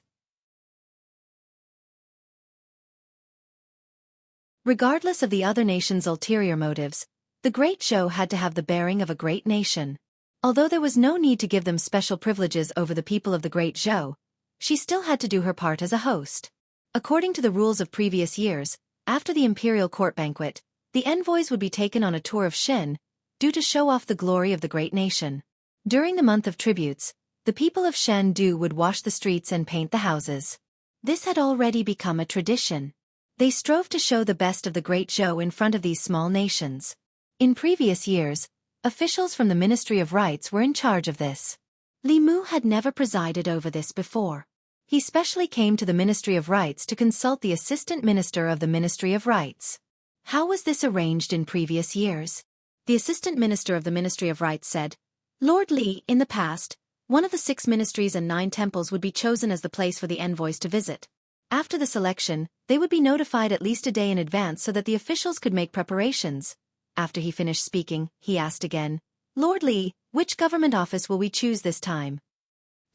Regardless of the other nation's ulterior motives, the Great Zhou had to have the bearing of a great nation. Although there was no need to give them special privileges over the people of the Great Zhou, she still had to do her part as a host. According to the rules of previous years, after the imperial court banquet, the envoys would be taken on a tour of Shen, due to show off the glory of the great nation. During the month of tributes, the people of Shen Du would wash the streets and paint the houses. This had already become a tradition. They strove to show the best of the Great Zhou in front of these small nations. In previous years, officials from the Ministry of Rites were in charge of this. Li Mu had never presided over this before. He specially came to the Ministry of Rites to consult the Assistant Minister of the Ministry of Rites. How was this arranged in previous years? The Assistant Minister of the Ministry of Rites said, Lord Li, in the past, one of the 6 ministries and 9 temples would be chosen as the place for the envoys to visit. After the selection, they would be notified at least a day in advance so that the officials could make preparations. After he finished speaking, he asked again, Lord Li, which government office will we choose this time?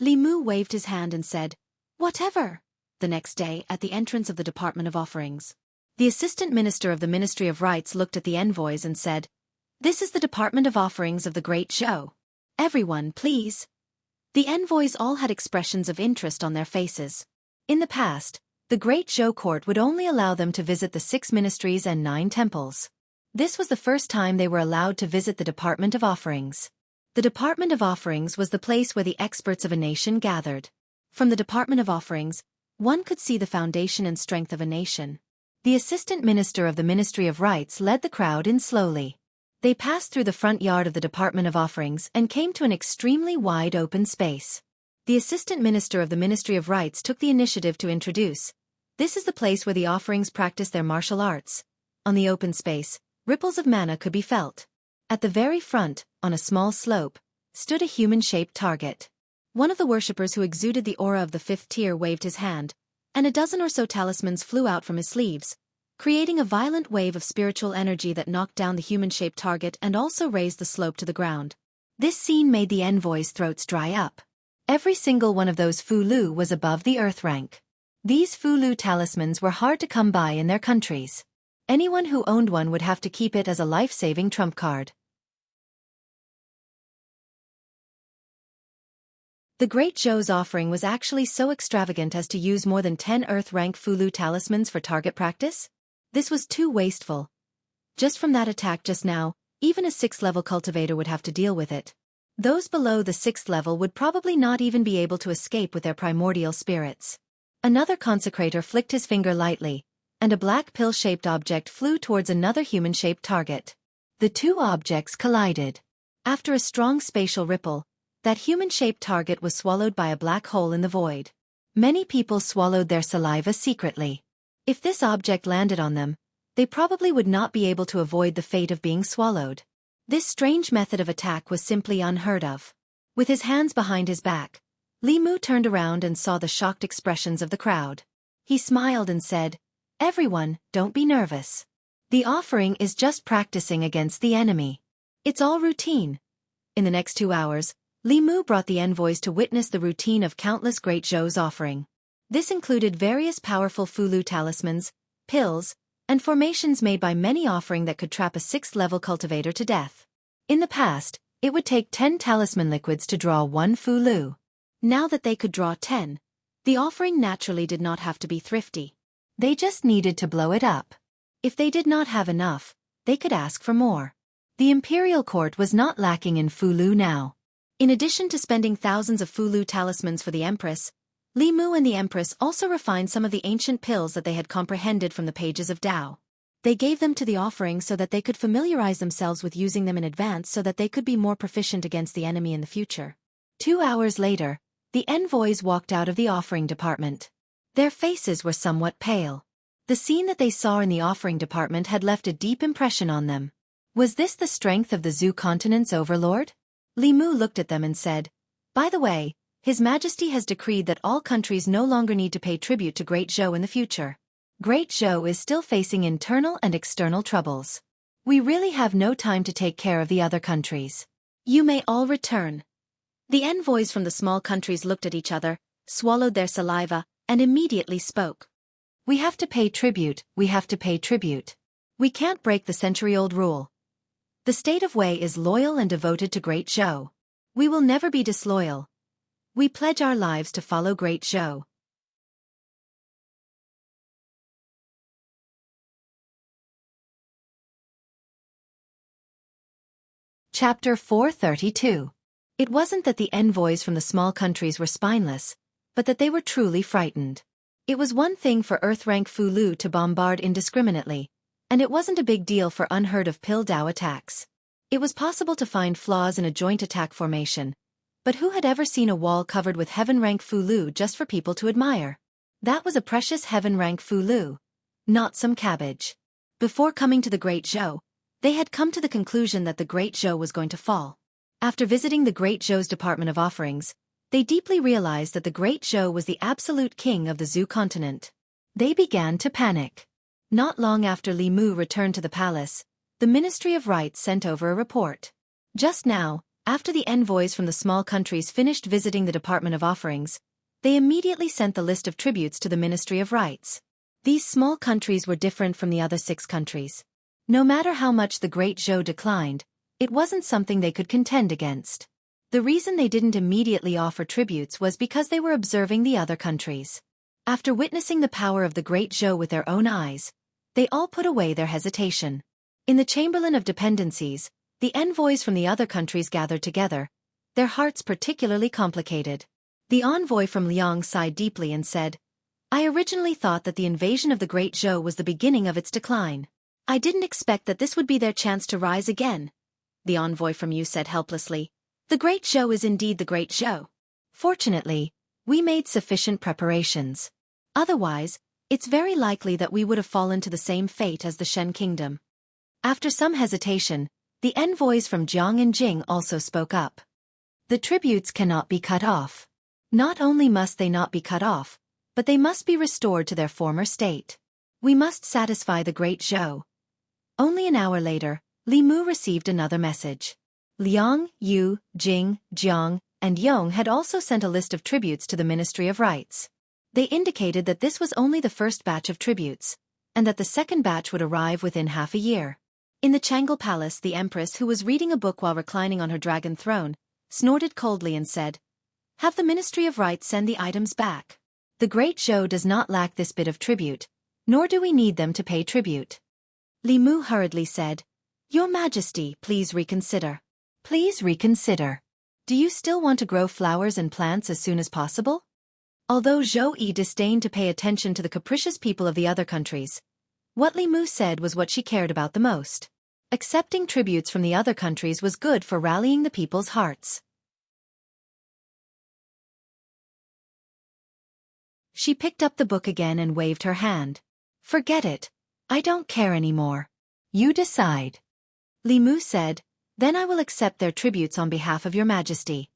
Li Mu waved his hand and said, Whatever. The next day, at the entrance of the Department of Offerings, the Assistant Minister of the Ministry of Rites looked at the envoys and said, This is the Department of Offerings of the Great Zhou. Everyone, please. The envoys all had expressions of interest on their faces. In the past, the Great Zhou court would only allow them to visit the 6 ministries and 9 temples. This was the first time they were allowed to visit the Department of Offerings. The Department of Offerings was the place where the experts of a nation gathered. From the Department of Offerings, one could see the foundation and strength of a nation. The Assistant Minister of the Ministry of Rites led the crowd in slowly. They passed through the front yard of the Department of Offerings and came to an extremely wide open space. The Assistant Minister of the Ministry of Rites took the initiative to introduce, This is the place where the offerings practice their martial arts. On the open space, ripples of mana could be felt. At the very front, on a small slope, stood a human-shaped target. One of the worshippers who exuded the aura of the 5th tier waved his hand, and a dozen or so talismans flew out from his sleeves, creating a violent wave of spiritual energy that knocked down the human-shaped target and also raised the slope to the ground. This scene made the envoys' throats dry up. Every single one of those Fu-Lu was above the earth rank. These Fu-Lu talismans were hard to come by in their countries. Anyone who owned one would have to keep it as a life-saving trump card. The Great Zhou's offering was actually so extravagant as to use more than 10 earth-rank Fu-Lu talismans for target practice? This was too wasteful. Just from that attack just now, even a 6th-level cultivator would have to deal with it. Those below the 6th level would probably not even be able to escape with their primordial spirits. Another consecrator flicked his finger lightly, and a black pill-shaped object flew towards another human-shaped target. The 2 objects collided. After a strong spatial ripple, that human-shaped target was swallowed by a black hole in the void. Many people swallowed their saliva secretly. If this object landed on them, they probably would not be able to avoid the fate of being swallowed. This strange method of attack was simply unheard of. With his hands behind his back, Li Mu turned around and saw the shocked expressions of the crowd. He smiled and said, Everyone, don't be nervous. The offering is just practicing against the enemy. It's all routine. In the next 2 hours, Li Mu brought the envoys to witness the routine of countless Great Zhou's offering. This included various powerful Fu-Lu talismans, pills, and formations made by many offering that could trap a 6th-level cultivator to death. In the past, it would take 10 talisman liquids to draw 1 Fu-Lu. Now that they could draw 10, the offering naturally did not have to be thrifty. They just needed to blow it up. If they did not have enough, they could ask for more. The imperial court was not lacking in Fu-Lu now. In addition to spending thousands of Fu-Lu talismans for the Empress, Li Mu and the Empress also refined some of the ancient pills that they had comprehended from the pages of Tao. They gave them to the offering so that they could familiarize themselves with using them in advance so that they could be more proficient against the enemy in the future. 2 hours later, the envoys walked out of the offering department. Their faces were somewhat pale. The scene that they saw in the offering department had left a deep impression on them. Was this the strength of the Zhu continent's overlord? Li Mu looked at them and said, "By the way, His Majesty has decreed that all countries no longer need to pay tribute to Great Zhou in the future. Great Zhou is still facing internal and external troubles. We really have no time to take care of the other countries. You may all return." The envoys from the small countries looked at each other, swallowed their saliva, and immediately spoke. "We have to pay tribute, we have to pay tribute. We can't break the century-old rule. The state of Wei is loyal and devoted to Great Zhou. We will never be disloyal. We pledge our lives to follow Great Zhou." Chapter 432. It wasn't that the envoys from the small countries were spineless, but that they were truly frightened. It was one thing for Earth-rank Fu Lu to bombard indiscriminately, and it wasn't a big deal for unheard-of Pil Dao attacks. It was possible to find flaws in a joint attack formation, but who had ever seen a wall covered with heaven-rank Fu Lu just for people to admire? That was a precious heaven-rank Fu Lu, not some cabbage. Before coming to the Great Zhou, they had come to the conclusion that the Great Zhou was going to fall. After visiting the Great Zhou's Department of Offerings, they deeply realized that the Great Zhou was the absolute king of the Zhu continent. They began to panic. Not long after Li Mu returned to the palace, the Ministry of Rites sent over a report. Just now, after the envoys from the small countries finished visiting the Department of Offerings, they immediately sent the list of tributes to the Ministry of Rites. These small countries were different from the other 6 countries. No matter how much the Great Zhou declined, it wasn't something they could contend against. The reason they didn't immediately offer tributes was because they were observing the other countries. After witnessing the power of the Great Zhou with their own eyes, they all put away their hesitation. In the Chamberlain of Dependencies, the envoys from the other countries gathered together, their hearts particularly complicated. The envoy from Liang sighed deeply and said, "I originally thought that the invasion of the Great Zhou was the beginning of its decline. I didn't expect that this would be their chance to rise again." The envoy from Yu said helplessly, "The Great Zhou is indeed the Great Zhou. Fortunately, we made sufficient preparations. Otherwise, it's very likely that we would have fallen to the same fate as the Shen Kingdom." After some hesitation, the envoys from Jiang and Jing also spoke up. "The tributes cannot be cut off. Not only must they not be cut off, but they must be restored to their former state. We must satisfy the Great Zhou." Only an hour later, Li Mu received another message. Liang, Yu, Jing, Jiang, and Yong had also sent a list of tributes to the Ministry of Rites. They indicated that this was only the first batch of tributes, and that the second batch would arrive within half a year. In the Changle Palace, the Empress, who was reading a book while reclining on her dragon throne, snorted coldly and said, "Have the Ministry of Rites send the items back. The Great Zhou does not lack this bit of tribute, nor do we need them to pay tribute." Li Mu hurriedly said, "Your Majesty, please reconsider. Please reconsider. Do you still want to grow flowers and plants as soon as possible?" Although Zhou Yi disdained to pay attention to the capricious people of the other countries, what Li Mu said was what she cared about the most. Accepting tributes from the other countries was good for rallying the people's hearts. She picked up the book again and waved her hand. "Forget it. I don't care anymore. You decide." Li Mu said, "Then I will accept their tributes on behalf of your Majesty."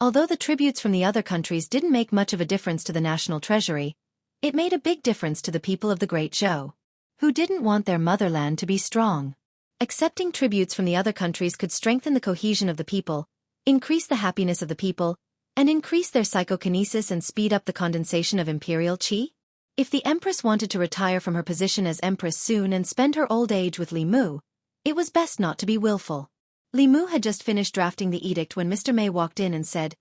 Although the tributes from the other countries didn't make much of a difference to the national treasury, it made a big difference to the people of the Great Zhou, who didn't want their motherland to be strong. Accepting tributes from the other countries could strengthen the cohesion of the people, increase the happiness of the people, and increase their psychokinesis and speed up the condensation of imperial qi. If the Empress wanted to retire from her position as Empress soon and spend her old age with Li Mu, it was best not to be willful. Li Mu had just finished drafting the edict when Mr. Mei walked in and said,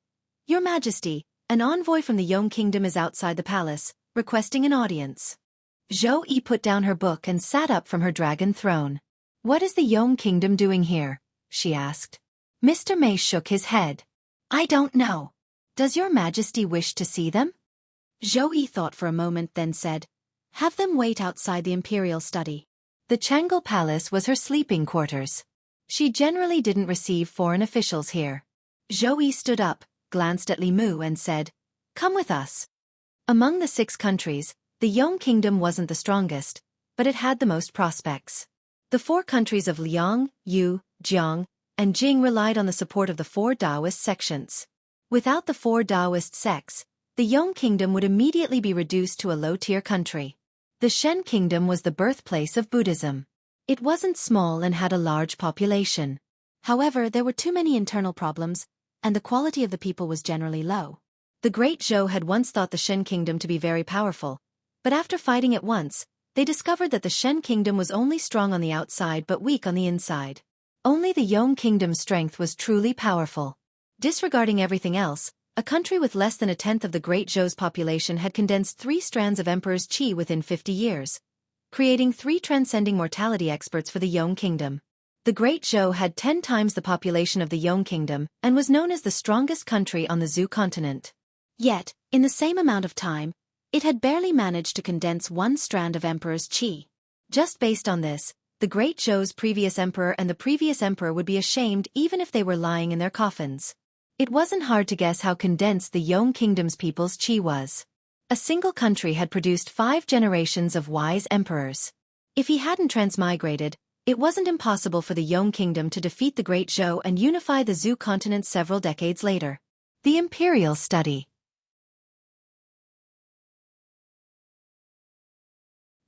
"Your Majesty, an envoy from the Yong Kingdom is outside the palace, requesting an audience." Zhou Yi put down her book and sat up from her dragon throne. "What is the Yong Kingdom doing here?" she asked. Mr. Mei shook his head. "I don't know. Does your Majesty wish to see them?" Zhou Yi thought for a moment then said, "Have them wait outside the imperial study." The Jianghu Palace was her sleeping quarters. She generally didn't receive foreign officials here. Zhou Yi stood up, glanced at Li Mu and said, "Come with us." Among the 6 countries, the Yong Kingdom wasn't the strongest, but it had the most prospects. The 4 countries of Liang, Yu, Jiang, and Jing relied on the support of the 4 Taoist sections. Without the 4 Taoist sects, the Yong Kingdom would immediately be reduced to a low-tier country. The Shen Kingdom was the birthplace of Buddhism. It wasn't small and had a large population. However, there were too many internal problems, and the quality of the people was generally low. The great Zhou had once thought the Shen Kingdom to be very powerful, but after fighting it once, they discovered that the Shen Kingdom was only strong on the outside but weak on the inside. Only the Yong Kingdom's strength was truly powerful. Disregarding everything else, a country with less than a tenth of the great Zhou's population had condensed 3 strands of Emperor's Qi within 50 years, creating 3 transcending mortality experts for the Yong Kingdom. The great Zhou had 10 times the population of the Yong Kingdom and was known as the strongest country on the Zhou continent. Yet, in the same amount of time, it had barely managed to condense 1 strand of Emperor's Qi. Just based on this, the great Zhou's previous emperor and the previous emperor would be ashamed even if they were lying in their coffins. It wasn't hard to guess how condensed the Yong Kingdom's people's Qi was. A single country had produced 5 generations of wise emperors. If he hadn't transmigrated, it wasn't impossible for the Yong Kingdom to defeat the great Zhou and unify the Zhou continent several decades later. The Imperial Study.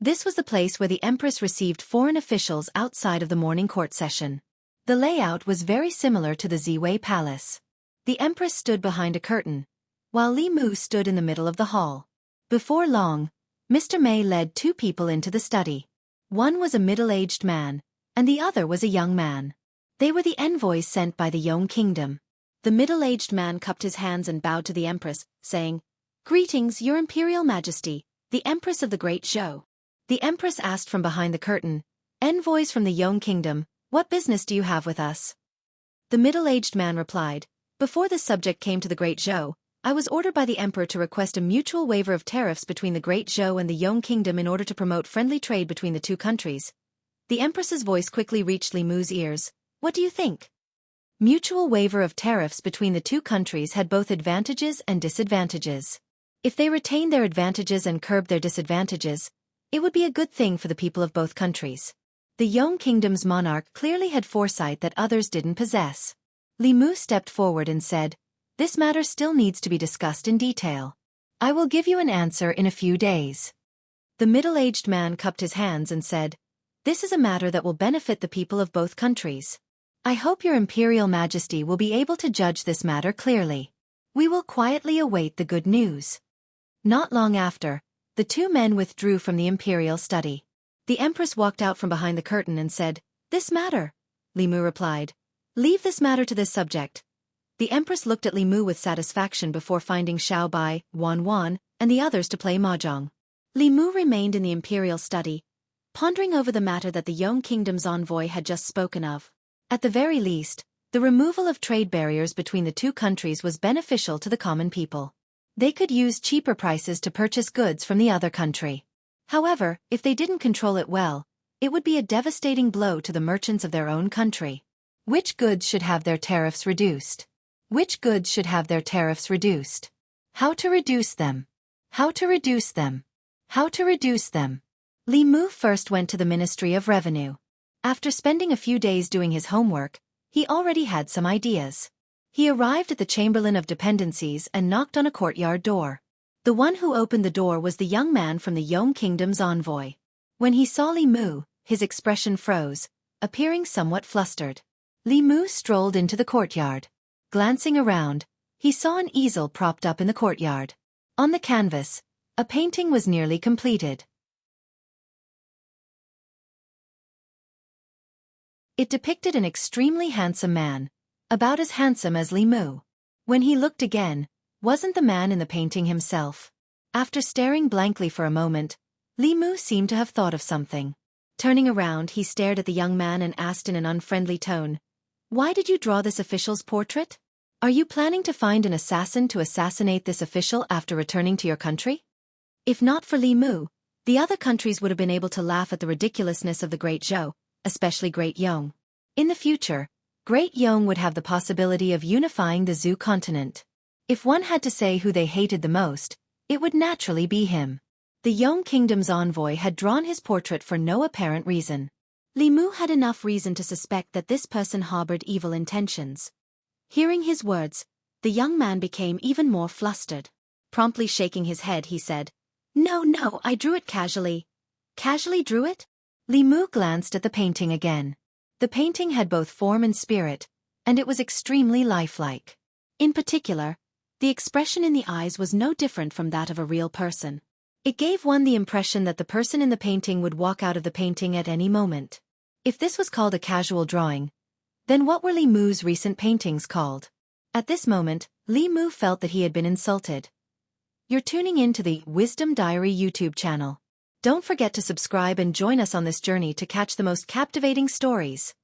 This was the place where the Empress received foreign officials outside of the morning court session. The layout was very similar to the Ziwei Palace. The Empress stood behind a curtain, while Li Mu stood in the middle of the hall. Before long, Mr. Mei led 2 people into the study. One was a middle-aged man, and the other was a young man. They were the envoys sent by the Yong Kingdom. The middle-aged man cupped his hands and bowed to the Empress, saying, "Greetings, Your Imperial Majesty, the Empress of the Great Zhou." The Empress asked from behind the curtain, "Envoys from the Yong Kingdom, what business do you have with us?" The middle-aged man replied, "Before this subject came to the Great Zhou, I was ordered by the Emperor to request a mutual waiver of tariffs between the Great Zhou and the Yong Kingdom in order to promote friendly trade between the 2 countries." The Empress's voice quickly reached Li Mu's ears. "What do you think?" Mutual waiver of tariffs between the 2 countries had both advantages and disadvantages. If they retained their advantages and curbed their disadvantages, it would be a good thing for the people of both countries. The Yong Kingdom's monarch clearly had foresight that others didn't possess. Li Mu stepped forward and said, "This matter still needs to be discussed in detail. I will give you an answer in a few days." The middle-aged man cupped his hands and said, "This is a matter that will benefit the people of both countries. I hope Your Imperial Majesty will be able to judge this matter clearly. We will quietly await the good news." Not long after, the 2 men withdrew from the imperial study. The Empress walked out from behind the curtain and said, "This matter?" Li Mu replied, "Leave this matter to this subject." The Empress looked at Li Mu with satisfaction before finding Xiao Bai, Wan, and the others to play mahjong. Li Mu remained in the imperial study, pondering over the matter that the Yong Kingdom's envoy had just spoken of. At the very least, the removal of trade barriers between the 2 countries was beneficial to the common people. They could use cheaper prices to purchase goods from the other country. However, if they didn't control it well, it would be a devastating blow to the merchants of their own country. Which goods should have their tariffs reduced? Which goods should have their tariffs reduced? How to reduce them? How to reduce them? How to reduce them? Li Mu first went to the Ministry of Revenue. After spending a few days doing his homework, he already had some ideas. He arrived at the Chamberlain of Dependencies and knocked on a courtyard door. The one who opened the door was the young man from the Yong Kingdom's envoy. When he saw Li Mu, his expression froze, appearing somewhat flustered. Li Mu strolled into the courtyard. Glancing around, he saw an easel propped up in the courtyard. On the canvas, a painting was nearly completed. It depicted an extremely handsome man, about as handsome as Li Mu. When he looked again, wasn't the man in the painting himself? After staring blankly for a moment, Li Mu seemed to have thought of something. Turning around, he stared at the young man and asked in an unfriendly tone, "Why did you draw this official's portrait? Are you planning to find an assassin to assassinate this official after returning to your country?" If not for Li Mu, The other countries would have been able to laugh at the ridiculousness of the Great Zhou, especially Great Yong. In the future, Great Yong would have the possibility of unifying the Zhou continent. If one had to say who they hated the most, it would naturally be him. The Yong kingdom's envoy had drawn his portrait for no apparent reason. Li Mu had enough reason to suspect that this person harbored evil intentions. Hearing his words, the young man became even more flustered. Promptly shaking his head, he said, No, I drew it casually. Casually drew it? Li Mu glanced at the painting again. The painting had both form and spirit, and it was extremely lifelike. In particular, the expression in the eyes was no different from that of a real person. It gave one the impression that the person in the painting would walk out of the painting at any moment. If this was called a casual drawing, then what were Li Mu's recent paintings called? At this moment, Li Mu felt that he had been insulted. You're tuning in to the Wisdom Diary YouTube channel. Don't forget to subscribe and join us on this journey to catch the most captivating stories.